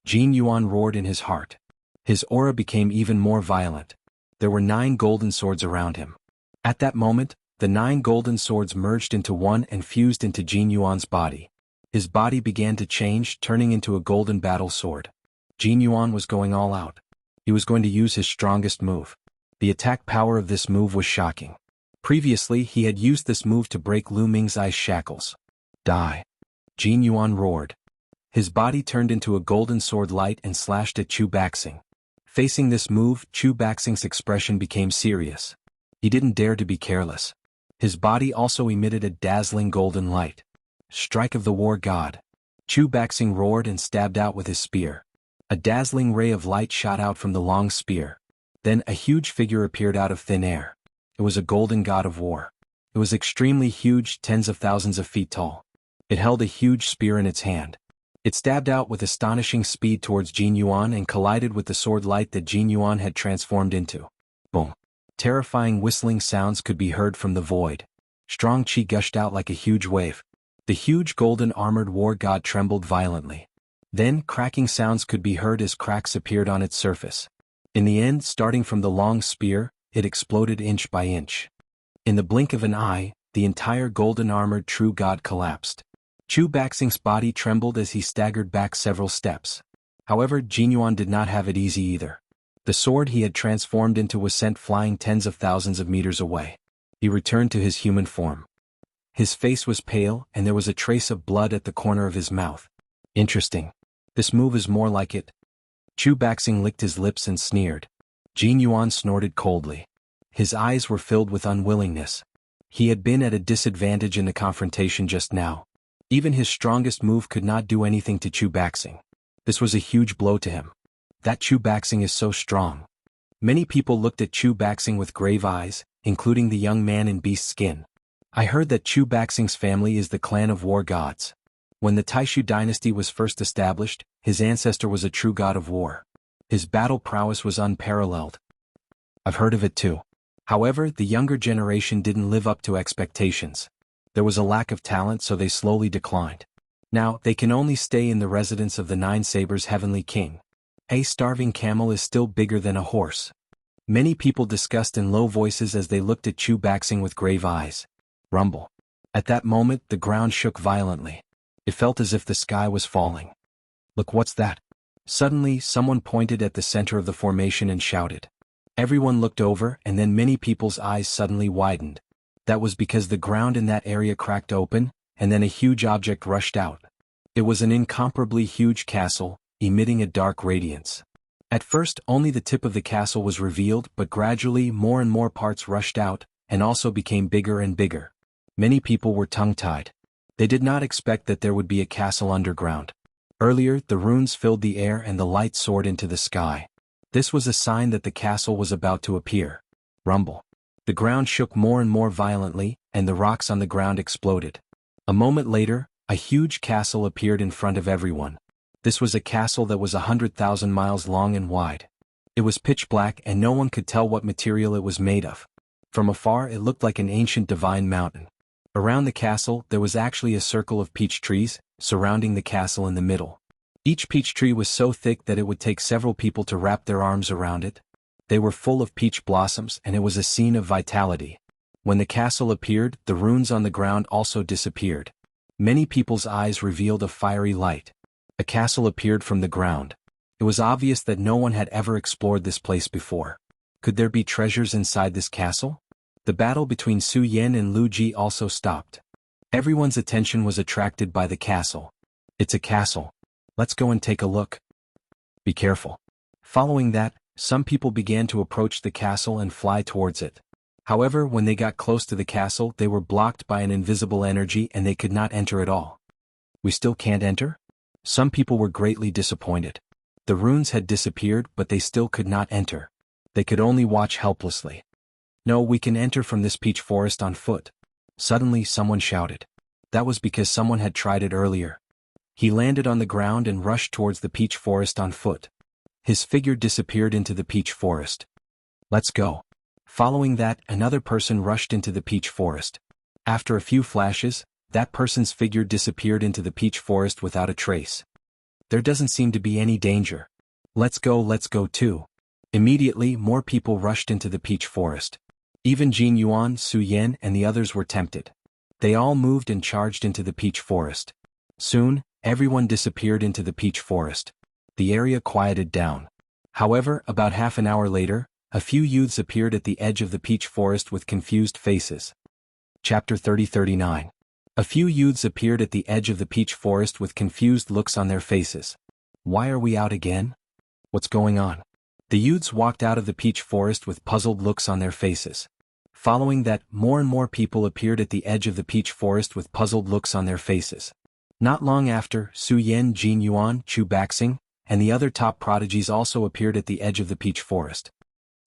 Jin Yuan roared in his heart. His aura became even more violent. There were 9 golden swords around him. At that moment, the 9 golden swords merged into one and fused into Jin Yuan's body. His body began to change, turning into a golden battle sword. Jin Yuan was going all out. He was going to use his strongest move. The attack power of this move was shocking. Previously, he had used this move to break Lu Ming's ice shackles. Die. Jin Yuan roared. His body turned into a golden sword light and slashed at Chu Baxing. Facing this move, Chu Baxing's expression became serious. He didn't dare to be careless. His body also emitted a dazzling golden light. Strike of the War God. Chu Baxing roared and stabbed out with his spear. A dazzling ray of light shot out from the long spear. Then a huge figure appeared out of thin air. It was a golden god of war. It was extremely huge, tens of thousands of feet tall. It held a huge spear in its hand. It stabbed out with astonishing speed towards Jin Yuan and collided with the sword light that Jin Yuan had transformed into. Boom. Terrifying whistling sounds could be heard from the void. Strong chi gushed out like a huge wave. The huge golden armored war god trembled violently. Then cracking sounds could be heard as cracks appeared on its surface. In the end, starting from the long spear, it exploded inch by inch. In the blink of an eye, the entire golden armored true god collapsed. Chu Baxing's body trembled as he staggered back several steps. However, Jin Yuan did not have it easy either. The sword he had transformed into was sent flying tens of thousands of meters away. He returned to his human form. His face was pale and there was a trace of blood at the corner of his mouth. Interesting. This move is more like it. Chu Baxing licked his lips and sneered. Jin Yuan snorted coldly. His eyes were filled with unwillingness. He had been at a disadvantage in the confrontation just now. Even his strongest move could not do anything to Chu Baxing. This was a huge blow to him. That Chu Baxing is so strong. Many people looked at Chu Baxing with grave eyes, including the young man in beast skin. I heard that Chu Baxing's family is the clan of war gods. When the Taishu dynasty was first established, his ancestor was a true god of war. His battle prowess was unparalleled. I've heard of it too. However, the younger generation didn't live up to expectations. There was a lack of talent, so they slowly declined. Now, they can only stay in the residence of the Nine Sabers' heavenly king. A starving camel is still bigger than a horse. Many people discussed in low voices as they looked at Chu Baxing with grave eyes. Rumble. At that moment, the ground shook violently. It felt as if the sky was falling. Look, what's that? Suddenly, someone pointed at the center of the formation and shouted. Everyone looked over, and then many people's eyes suddenly widened. That was because the ground in that area cracked open, and then a huge object rushed out. It was an incomparably huge castle, emitting a dark radiance. At first, only the tip of the castle was revealed, but gradually more and more parts rushed out, and also became bigger and bigger. Many people were tongue-tied. They did not expect that there would be a castle underground. Earlier, the runes filled the air and the light soared into the sky. This was a sign that the castle was about to appear. Rumble. The ground shook more and more violently, and the rocks on the ground exploded. A moment later, a huge castle appeared in front of everyone. This was a castle that was 100,000 miles long and wide. It was pitch black and no one could tell what material it was made of. From afar it looked like an ancient divine mountain. Around the castle there was actually a circle of peach trees, surrounding the castle in the middle. Each peach tree was so thick that it would take several people to wrap their arms around it. They were full of peach blossoms and it was a scene of vitality. When the castle appeared, the runes on the ground also disappeared. Many people's eyes revealed a fiery light. A castle appeared from the ground. It was obvious that no one had ever explored this place before. Could there be treasures inside this castle? The battle between Su Yan and Lu Ji also stopped. Everyone's attention was attracted by the castle. It's a castle. Let's go and take a look. Be careful. Following that, some people began to approach the castle and fly towards it. However, when they got close to the castle, they were blocked by an invisible energy and they could not enter at all. We still can't enter? Some people were greatly disappointed. The runes had disappeared, but they still could not enter. They could only watch helplessly. No, we can enter from this peach forest on foot. Suddenly, someone shouted. That was because someone had tried it earlier. He landed on the ground and rushed towards the peach forest on foot. His figure disappeared into the peach forest. Let's go. Following that, another person rushed into the peach forest. After a few flashes, that person's figure disappeared into the peach forest without a trace. There doesn't seem to be any danger. Let's go too. Immediately, more people rushed into the peach forest. Even Jin Yuan, Su Yan, and the others were tempted. They all moved and charged into the peach forest. Soon, everyone disappeared into the peach forest. The area quieted down. However, about half an hour later, a few youths appeared at the edge of the peach forest with confused faces. Chapter 30-39. A few youths appeared at the edge of the peach forest with confused looks on their faces. Why are we out again? What's going on? The youths walked out of the peach forest with puzzled looks on their faces. Following that, more and more people appeared at the edge of the peach forest with puzzled looks on their faces. Not long after, Su Yan, Jin Yuan, Chu Baxing, and the other top prodigies also appeared at the edge of the peach forest.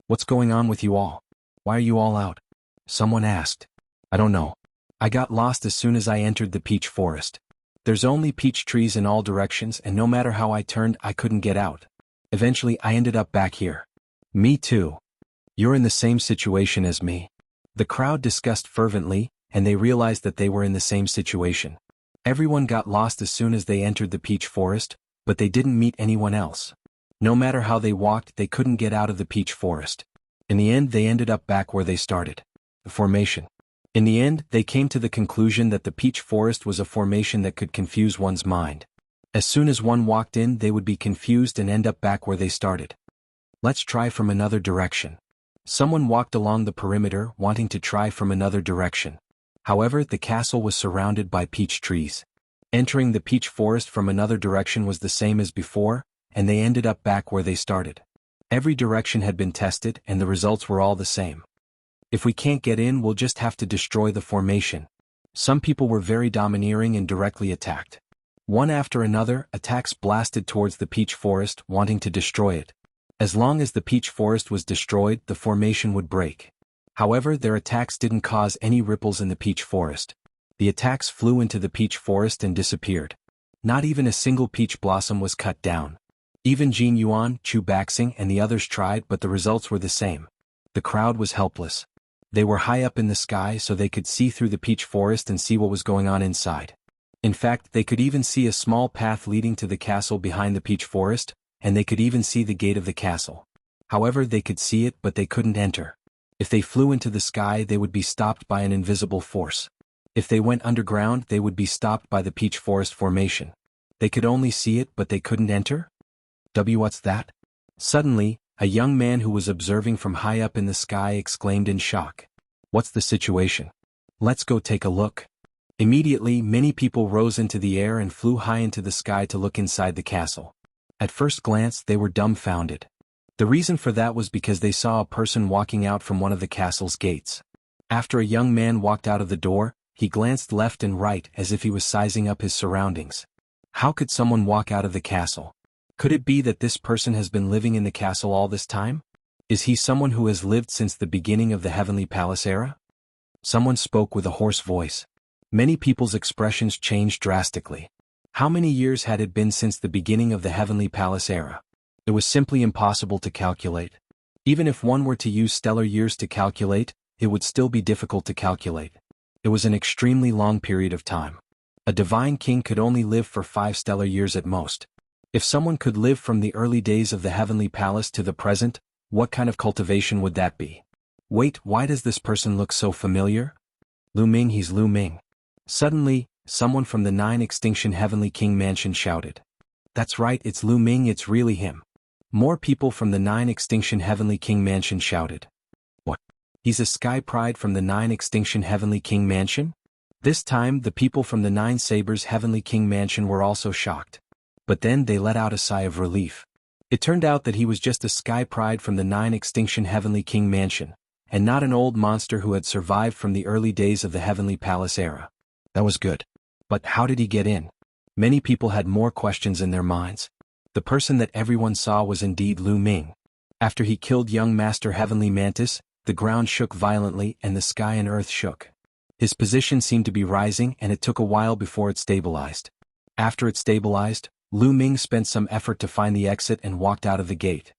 What's going on with you all? Why are you all out? Someone asked. I don't know. I got lost as soon as I entered the peach forest. There's only peach trees in all directions and no matter how I turned I couldn't get out. Eventually I ended up back here. Me too. You're in the same situation as me. The crowd discussed fervently, and they realized that they were in the same situation. Everyone got lost as soon as they entered the peach forest, but they didn't meet anyone else. No matter how they walked, they couldn't get out of the peach forest. In the end, they ended up back where they started. The formation. In the end, they came to the conclusion that the peach forest was a formation that could confuse one's mind. As soon as one walked in, they would be confused and end up back where they started. Let's try from another direction. Someone walked along the perimeter, wanting to try from another direction. However, the castle was surrounded by peach trees. Entering the peach forest from another direction was the same as before, and they ended up back where they started. Every direction had been tested, and the results were all the same. If we can't get in, we'll just have to destroy the formation. Some people were very domineering and directly attacked. One after another, attacks blasted towards the peach forest, wanting to destroy it. As long as the peach forest was destroyed, the formation would break. However, their attacks didn't cause any ripples in the peach forest. The attacks flew into the peach forest and disappeared. Not even a single peach blossom was cut down. Even Jin Yuan, Chu Baxing, and the others tried, but the results were the same. The crowd was helpless. They were high up in the sky so they could see through the peach forest and see what was going on inside. In fact, they could even see a small path leading to the castle behind the peach forest, and they could even see the gate of the castle. However, they could see it but they couldn't enter. If they flew into the sky, they would be stopped by an invisible force. If they went underground, they would be stopped by the peach forest formation. They could only see it but they couldn't enter? What's that? Suddenly, a young man who was observing from high up in the sky exclaimed in shock. What's the situation? Let's go take a look. Immediately, many people rose into the air and flew high into the sky to look inside the castle. At first glance, they were dumbfounded. The reason for that was because they saw a person walking out from one of the castle's gates. After a young man walked out of the door, he glanced left and right as if he was sizing up his surroundings. How could someone walk out of the castle? Could it be that this person has been living in the castle all this time? Is he someone who has lived since the beginning of the Heavenly Palace era? Someone spoke with a hoarse voice. Many people's expressions changed drastically. How many years had it been since the beginning of the Heavenly Palace era? It was simply impossible to calculate. Even if one were to use stellar years to calculate, it would still be difficult to calculate. It was an extremely long period of time. A divine king could only live for 5 stellar years at most. If someone could live from the early days of the Heavenly Palace to the present, what kind of cultivation would that be? Wait, why does this person look so familiar? Lu Ming, he's Lu Ming. Suddenly, someone from the 9 Extinction Heavenly King Mansion shouted. That's right, it's Lu Ming, it's really him. More people from the 9 Extinction Heavenly King Mansion shouted. What? He's a Sky Pride from the 9 Extinction Heavenly King Mansion? This time, the people from the 9 Sabers Heavenly King Mansion were also shocked. But then they let out a sigh of relief. It turned out that he was just a Sky Pride from the 9 Extinction Heavenly King Mansion, and not an old monster who had survived from the early days of the Heavenly Palace era. That was good. But how did he get in? Many people had more questions in their minds. The person that everyone saw was indeed Lu Ming. After he killed young Master Heavenly Mantis, the ground shook violently and the sky and earth shook. His position seemed to be rising and it took a while before it stabilized. After it stabilized, Lu Ming spent some effort to find the exit and walked out of the gate.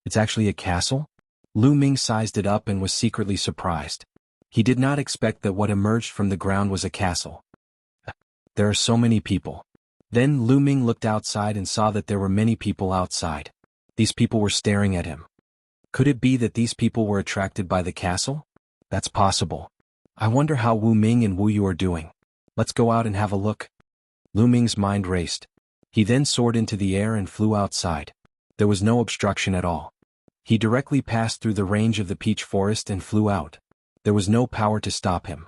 It's actually a castle? Lu Ming sized it up and was secretly surprised. He did not expect that what emerged from the ground was a castle. There are so many people. Then Lu Ming looked outside and saw that there were many people outside. These people were staring at him. Could it be that these people were attracted by the castle? That's possible. I wonder how Wu Ming and Wu Yu are doing. Let's go out and have a look. Lu Ming's mind raced. He then soared into the air and flew outside. There was no obstruction at all. He directly passed through the range of the peach forest and flew out. There was no power to stop him.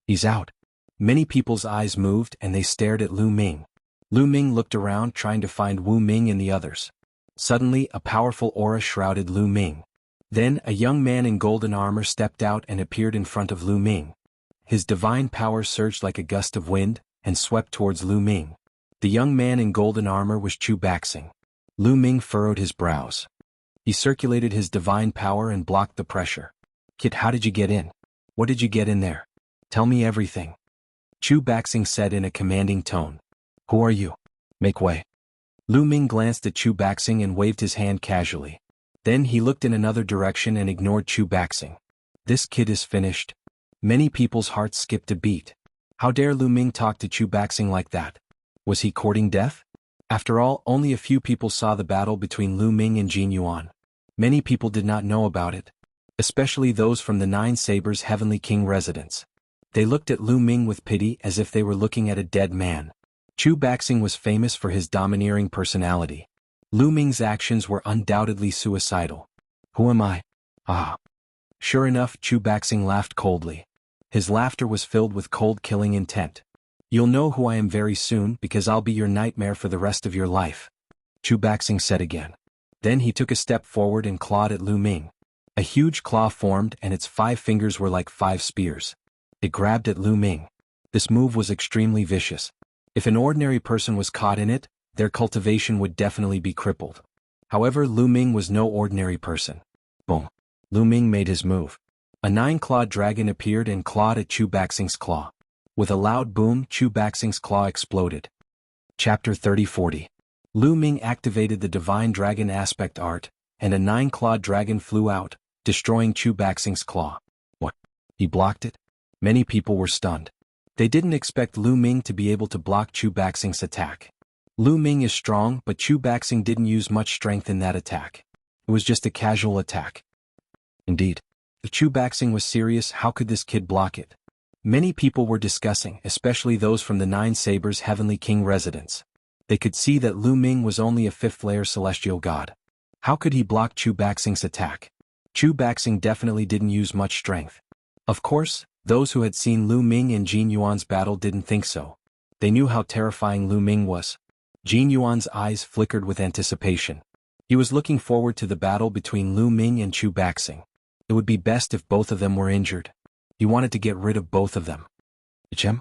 He's out. Many people's eyes moved and they stared at Lu Ming. Lu Ming looked around trying to find Wu Ming and the others. Suddenly, a powerful aura shrouded Lu Ming. Then, a young man in golden armor stepped out and appeared in front of Lu Ming. His divine power surged like a gust of wind and swept towards Lu Ming. The young man in golden armor was Chu Baxing. Lu Ming furrowed his brows. He circulated his divine power and blocked the pressure. Kid, how did you get in? What did you get in there? Tell me everything. Chu Baxing said in a commanding tone. Who are you? Make way. Lu Ming glanced at Chu Baxing and waved his hand casually. Then he looked in another direction and ignored Chu Baxing. This kid is finished. Many people's hearts skipped a beat. How dare Lu Ming talk to Chu Baxing like that? Was he courting death? After all, only a few people saw the battle between Lu Ming and Jin Yuan. Many people did not know about it. Especially those from the 9 Sabers Heavenly King residence. They looked at Lu Ming with pity as if they were looking at a dead man. Chu Baxing was famous for his domineering personality. Lu Ming's actions were undoubtedly suicidal. Who am I? Ah. Sure enough, Chu Baxing laughed coldly. His laughter was filled with cold killing intent. You'll know who I am very soon because I'll be your nightmare for the rest of your life. Chu Baxing said again. Then he took a step forward and clawed at Lu Ming. A huge claw formed and its 5 fingers were like 5 spears. It grabbed at Lu Ming. This move was extremely vicious. If an ordinary person was caught in it, their cultivation would definitely be crippled. However, Lu Ming was no ordinary person. Boom. Lu Ming made his move. A 9-clawed dragon appeared and clawed at Chu Baxing's claw. With a loud boom, Chu Baxing's claw exploded. Chapter 30-40. Lu Ming activated the Divine Dragon Aspect Art, and a 9-clawed dragon flew out, destroying Chu Baxing's claw. What? He blocked it? Many people were stunned. They didn't expect Lu Ming to be able to block Chu Baxing's attack. Lu Ming is strong, but Chu Baxing didn't use much strength in that attack. It was just a casual attack. Indeed. If Chu Baxing was serious, how could this kid block it? Many people were discussing, especially those from the 9 Sabers Heavenly King residence. They could see that Lu Ming was only a fifth-layer celestial god. How could he block Chu Baxing's attack? Chu Baxing definitely didn't use much strength. Of course, those who had seen Lu Ming and Jin Yuan's battle didn't think so. They knew how terrifying Lu Ming was. Jin Yuan's eyes flickered with anticipation. He was looking forward to the battle between Lu Ming and Chu Baxing. It would be best if both of them were injured. He wanted to get rid of both of them. Chem?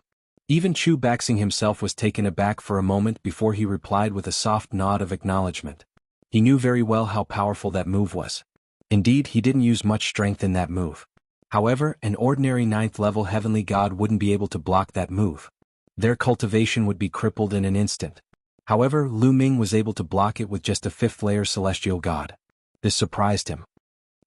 Even Chu Baxing himself was taken aback for a moment before he replied with a soft nod of acknowledgement. He knew very well how powerful that move was. Indeed, he didn't use much strength in that move. However, an ordinary 9th-level heavenly god wouldn't be able to block that move. Their cultivation would be crippled in an instant. However, Lu Ming was able to block it with just a 5th-layer celestial god. This surprised him.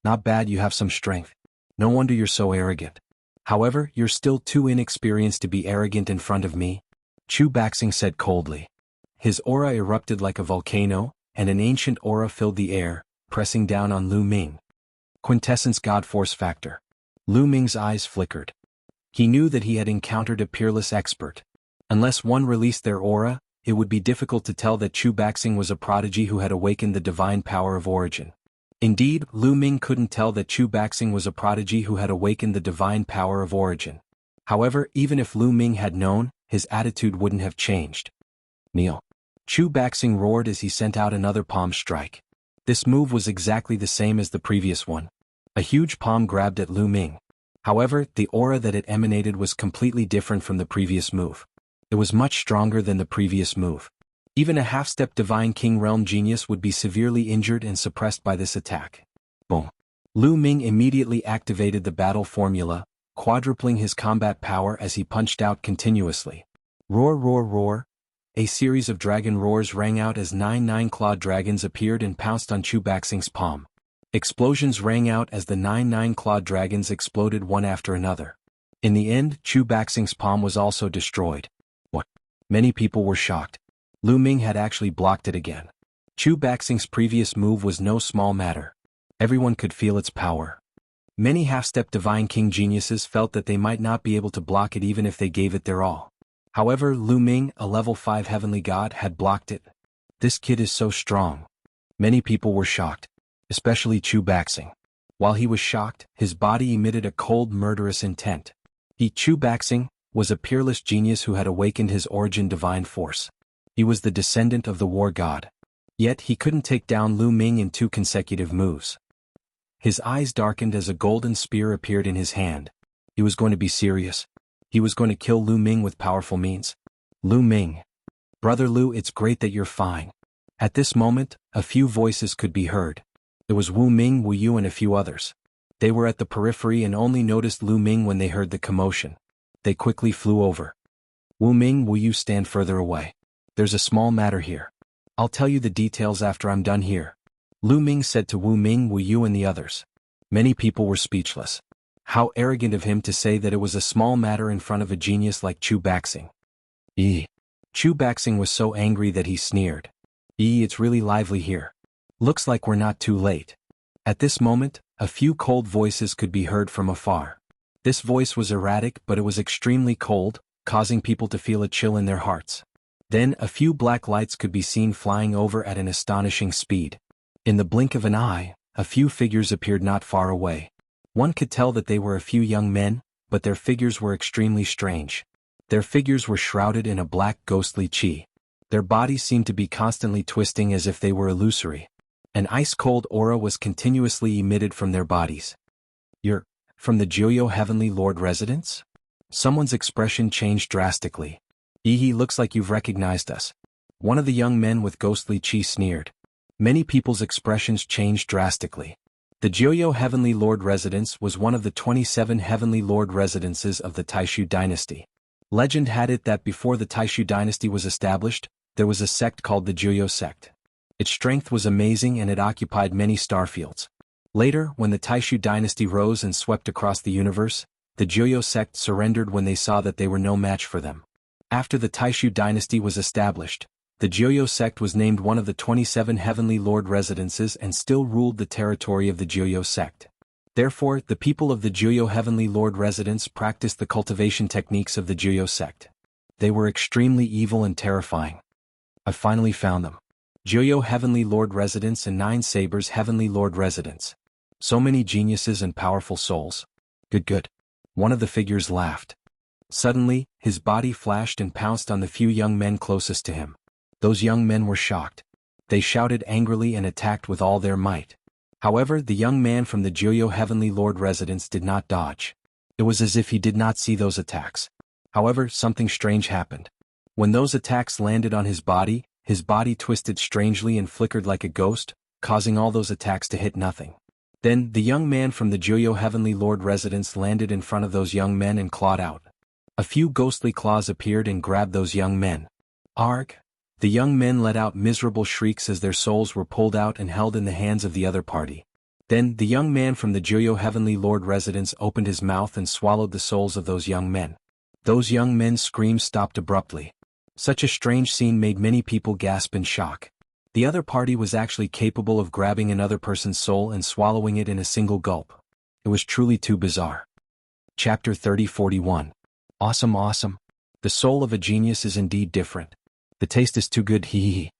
Not bad, you have some strength. No wonder you're so arrogant. However, you're still too inexperienced to be arrogant in front of me, Chu Baxing said coldly. His aura erupted like a volcano, and an ancient aura filled the air, pressing down on Lu Ming. Quintessence God Force Factor. Lu Ming's eyes flickered. He knew that he had encountered a peerless expert. Unless one released their aura, it would be difficult to tell that Chu Baxing was a prodigy who had awakened the divine power of origin. Indeed, Lu Ming couldn't tell that Chu Baxing was a prodigy who had awakened the divine power of origin. However, even if Lu Ming had known, his attitude wouldn't have changed. Kneel. Chu Baxing roared as he sent out another palm strike. This move was exactly the same as the previous one. A huge palm grabbed at Lu Ming. However, the aura that it emanated was completely different from the previous move. It was much stronger than the previous move. Even a half-step Divine King Realm genius would be severely injured and suppressed by this attack. Boom. Lu Ming immediately activated the battle formula, quadrupling his combat power as he punched out continuously. Roar, roar, roar. A series of dragon roars rang out as 9 clawed dragons appeared and pounced on Chu Baxing's palm. Explosions rang out as the 9 clawed dragons exploded one after another. In the end, Chu Baxing's palm was also destroyed. What? Many people were shocked. Lu Ming had actually blocked it again. Chu Baxing's previous move was no small matter. Everyone could feel its power. Many half-step Divine King geniuses felt that they might not be able to block it even if they gave it their all. However, Lu Ming, a level 5 heavenly god, had blocked it. This kid is so strong. Many people were shocked, especially Chu Baxing. While he was shocked, his body emitted a cold, murderous intent. Chu Baxing was a peerless genius who had awakened his origin divine force. He was the descendant of the war god. Yet he couldn't take down Lu Ming in 2 consecutive moves. His eyes darkened as a golden spear appeared in his hand. He was going to be serious. He was going to kill Lu Ming with powerful means. Lu Ming. Brother Lu, it's great that you're fine. At this moment, a few voices could be heard. It was Wu Ming, Wu Yu and a few others. They were at the periphery and only noticed Lu Ming when they heard the commotion. They quickly flew over. Wu Ming, Wu Yu, stand further away. There's a small matter here. I'll tell you the details after I'm done here. Lu Ming said to Wu Ming, Wu Yu and the others. Many people were speechless. How arrogant of him to say that it was a small matter in front of a genius like Chu Baxing. Chu Baxing was so angry that he sneered. It's really lively here. Looks like we're not too late. At this moment, a few cold voices could be heard from afar. This voice was erratic, but it was extremely cold, causing people to feel a chill in their hearts. Then a few black lights could be seen flying over at an astonishing speed. In the blink of an eye, a few figures appeared not far away. One could tell that they were a few young men, but their figures were extremely strange. Their figures were shrouded in a black ghostly chi. Their bodies seemed to be constantly twisting as if they were illusory. An ice-cold aura was continuously emitted from their bodies. You're from the Joyo Heavenly Lord residence? Someone's expression changed drastically. Looks like you've recognized us. One of the young men with ghostly chi sneered. Many people's expressions changed drastically. The Joyo Heavenly Lord residence was one of the 27 Heavenly Lord residences of the Taishu dynasty. Legend had it that before the Taishu dynasty was established, there was a sect called the Joyo sect. Its strength was amazing and it occupied many starfields. Later, when the Taishu dynasty rose and swept across the universe, the Joyo sect surrendered when they saw that they were no match for them. After the Taishu dynasty was established, the Joyo sect was named one of the 27 Heavenly Lord residences and still ruled the territory of the Joyo sect. Therefore, the people of the Joyo Heavenly Lord residence practiced the cultivation techniques of the Joyo sect. They were extremely evil and terrifying. I finally found them. Joyo Heavenly Lord Residence and 9 Sabers Heavenly Lord Residence. So many geniuses and powerful souls. Good good. One of the figures laughed. Suddenly, his body flashed and pounced on the few young men closest to him. Those young men were shocked. They shouted angrily and attacked with all their might. However, the young man from the Joyo Heavenly Lord Residence did not dodge. It was as if he did not see those attacks. However, something strange happened. When those attacks landed on his body twisted strangely and flickered like a ghost, causing all those attacks to hit nothing. Then, the young man from the Joyo Heavenly Lord Residence landed in front of those young men and clawed out. A few ghostly claws appeared and grabbed those young men. Arg! The young men let out miserable shrieks as their souls were pulled out and held in the hands of the other party. Then, the young man from the Joyo Heavenly Lord Residence opened his mouth and swallowed the souls of those young men. Those young men's screams stopped abruptly. Such a strange scene made many people gasp in shock. The other party was actually capable of grabbing another person's soul and swallowing it in a single gulp. It was truly too bizarre. Chapter 30:41. Awesome awesome. The soul of a genius is indeed different. The taste is too good hee hee.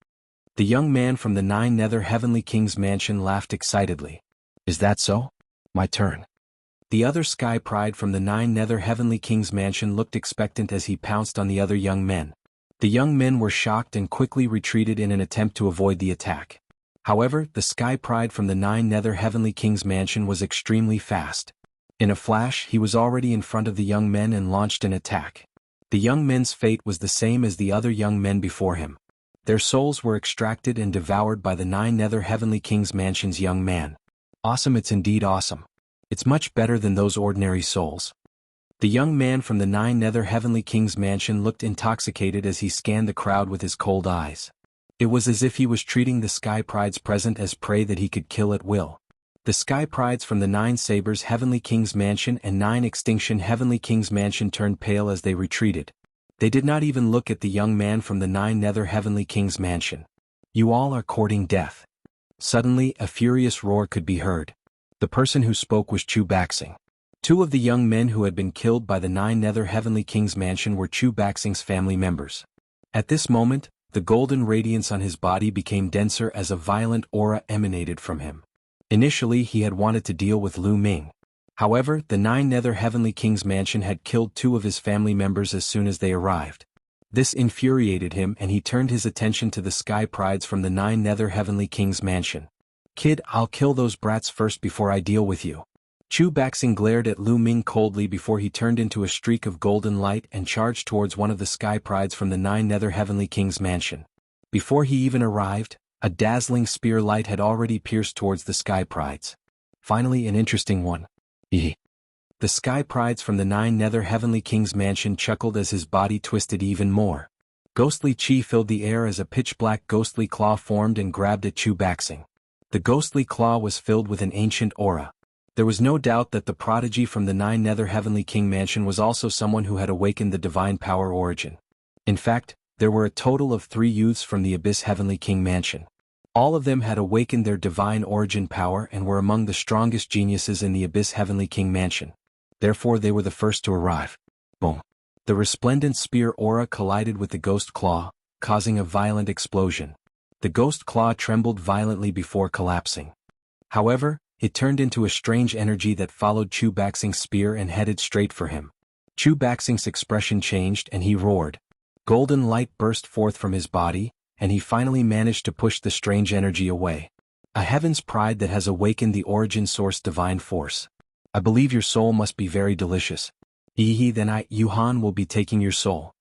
The young man from the 9 Nether Heavenly King's mansion laughed excitedly. Is that so? My turn. The other Sky Pride from the 9 Nether Heavenly King's mansion looked expectant as he pounced on the other young men. The young men were shocked and quickly retreated in an attempt to avoid the attack. However, the Sky Pride from the 9 Nether Heavenly King's mansion was extremely fast. In a flash, he was already in front of the young men and launched an attack. The young men's fate was the same as the other young men before him. Their souls were extracted and devoured by the 9 Nether Heavenly King's mansion's young man. Awesome, it's indeed awesome. It's much better than those ordinary souls. The young man from the 9 Nether Heavenly King's mansion looked intoxicated as he scanned the crowd with his cold eyes. It was as if he was treating the Sky Prides present as prey that he could kill at will. The Sky Prides from the 9 Sabers Heavenly King's mansion and 9 Extinction Heavenly King's mansion turned pale as they retreated. They did not even look at the young man from the 9 Nether Heavenly King's mansion. You all are courting death. Suddenly, a furious roar could be heard. The person who spoke was Chu Baxing. 2 of the young men who had been killed by the 9 Nether Heavenly King's mansion were Chu Baxing's family members. At this moment, the golden radiance on his body became denser as a violent aura emanated from him. Initially, he had wanted to deal with Lu Ming. However, the 9 Nether Heavenly King's mansion had killed 2 of his family members as soon as they arrived. This infuriated him and he turned his attention to the Sky Prides from the 9 Nether Heavenly King's mansion. Kid, I'll kill those brats first before I deal with you. Chu Baxing glared at Lu Ming coldly before he turned into a streak of golden light and charged towards one of the Sky Prides from the 9 Nether Heavenly King's mansion. Before he even arrived, a dazzling spear light had already pierced towards the Sky Prides. Finally, an interesting one. Ehe. The Sky Prides from the 9 Nether Heavenly King's mansion chuckled as his body twisted even more. Ghostly chi filled the air as a pitch-black ghostly claw formed and grabbed at Chu Baxing. The ghostly claw was filled with an ancient aura. There was no doubt that the prodigy from the 9 Nether Heavenly King mansion was also someone who had awakened the divine power origin. In fact, there were a total of 3 youths from the Abyss Heavenly King mansion. All of them had awakened their divine origin power and were among the strongest geniuses in the Abyss Heavenly King mansion. Therefore they were the first to arrive. Boom. The resplendent spear aura collided with the ghost claw, causing a violent explosion. The ghost claw trembled violently before collapsing. However, it turned into a strange energy that followed Chu Baxing's spear and headed straight for him. Chu Baxing's expression changed and he roared. Golden light burst forth from his body, and he finally managed to push the strange energy away. A heaven's pride that has awakened the origin source divine force. I believe your soul must be very delicious. Then Yuhan, will be taking your soul.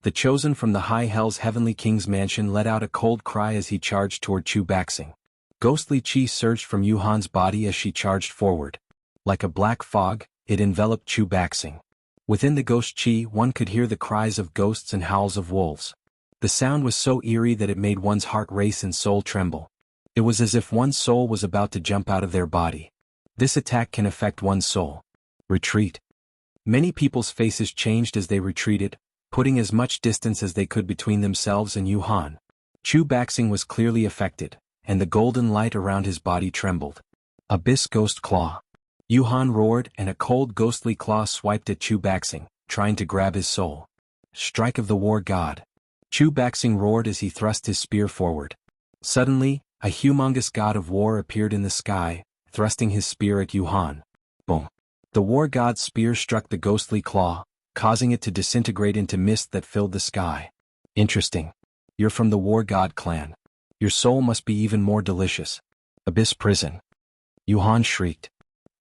The chosen from the High Hell's Heavenly King's mansion let out a cold cry as he charged toward Chu Baxing. Ghostly chi surged from Yuhan's body as she charged forward. Like a black fog, it enveloped Chu Baxing. Within the ghost chi, one could hear the cries of ghosts and howls of wolves. The sound was so eerie that it made one's heart race and soul tremble. It was as if one's soul was about to jump out of their body. This attack can affect one's soul. Retreat. Many people's faces changed as they retreated, putting as much distance as they could between themselves and Yuhan. Chu Baxing was clearly affected, and the golden light around his body trembled. Abyss Ghost Claw. Yuhan roared and a cold ghostly claw swiped at Chu Baxing, trying to grab his soul. Strike of the War God. Chu Baxing roared as he thrust his spear forward. Suddenly, a humongous god of war appeared in the sky, thrusting his spear at Yuhan. Boom! The war god's spear struck the ghostly claw, causing it to disintegrate into mist that filled the sky. Interesting. You're from the war god clan. Your soul must be even more delicious. Abyss prison. Yuhan shrieked.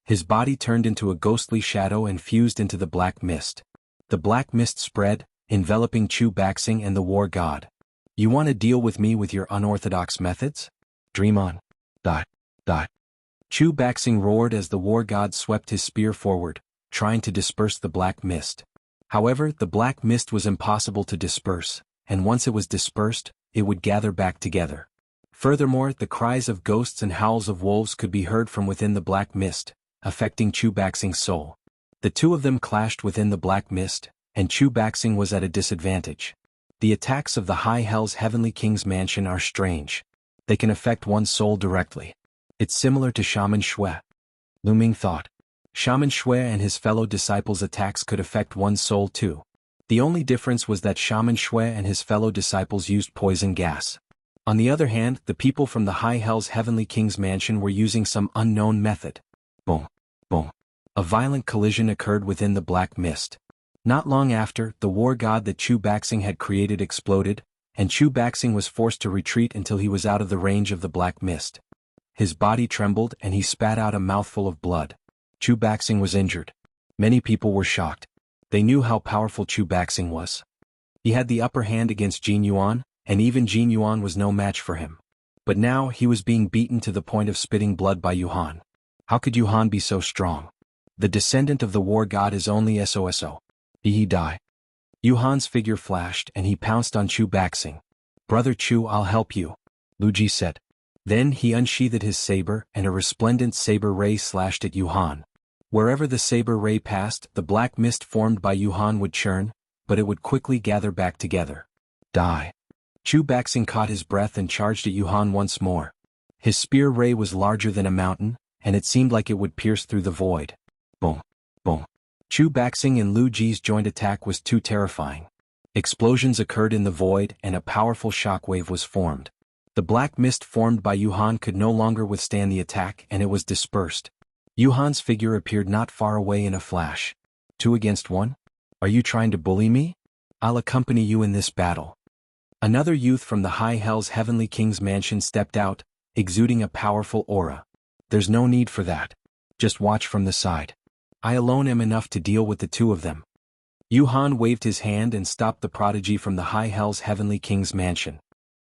His body turned into a ghostly shadow and fused into the black mist. The black mist spread, enveloping Chu Baxing and the war god. You want to deal with me with your unorthodox methods? Dream on. Dot. Chu Baxing roared as the war god swept his spear forward, trying to disperse the black mist. However, the black mist was impossible to disperse, and once it was dispersed, it would gather back together. Furthermore, the cries of ghosts and howls of wolves could be heard from within the black mist, affecting Chu Baxing's soul. The two of them clashed within the black mist, and Chu Baxing was at a disadvantage. The attacks of the High Hell's Heavenly King's mansion are strange. They can affect one's soul directly. It's similar to Shaman Shui. Lu Ming thought. Shaman Shui and his fellow disciples' attacks could affect one's soul too. The only difference was that Shaman Shui and his fellow disciples used poison gas. On the other hand, the people from the High Hell's Heavenly King's mansion were using some unknown method. Boom! Boom! A violent collision occurred within the black mist. Not long after, the war god that Chu Baxing had created exploded, and Chu Baxing was forced to retreat until he was out of the range of the black mist. His body trembled and he spat out a mouthful of blood. Chu Baxing was injured. Many people were shocked. They knew how powerful Chu Baxing was. He had the upper hand against Jin Yuan, and even Jin Yuan was no match for him. But now he was being beaten to the point of spitting blood by Yuhan. How could Yuhan be so strong? The descendant of the war god is only SOSO. Did he die? Yuhan's figure flashed and he pounced on Chu Baxing. Brother Chu, I'll help you, Lu Ji said. Then he unsheathed his saber and a resplendent saber ray slashed at Yuhan. Wherever the saber ray passed, the black mist formed by Yuhan would churn, but it would quickly gather back together. Die. Chu Baxing caught his breath and charged at Yuhan once more. His spear ray was larger than a mountain, and it seemed like it would pierce through the void. Boom! Boom! Chu Baxing and Lu Ji's joint attack was too terrifying. Explosions occurred in the void and a powerful shockwave was formed. The black mist formed by Yuhan could no longer withstand the attack and it was dispersed. Yuhan's figure appeared not far away in a flash. 2 against 1? Are you trying to bully me? I'll accompany you in this battle. Another youth from the High Hell's Heavenly King's mansion stepped out, exuding a powerful aura. There's no need for that. Just watch from the side. I alone am enough to deal with the two of them. Yuhan waved his hand and stopped the prodigy from the High Hell's Heavenly King's mansion.